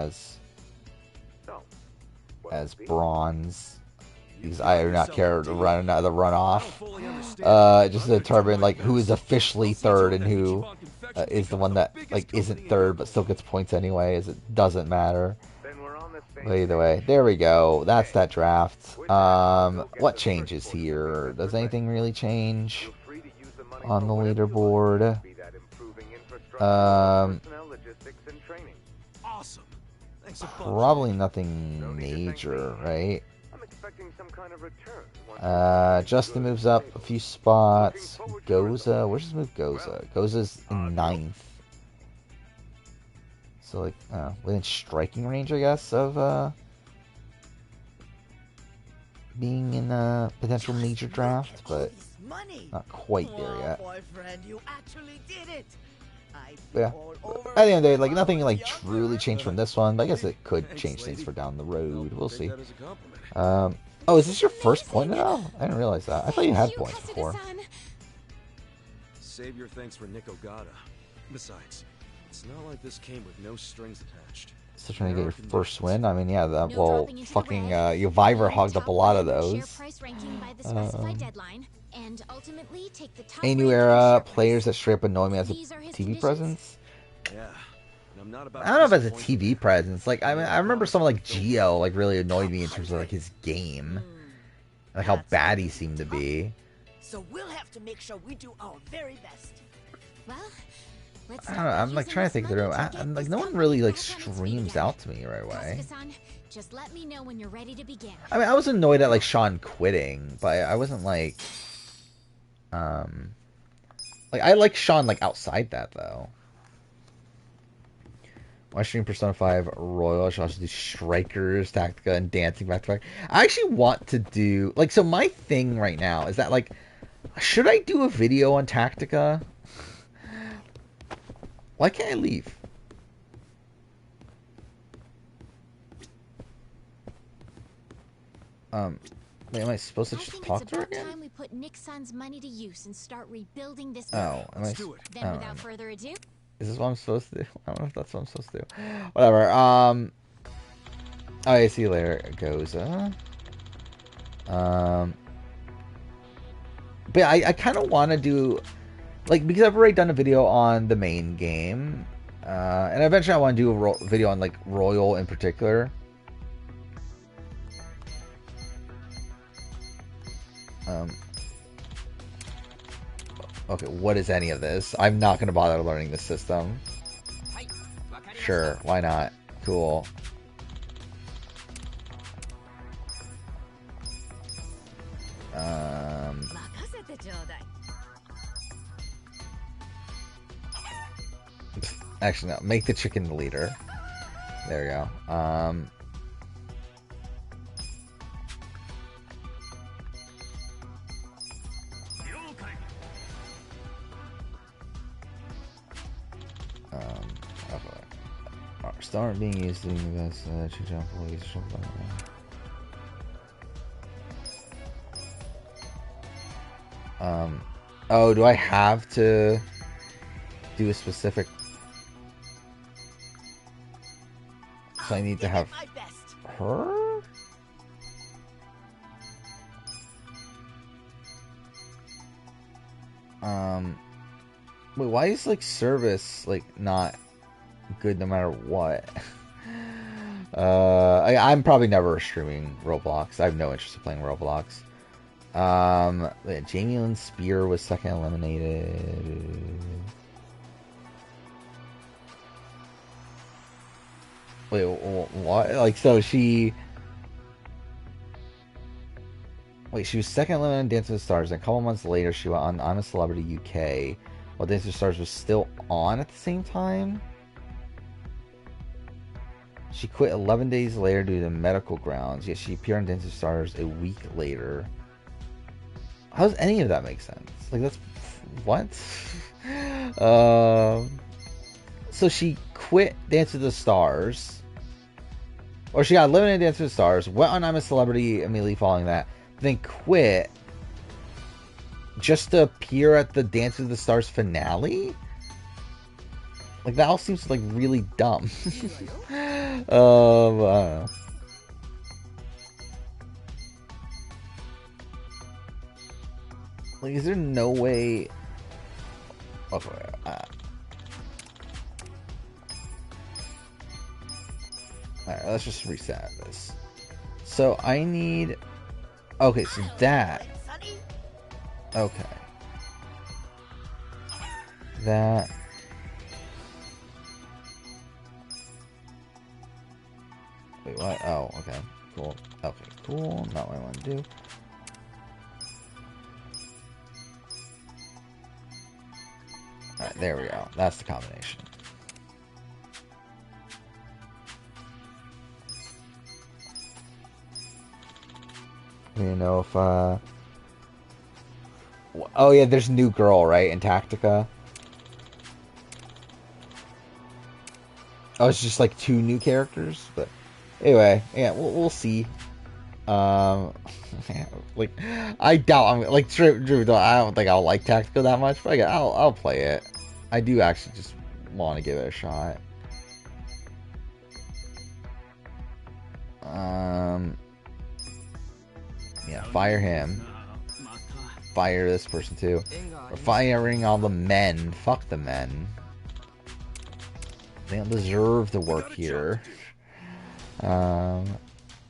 as bronze. Because I do not care to run another runoff. Just to determine like who is officially third and who is the one that like isn't third but still gets points anyway, as it doesn't matter. But either way, there we go. That's that draft. What changes here? Does anything really change on the leaderboard? personnel, logistics, and training. Awesome. Thanks a bunch. Probably nothing major, right? I'm expecting some kind of return. Justin moves up a few spots. Goza, where's this move Goza? Goza's in 9th. So like, within striking range, I guess, of being in a potential major draft, but not quite there yet. Boyfriend, you actually did it. Yeah. At the end of the day, like nothing like truly changed from this one, but I guess it could change things for down the road. We'll see. Oh, is this your first point now? I didn't realize that. I thought you had points before. Save your thanks for Nick Ogata. Besides, it's not like this came with no strings attached. Still trying to get your first win. I mean, yeah, that well, fucking your Viver hogged up a lot of those. A new era players that straight up annoy me as a TV presence. Yeah. I don't know if it's a TV presence. Like, I mean, I remember someone like Geo like really annoyed me in terms of like his game, like how bad he seemed to be. So we'll have to make sure we do our very best. Well, I don't know. I'm like trying to think through. I'm like, no one really like streams out to me right away. Just let me know when you're ready to begin. I mean, I was annoyed at like Sean quitting, but I wasn't like, like I like Sean like outside that though. I stream Persona 5 Royal. I should also do Strikers, Tactica, and Dancing back to back. I actually want to do like, so my thing right now is that like, should I do a video on Tactica? Why can't I leave? Wait, am I supposed to just talk to her again? Time we put Nick-san's money to use and start rebuilding this. Oh, am I? Then without further ado. Is this what I'm supposed to do? I don't know if that's what I'm supposed to do. Whatever. Oh, I see you later. Goza. But I kind of want to do, like, because I've already done a video on the main game, and eventually I want to do a video on like Royal in particular. Okay, what is any of this? I'm not going to bother learning this system. Sure, why not? Cool. Actually, no. Make the chicken the leader. There we go. Start being used to the best employees. Oh, do I have to do a specific? So I need to have her? Wait, why is like service like not good no matter what? I'm probably never streaming Roblox. I have no interest in playing Roblox. Jamie Lynn Spear was second eliminated. Wait, what? Like, so she... Wait, she was second eliminated in Dance with the Stars, and a couple months later she went on I'm a Celebrity UK, while Dance with the Stars was still on at the same time? She quit 11 days later due to medical grounds, yet she appeared on Dance with the Stars a week later. How does any of that make sense? Like, that's... What? So she quit Dance with the Stars, or she got eliminated in Dance with the Stars, went on I'm a Celebrity immediately following that, then quit just to appear at the Dance with the Stars finale? Like, that all seems like really dumb. I don't know. Like, is there no way... Okay, alright, let's just reset this. So, I need... Okay, so that... Okay. That... what? Oh, okay. Cool. Okay, cool. Not what I want to do. Alright, there we go. That's the combination. You know if, oh yeah, there's a new girl, right, in Tactica? Oh, it's just like 2 new characters? But anyway, yeah, we'll see. Like, I doubt I'm like Drew. I don't think I'll like Tactical that much, but I'll play it. I do actually just want to give it a shot. Yeah, fire him. Fire this person too. We're firing all the men. Fuck the men. They don't deserve to work here. I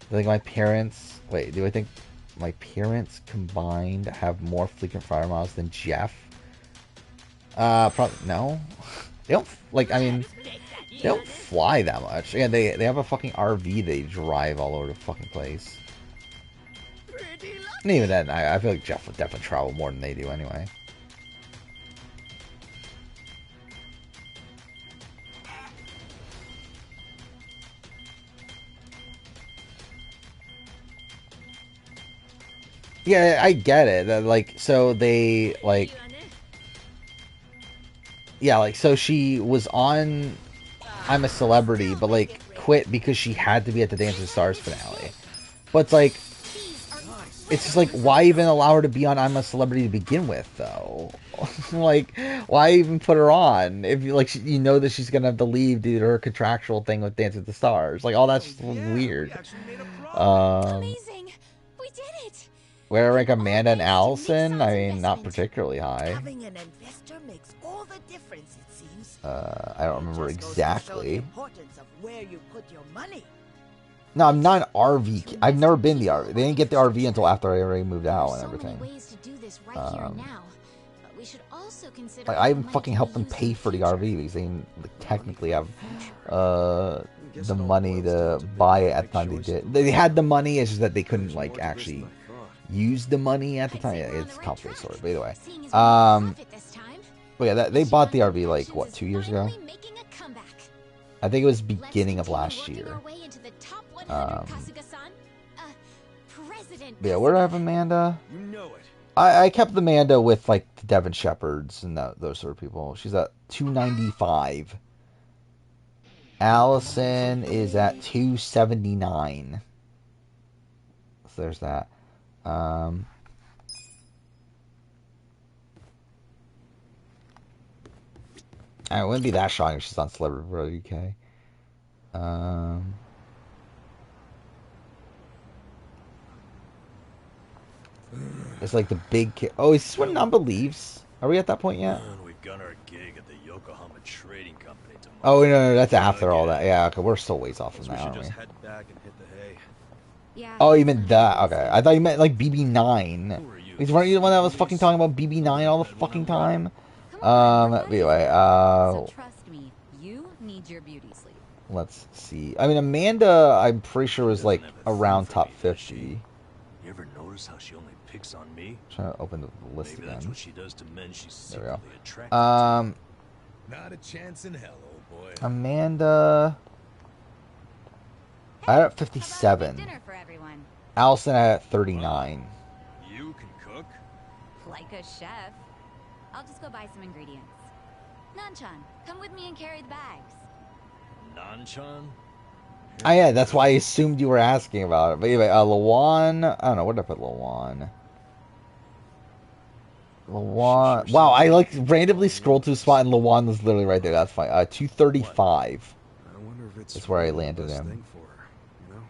think my parents... Wait, do I think my parents combined have more frequent fire miles than Jeff? Probably... No? They don't... Like, I mean... They don't fly that much. Yeah, they have a fucking RV they drive all over the fucking place. And even then, I feel like Jeff would definitely travel more than they do anyway. Yeah, I get it. That, like, so they, like... Yeah, like, so she was on I'm a Celebrity, but, like, quit because she had to be at the Dance of the Stars finale. But it's like... It's just like, why even allow her to be on I'm a Celebrity to begin with, though? Like, why even put her on? If you, like, you know that she's gonna have to leave due to her contractual thing with Dance with the Stars. Like, all that's weird. Amazing! We did it! Where I rank Amanda and Allison? I mean, not particularly high. Having an investor makes all the difference, it seems. I don't remember exactly. The importance of where you put your money. No, I'm not an RV. I've never been the RV. They didn't get the RV until after I already moved out and everything. Like, I even fucking helped them pay for the RV because they didn't technically have the money to buy it at the time they did. They had the money, it's just that they couldn't like actually use the money at the time. Yeah, it's a complicated story, but either way. But yeah, they bought the RV like what, 2 years ago? I think it was beginning of last year. Yeah, where do I have Amanda? I kept Amanda with like the Devon Shepherds and those sort of people. She's at 295. Allison is at 279. So there's that. I wouldn't be that shocking if she's on Celebrity Bro UK. It's like the big kid. Oh, is this when Namba leaves? Are we at that point yet? We've got our gig at the Yokohama Trading Company tomorrow. Oh, no, that's after all that. Yeah, okay, we're still ways off from that, aren't we? Just head back and hit the hay. Yeah. Oh, you meant that. Okay, I thought you meant like BB9. Weren't you the one that was fucking talking about BB9 all the fucking time? Anyway, So trust me, you need your beauty sleep. Let's see. I mean, Amanda, I'm pretty sure was like around top 50. You ever notice how she only picks on me? Trying to open the list Maybe again. That's what she does to men she's There we secretly go. attracted to. Not a chance in hell, old boy. Amanda, I had at 57. Dinner for everyone. Allison I had at 39. You can cook? Like a chef. I'll just go buy some ingredients. Nanchan, come with me and carry the bags. Nanchan? Oh yeah, that's why I assumed you were asking about it. But anyway, Lawan, I don't know, where did I put Lawan? Lawan, wow, I like randomly scrolled to a spot and Lawan was literally right there. That's fine. 235. I wonder if it's That's where I really the landed best him. thing for her, you know?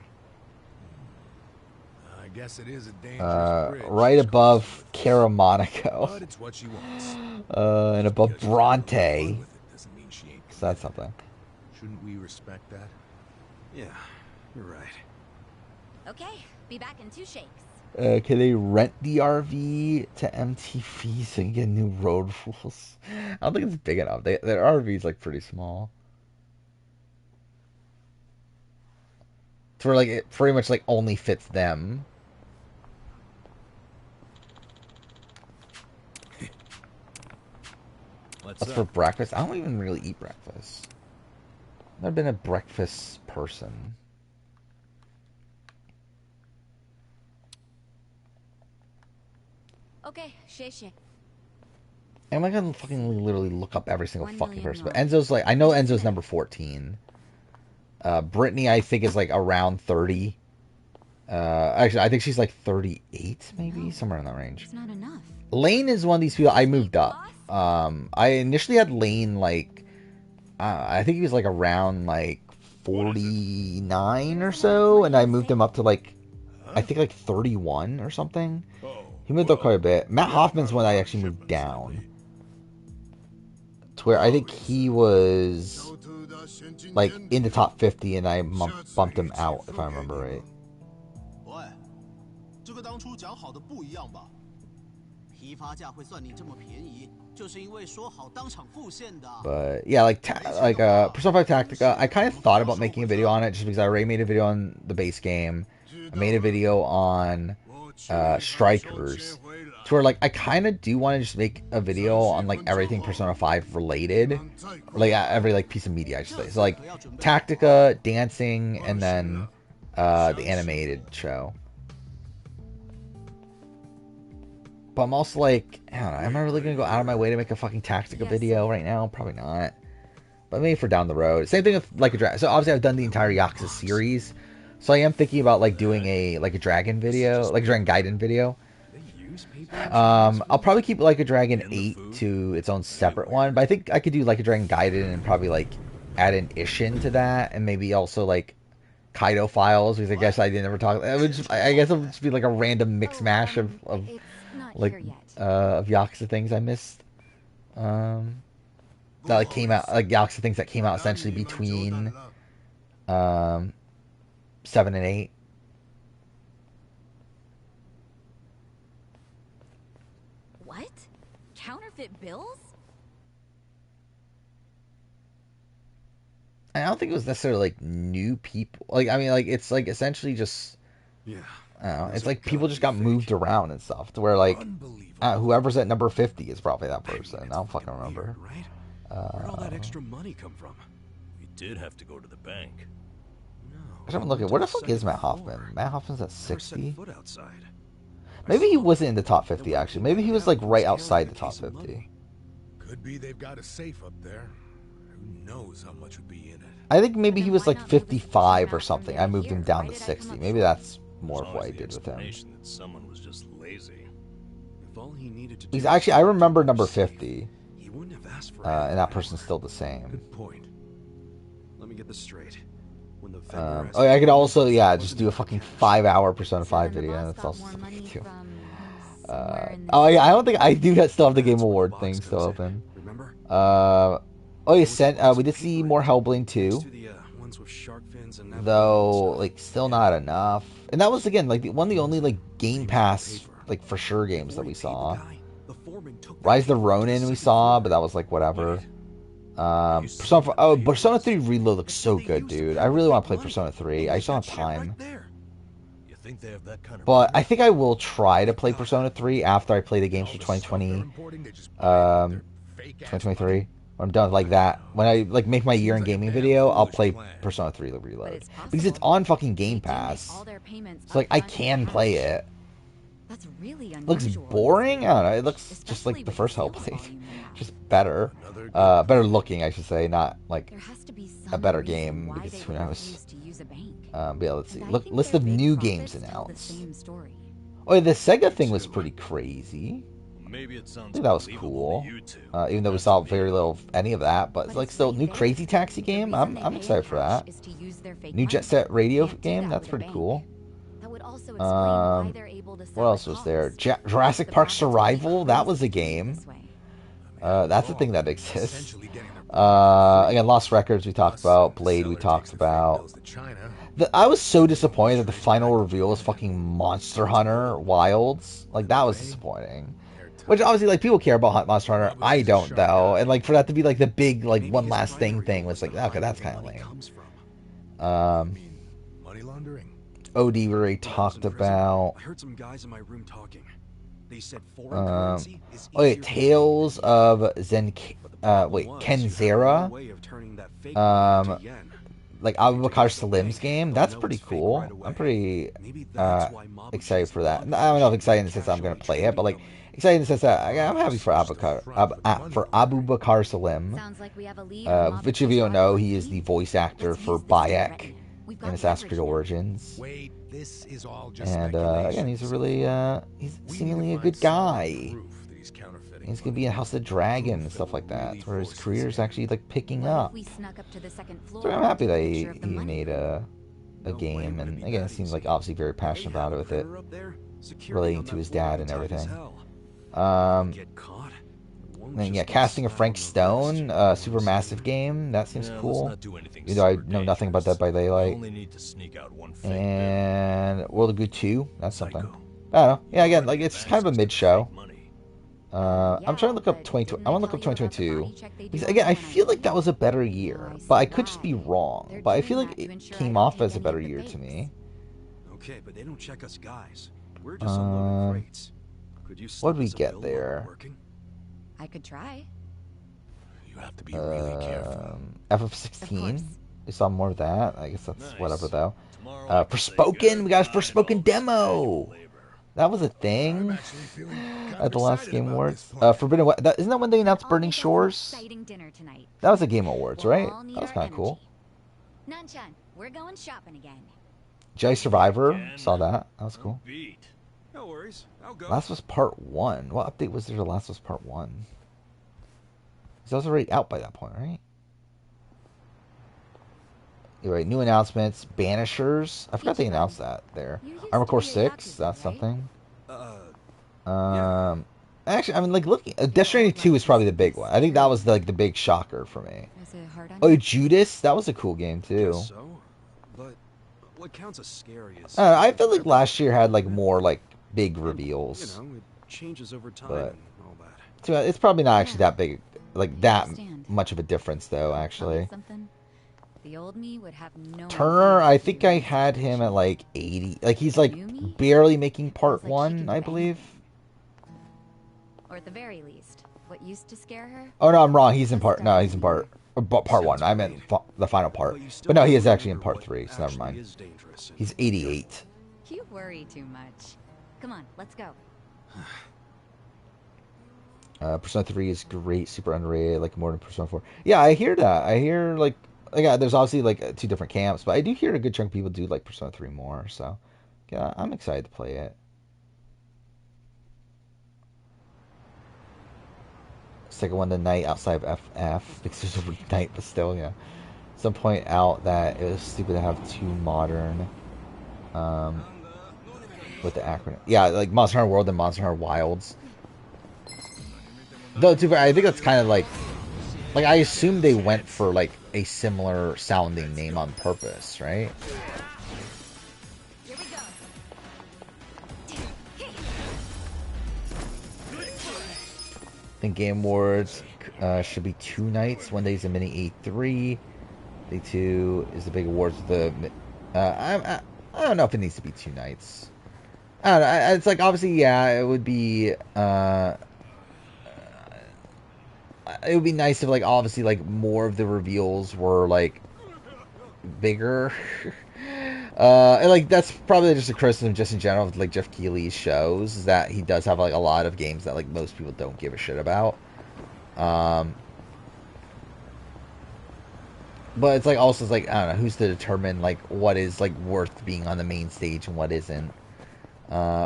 I guess it is a dangerous bridge. Right above Cara Monaco. But it's what she wants. And above Bronte. Doesn't mean she ain't. So that's something. Shouldn't we respect that? Yeah, you're right. Okay, be back in 2 shakes. Can they rent the RV to MTV so you can get new road rules? I don't think it's big enough. Their RV is like pretty small. to where like it pretty much like only fits them. What's for breakfast? I don't even really eat breakfast. I've never been a breakfast person. Okay, shit. Am I gonna fucking literally look up every single fucking person? But Enzo's like, I know Enzo's number 14. Brittany, I think, is like around 30. Actually, I think she's like 38, maybe somewhere in that range. It's not enough. Lane is one of these people I moved up. I initially had Lane like, I think he was like around like 49 or so, and I moved him up to like, I think like 31 or something. He moved up quite a bit. Matt Hoffman's one I actually moved down. To where I think he was like in the top 50 and I bumped him out, if I remember right. But yeah, like Persona 5 Tactica, I kind of thought about making a video on it just because I already made a video on the base game. I made a video on Strikers, to where like I kind of do want to just make a video on like everything Persona 5 related, like every like piece of media I should say. So like Tactica, dancing, and then the animated show. But I'm also like, I don't know, am I really gonna go out of my way to make a fucking Tactica video right now? Probably not. But maybe for down the road. Same thing with like a dragon. So obviously I've done the entire Yakuza series. So I am thinking about like doing a dragon video, like a Dragon Gaiden video. I'll probably keep like a Dragon 8 to its own separate one, but I think I could do like a Dragon Gaiden and probably like add an Ishin to that, and maybe also like Kaido files, because I guess I didn't ever talk. I guess it would just be like a random mix mash of like of Yakuza things I missed. That like came out, like Yakuza things that came out essentially between 7 and 8. What? Counterfeit bills? I don't think it was necessarily like new people. Like, I mean, like it's like essentially just, I don't know, it's like people just got moved around and stuff to where like whoever's at number 50 is probably that person. I don't fucking remember. Where'd all that extra money come from? We did have to go to the bank. I haven't looked at where the fuck is Matt Hoffman? Matt Hoffman's at 60. Maybe he wasn't in the top 50 actually. Maybe he was like right outside the top 50. Could be they've got a safe up there. Who knows how much would be in it? I think maybe he was like 55 or something. I moved him down to 60. Maybe that's more of what I did with him. Someone was just lazy. If all he needed to do He's actually, I remember number 50. He wouldn't have asked for and that person's still the same. Good point. Let me get this straight. When the oh, I could also, just do a fucking 5-hour Persona 5 video. That's also something too. Oh yeah, I don't think I do still have the Game Award thing still open. Oh yeah, we did see more Hellblade 2, though like still not enough. And that was again like one of the only like Game Pass like for sure games that we saw. Rise of the Ronin we saw, but that was like whatever. Persona 3 Reload looks so good, dude. I really want to play Persona 3. I just don't have time. But I think I will try to play Persona 3 after I play the games for 2020, 2023. When I'm done with like that, when I like make my year in gaming video, I'll play Persona 3 Reload because it's on fucking Game Pass. So like I can play it. That's really looks boring. I don't know. It looks just like the first Hellblade, just better, better looking, I should say, not like a better game because who knows. But yeah, let's see. List of new games announced. Oh, yeah, the Sega thing was pretty crazy. I think that was cool. Even though we saw very little of any of that, but it's like still new Crazy Taxi game. I'm excited for that. New Jet Set Radio game. That's pretty cool. What else was there? Jurassic Park Survival. That was a game. That's a thing that exists. Again, Lost Records we talked about. Blade we talked about. I was so disappointed that the final reveal was fucking Monster Hunter Wilds. Like that was disappointing. Which obviously like people care about Monster Hunter. I don't though. And like for that to be like the big like one last thing was like okay, that's kind of lame. Money laundering. OD we already talked about. I heard some guys in my room talking. They said foreign currency is oh yeah, easier to Tales of Kenzera. Like Abubakar Salim's game. That's pretty cool. I'm pretty excited for that. I don't know if excited in the sense that I'm gonna play it, but like excited in the sense that I'm happy for Abubakar Salim. Which if you don't know, he is the voice actor for Bayek in Assassin's Creed Origins. And again, he's a really he's seemingly a good guy. He's gonna be in House of the Dragon and stuff like that, where his career is actually like picking up. So I'm happy that he made a game, and again, it seems like obviously very passionate about it with it, relating to his dad and everything. Then yeah, casting of Frank Stone, Supermassive game, that seems cool. Even though I know nothing about Dead by Daylight. And World of Good 2, that's something. I don't know. Yeah, again, like it's kind of a mid show. I'm trying to look up 2020. I want to look up 2022 because again, I feel like that was a better year, but I could just be wrong. But I feel like it came off as a better year to me. Okay, but they don't check us guys. We're just unloading crates. Could you what did we get there? I could try. You have to be really careful. FF16. We saw more of that. I guess that's whatever though. Forspoken. We got a Forspoken demo. That was a thing at the last Game Awards. Forbidden West. Isn't that when they announced Burning Shores? That was a Game Awards, right? That was kind of cool. Nanchan, we're going shopping again. Jedi Survivor. Saw that. That was cool. No worries. I'll go. Last was Part 1. What update was there to Last was Part 1? Because that was already out by that point, right? You're right. New announcements. Banishers. I forgot they announced that there. Armor Core 6. That's something. Actually, I mean, like, looking... Death Stranding 2 is probably the big one. I think that was, like, the big shocker for me. Oh, Judas? That was a cool game, too. So, but what counts as scary is... I feel like last year had, like, more, like, big reveals. You know, it changes over time but, and all that. So it's probably not actually that big, like, that much of a difference, though, actually. The old me would have no Turner, I think I had him at like 80. Like he's like barely making part 1, I believe. Or at the very least, what used to scare her? Oh no, I'm wrong. He's in part. No, he's in part 1. I meant the final part. But no, he is actually in part 3. So never mind. He's 88. You worry too much. Come on, let's go. Persona 3 is great, super underrated, like more than Persona 4. Yeah, I hear that. I hear like. Yeah, there's obviously like 2 different camps, but I do hear a good chunk of people do like Persona 3 more, so yeah, I'm excited to play it. Second one tonight outside of FF, because there's a night, but still, yeah. Some point out that it was stupid to have 2 modern, with the acronym. Yeah, like Monster Hunter World and Monster Hunter Wilds. Though, too, I think that's kind of like I assume they went for like a similar sounding name on purpose, right? I think Game Awards should be 2 nights. One day is a mini E3. Day 2 is the big awards. I don't know if it needs to be 2 nights. I don't know. It's like obviously, yeah, it would be. It would be nice if, like, obviously, like, more of the reveals were, like, bigger. And, like, that's probably just a criticism just in general of, like, Jeff Keighley's shows, is that he does have, like, a lot of games that, like, most people don't give a shit about. But it's, like, also, it's, like, I don't know, who's to determine, like, what is, like, worth being on the main stage and what isn't.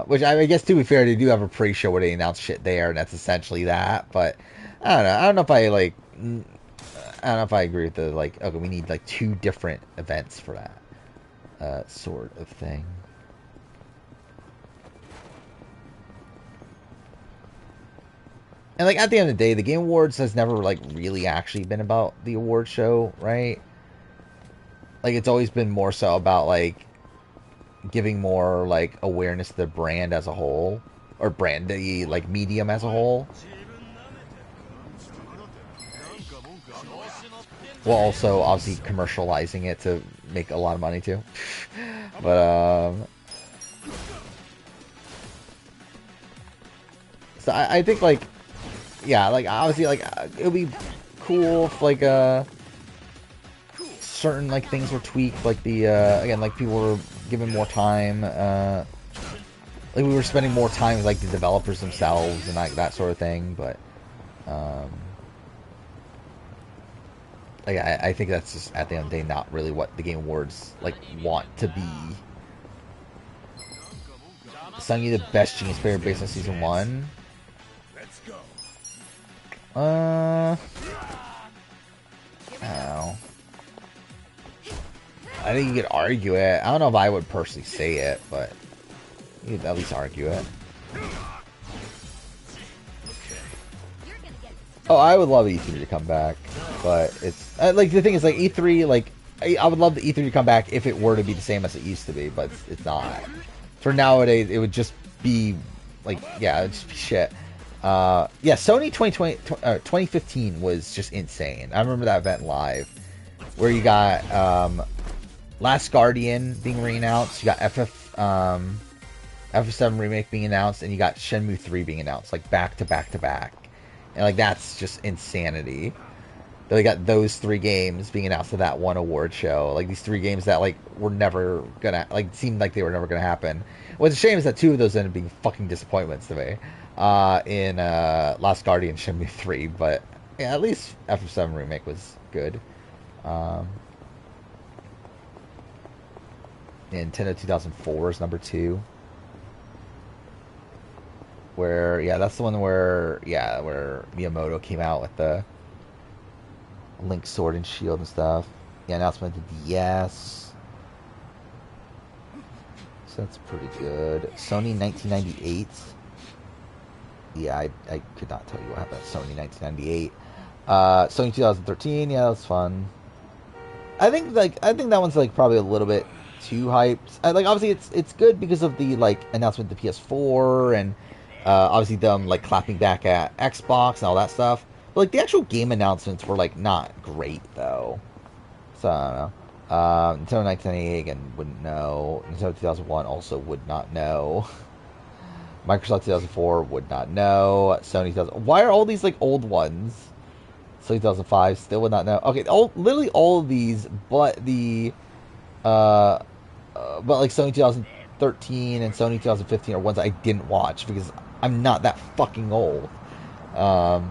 Which, I guess, to be fair, they do have a pre-show where they announce shit there, and that's essentially that, but... I don't know. I don't know if I like. I don't know if I agree with the like. Okay, we need like 2 different events for that sort of thing. And like at the end of the day, the Game Awards has never like really actually been about the award show, right? Like it's always been more so about like giving more like awareness to the brand as a whole, or brand the like medium as a whole. While also obviously commercializing it to make a lot of money too. But so I think like, yeah, like obviously like it would be cool if like certain like things were tweaked, like the again, like people were given more time, like we were spending more time with like the developers themselves and like that sort of thing. But like I think that's just at the end of the day not really what the Game Awards like want to be. Sung you the best Genius player based on season 1. Ow. I think you could argue it. I don't know if I would personally say it, but you could at least argue it. Oh, I would love E3 to come back, but it's like the thing is like E3, like I would love the E3 to come back if it were to be the same as it used to be, but it's not. For nowadays, it would just be like, yeah, it'd just be shit. Yeah, Sony 2015 was just insane. I remember that event live, where you got Last Guardian being re-announced, you got FF7 Remake being announced, and you got Shenmue 3 being announced, like back to back to back. And like that's just insanity. They got those 3 games being announced at that one award show. Like these 3 games that like were never gonna, like seemed like they were never gonna happen. What's a shame is that 2 of those ended up being fucking disappointments to me. In Last Guardian, Shenmue 3, but yeah, at least FF7 Remake was good. Nintendo 2004 is number 2. Where, yeah, that's the one where Miyamoto came out with the Link Sword and Shield and stuff. Yeah, announcement of the DS. So that's pretty good. Sony 1998. Yeah, I could not tell you what happened at Sony 1998. Sony 2013, yeah, that's fun. I think that one's like probably a little bit too hyped. Like obviously it's good because of the like announcement of the PS4 and obviously them like clapping back at Xbox and all that stuff. But like the actual game announcements were like not great though. So I don't know. Nintendo 1998 again wouldn't know. Nintendo 2001 also would not know. Microsoft 2004 would not know. Sony 2000. Why are all these like old ones? Sony 2005 still would not know. Okay, literally all of these, but the but like Sony 2013 and Sony 2015 are ones I didn't watch because I'm not that fucking old. But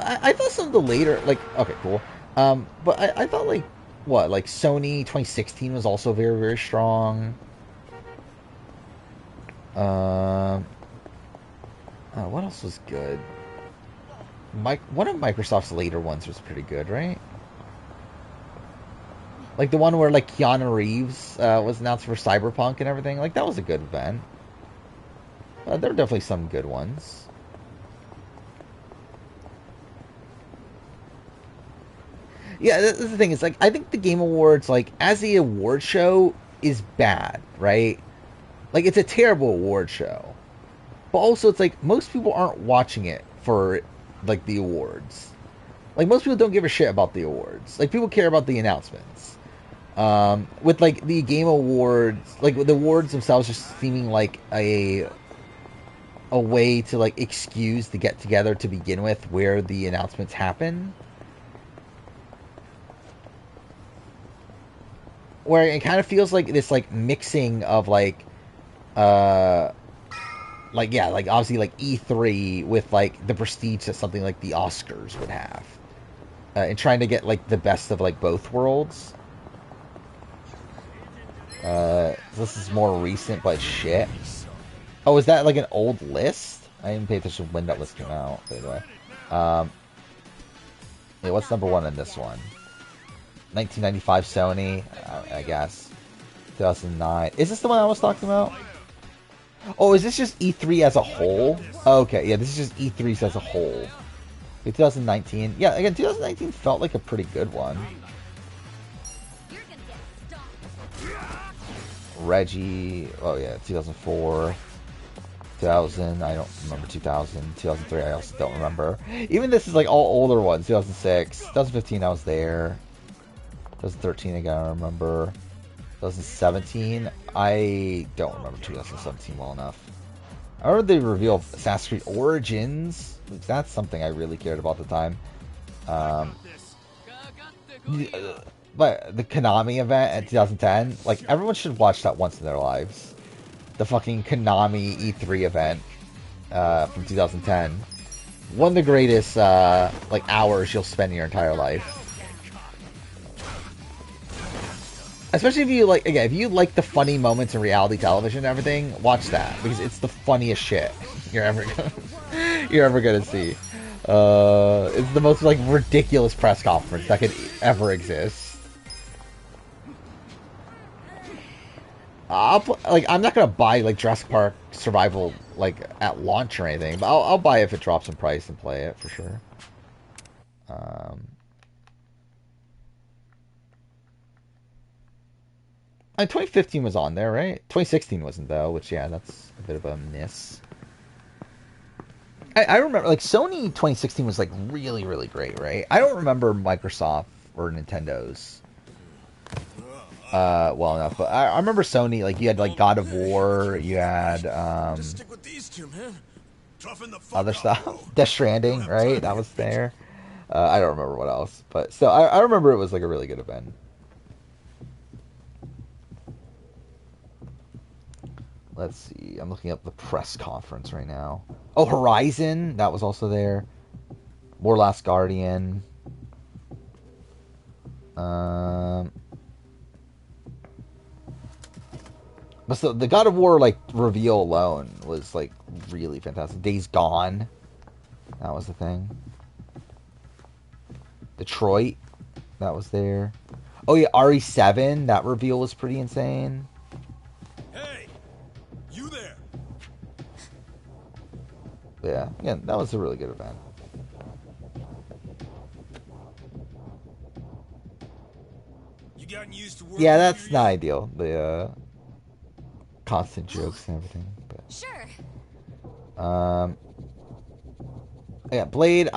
I thought some of the later, like, okay, cool. But I thought like like Sony 2016 was also very, very strong. What else was good? One of Microsoft's later ones was pretty good, right? Like the one where like Keanu Reeves was announced for Cyberpunk and everything. Like that was a good event. There were definitely some good ones. Yeah, that's the thing is like I think the Game Awards, like as the award show, is bad, right? Like it's a terrible award show. But also it's like most people aren't watching it for like the awards. Like most people don't give a shit about the awards. Like people care about the announcements. With like the Game Awards, like the awards themselves just seeming like a way to like excuse the get together to begin with where the announcements happen. Where it kind of feels like this like mixing of like obviously like E3 with like the prestige that something like the Oscars would have, and trying to get like the best of like both worlds. This is more recent, but shit. Oh, is that like an old list? I didn't pay attention when that list came out. By the way, yeah, what's number 1 in this one? 1995 Sony, I guess. 2009. Is this the one I was talking about? Oh, is this just E3 as a whole? Okay, yeah, this is just E3 as a whole. 2019. Yeah, again, 2019 felt like a pretty good one. Reggie. Oh, yeah, 2004. 2000. I don't remember 2000. 2003, I also don't remember. Even this is like all older ones. 2006. 2015, I was there. 2013 again, I remember. 2017, I don't remember 2017 well enough. I remember they revealed Assassin's Creed Origins. That's something I really cared about at the time. But the Konami event in 2010, like, everyone should watch that once in their lives. The fucking Konami E3 event from 2010. One of the greatest, like, hours you'll spend in your entire life. Especially if you like, again, if you like the funny moments in reality television and everything, watch that, because it's the funniest shit you're ever gonna see. It's the most, like, ridiculous press conference that could ever exist. I'm not gonna buy, like, Jurassic Park Survival, like, at launch or anything, but I'll buy it if it drops in price and play it for sure. And 2015 was on there, right? 2016 wasn't, though, which, yeah, that's a bit of a miss. I remember, like, Sony 2016 was, like, really, really great, right? I don't remember Microsoft or Nintendo's well enough, but I remember Sony, like, you had, like, God of War, you had, other stuff. Death Stranding, right? That was there. I don't remember what else, but still, I remember it was, like, a really good event. Let's see. I'm looking up the press conference right now. Oh, Horizon. That was also there. More Last Guardian. But so the God of War, like, reveal alone was, like, really fantastic. Days Gone. That was the thing. Detroit. That was there. Oh, yeah. RE7. That reveal was pretty insane. Yeah, that was a really good event. Yeah, that's not ideal. The constant jokes and everything. But sure. Yeah, Blade.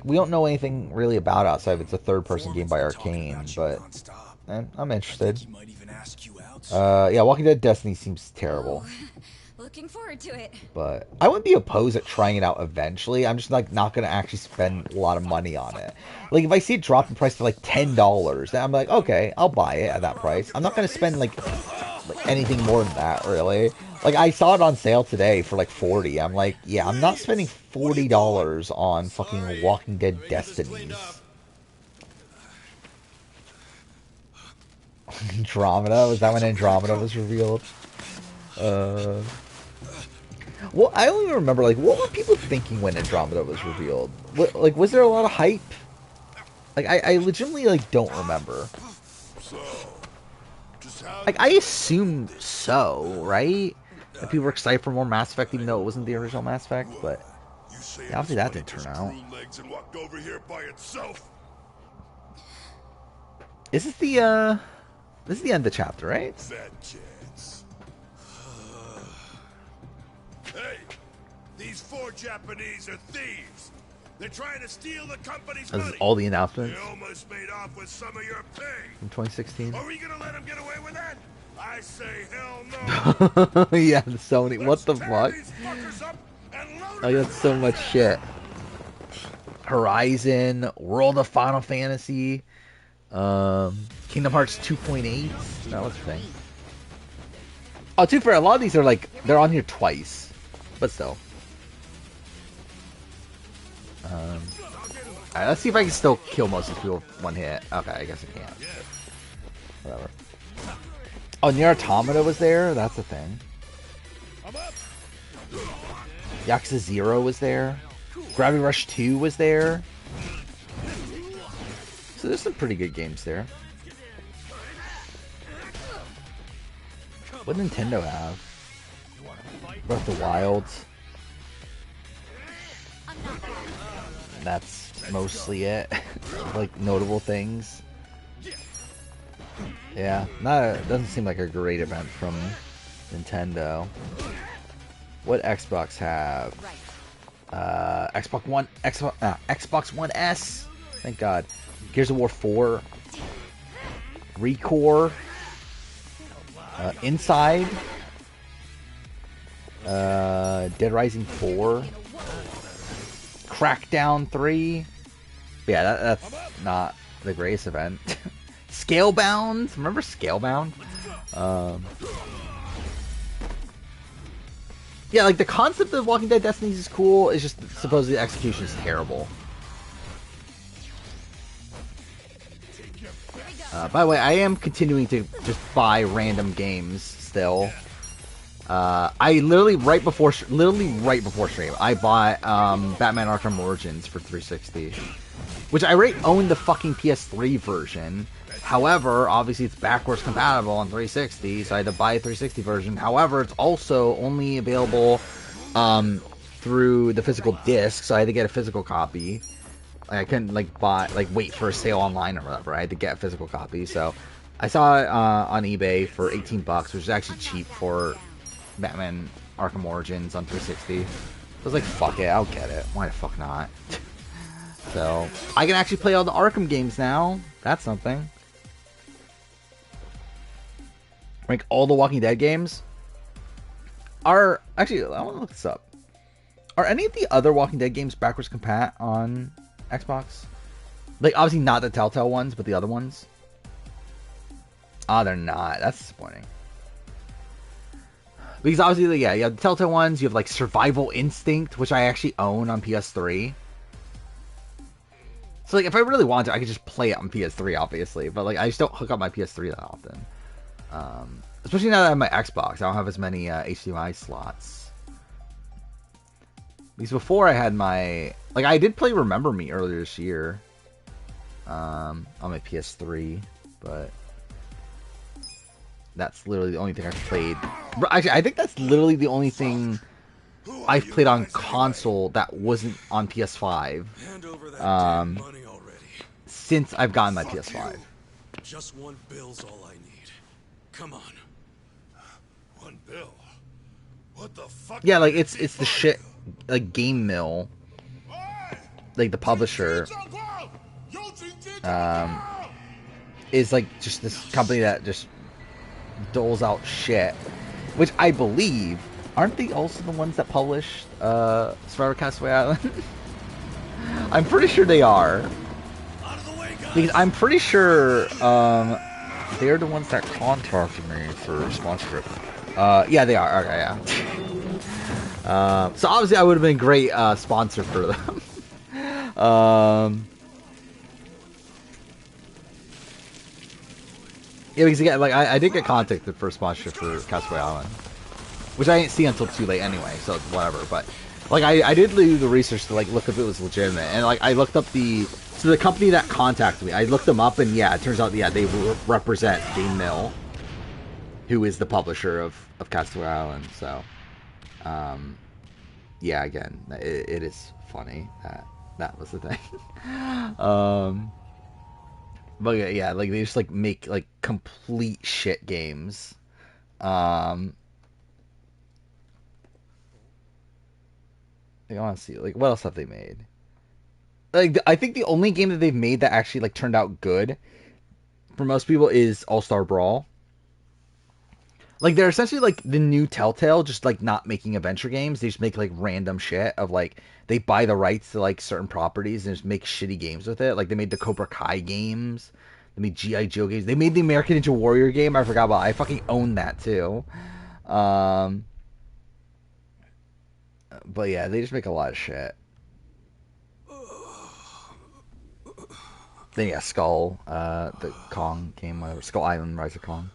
We don't know anything really about outside of it's a third-person game by Arcane, but I'm interested. Yeah, Walking Dead Destiny seems terrible. Looking forward to it. But I wouldn't be opposed at trying it out eventually. I'm just, like, not going to actually spend a lot of money on it. Like, if I see it drop in price to, like, $10, then I'm like, okay, I'll buy it at that price. I'm not going to spend, like, anything more than that, really. Like, I saw it on sale today for, like, $40. I'm like, yeah, I'm not spending $40 on fucking Walking Dead Destinies. Andromeda? Was that when Andromeda was revealed? Well, I don't even remember, like, what were people thinking when Andromeda was revealed? What, like, was there a lot of hype? Like, I legitimately, like, don't remember. Like, I assume so, right? That people were excited for more Mass Effect, even though it wasn't the original Mass Effect, but yeah, obviously that didn't turn out. This is the end of the chapter, right? Hey, these 4 Japanese are thieves. They're trying to steal the company's This money. is all the announcements. They almost made off with some of your pay. From 2016. Are we gonna let them get away with that? I say hell no. Yeah, Sony. What the fuck? I got so much shit. Horizon, World of Final Fantasy, Kingdom Hearts 2.8. That was the thing. Oh, to be fair, a lot of these are like, they're on here twice. But still. Alright, let's see if I can still kill most of these people with one hit. Okay, I guess I can't. Whatever. Oh, Nier Automata was there? That's a thing. Yakuza 0 was there. Gravity Rush 2 was there. So there's some pretty good games there. What did Nintendo have? Breath of the Wild. That's mostly it. Like, notable things. Yeah, doesn't seem like a great event from Nintendo. What Xbox have? Xbox One S. Thank God. Gears of War 4. Recore, Inside, Dead Rising 4, Crackdown 3. Yeah, that's not the greatest event. Scalebound, remember Scalebound? Yeah, like the concept of Walking Dead Destinies is cool. It's just supposedly the execution is terrible. By the way, I am continuing to just buy random games still. I literally right before stream, I bought Batman Arkham Origins for 360, which I already owned the fucking PS3 version. However, obviously it's backwards compatible on 360, so I had to buy a 360 version. However, it's also only available through the physical disc, so I had to get a physical copy. I couldn't wait for a sale online or whatever. I had to get a physical copy. So I saw it on eBay for $18, which is actually cheap for Batman Arkham Origins on 360. I was like, fuck it, I'll get it. Why the fuck not? So I can actually play all the Arkham games now. That's something. Like all the Walking Dead games are actually. I want to look this up. Are any of the other Walking Dead games backwards compat on Xbox? Like, obviously not the Telltale ones, but the other ones? Ah, they're not. That's disappointing. Because obviously, yeah, you have the Telltale ones. You have, like, Survival Instinct, which I actually own on PS3. So, like, if I really wanted to, I could just play it on PS3, obviously. But, like, I just don't hook up my PS3 that often. Especially now that I have my Xbox. I don't have as many HDMI slots. Because before I had my... Like, I did play Remember Me earlier this year. On my PS3. But... that's literally the only thing I've played. Actually, I think that's literally the only thing I've played on console that wasn't on PS5. Since I've gotten my PS5. Just one bill's all I need. Come on. One bill? What the fuck? Yeah, like, it's the shit... like Game Mill, like the publisher, is like just this company that just doles out shit, which I believe aren't they also the ones that published Survivor Castaway Island? I'm pretty sure they are, because I'm pretty sure they're the ones that contacted me for sponsorship. Yeah, they are. Okay, yeah. So obviously I would have been a great sponsor for them. Yeah, because again, like I did get contacted for sponsorship for Castaway Island, which I didn't see until too late anyway, so whatever. But like I did do the research to like look if it was legitimate, and like I looked up the company that contacted me. I looked them up, and yeah, it turns out they represent Game Mill, who is the publisher of Castaway Island. So. Yeah, again, it is funny that was the thing. But yeah, like they just like make like complete shit games. I want to see like what else have they made? Like I think the only game that they've made that actually like turned out good for most people is All-Star Brawl. Like, they're essentially, like, the new Telltale, just, like, not making adventure games. They just make, like, random shit of, like, they buy the rights to, like, certain properties and just make shitty games with it. Like, they made the Cobra Kai games. They made G.I. Joe games. They made the American Ninja Warrior game. I forgot about it. I fucking own that, too. But, yeah, they just make a lot of shit. Then, yeah, Skull, the Kong game, whatever. Skull Island, Rise of Kong.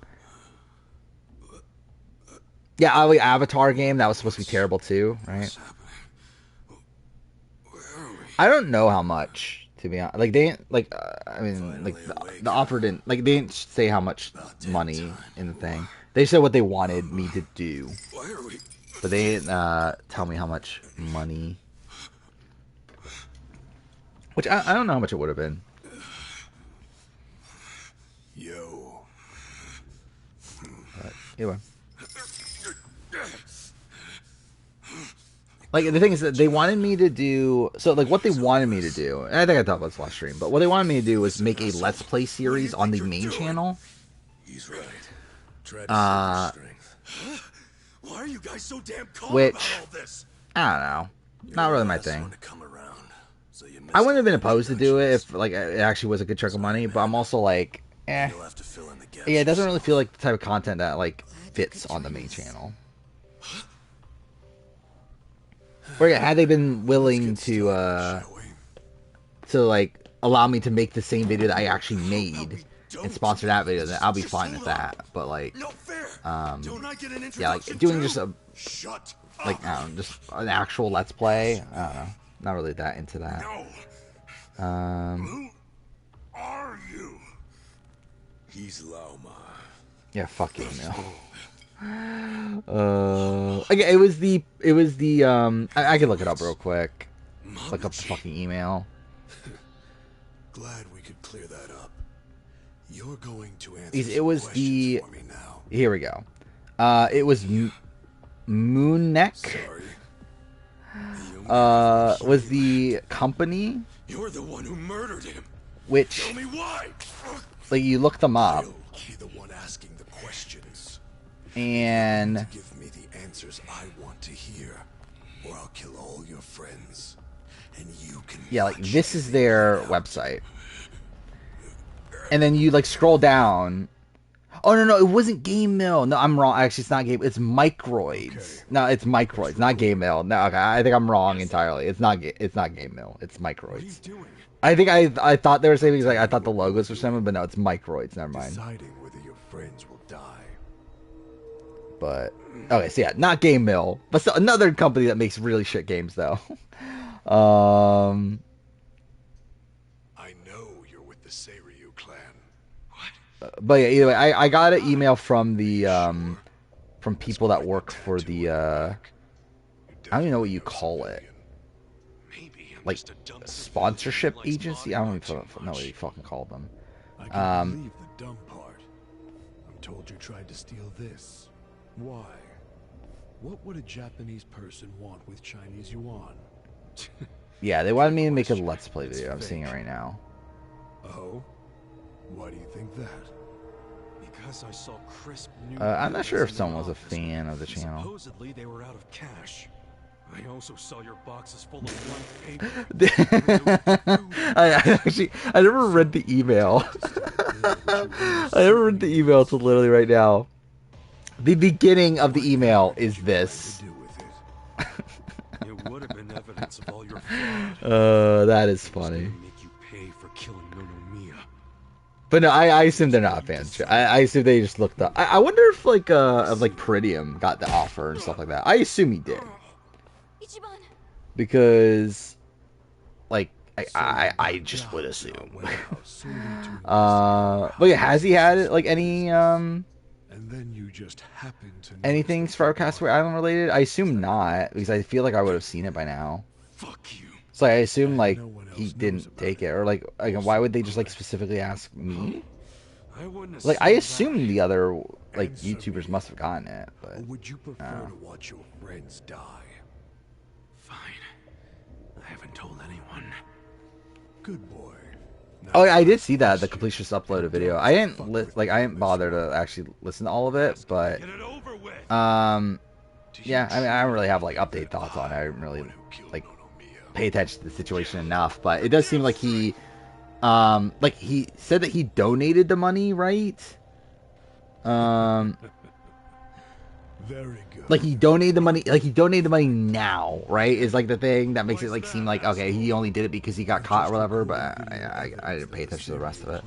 Yeah, the Avatar game, that was supposed to be terrible too, right? I don't know how much, to be honest. Like, they didn't, like, I mean, like, the offer didn't, like, they didn't say how much money in the thing. They said what they wanted me to do. But they didn't tell me how much money. Which, I don't know how much it would have been. Yo. But, anyway. Like, the thing is that they wanted me to do... So, like, what they wanted me to do... And I think I talked about this last stream. But what they wanted me to do was make a Let's Play series on the main channel. He's right. Try to save your strength. Why are you guys so damn calm Which, about all this? I don't know. Not really my thing. So I wouldn't have been opposed to do it if, like, it actually was a good chunk of money. But I'm also like, eh. Yeah, it doesn't really feel like the type of content that, like, fits on the main channel. Or yeah, had they been willing to like allow me to make the same video that I actually made and sponsor that video, then I'll be fine with that. But like, yeah, like doing just a like I don't know, just an actual Let's Play, I don't know, not really that into that. Who are you? He's Laoma. Yeah, fuck you, no. Okay, it was the I can look it up real quick. Look up the fucking email. Glad we could clear that up. You're going to answer It was some the questions for me now. Here we go. It was Moonneck. Was the company. You're the one who murdered him. Which, tell me why. Like, you look them up. Be the one asking the questions. And give me the answers I want to hear, or I'll kill all your friends, and you can. Yeah, like this is their website. And then you like scroll down. Oh no, it wasn't Game Mill. No, I'm wrong. Actually, it's not Game. It's Microids. Okay. No, it's Microids, not Game Mill. No, okay, I think I'm wrong entirely. It's not Game Mill. It's Microids. I think I thought they were saying, like, I thought the logos were similar, but no, it's Microids. Never mind. Deciding whether your friends will die. But okay, so yeah, not Game Mill, but still another company that makes really shit games though. I know you're with the Seiryu clan. But yeah, either way, I got an email from the from people that work for the I don't even know what you call it, like sponsorship agency. I don't even know what you fucking call them. I can't believe the dumb part. I'm told you tried to steal this. Why? What would a Japanese person want with Chinese yuan? Yeah, they wanted me to make a Let's Play video. I'm seeing it right now. Oh? Why do you think that? Because I saw crisp new I'm not sure if someone was a fan of the channel. Supposedly they were out of cash. I also saw your boxes full of blank paper. I never read the email. I never read the email till literally right now. The beginning of the email is this. It would have been evidence of all your fraud. That is funny. Make you pay for killing Nonomiya. But no, I assume they're not fans. I assume they just looked up. I wonder if like Peridium got the offer and stuff like that. I assume he did. Because like I just would assume. But yeah, has he had like any and then you just happen to anything as far as Castaway Island related? I assume not, because I feel like I would have seen it by now. Fuck you. So I assume like he didn't take it, or like why would they just like specifically ask me? Like I assume the other like YouTubers must have gotten it, but or would you prefer to watch your friends die? Fine. I haven't told anyone. Good boy. Oh, I did see that the completionist uploaded video. I didn't bother to actually listen to all of it, but yeah, I mean I don't really have like update thoughts on it. I didn't really like pay attention to the situation enough, but it does seem like he said that he donated the money, right? Very good. Like he donated the money now, right? Is like the thing that makes it like seem like okay, he only did it because he got caught or whatever, but I didn't pay attention to the rest of it.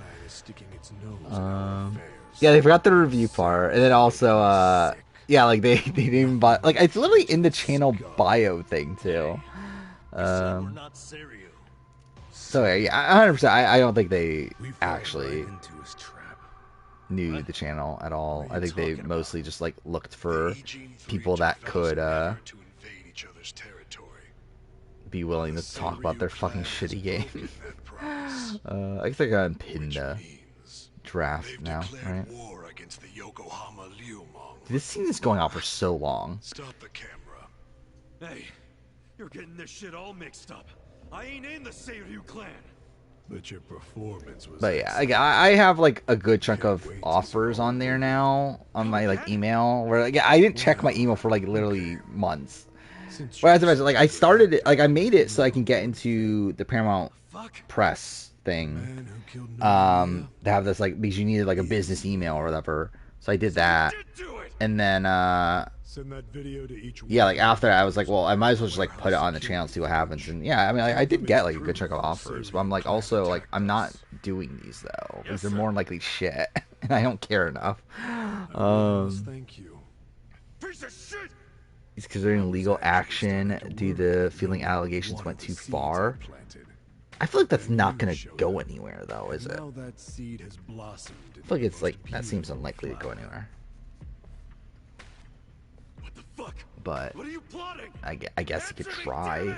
Yeah, they forgot the review part, and then also yeah, like they didn't even buy, like it's literally in the channel bio thing too. So yeah, 100%. I don't think they actually knew the channel at all. I think they mostly just like looked for people that could be willing to talk about their fucking shitty game. I guess they're gonna pin the draft now, right? This scene is going on for so long. Stop the camera. Hey, You're getting this shit all mixed up. I ain't in the Seiryu clan. But your performance was. But yeah, I have like a good chunk of offers on there now on my like email. Where like I didn't check my email for like literally months. Whereas imagine like I started it, like I made it so I can get into the Paramount Press thing. To have this like because you needed like a business email or whatever. So I did that, and then Send that video to each yeah, like after that, I was like, well, I might as well just like put it on the channel and see what happens. And yeah, I mean, I did get like a good chunk of offers, but I'm like also like I'm not doing these though because they're more than likely shit, and I don't care enough. Thank you. He's considering legal action due to feeling allegations went too far. I feel like that's not gonna go anywhere though, is it? That seed has blossomed. I feel like it's like that seems unlikely to go anywhere. But I guess you could try.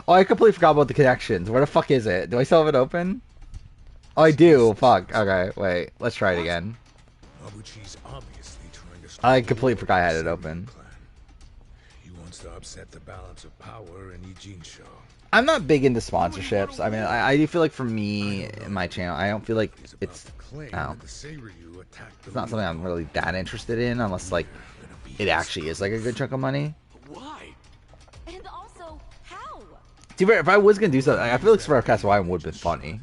Oh, I completely forgot about the connections. Where the fuck is it? Do I still have it open? Oh, I do. Fuck. Okay, wait. Let's try it again. I completely forgot I had it open. He wants to upset the balance of power in Ijincho. I'm not big into sponsorships. I mean, I do feel like for me in my channel, I don't feel like it's not something I'm really that interested in unless like it actually is like a good chunk of money. Why? And also, how? See, if I was gonna do something, I feel like Survivor Cast would have been funny.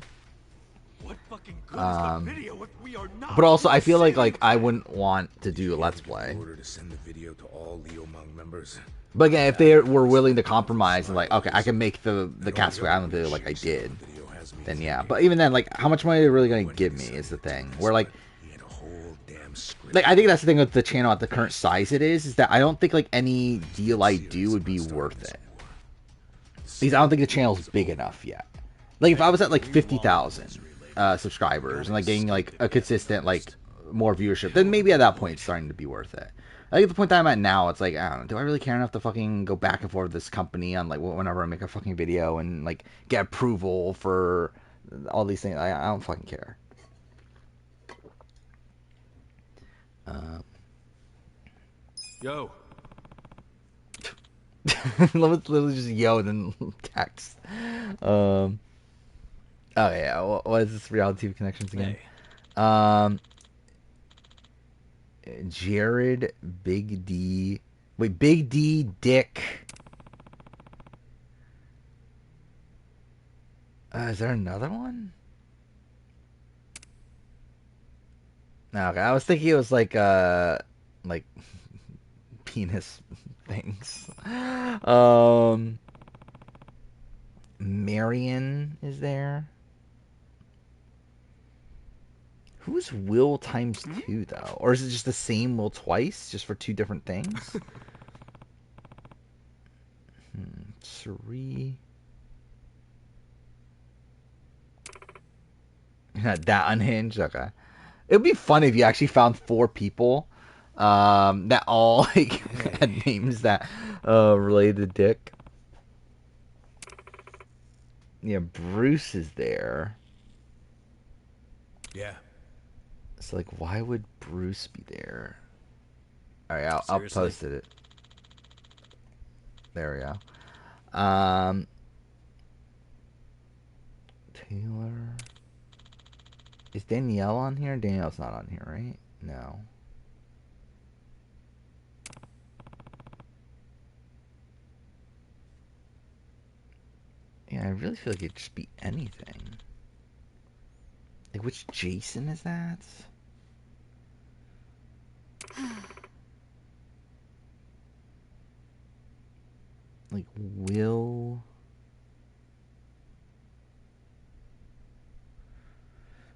But also, I feel like I wouldn't want to do a Let's Play. But again, if they were willing to compromise and like, okay, I can make the Castaway Island video like I did, then yeah. But even then, like, how much money are they really gonna give me is the thing. Where like I think that's the thing with the channel at the current size it is that I don't think like any deal I do would be worth it. Because I don't think the channel's big enough yet. Like if I was at like 50,000 subscribers and like getting like a consistent like more viewership, then maybe at that point it's starting to be worth it. I think at the point that I'm at now, it's like, I don't know, do I really care enough to fucking go back and forth with this company on like whenever I make a fucking video and like get approval for all these things? I don't fucking care. Yo. Literally just yo and then text. Oh yeah, what is this reality TV connections again? Hey. Jared, Big D. Wait, Big D, Dick. Is there another one? Okay, I was thinking it was like penis things. Marion is there. Who's Will times 2 though? Or is it just the same Will twice, just for two different things? Three. That unhinged. Okay. It would be fun if you actually found 4 people that all like had names that related to Dick. Yeah, Bruce is there. Yeah. So like, why would Bruce be there? All right, I'll post it. There we go. Taylor. Is Danielle on here? Danielle's not on here, right? No. Yeah, I really feel like it'd just be anything. Like, which Jason is that? Like, Will...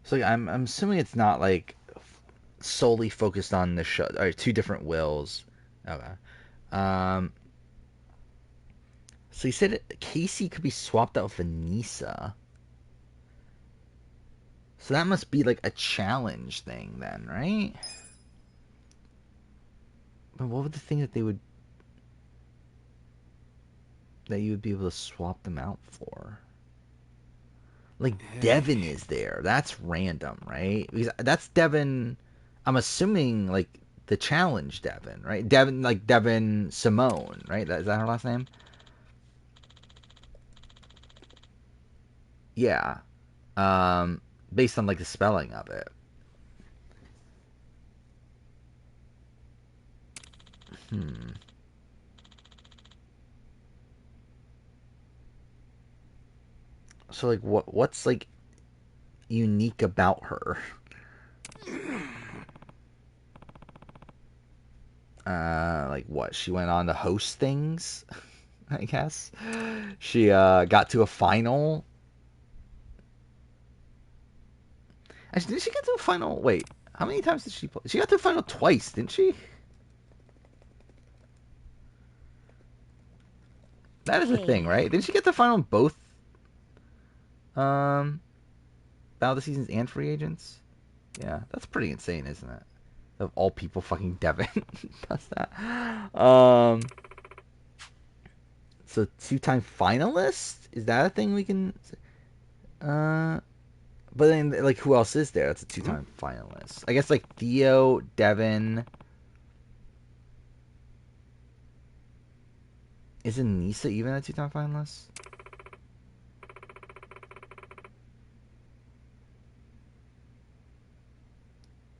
So like, I'm assuming it's not like solely focused on the show. Or 2 different Wills. Okay. So he said Casey could be swapped out with Anissa. So that must be like a challenge thing then, right? But what would the thing that you would be able to swap them out for? Like, Devin is there. That's random, right? Because that's Devin. I'm assuming, like, the challenge Devin, right? Devin Simone, right? Is that her last name? Yeah. Based on like the spelling of it. So like what's like unique about her? Like what? She went on to host things, I guess. She got to a final. Actually, didn't she get to a final? Wait, how many times did she play? She got to a final twice, didn't she? That is the thing, right? Didn't she get to the final in both Battle of the Seasons and Free Agents? Yeah, that's pretty insane, isn't it? Of all people, fucking Devin does that. So 2-time finalist? Is that a thing we can? But then like who else is there? That's a 2-time finalist. I guess like Theo, Devin. Isn't Nisa even a 2-time finalist?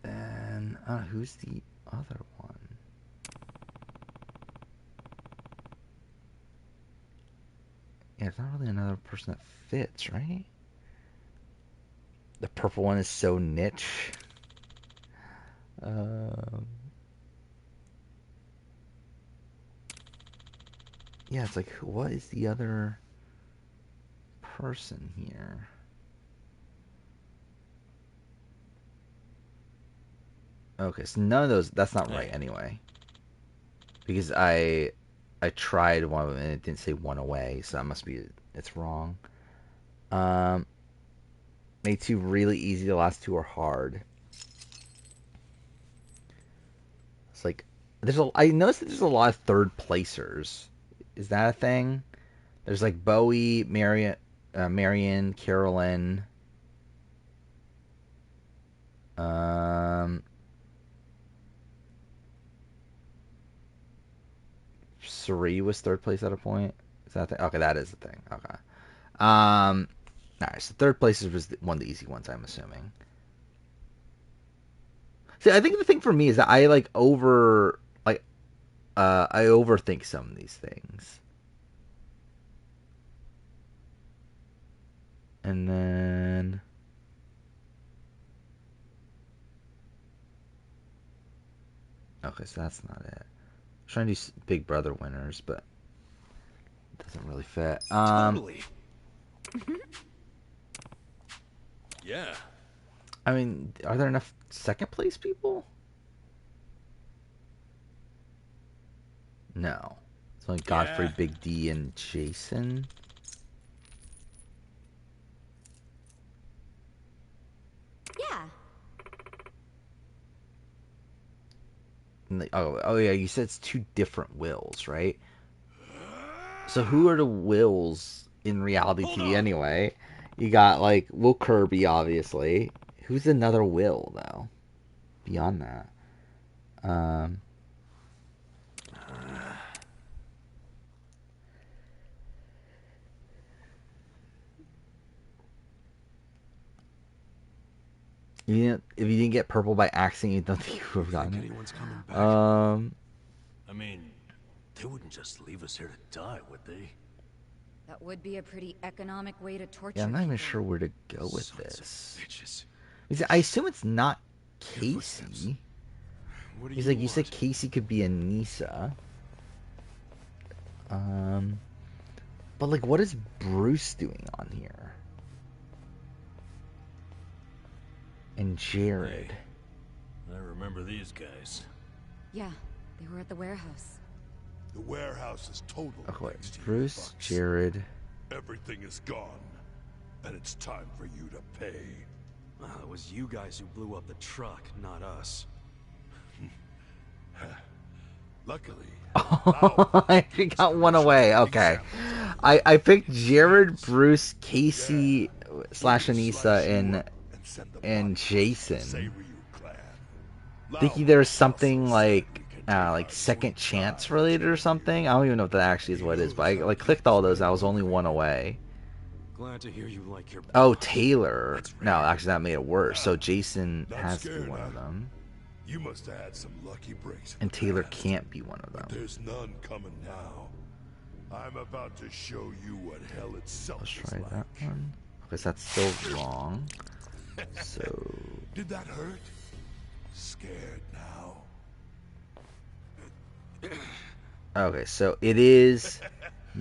And who's the other one? Yeah, it's not really another person that fits, right? The purple one is so niche. Yeah, it's like, what is the other person here? Okay, so none of those. That's not right anyway. Because I tried one of them and it didn't say one away, so that must be it's wrong. Made 2 really easy. The last 2 are hard. It's like I noticed that there's a lot of third placers. Is that a thing? There's like Bowie, Marion, Carolyn. Suri was 3rd place at a point. Is that the thing? Okay, that is the thing. Okay. Alright, so 3rd place was one of the easy ones, I'm assuming. See, I think the thing for me is that I I overthink some of these things. And then okay, so that's not it. I'm trying to do Big Brother winners, but it doesn't really fit. Totally. Yeah. I mean, are there enough 2nd place people? No. It's only Godfrey, Big D, and Jason. Yeah. Oh yeah, you said it's 2 different wills, right? So who are the wills in reality TV anyway? You got like Will Kirby, obviously. Who's another Will though? Beyond that, if you didn't get purple by accident, you don't think you would have gotten it. Anyone's coming back? I mean, they wouldn't just leave us here to die, would they? That would be a pretty economic way to torture. Yeah, I'm not even people. sure where to go with this. I assume it's not Casey. He's like, you said Casey could be a Nisa. But like, what is Bruce doing on here? And Jared. Hey, I remember these guys. Yeah, they were at the warehouse. The warehouse is total. Okay, Bruce, Jared. Everything is gone, and it's time for you to pay. It was you guys who blew up the truck, not us. Luckily, I got one away. Okay, I picked Jared, Bruce, Casey / Anissa, and Jason. Thinking there's something like second chance related or something. I don't even know if that actually is what it is, but I like clicked all those. I was only one away. Glad to hear you like your Oh, Taylor. No, actually that made it worse. So Jason has to be one of them. You must have had some lucky breaks. And Taylor can't be one of But them. there's none coming now. I'm about to show you what hell itself Let's is try like. that one. Because that's still wrong. So Did that hurt? Scared now. okay, so it is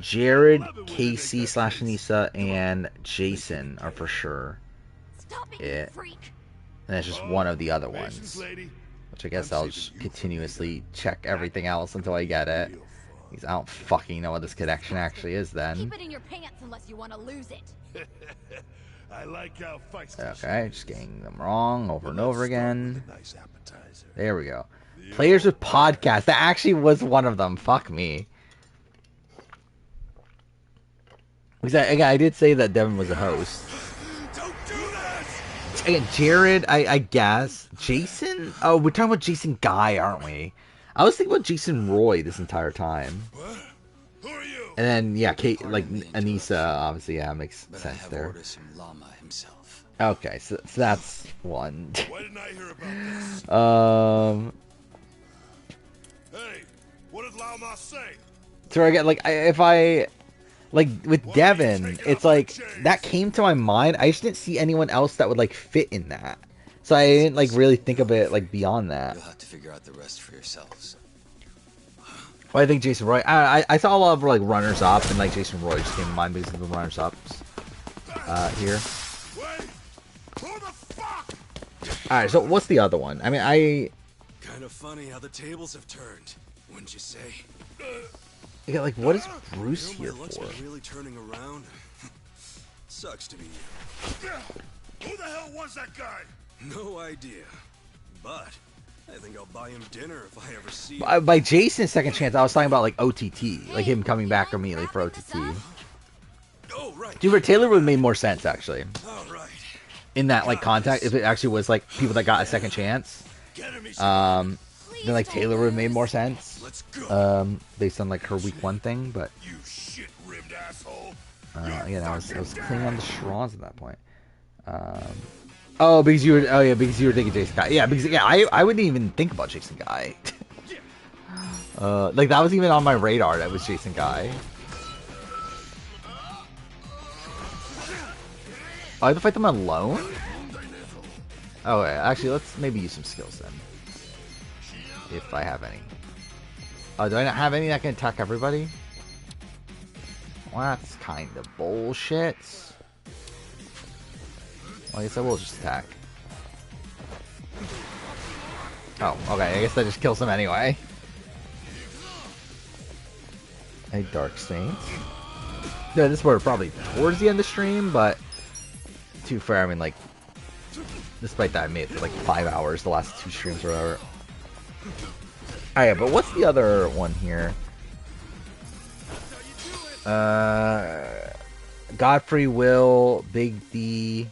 Jared, Casey / Anissa, and Jason are for sure it. And it's just one of the other ones. Which I guess I'll just continuously check everything else until I get it. Because I don't fucking know what this connection actually is then. Keep it in your pants unless you want to lose it. I like how feisty. Okay, just getting them wrong over and over again. There we go. Players with podcasts. That actually was one of them. Fuck me. Again, I did say that Devin was a host. Again, Jared, I guess. Jason? Oh, we're talking about Jason Guy, aren't we? I was thinking about Jason Roy this entire time. And then, yeah, Kate, like Anissa, obviously, yeah, makes sense there. Okay, so that's one. Why didn't I hear about this? Hey, what did Lauma say? So again, like, if I, like, with Devin, it's like, that came to my mind. I just didn't see anyone else that would, like, fit in that. So I didn't, like, really think of it, like, beyond that. You'll have to figure out the rest for yourselves. Well, I think Jason Roy, I saw a lot of, like, runners-up, and, like, Jason Roy just came to mind because of the runners-ups, here. Alright, so what's the other one? I mean, Kind of funny how the tables have turned, wouldn't you say? yeah, like, what is Bruce You know, here my luck's for? been really turning around. Sucks to be you. Who the hell was that guy? No idea. But I think I'll buy him dinner if I ever see him. By Jason's second chance, I was talking about, like, OTT. Like, him coming back immediately for OTT. Oh, right. Dude, for Taylor would have made more sense, actually. All right. In that, like, context, if it actually was, like, people that got a second chance. Then, like, Taylor would have made more sense. Based on, like, her week 1 thing, but... You shit-ribbed asshole. Again, I was cleaning on the straws at that point. Oh, because you were... Oh, yeah, because you were thinking Jason Guy. Yeah, because, yeah, I wouldn't even think about Jason Guy. Like, that was even on my radar, that was Jason Guy. Oh, I have to fight them alone? Oh, yeah, actually, let's maybe use some skills then. If I have any. Oh, do I not have any that can attack everybody? Well, that's kind of bullshit. Well, I guess I will just attack. Oh, okay, I guess that just kills them anyway. A Dark Saint. Yeah, this were probably towards the end of the stream, but... To be fair, I mean, like... Despite that, I made it for like 5 hours, the last 2 streams or whatever. Alright, but what's the other one here? Godfrey, Will, Big D.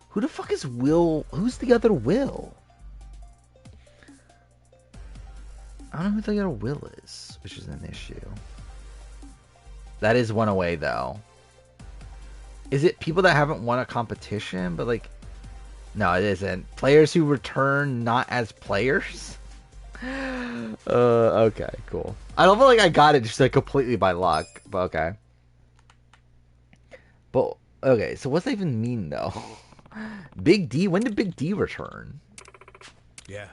Who the fuck is Will? Who's the other Will? I don't know who the other Will is, which is an issue. That is one away, though. Is it people that haven't won a competition? But, like... No, it isn't. Players who return not as players? Okay, cool. I don't feel like I got it just, like, completely by luck. But, okay. But, okay, so what's that even mean, though? Big D? When did Big D return? Yeah.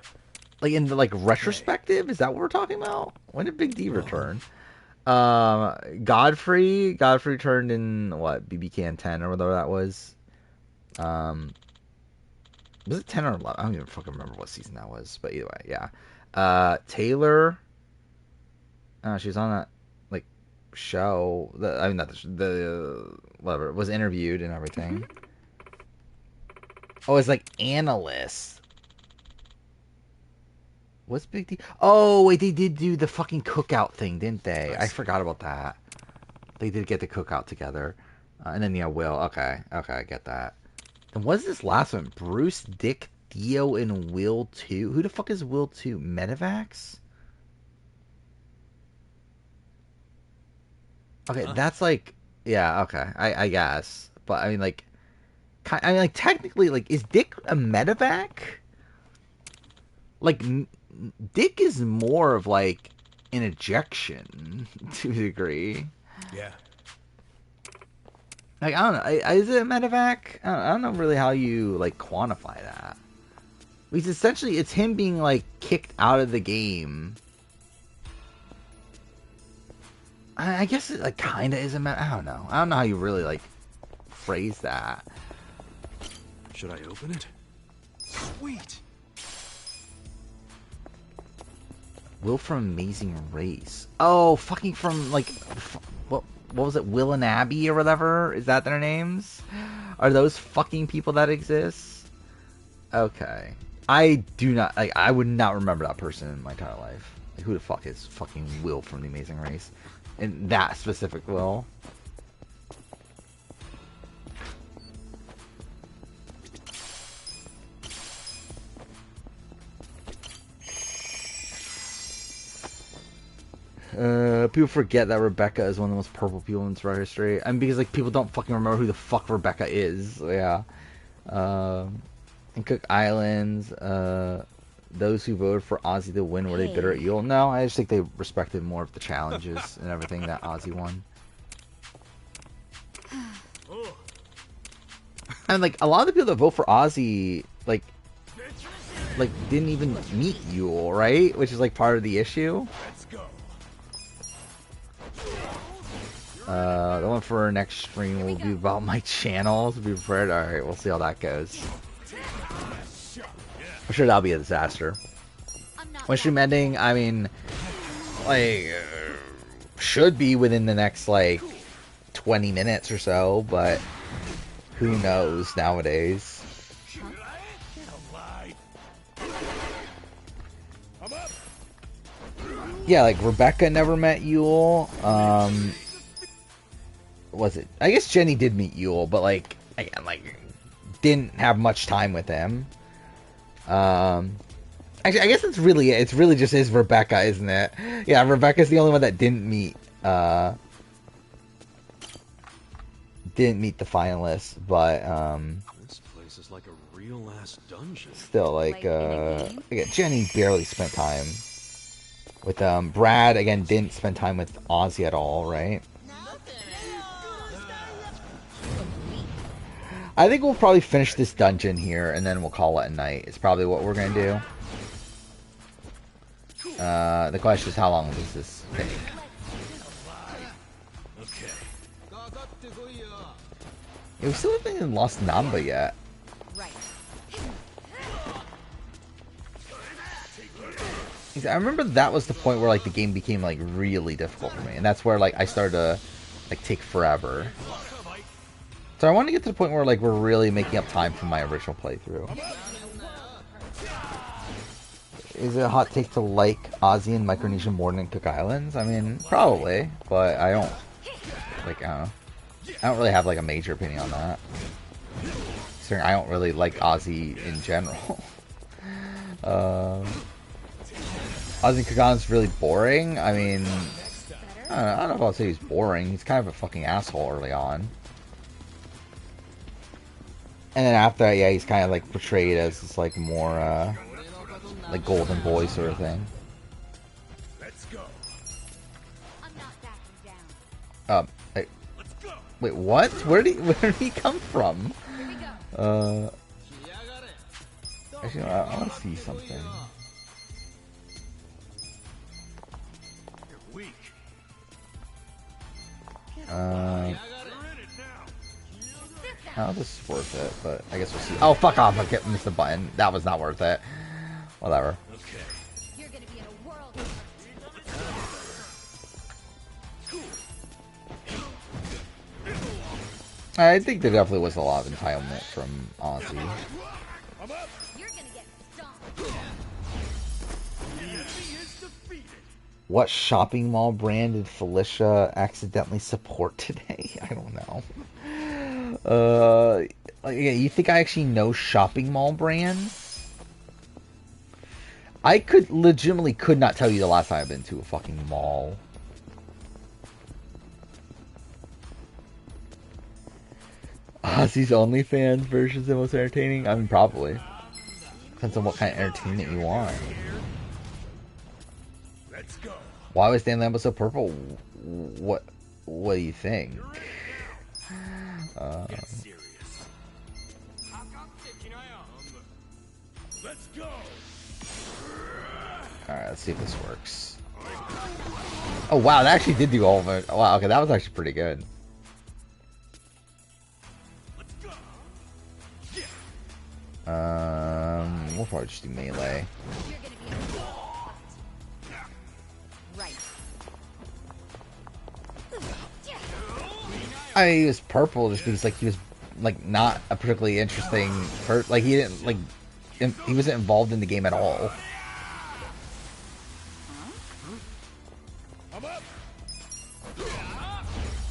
Like, in the, like, retrospective? Is that what we're talking about? When did Big D return? Godfrey returned in, what, BB Can 10 or whatever that was. Was it 10 or 11? I don't even fucking remember what season that was. But either way, yeah. Taylor. She was on that, like, show. I mean, not the whatever. Was interviewed and everything. Oh, it's like analyst. What's Big D? Oh, wait, they did do the fucking cookout thing, didn't they? I forgot about that. They did get the cookout together. And then, yeah, Will. Okay, I get that. And what's this last one? Bruce, Dick, Dio in Will 2. Who the fuck is Will 2? Medivacs? Okay, that's like, yeah, okay, I guess, but I mean, like, technically, like, is Dick a medevac? Like, Dick is more of like an ejection to a degree. Yeah. Like, I don't know, is it a medevac? I don't know really how you like quantify that. Because essentially, it's him being like kicked out of the game. I guess it like kind of is a I don't know. I don't know how you really like phrase that. Should I open it? Sweet. Will from Amazing Race. Oh, fucking from like what was it? Will and Abby or whatever? Is that their names? Are those fucking people that exist? Okay. I do not like. I would not remember that person in my entire life. Like, who the fuck is fucking Will from The Amazing Race? And that specific Will. People forget that Rebecca is one of the most purple people in Survivor history. And because like people don't fucking remember who the fuck Rebecca is. Yeah. In Cook Islands, those who voted for Ozzy to win, were they bitter at Yule? No, I just think they respected more of the challenges and everything that Ozzy won. And like a lot of the people that vote for Ozzy, like didn't even meet Yule, right? Which is like part of the issue. The one for our next stream will be about my channel. So be prepared. All right, we'll see how that goes. I'm sure that'll be a disaster. When stream ending, I mean, like, should be within the next, like, 20 minutes or so, but who knows nowadays. Yeah, like, Rebecca never met Yule. Was it? I guess Jenny did meet Yule, but, like, again, like, didn't have much time with him. Actually, I guess it's really just is Rebecca, isn't it? Yeah, Rebecca's the only one that didn't meet the finalists, but This place is like a real ass dungeon. still, like again, Jenny barely spent time with Brad. Again, didn't spend time with Ozzy at all, right? I think we'll probably finish this dungeon here, and then we'll call it a night. It's probably what we're going to do. The question is, how long does this take? Yeah, we still haven't even lost Namba yet. I remember that was the point where like the game became like really difficult for me, and that's where like I started to like take forever. So I want to get to the point where like we're really making up time from my original playthrough. Is it a hot take to like Ozzy and Micronesia more than Cook Islands? I mean, probably, but I don't like. I don't really have like a major opinion on that. Considering I don't really like Ozzy in general. Ozzy and Cook Islands is really boring. I mean, I don't know if I'll say he's boring. He's kind of a fucking asshole early on. And then after that, yeah, he's kind of like portrayed as this like more like golden boy sort of thing. Let's go. Wait, what? Where did he come from? Actually, I want to see something. Oh, this is worth it, but I guess we'll see. Oh, fuck off! I missed the button. That was not worth it. Whatever. I think there definitely was a lot of entitlement from Ozzy. What shopping mall brand did Felicia accidentally support today? I don't know. Yeah, you think I actually know shopping mall brands? I legitimately could not tell you the last time I've been to a fucking mall. Ozzy's OnlyFans versions the most entertaining? I mean, probably. Depends on what kind of entertainment you want. Let's go. Why was Dan Lambo so purple? What do you think? Let's go. Alright, let's see if this works. Oh wow, that actually did do all of it. Wow, okay, that was actually pretty good. We'll probably just do melee. I was purple just because like he was like not a particularly interesting like he didn't like he wasn't involved in the game at all.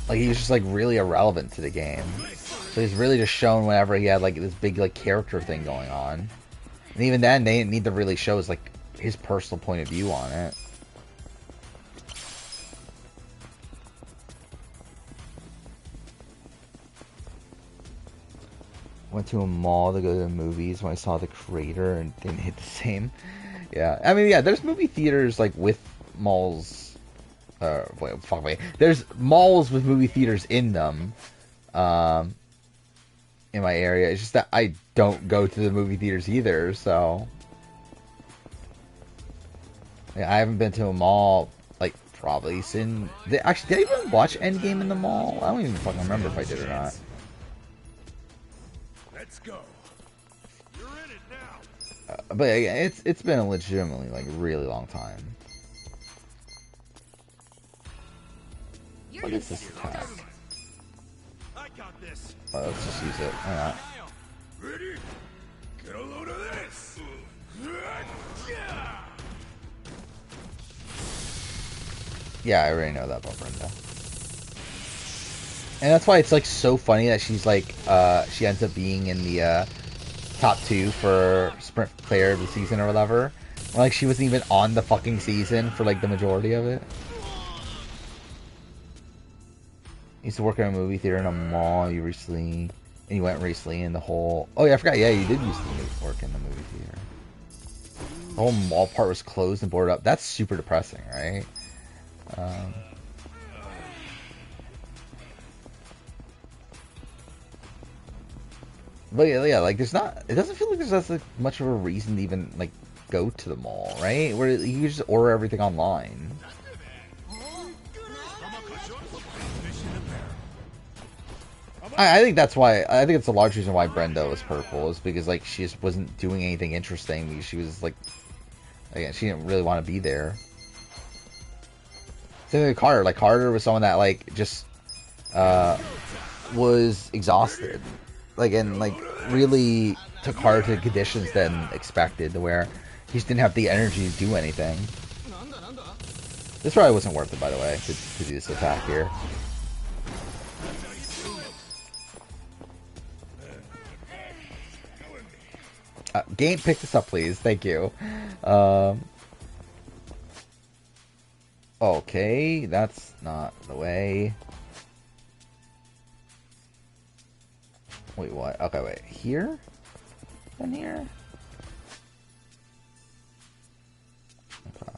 Like he was just like really irrelevant to the game. So he's really just shown whenever he had like this big like character thing going on. And even then they didn't need to really show his like his personal point of view on it. Went to a mall to go to the movies when I saw The Creator and didn't hit the same. Yeah, I mean, yeah, there's movie theaters like with malls. Wait, fuck me. There's malls with movie theaters in them. In my area, it's just that I don't go to the movie theaters either. So, yeah, I haven't been to a mall like probably since. Actually, did I even watch Endgame in the mall? I don't even fucking remember if I did or not. Let's go. You're in it now. But yeah, it's been a legitimately like really long time. What is this attack? I got this. Oh, let's just use it. Why not? Ready? Get a load of this. Yeah, I already know that about Brenda. And that's why it's like so funny that she's like she ends up being in the top 2 for sprint player of the season or whatever. Like she wasn't even on the fucking season for like the majority of it. Used to work in a movie theater in a mall. You went recently in the whole. Oh yeah, I forgot. Yeah, you did used to work in the movie theater. The whole mall part was closed and boarded up. That's super depressing, right? But yeah, like there's not. It doesn't feel like there's like much of a reason to even like go to the mall, right? Where you just order everything online. I think that's why. I think it's a large reason why Brenda was purple is because like she just wasn't doing anything interesting. Because she was like, again, she didn't really want to be there. Same with Carter. Like Carter was someone that like just was exhausted, like and like really took harder to conditions than expected, to where he just didn't have the energy to do anything. This probably wasn't worth it, by the way, to do this attack here. Game, pick this up, please. Thank you. Okay, that's not the way. Wait, what? Okay, wait. Here? Then here? Okay.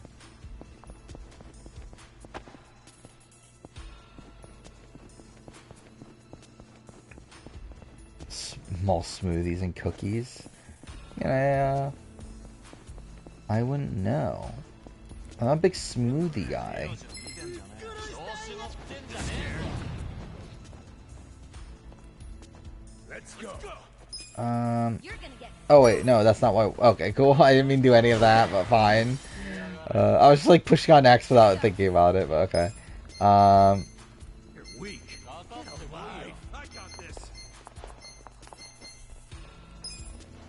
Small smoothies and cookies. Yeah, I wouldn't know. I'm a big smoothie guy. Let's go. Oh wait, no, that's not why. Okay, cool. I didn't mean to do any of that, but fine. I was just like pushing on X without thinking about it, but okay. You're weak. I got this.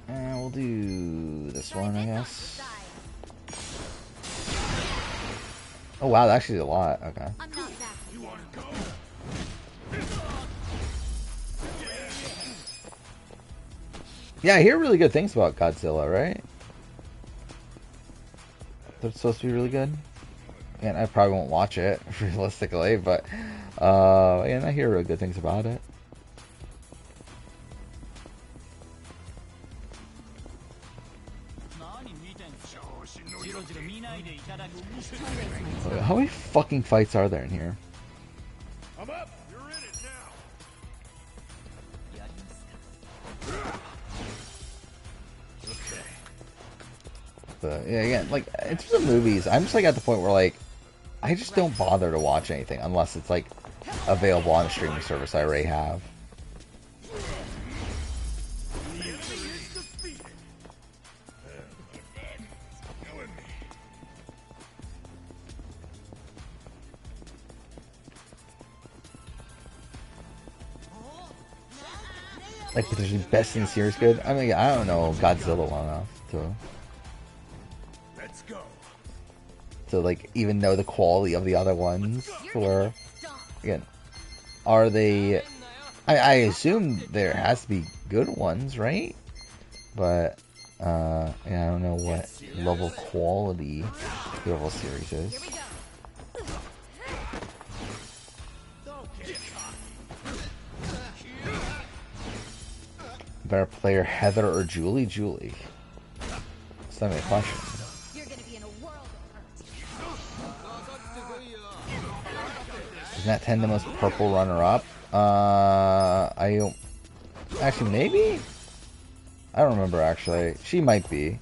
And we'll do this one, I guess. Oh wow, that actually did a lot. Okay. Yeah, I hear really good things about Godzilla, right? That's supposed to be really good. And I probably won't watch it, realistically, but and I hear really good things about it. How many fucking fights are there in here? I'm up. You're in it now. Okay. But yeah, again, like in terms of movies, I'm just like at the point where like I just don't bother to watch anything unless it's like available on a streaming service I already have. Like potentially best in the series good. I mean, I don't know Godzilla well enough to like even know the quality of the other ones. Or again, are they? I assume there has to be good ones, right? But yeah, I don't know what level quality the overall series is. Better player, Heather or Julie? Julie. It's not even a question. Is Nat 10 the most purple runner-up? I don't... Actually, maybe? I don't remember, actually. She might be.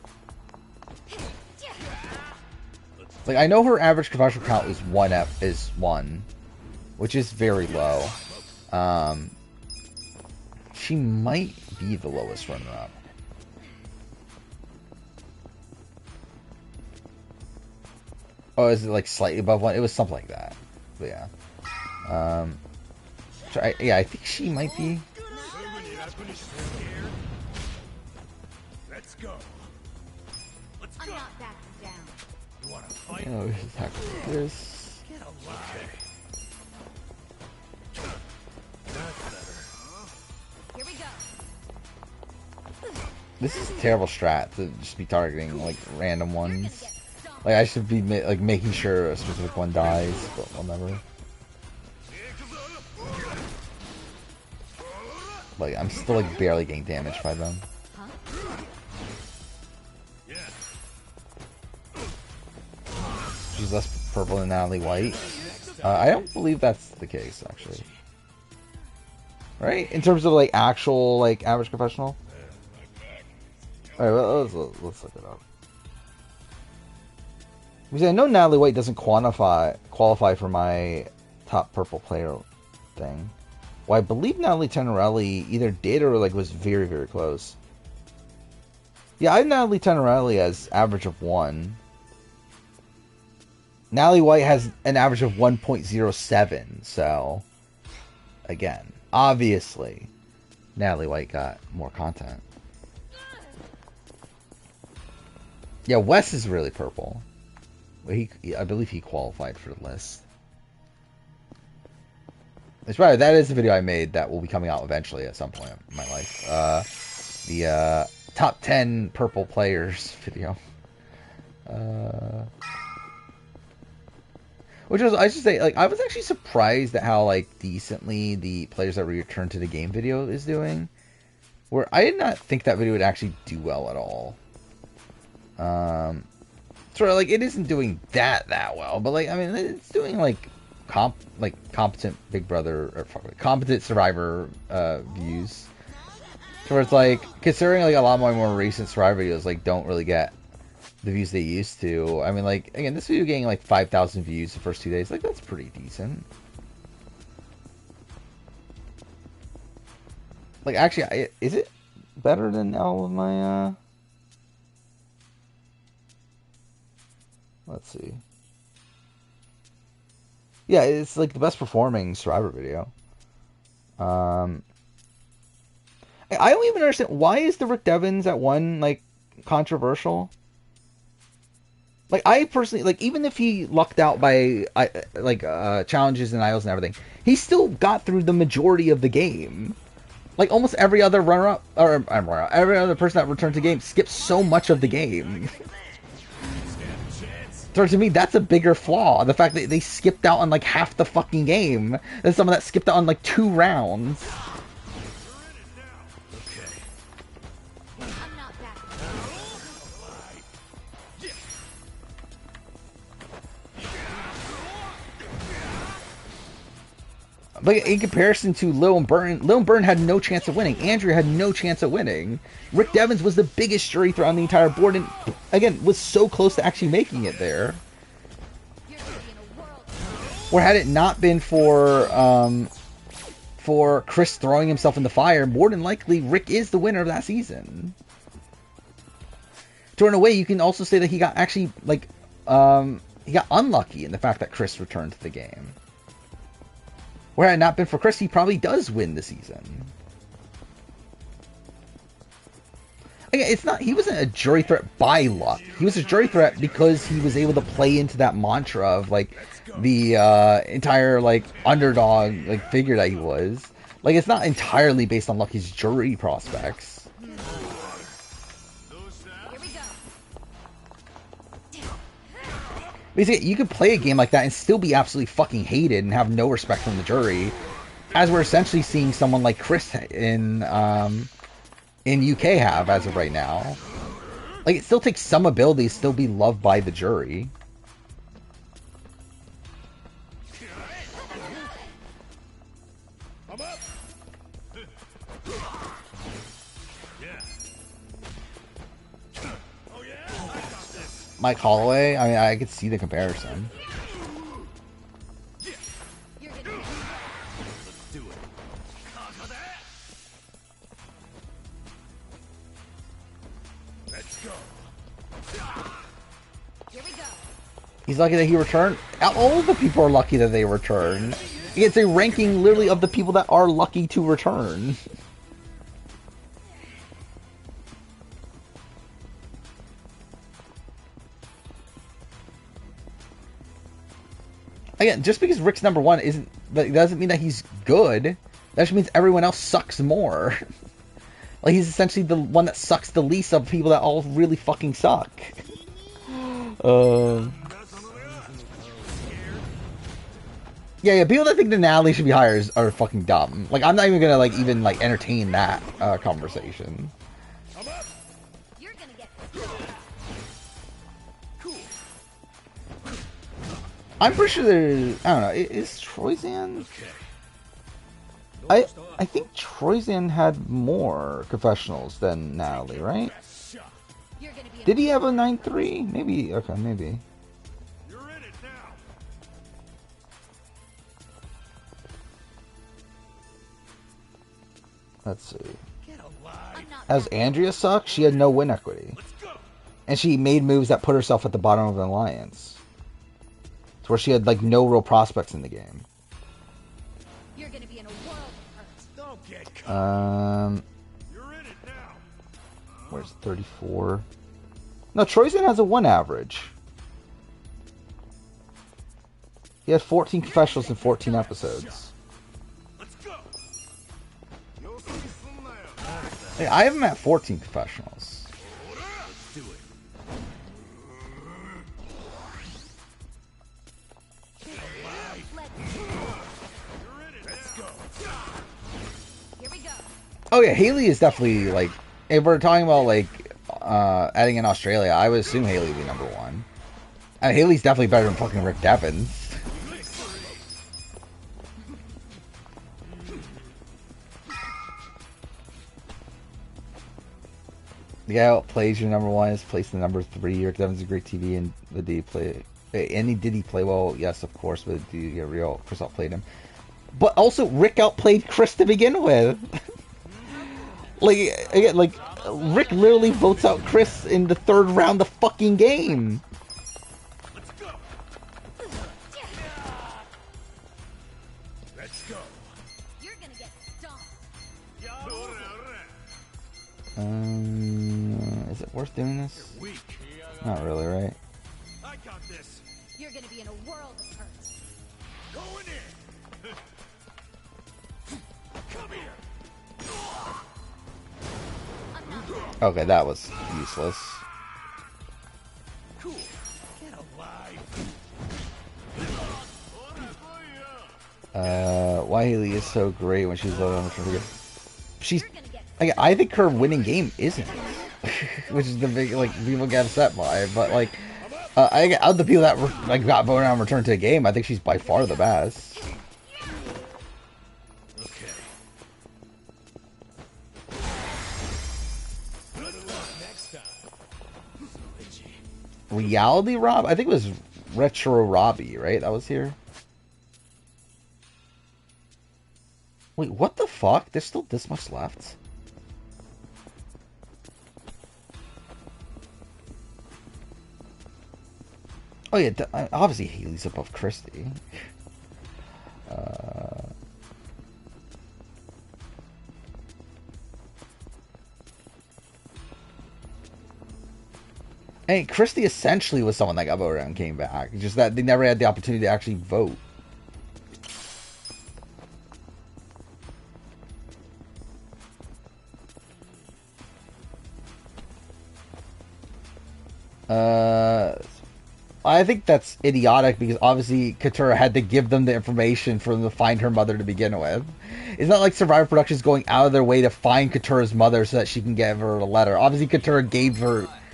Like, I know her average confessional count is one, which is very low. She might be the lowest runner-up. Oh, is it like slightly above one? It was something like that. But yeah. Yeah, I think she might be. Let's go. Let's go. I'm not backing down. You want to fight? Oh, we should attack with this. Get alive. Here we go. This is a terrible strat to just be targeting like random ones. Like I should be like making sure a specific one dies, but whatever. Like I'm still like barely getting damaged by them. She's less purple than Natalie White. I don't believe that's the case, actually. Right? In terms of like actual like average professional. All right, well, let's look it up. Because I know Natalie White doesn't qualify for my top purple player thing. Well, I believe Natalie Tenorelli either did or like was very, very close. Yeah, I have Natalie Tenorelli as average of 1. Natalie White has an average of 1.07, so again, obviously, Natalie White got more content. Yeah, Wes is really purple. I believe he qualified for the list. It's right. That is the video I made that will be coming out eventually at some point in my life. The top 10 purple players video. Which was, I should say, like I was actually surprised at how like decently the players that returned to the game video is doing. Where I did not think that video would actually do well at all. Sort of like it isn't doing that well, but like I mean it's doing like competent Big Brother or competent Survivor views. So where it's like considering like a lot of my more recent Survivor videos like don't really get the views they used to. I mean like again this video getting like 5,000 views the first 2 days, like that's pretty decent. Like actually, is it better than all of my let's see. Yeah, it's like the best performing Survivor video. I don't even understand why is the Rick Devens at 1 like controversial. Like I personally like even if he lucked out by challenges and idols and everything, he still got through the majority of the game. Like almost every other runner-up or every other person that returned to the game skipped so much of the game. So to me, that's a bigger flaw. The fact that they skipped out on like half the fucking game. There's someone that skipped out on like 2 rounds. But in comparison to Lil and Burton had no chance of winning. Andrea had no chance of winning. Rick Devens was the biggest jury threat on the entire board, and again was so close to actually making it there. Or had it not been for Chris throwing himself in the fire, more than likely Rick is the winner of that season. So in a way, you can also say that he got actually like he got unlucky in the fact that Chris returned to the game. Where had it not been for Chris, he probably does win the season. Again, it's not, he wasn't a jury threat by luck. He was a jury threat because he was able to play into that mantra of like the entire like underdog like figure that he was. Like, it's not entirely based on luck, his jury prospects. Basically, you could play a game like that and still be absolutely fucking hated and have no respect from the jury, as we're essentially seeing someone like Chris in UK have as of right now. Like, it still takes some ability to still be loved by the jury. Mike Holloway, I mean, I could see the comparison. He's lucky that he returned. All the people are lucky that they return. It's a ranking literally of the people that are lucky to return. Again, just because Rick's number 1 doesn't mean that he's good. That just means everyone else sucks more. Like, he's essentially the one that sucks the least of people that all really fucking suck. Yeah, people that think that Natalie should be higher are fucking dumb. Like, I'm not even gonna like entertain that conversation. I'm pretty sure there's, I don't know, is Troyzan? I think Troyzan had more confessionals than Natalie, right? Did he have a 9-3? Maybe, okay, maybe. Let's see. As Andrea sucked, she had no win equity. And she made moves that put herself at the bottom of an alliance. Where she had like no real prospects in the game. You're gonna be in a world of hurt. Don't get caught. You're in it now. Where's 34? No, Troyzan has a 1 average. He had 14 confessionals in 14 episodes. Let's go. Hey, I have him at 14 confessionals. Oh yeah, Haley is definitely, like, if we're talking about, like, adding in Australia, I would assume Haley would be number 1. And Haley's definitely better than fucking Rick Devens. The guy who plays your number 1 is placed in number 3. Rick Devens is a great TV, and did he play well? Yes, of course, but did you get real? Chris outplayed him. But also, Rick outplayed Chris to begin with. Like, again, like, Rick literally votes out Chris in the 3rd round of the fucking game. Let's go. Let's go. You're gonna get stomped. Is it worth doing this? Not really, right? I got this. You're gonna be in a world of hurt. Going in. Come here. Okay, that was useless. Cool. Get alive. Why Haley is so great when she's on the trigger. She's, like, I think her winning game isn't, which is the big, like, people get upset by. But like, out of the people that like got voted on Return to the Game, I think she's by far the best. Reality Rob? I think it was Retro Robbie, right? That was here. Wait, what the fuck? There's still this much left? Oh yeah, obviously Haley's above Christy. Hey, Christy essentially was someone that got voted out and came back. Just that they never had the opportunity to actually vote. I think that's idiotic because obviously Katura had to give them the information for them to find her mother to begin with. It's not like Survivor Productions going out of their way to find Katura's mother so that she can give her a letter. Obviously Katura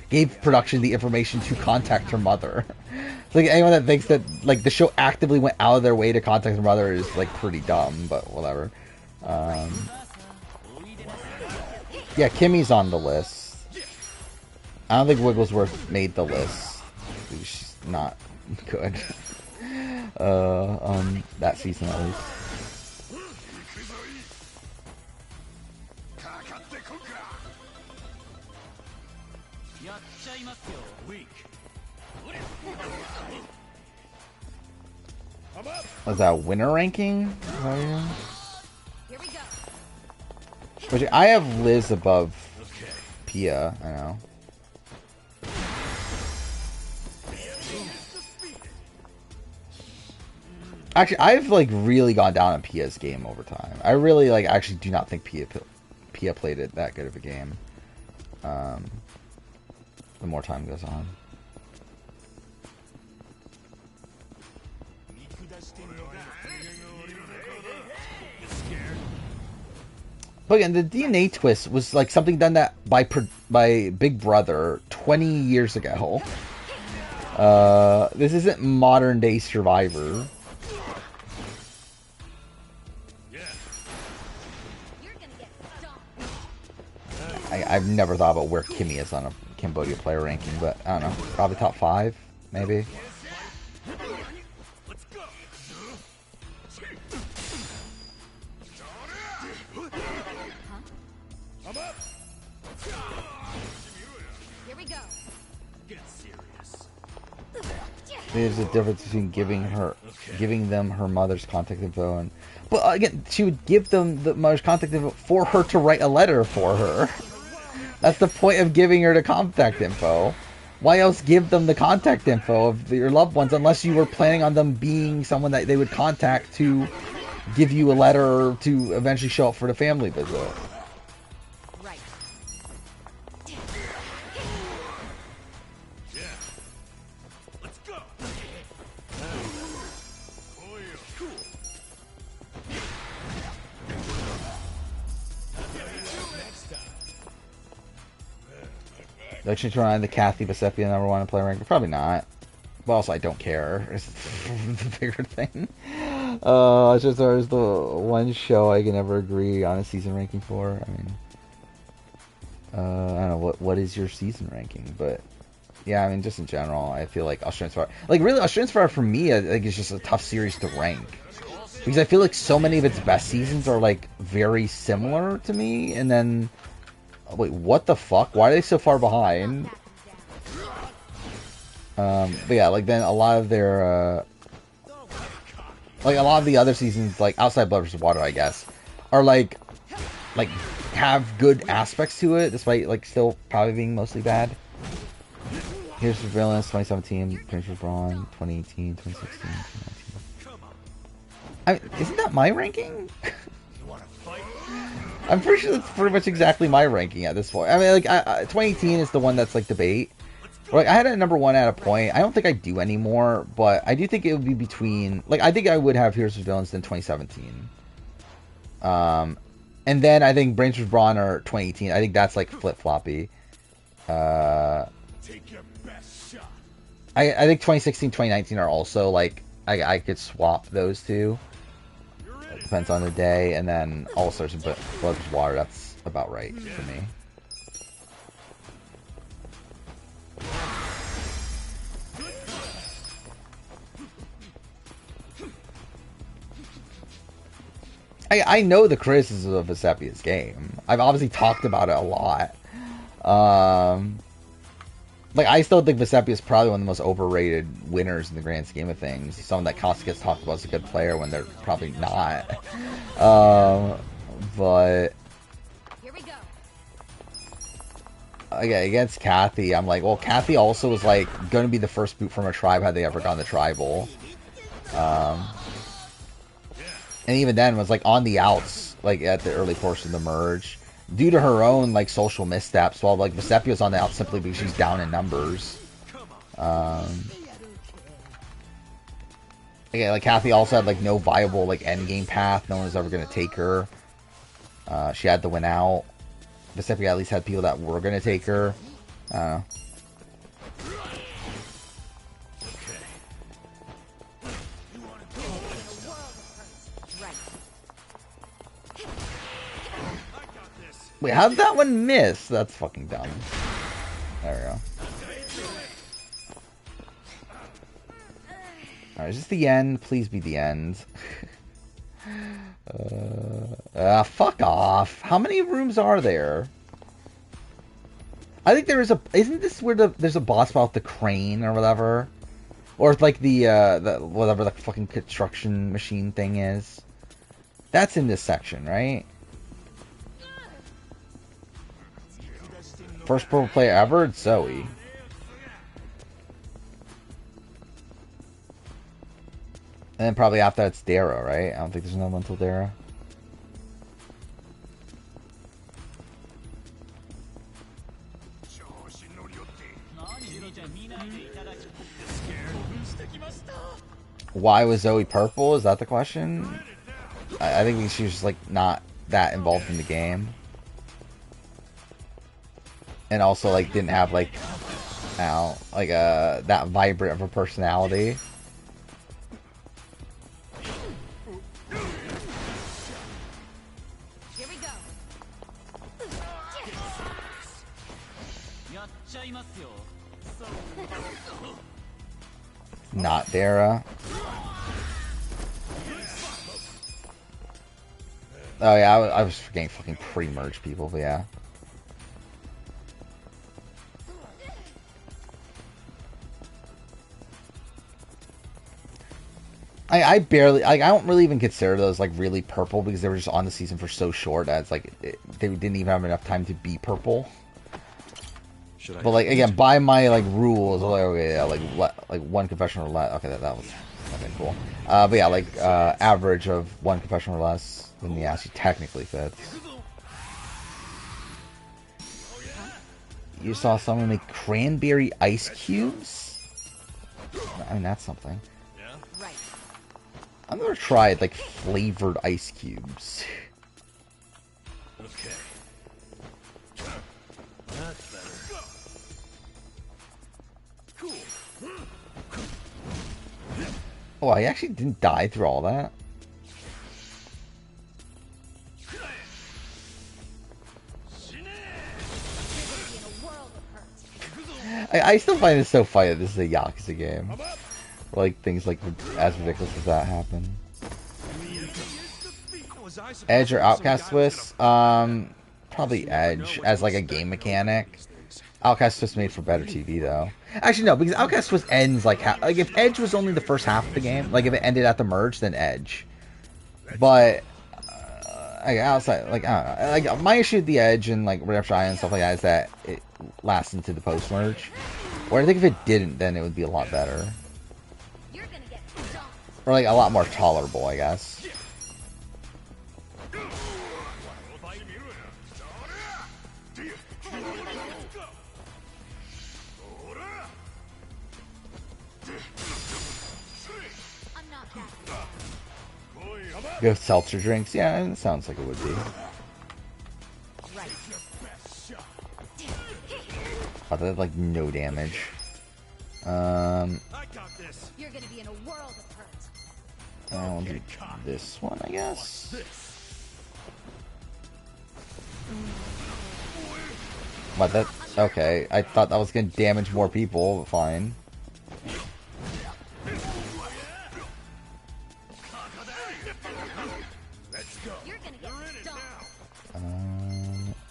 gave production the information to contact her mother. So, like, anyone that thinks that like the show actively went out of their way to contact her mother is like pretty dumb, but whatever. Yeah, Kimmy's on the list. I don't think Wigglesworth made the list. She's not good. On that season at least. Was that winner ranking? Which I have Liz above Pia, I know. Actually, I've like really gone down on Pia's game over time. I really like actually do not think Pia played it that good of a game. The more time goes on. But again, the DNA twist was like something done that by Big Brother 20 years ago. This isn't modern day Survivor. I've never thought about where Kimmy is on a Cambodia player ranking, but I don't know. Probably top 5, maybe. There's a difference between giving them her mother's contact info and, but again, she would give them the mother's contact info for her to write a letter for her. That's the point of giving her the contact info. Why else give them the contact info of your loved ones unless you were planning on them being someone that they would contact to give you a letter or to eventually show up for the family visit. Like she's trying the Kathy Basepia #1 player rank? Probably not. But also, I don't care. It's the bigger thing. It's just there's the one show I can never agree on a season ranking for. I mean, I don't know what is your season ranking, but yeah, I mean, just in general, I feel like Australian Survivor, like really Australian Survivor for me, I think it's just a tough series to rank because I feel like so many of its best seasons are like very similar to me, and then. Wait, what the fuck? Why are they so far behind? But yeah, like then a lot of their, like a lot of the other seasons, like outside Blood vs. Water, I guess, are like have good aspects to it, despite like still probably being mostly bad. Here's Surveillance 2017, Prince of Brawn 2018, 2016, 2019. I mean, isn't that my ranking? I'm pretty sure that's pretty much exactly my ranking at this point. I mean, like, 2018 is the one that's, like, debate. Like, I had it at number 1 at a point. I don't think I do anymore, but I do think it would be between... Like, I think I would have Heroes vs. Villains in 2017. And then I think Brains vs. Brawn are 2018. I think that's, like, flip-floppy. Take your best shot. I think 2016, 2019 are also, like... I could swap those two. It depends on the day. And then All Stars and Blood vs. Water, that's about right for me. I know the criticism of Vesepia's game. I've obviously talked about it a lot. Like, I still think Vesepia is probably one of the most overrated winners in the grand scheme of things. Someone that constantly gets talked about as a good player when they're probably not. But... Here we go. Okay, against Kathy, I'm like, well, Kathy also was, like, going to be the first boot from a tribe had they ever gone to tribal. And even then was, like, on the outs, like, at the early portion of the merge. Due to her own, like, social missteps, while, like, Vesepia was on the outs simply because she's down in numbers. Yeah, like, Kathy also had, like, no viable, like, endgame path. No one was ever going to take her. She had to win out. Vesepia at least had people that were going to take her. I don't know. Wait, how did that one miss? That's fucking dumb. There we go. Alright, is this the end? Please be the end. Fuck off. How many rooms are there? I think there is a... Isn't this where there's a boss battle with the crane or whatever? Or like the whatever the fucking construction machine thing is? That's in this section, right? First pro player ever? It's Zoe. And then probably after that it's Dara, right? I don't think there's another one until Dara. Why was Zoe purple? Is that the question? I think she was just, like, not that involved in the game. And also, like, didn't have, like, like, that vibrant of a personality. Here we go. Not Dara. Oh yeah, I was forgetting fucking pre-merge people, but yeah. I barely, like, I don't really even consider those, like, really purple because they were just on the season for so short that it's like they didn't even have enough time to be purple. But, like, again, by my, like, rules, like, okay, yeah, like one confession or less. Okay, that was okay, cool. But yeah, like, average of one confession or less, then the ass technically fits. You saw someone make cranberry ice cubes? I mean, that's something. I've never tried, like, flavored ice cubes. Okay. That's better. Cool. Oh, I actually didn't die through all that. I still find it so funny that this is a Yakuza game. Like, things like as ridiculous as that happen. Edge or Outcast Swiss? Probably Edge as like a game mechanic. Outcast Swiss made for better TV though. Actually no, because Outcast Swiss ends like like if Edge was only the first half of the game, like if it ended at the merge, then Edge. But outside, like I don't know, like my issue with the Edge and like Redemption Island and stuff like that is that it lasts into the post merge. Where I think if it didn't, then it would be a lot better. Or like a lot more tolerable, I guess. Go seltzer drinks. Yeah, it sounds like it would be. Oh, that had, like, no damage. I got this. You're gonna be in a world of hurt. I'll do this one, I guess. But that, okay, I thought that was gonna damage more people, but fine. Let's go. You're gonna get stomped.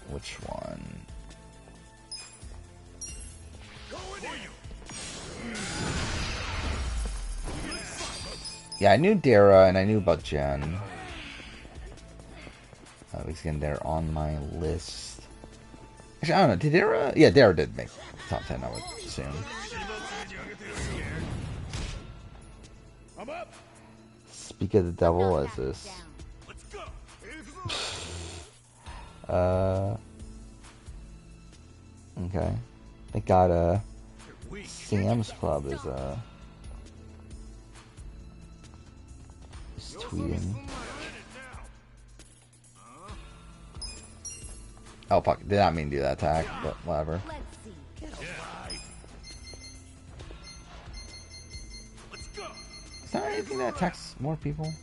Which one? Yeah, I knew Dara and I knew about Jen. At least again, they're on my list. Actually, I don't know. Did Dara? Yeah, Dara did make top 10, I would assume. I'm up. Speak of the devil, what is this? Let's go. Okay. They got Sam's Club is tweeting. Oh fuck, did not mean to do that attack, but whatever. Is there anything that attacks more people?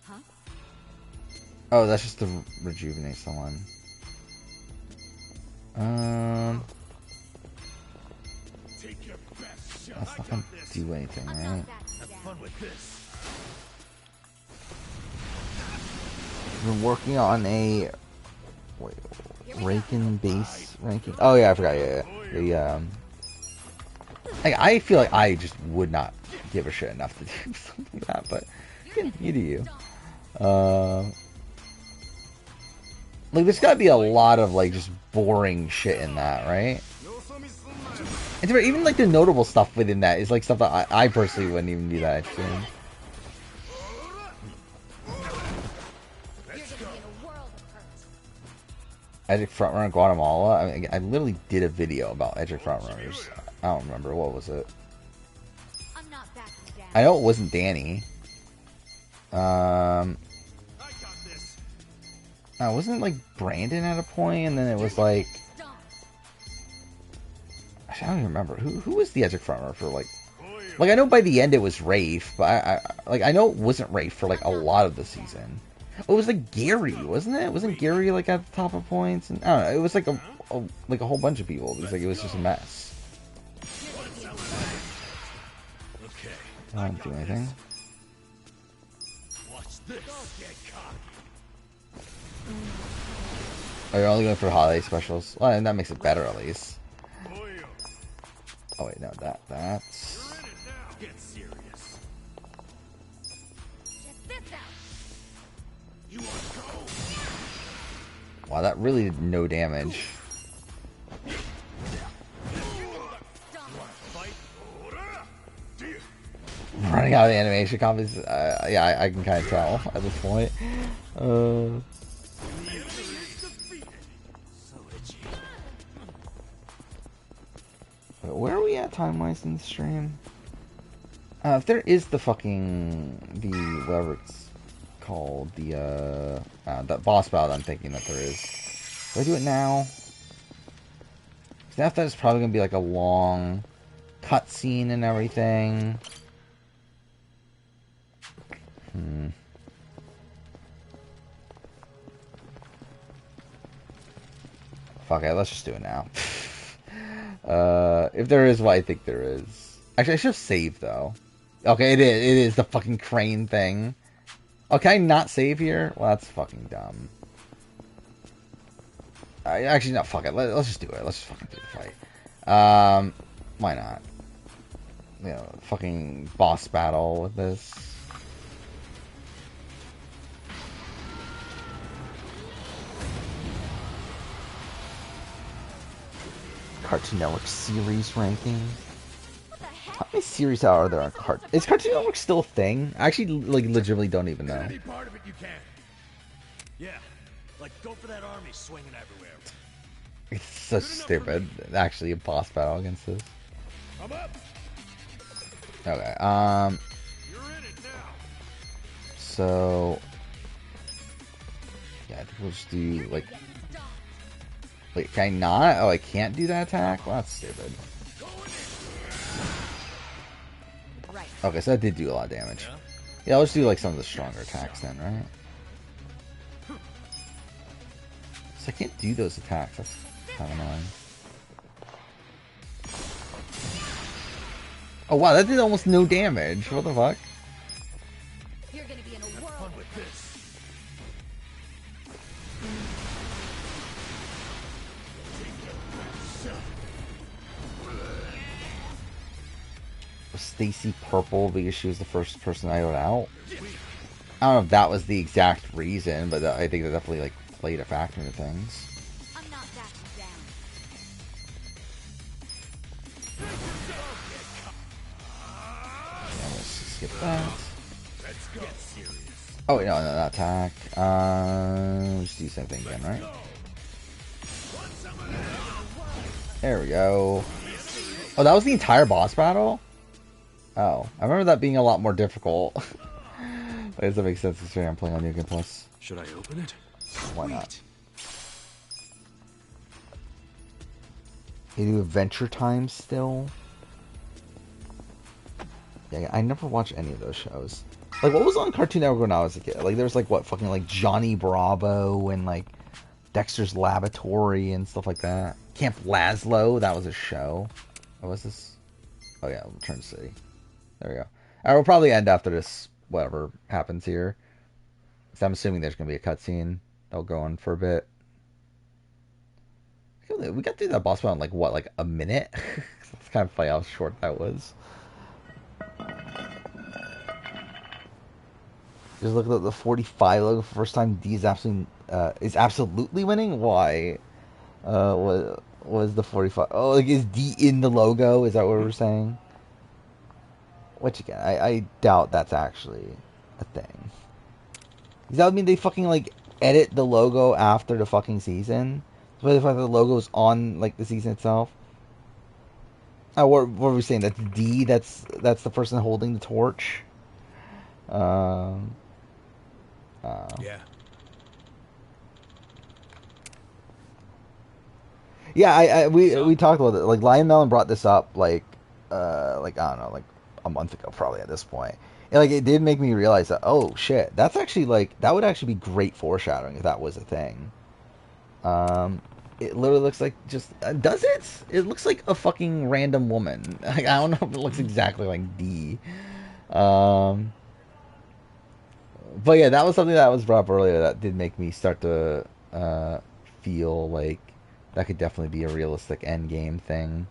Huh? Oh, that's just to rejuvenate someone. That's not gonna do anything, right? Have fun with this. I've been working on a ranking base ranking. Oh yeah, I forgot. Yeah, yeah. I feel like I just would not give a shit enough to do something like that, but you do you. Like there's gotta be a lot of like just boring shit in that, right? And even like the notable stuff within that is like stuff that I personally wouldn't even be that interested in. Edgic Frontrunner Guatemala. I mean, I literally did a video about Edgic Frontrunners. I don't remember, what was it? I know it wasn't Danny. No, wasn't it like Brandon at a point, and then it was like. Actually, I don't even remember who was the Edgic Frontrunner for like. Like I know by the end it was Rafe, but I know it wasn't Rafe for like a lot of the season. Oh, it was like Gary, wasn't it? Wasn't Gary like at the top of points? And I don't know. It was like a whole bunch of people. It was like it was just a mess. I don't do anything. Oh, you're only going for holiday specials. Well, and that makes it better at least. Oh wait, no, that's. Get serious. Wow, that really did no damage. Running out of the animation copies. Yeah, I can kind of tell at this point. Where are we at time-wise in the stream? If there is the whatever it's called, that boss battle I'm thinking that there is. Do I do it now? Because that's probably going to be like a long cutscene and everything. Fuck it, let's just do it now. If there is what I think there is. Actually, I should have saved, though. Okay, it is the fucking crane thing. Oh, can I not save here? Well, that's fucking dumb. Actually, no, fuck it. Let's just do it. Let's just fucking do the fight. Why not? You know, fucking boss battle with this. Cartoon Network series ranking. How many series are there on Cartoon? Is Cartoon Network still a thing? I actually, like, legitimately don't even know. Any part of it you can. Yeah, like go for that army swinging everywhere. It's so stupid. Actually, a boss battle against this. I'm up. Okay. You're in it now. So yeah, I think we'll just do like. Wait, can I not? Oh, I can't do that attack? Well, that's stupid. Okay, so that did do a lot of damage. Yeah, let's do like some of the stronger attacks then, right? So I can't do those attacks. That's kind of annoying. Oh wow, that did almost no damage. What the fuck? You're gonna be in a whirl with this. Was Stacy purple because she was the first person I wrote out? I don't know if that was the exact reason, but I think that definitely like played a factor into things. I'm not backing down. Yeah, let's just skip that. Oh wait, no, not attack. Let's do the same thing again, right? There we go. Oh, that was the entire boss battle? Oh, I remember that being a lot more difficult. I guess that makes sense considering I'm playing on New Game Plus. Should I open it? Why not? They do Adventure Time still? Yeah, I never watched any of those shows. Like, what was on Cartoon Network when I was a kid? Like, there was like, what, fucking like Johnny Bravo and like Dexter's Laboratory and stuff like that. Camp Lazlo, that was a show. What was this? Oh yeah, Return to City. There we go. Alright, we'll probably end after this, whatever happens here. So I'm assuming there's going to be a cutscene that'll go on for a bit. We got through that boss battle in like, what, like a minute? It's kind of funny how short that was. Just look at the 45 logo for the first time. D is absolutely winning? Why? What was the 45? Oh, like, is D in the logo? Is that what we're saying? Which again, I doubt that's actually a thing. Does that mean they fucking like edit the logo after the fucking season? So the fact that the logo's on like the season itself? Oh, what were we saying? That's D. That's the person holding the torch. Yeah. Yeah, we talked about it. Like Lion Melon brought this up like I don't know, like a month ago probably at this point. And like it did make me realize that, oh shit, that's actually like that would actually be great foreshadowing if that was a thing. It literally looks like just does it? It looks like a fucking random woman. Like I don't know if it looks exactly like D. But yeah, that was something that was brought up earlier that did make me start to feel like that could definitely be a realistic endgame thing.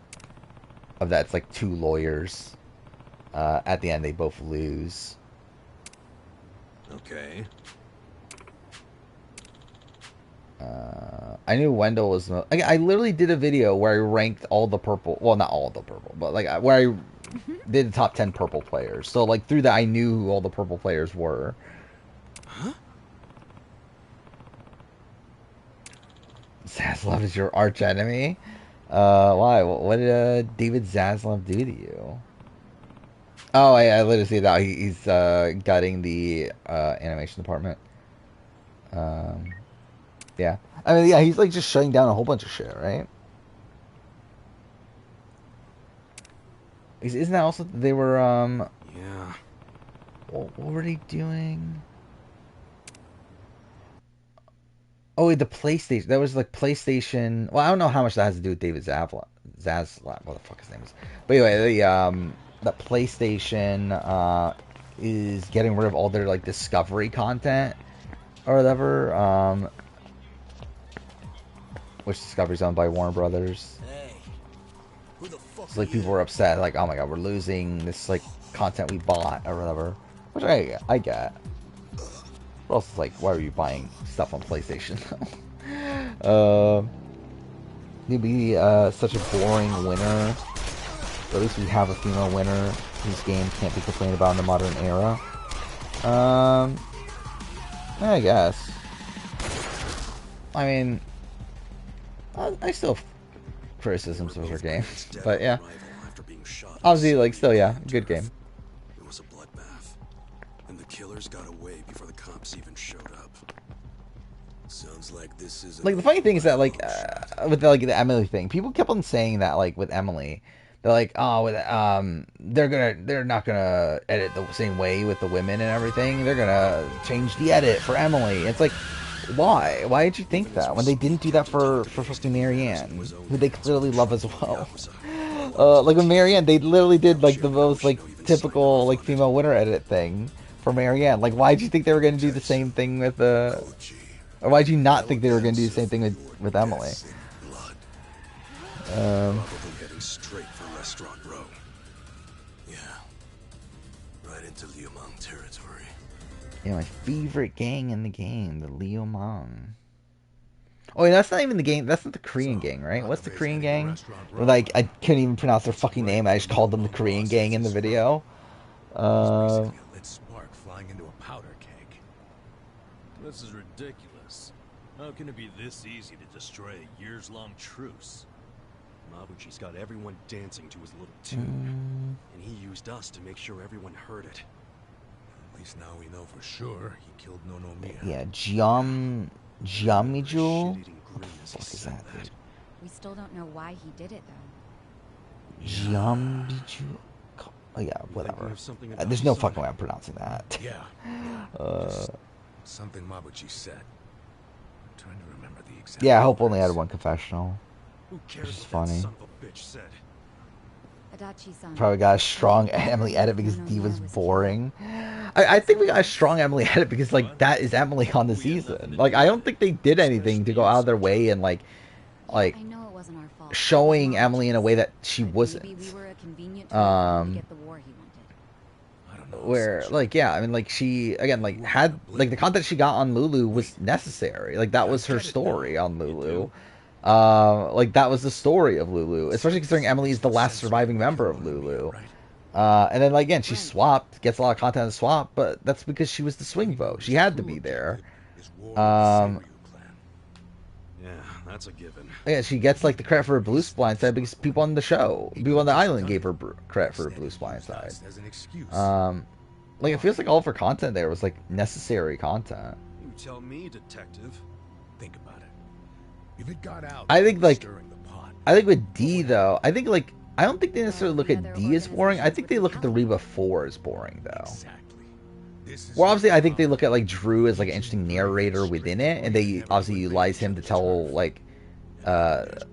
Of that, it's like two lawyers. At the end, they both lose. Okay. I knew Wendell was. I literally did a video where I ranked all the purple. Well, not all the purple, but like where I did the top 10 purple players. So like through that, I knew who all the purple players were. Huh? Zaslav is your arch enemy. Why? What did David Zaslav do to you? Oh, I literally see that he's gutting the animation department. Yeah, I mean, yeah, he's like just shutting down a whole bunch of shit, right? Isn't that also they were Yeah. What were they doing? Oh, wait, the PlayStation. That was like PlayStation. Well, I don't know how much that has to do with David Zaslav. What the fuck his name is. But anyway, the PlayStation is getting rid of all their like Discovery content or whatever. Which Discovery's owned by Warner Brothers. Hey, who the fuck So like people were upset, like, oh my god, we're losing this like content we bought or whatever. Which I get. But also, it's like, why are you buying stuff on PlayStation? You'd be such a boring winner. But at least we have a female winner whose game can't be complained about in the modern era. I guess. I mean, I still have criticisms of her game, but yeah. Obviously, like, still, yeah, good game. It was a bloodbath, and the killers got away before the cops even showed up. Sounds like this is Like the funny thing is that like with the Emily thing, people kept on saying that like with Emily, they're like, oh, they're not gonna edit the same way with the women and everything. They're gonna change the edit for Emily. It's like, why? Why did you think that when they didn't do that for fucking Marianne, who they clearly love as well? Like with Marianne, they literally did like the most like typical like female winner edit thing for Marianne. Like, why did you think they were gonna do the same thing with or why did you not think they were gonna do the same thing with Emily? Probably heading straight for Restaurant Row. Yeah, right into Liumang territory. Yeah, my favorite gang in the game, the Liumang. Oh, yeah, that's not even the game. That's not the Korean gang, right? What's the Korean gang? Like, I couldn't even pronounce their fucking name. I just called them the Korean gang in the video. Lit spark flying into a powder keg. This is ridiculous. How can it be this easy to destroy a years-long truce? Mabuchi's got everyone dancing to his little tune, and he used us to make sure everyone heard it. At least now we know for sure he killed Nonomiya. Yeah, Jiamiju? What the fuck is that, dude? We still don't know why he did it, though. Jiamiju? Oh, yeah, whatever. There's no fucking way I'm pronouncing that. Yeah. Something Mabuchi said. I'm trying to remember the exact. Yeah, I hope only had one confessional. Who cares Which is what funny. that son of a bitch said? Probably got a strong Emily edit because D was boring. I think we got a strong Emily edit because like that is Emily on the season. Like I don't think they did anything to go out of their way and like showing Emily in a way that she wasn't. Where like yeah, I mean like she again like had like the content she got on Lulu was necessary. Like that was her story on Lulu. Like that was the story of Lulu, especially considering Emily is the last surviving member of Lulu. And then like again, she swapped, gets a lot of content to swap, but that's because she was the swing vote. She had to be there. Yeah, that's a given. Yeah, she gets like the credit for her blue blind side because people on the show, people on the island gave her credit for her blue blind side. Like it feels like all of her content there was like necessary content. You tell me, detective. Think about it. If it got out, I think like I think with D though, I think like I don't think they necessarily look at D as boring. I think they look at the Reba 4 as boring though. Well, obviously, I think they look at like Drew as like an interesting narrator within it, and they obviously utilize him to tell like to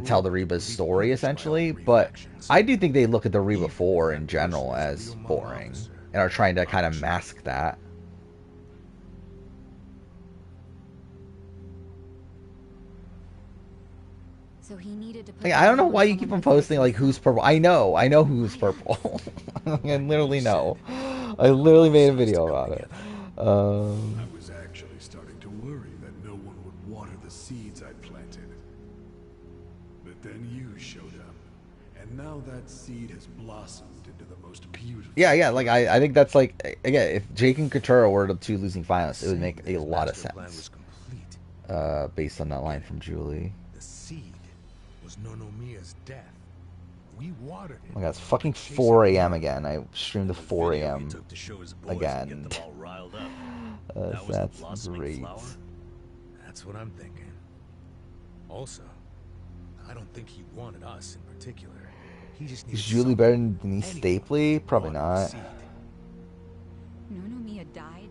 tell the Reba's story essentially. But I do think they look at the Reba 4 in general as boring and are trying to kind of mask that. So he needed to put Like, I don't know why you keep on posting like who's purple. I know who's purple. I literally know. I literally made a video about it. I was actually starting to worry that no one would water the seeds I planted. But then you showed up, and now that seed has blossomed into the most beautiful. Yeah, like I think that's like again, if Jake and Katara were the two losing finalists, it would make a lot of sense. Based on that line from Julie. The seed was Nonomiya's death. We watered it. Oh my god, it's fucking 4 a.m. again. I streamed to 4 a.m. again. That's great. That's what I'm thinking. Also, I don't think he wanted us in particular. He just Is Julie better than Denise Stapley? Probably not. Nonomiya died.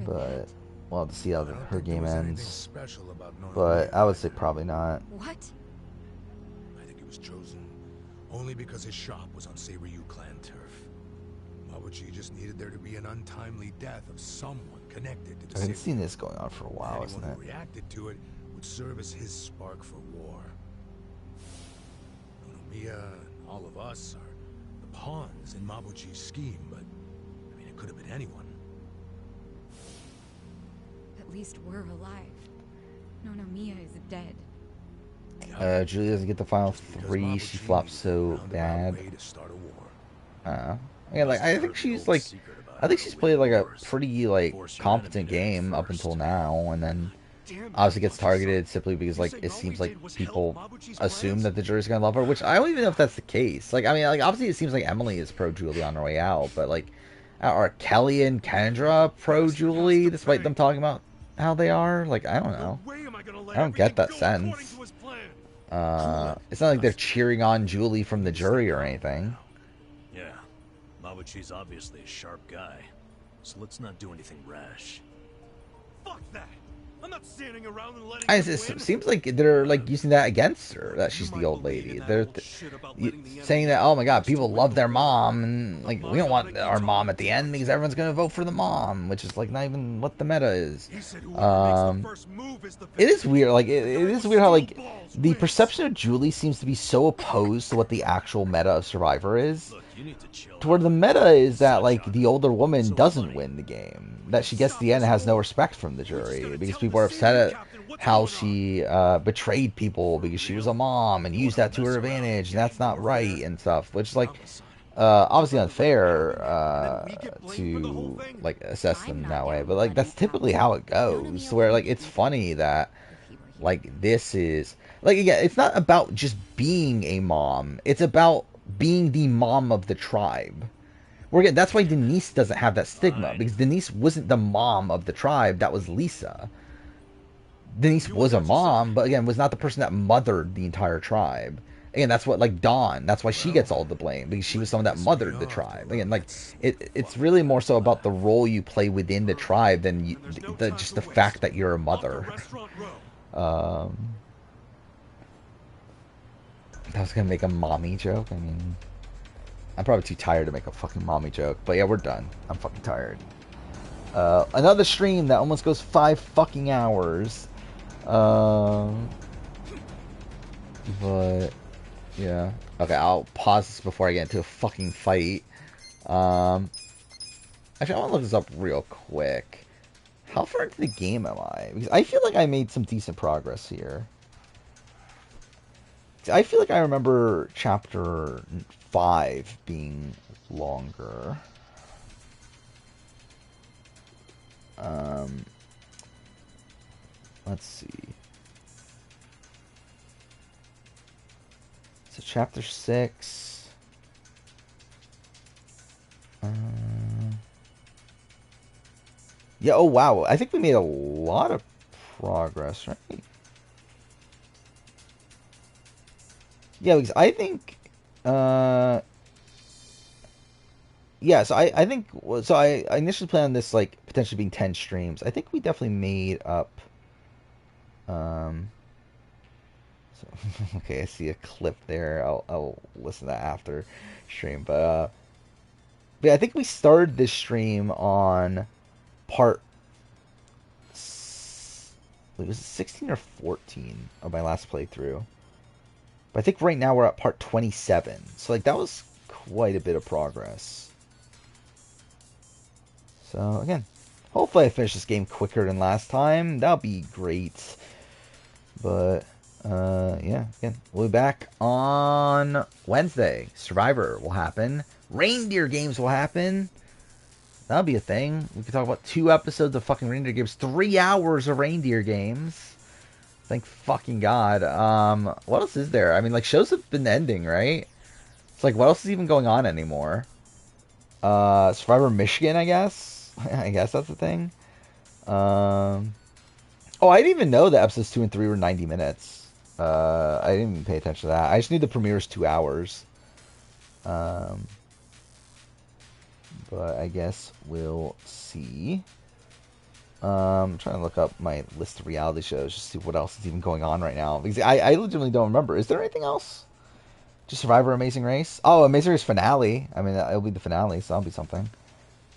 But we'll have to see how her game ends. But I would say probably not. What? I think he was chosen only because his shop was on Seiryu clan turf. Mabuchi just needed there to be an untimely death of someone connected to the I haven't seen this going on for a while, isn't Anyone it? who reacted to it would serve as his spark for war. Nonomiya and all of us are the pawns in Mabuchi's scheme, but I mean, it could have been anyone. At least we're alive. Nonomiya is dead. Julie doesn't get the final 3. She flops so bad. Yeah, like I think she's played like a pretty like competent game up until now, and then obviously gets targeted simply because like it seems like people assume that the jury's gonna love her, which I don't even know if that's the case. Like I mean, like obviously it seems like Emily is pro Julie on her way out, but like Are Kelly and Kendra pro Julie, despite them talking about how they are? Like, I don't know. I don't get that sense. It's not like they're cheering on Julie from the jury or anything. Yeah, Mabuchi's obviously a sharp guy, so let's not do anything rash. Fuck that! I'm not standing around and letting It seems like they're like using that against her, that she's the old lady. They're saying that, oh my god, people love their mom, and like we don't want our mom at the end because everyone's gonna vote for the mom, which is like not even what the meta is. It is weird, like it is weird how like the perception of Julie seems to be so opposed to what the actual meta of Survivor is. To where the meta is that like the older woman doesn't win the game, that she gets to the end and has no respect from the jury because people are upset at how she betrayed people because she was a mom and used that to her advantage, and that's not right and stuff, which is like obviously unfair to like assess them that way, but like that's typically how it goes. Where like it's funny that like this is like, again, it's not about just being a mom, it's about being the mom of the tribe. Again, that's why Denise doesn't have that stigma, because Denise wasn't the mom of the tribe. That was Lisa. Denise was a mom, but again, was not the person that mothered the entire tribe. Again, that's what, like, Dawn, that's why she gets all the blame, because she was someone that mothered the tribe. Again, like, it's really more so about the role you play within the tribe than just the fact that you're a mother. I was gonna make a mommy joke. I mean, I'm probably too tired to make a fucking mommy joke. But yeah, we're done. I'm fucking tired. Another stream that almost goes 5 fucking hours. But yeah. Okay, I'll pause this before I get into a fucking fight. Actually, I want to look this up real quick. How far into the game am I? Because I feel like I made some decent progress here. I feel like I remember chapter 5 being longer. Let's see. So chapter 6. Yeah, oh wow. I think we made a lot of progress, right? Yeah, because I think, yeah, so I think, so I initially planned on this, like, potentially being 10 streams. I think we definitely made up, so, okay, I see a clip there. I'll listen to that after stream, but yeah, I think we started this stream on part, wait, was it 16 or 14 of my last playthrough? But I think right now we're at part 27. So, like, that was quite a bit of progress. So, again, hopefully I finish this game quicker than last time. That'll be great. But, yeah, again, we'll be back on Wednesday. Survivor will happen. Reindeer games will happen. That'll be a thing. We could talk about 2 episodes of fucking reindeer games. 3 hours of reindeer games. Thank fucking God. What else is there? I mean, like, shows have been ending, right? It's like, what else is even going on anymore? Survivor Michigan, I guess? I guess that's the thing. Oh, I didn't even know that episodes 2 and 3 were 90 minutes. I didn't even pay attention to that. I just knew the premiere was 2 hours. But I guess we'll see. I'm trying to look up my list of reality shows just to see what else is even going on right now. Because I legitimately don't remember. Is there anything else? Just Survivor, Amazing Race? Oh, Amazing Race finale. I mean, it'll be the finale, so that'll be something.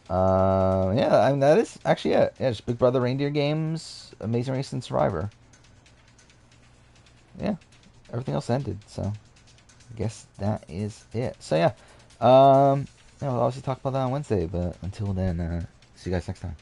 Yeah, I mean, that is actually it. Yeah, just Big Brother, Reindeer Games, Amazing Race, and Survivor. Yeah, everything else ended, so I guess that is it. So yeah, yeah, we'll obviously talk about that on Wednesday, but until then, see you guys next time.